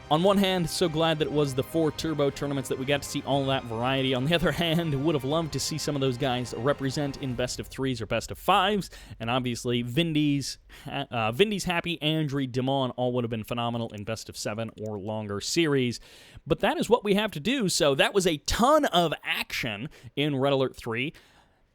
Speaker 1: On one hand, so glad that it was the 4 Turbo tournaments that we got to see all that variety. On the other hand, would have loved to see some of those guys represent in best of 3s or best of 5s. And obviously, Vindies, Happy, Andrey, Dimon all would have been phenomenal in best of 7 or longer series. But that is what we have to do. So that was a ton of action in Red Alert 3.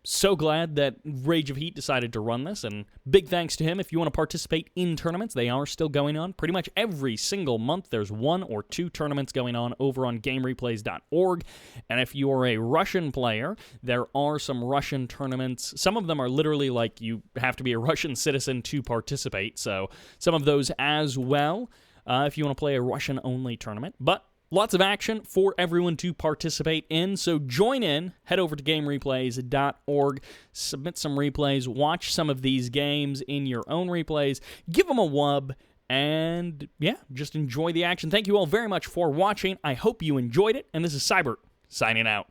Speaker 1: So glad that RageofHeat decided to run this, and big thanks to him. If you want to participate in tournaments, they are still going on. Pretty much every single month, there's 1 or 2 tournaments going on over on GameReplays.org. And if you are a Russian player, there are some Russian tournaments. Some of them are literally like you have to be a Russian citizen to participate, so some of those as well, if you want to play a Russian-only tournament. But lots of action for everyone to participate in, so join in. Head over to GameReplays.org, submit some replays, watch some of these games in your own replays, give them a wub, and yeah, just enjoy the action. Thank you all very much for watching. I hope you enjoyed it, and this is Sybert signing out.